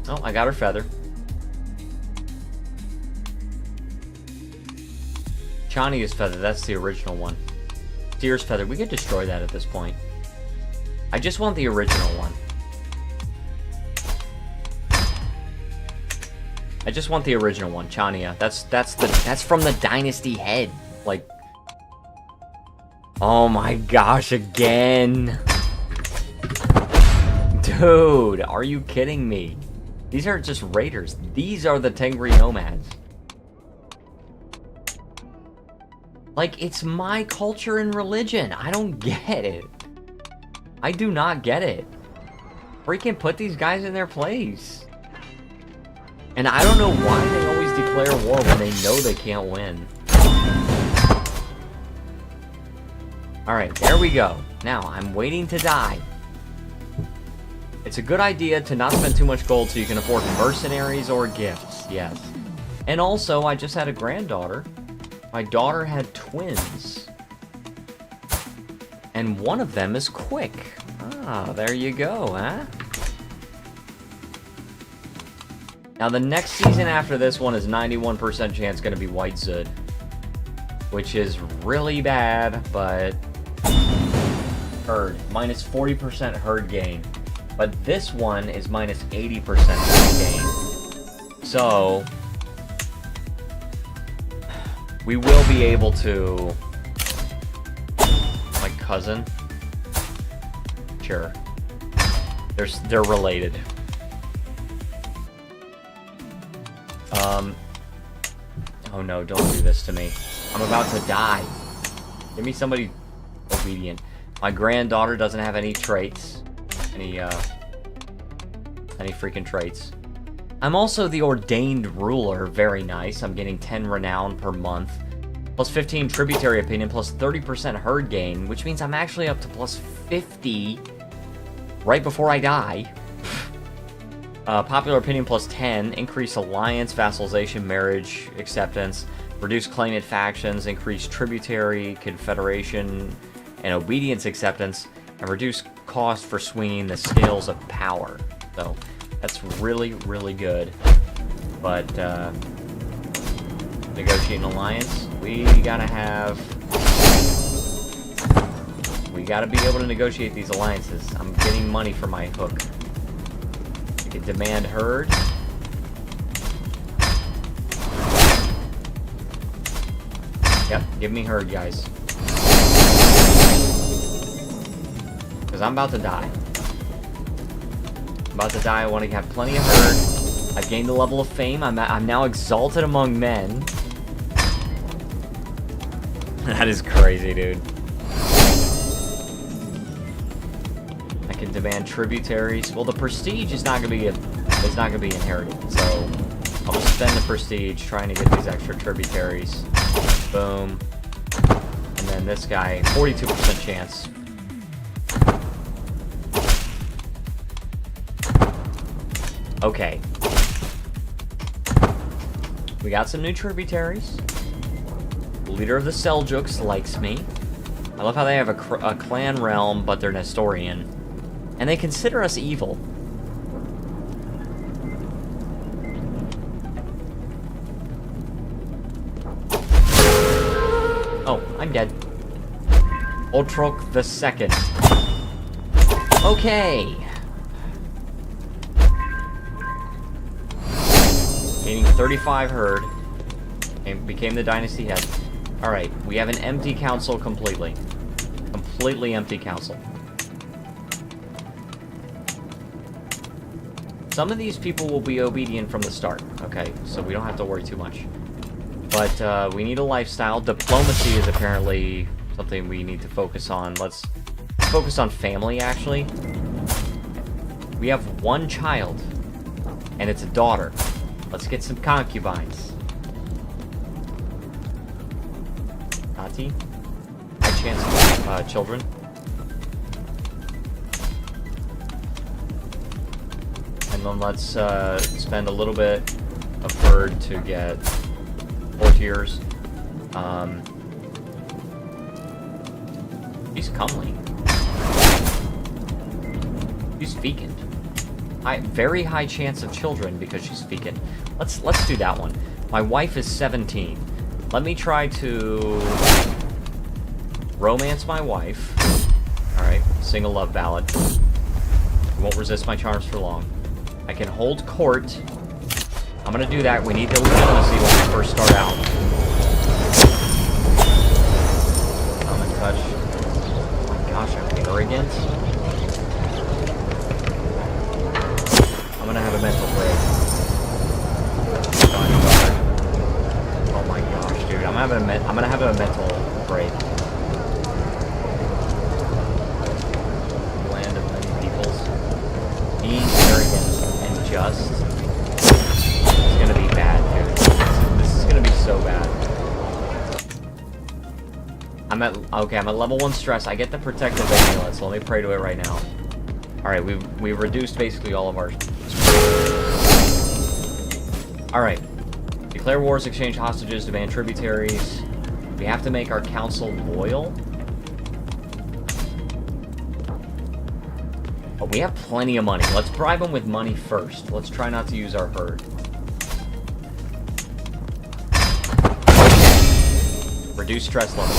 Oh, I got her feather. Chania's feather, that's the original one. Deer's feather, we could destroy that at this point. I just want the original one. I just want the original one, Chania. That's from the dynasty head. Like, oh my gosh, again. Dude, are you kidding me? These aren't just raiders. These are the Tengri nomads. Like, it's my culture and religion. I don't get it. I do not get it. Freaking put these guys in their place. And I don't know why they always declare war when they know they can't win. Alright, there we go. Now, I'm waiting to die. It's a good idea to not spend too much gold so you can afford mercenaries or gifts. Yes. And also, I just had a granddaughter. My daughter had twins. And one of them is quick. Ah, there you go, huh? Now, the next season after this one is 91% chance going to be White Zud. Which is really bad, but... herd. Minus 40% herd gain. But this one is minus 80% herd gain. So... we will be able to... my cousin? Sure. They're related. Oh no, don't do this to me. I'm about to die. Give me somebody obedient. My granddaughter doesn't have any traits. Any freaking traits. I'm also the ordained ruler. Very nice. I'm getting 10 renown per month. Plus 15 tributary opinion, plus 30% herd gain, which means I'm actually up to plus 50 right before I die. Popular opinion plus 10, increase alliance, vassalization, marriage, acceptance, reduce claimant factions, increase tributary, confederation, and obedience acceptance, and reduce cost for swinging the scales of power. So, that's really, really good. But, negotiate an alliance, we gotta be able to negotiate these alliances. I'm getting money for my hook. I can demand herd. Yep, give me herd, guys. Because I'm about to die. I'm about to die. I want to have plenty of herd. I've gained a level of fame. I'm now exalted among men. That is crazy, dude. I can demand tributaries. Well, the prestige is not gonna be inherited. So I'll just spend the prestige trying to get these extra tributaries. Boom. And then this guy, 42% chance. Okay. We got some new tributaries. The leader of the Seljuks likes me. I love how they have a clan realm, but they're Nestorian. And they consider us evil. Oh, I'm dead. Ultrok the Second. Okay. Gaining 35 herd. And became the dynasty head. Alright, we have an empty council completely. Completely empty council. Some of these people will be obedient from the start, okay? So we don't have to worry too much. But we need a lifestyle. Diplomacy is apparently something we need to focus on. Let's focus on family, actually. We have one child, and it's a daughter. Let's get some concubines. Tati? High chance of children. And then let's spend a little bit of herd to get courtiers. She's comely. She's fecund. Very high chance of children because she's fecund. Let's do that one. My wife is 17. Let me try to romance my wife. Alright, sing a love ballad. You won't resist my charms for long. I can hold court. I'm gonna do that. We need the legitimacy when we first start out. Common touch. Oh my gosh, I'm arrogant. I'm gonna have a mental break. Oh my gosh, dude. I'm gonna have a mental break. Land of many peoples. Being arrogant and just. It's gonna be bad, dude. This is gonna be so bad. I'm at level 1 stress. I get the protective amulet, so let me pray to it right now. Alright, we've reduced basically all of our... Alright. Declare wars, exchange hostages, demand tributaries. We have to make our council loyal. But we have plenty of money. Let's bribe them with money first. Let's try not to use our herd. Reduce stress level.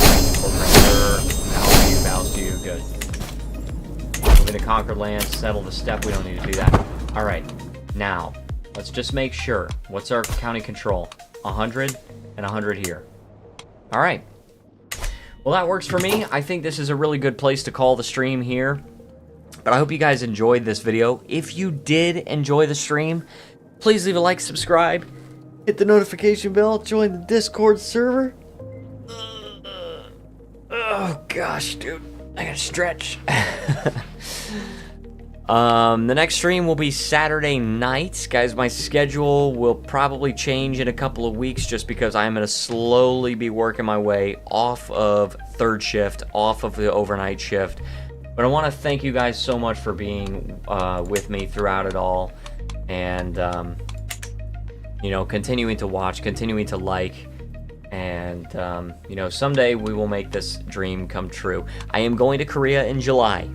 Bows to you, good. Moving to conquered lands, settle the steppe, we don't need to do that. Alright, now, let's just make sure. What's our county control? 100 and 100 here. Alright. Well, that works for me. I think this is a really good place to call the stream here. But I hope you guys enjoyed this video. If you did enjoy the stream, please leave a like, subscribe, hit the notification bell, join the Discord server. Oh gosh, dude. I gotta stretch. The next stream will be Saturday nights. Guys, my schedule will probably change in a couple of weeks just because I'm going to slowly be working my way off of third shift, off of the overnight shift. But I want to thank you guys so much for being with me throughout it all. And, you know, continuing to watch, continuing to like. And, you know, someday we will make this dream come true. I am going to Korea in July,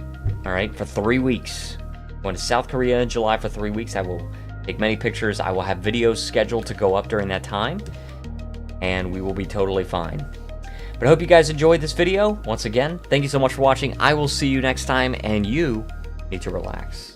all right, for 3 weeks. Going to South Korea in July for 3 weeks. I will take many pictures. I will have videos scheduled to go up during that time. And we will be totally fine. But I hope you guys enjoyed this video. Once again, thank you so much for watching. I will see you next time, and you need to relax.